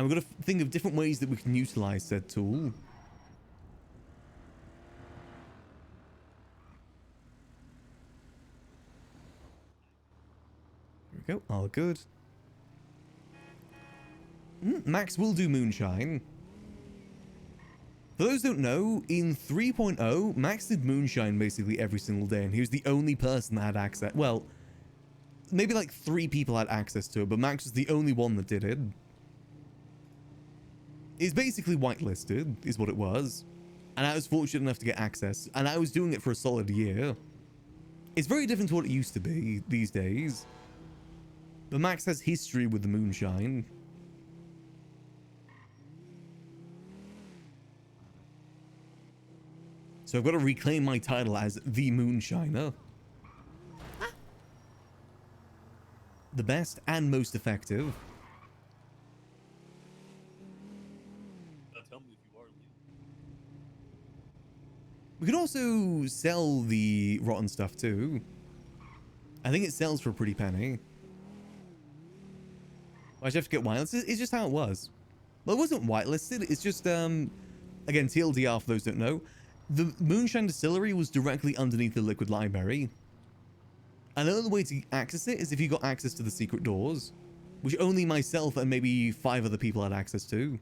And we've got to think of different ways that we can utilize said tool. There we go. All good. Max will do moonshine. For those who don't know, in 3.0, Max did moonshine basically every single day, and he was the only person that had access. Well, maybe like 3 people had access to it, but Max was the only one that did it. It's basically whitelisted, is what it was. And I was fortunate enough to get access, and I was doing it for a solid year. It's very different to what it used to be these days. But Max has history with the moonshine. So I've got to reclaim my title as the Moonshiner. The best and most effective. Tell me if you are leaving. We can also sell the rotten stuff too. I think it sells for a pretty penny. I just have to get whitelisted. It's just how it was. Well, it wasn't whitelisted. It's just, again, TLDR for those who don't know. The Moonshine Distillery was directly underneath the Liquid Library. And the only way to access it is if you got access to the secret doors, which only myself and maybe 5 other people had access to.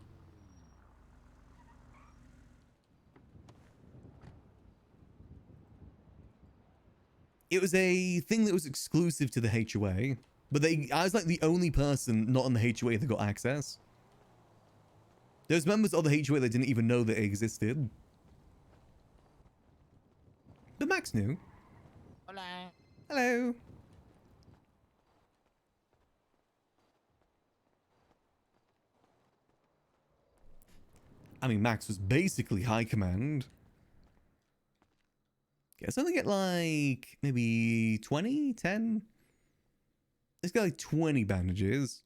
It was a thing that was exclusive to the HOA, but I was like the only person not on the HOA that got access. There's members of the HOA that didn't even know that it existed. But Max knew. Hola. Hello. I mean, Max was basically high command. Guess I only get like maybe 20, 10. Let's get like 20 bandages.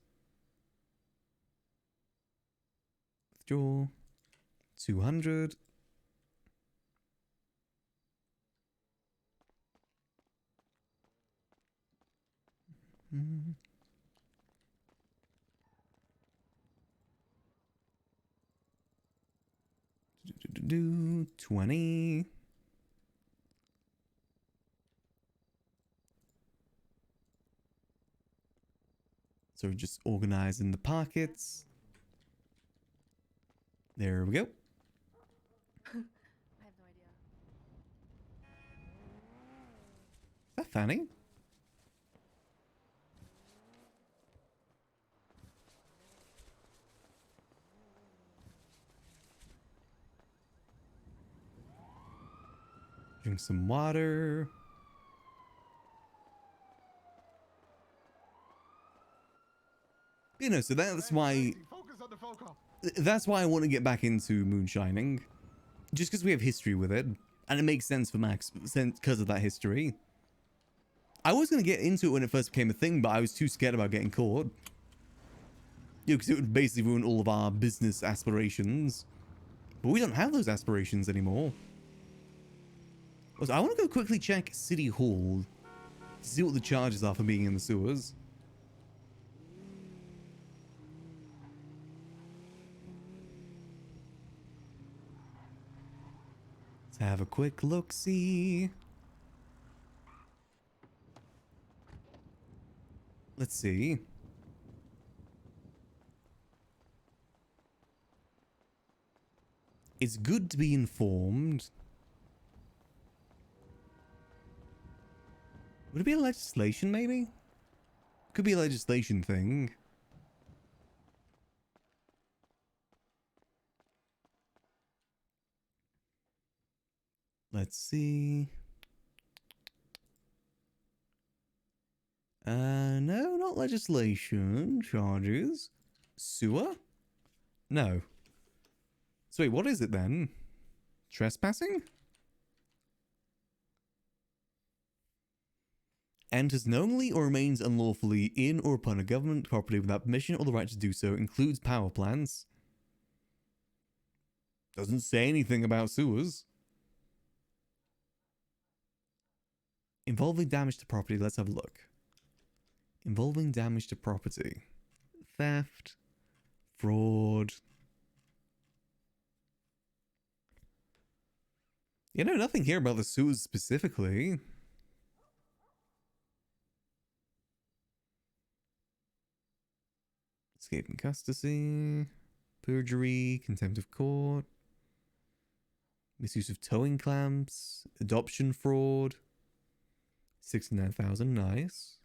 Withdraw. 200. Do 20. So we're just organizing the pockets. There we go. I have no idea. Is that Fanny? Drink some water. You know, so that's why I want to get back into moonshining. Just because we have history with it. And it makes sense for Max because of that history. I was going to get into it when it first became a thing, but I was too scared about getting caught. You know, because it would basically ruin all of our business aspirations. But we don't have those aspirations anymore. Also, I want to go quickly check City Hall to see what the charges are for being in the sewers. Let's have a quick look-see. Let's see. It's good to be informed. Would it be a legislation, maybe? Could be a legislation thing. Let's see. No, not legislation. Charges. Sewer? No. So wait, what is it then? Trespassing? Enters knowingly or remains unlawfully in or upon a government property without permission or the right to do so, includes power plants. Doesn't say anything about sewers. Involving damage to property, let's have a look. Involving damage to property. Theft. fraud. You know, nothing here about the sewers specifically. Escaping custody, perjury, contempt of court, misuse of towing clamps, adoption fraud. 69,000, nice.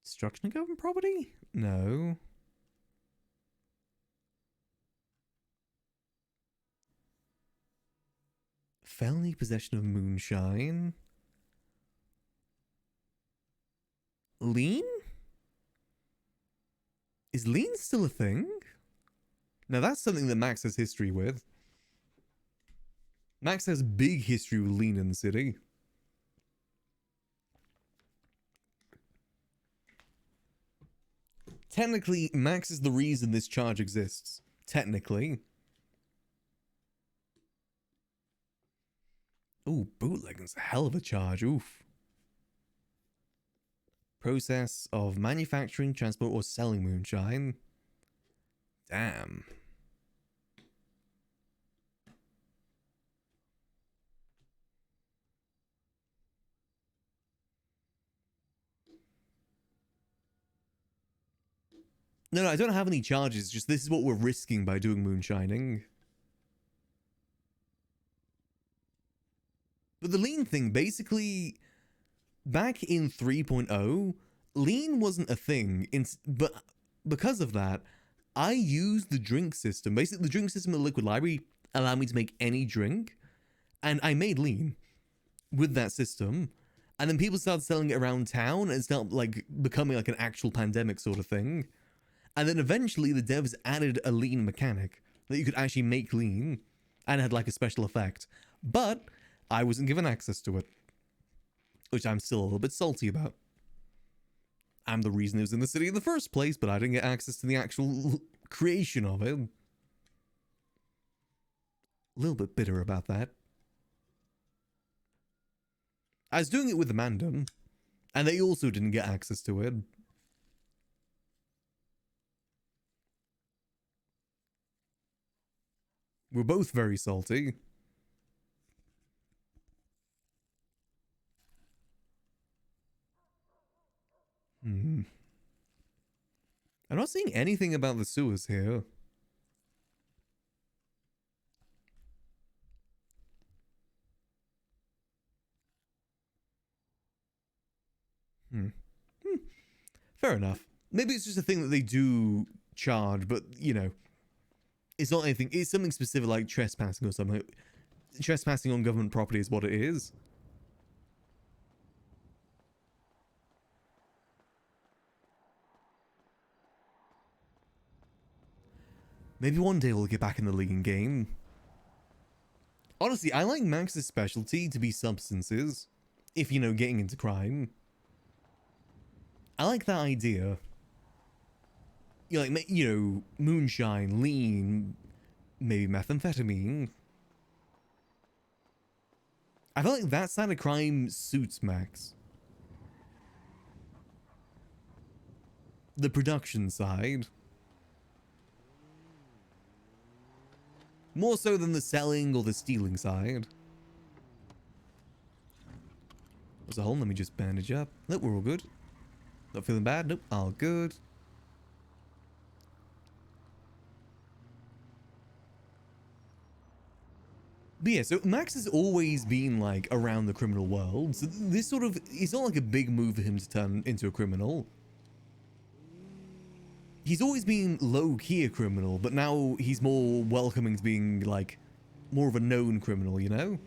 Destruction of government property? No. Felony possession of moonshine. Lean? Is lean still a thing? Now that's something that Max has history with. Max has big history with lean in the city. Technically, Max is the reason this charge exists. Technically. Ooh, bootlegging's a hell of a charge. Oof. Process of manufacturing, transport, or selling moonshine. Damn. No, I don't have any charges. Just this is what we're risking by doing moonshining. But the lean thing, basically, back in 3.0, lean wasn't a thing. But because of that, I used the drink system. Basically, the drink system of the Liquid Library allowed me to make any drink. And I made lean with that system. And then people started selling it around town, and it started like becoming like an actual pandemic sort of thing. And then eventually the devs added a lean mechanic that you could actually make lean and had like a special effect. But I wasn't given access to it, which I'm still a little bit salty about. I'm the reason it was in the city in the first place, but I didn't get access to the actual creation of it. A little bit bitter about that. I was doing it with the Mandem, and they also didn't get access to it. We're both very salty. I'm not seeing anything about the sewers here. Fair enough. Maybe it's just a thing that they do charge, but, you know, it's not anything. It's something specific like trespassing or something. Trespassing on government property is what it is. Maybe one day we'll get back in the league game. Honestly, I like Max's specialty to be substances. If, you know, getting into crime. I like that idea. You know, like, you know, moonshine, lean, maybe methamphetamine. I feel like that side of crime suits Max. The production side. More so than the selling or the stealing side. There's a hole, let me just bandage up. Nope, we're all good. Not feeling bad, nope, all good. But yeah, so Max has always been like around the criminal world. So this sort of, it's not like a big move for him to turn into a criminal. He's always been low-key a criminal, but now he's more welcoming to being like more of a known criminal, you know?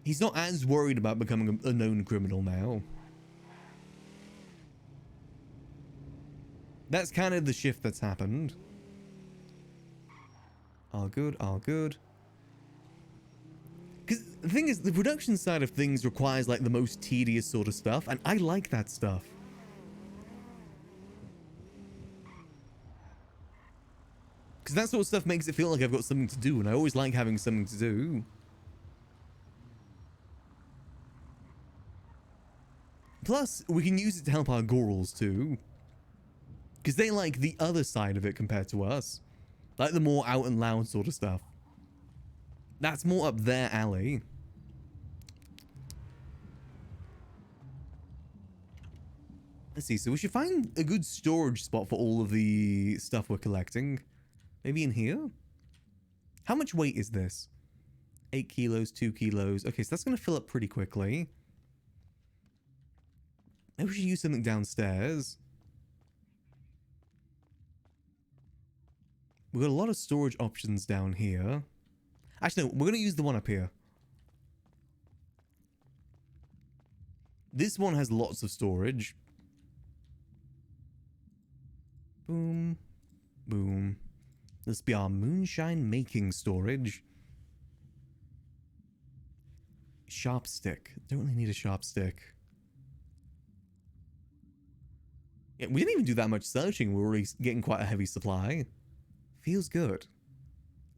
He's not as worried about becoming a known criminal now. That's kind of the shift that's happened. All good, all good. Because the thing is, the production side of things requires like the most tedious sort of stuff, and I like that stuff. Because that sort of stuff makes it feel like I've got something to do, and I always like having something to do. Plus, we can use it to help our Gorals too. Because they like the other side of it compared to us. Like the more out and loud sort of stuff. That's more up their alley. Let's see, so we should find a good storage spot for all of the stuff we're collecting. Maybe in here? How much weight is this? 8 kilos, 2 kilos. Okay, so that's going to fill up pretty quickly. Maybe we should use something downstairs. We've got a lot of storage options down here. Actually, no, we're going to use the one up here. This one has lots of storage. Boom. Boom. This will be our moonshine making storage. Sharp stick. Don't really need a sharp stick. Yeah, we didn't even do that much searching. We're already getting quite a heavy supply. Feels good.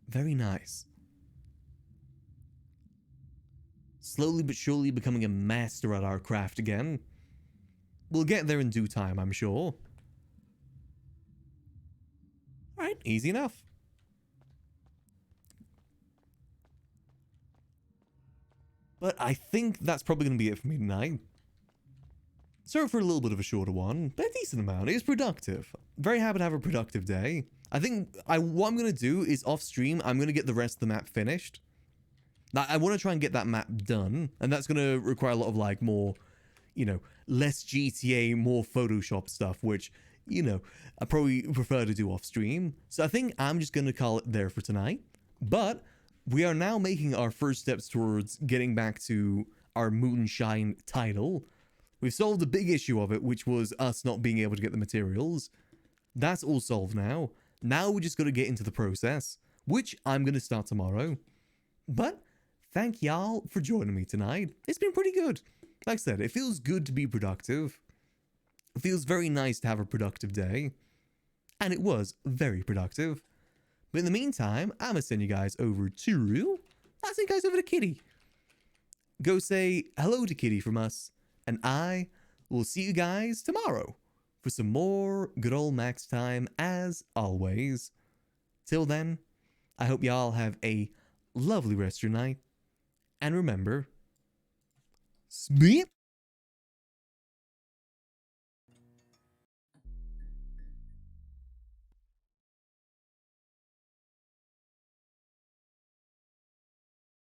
Very nice. Slowly but surely becoming a master at our craft again. We'll get there in due time, I'm sure. Alright, easy enough. But I think that's probably going to be it for me tonight. Sorry for a little bit of a shorter one, but a decent amount. It was productive. Very happy to have a productive day. I think what I'm going to do is off stream, I'm going to get the rest of the map finished. Now, I want to try and get that map done, and that's going to require a lot of like more, you know, less GTA, more Photoshop stuff, which, you know, I probably prefer to do off stream. So I think I'm just going to call it there for tonight. But we are now making our first steps towards getting back to our Moonshine title. We've solved the big issue of it, which was us not being able to get the materials. That's all solved now. Now we just got to get into the process, which I'm going to start tomorrow. But thank y'all for joining me tonight. It's been pretty good. Like I said, it feels good to be productive. It feels very nice to have a productive day. And it was very productive. But in the meantime, I'm going to send you guys over to... I'll send you guys over to Kitty. Go say hello to Kitty from us. And I will see you guys tomorrow for some more good old Max time as always. Till then, I hope y'all have a lovely rest of your night. And remember, Smith